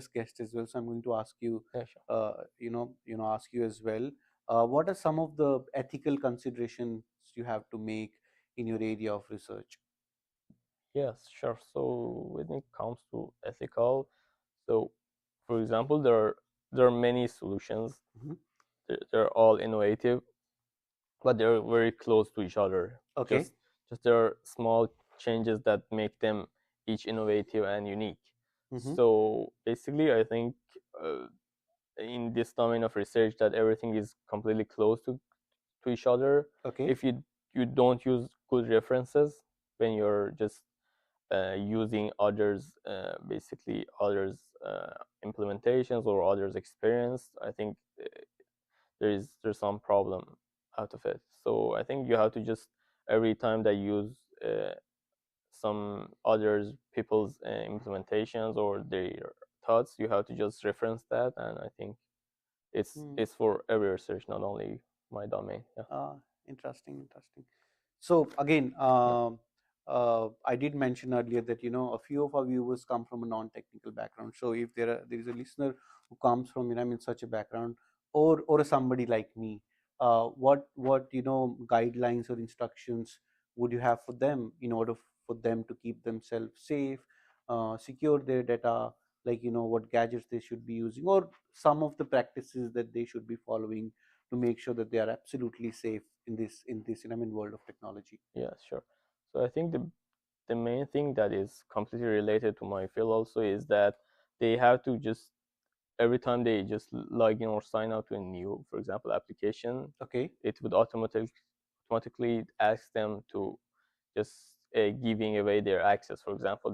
S16: guest as well, so I'm going to ask you, ask you as well. What are some of the ethical considerations you have to make in your area of research?
S18: Yes, sure. So when it comes to ethical, so for example, there are many solutions. They're all innovative, but they're very close to each other.
S16: Okay.
S18: Just there are small changes that make them each innovative and unique. So basically, I think in this domain of research, that everything is completely close to each other.
S16: Okay.
S18: If you don't use good references when you're just using others, basically others implementations or others experience, I think there's some problem out of it. So I think you have to just, every time that you use some others people's implementations or their thoughts, you have to just reference that. And I think it's for every research, not only my domain.
S16: Interesting. So again, I did mention earlier that a few of our viewers come from a non-technical background. So if there is a listener who comes from such a background, or somebody like me, what guidelines or instructions would you have for them in order for them to keep themselves safe, secure their data, like what gadgets they should be using, or some of the practices that they should be following to make sure that they are absolutely safe in this world of technology?
S18: Yeah, sure. So I think the main thing that is completely related to my field also is that they have to just every time they just log in or sign out to a new, for example, application,
S16: okay,
S18: it would automatically ask them to just giving away their access. For example,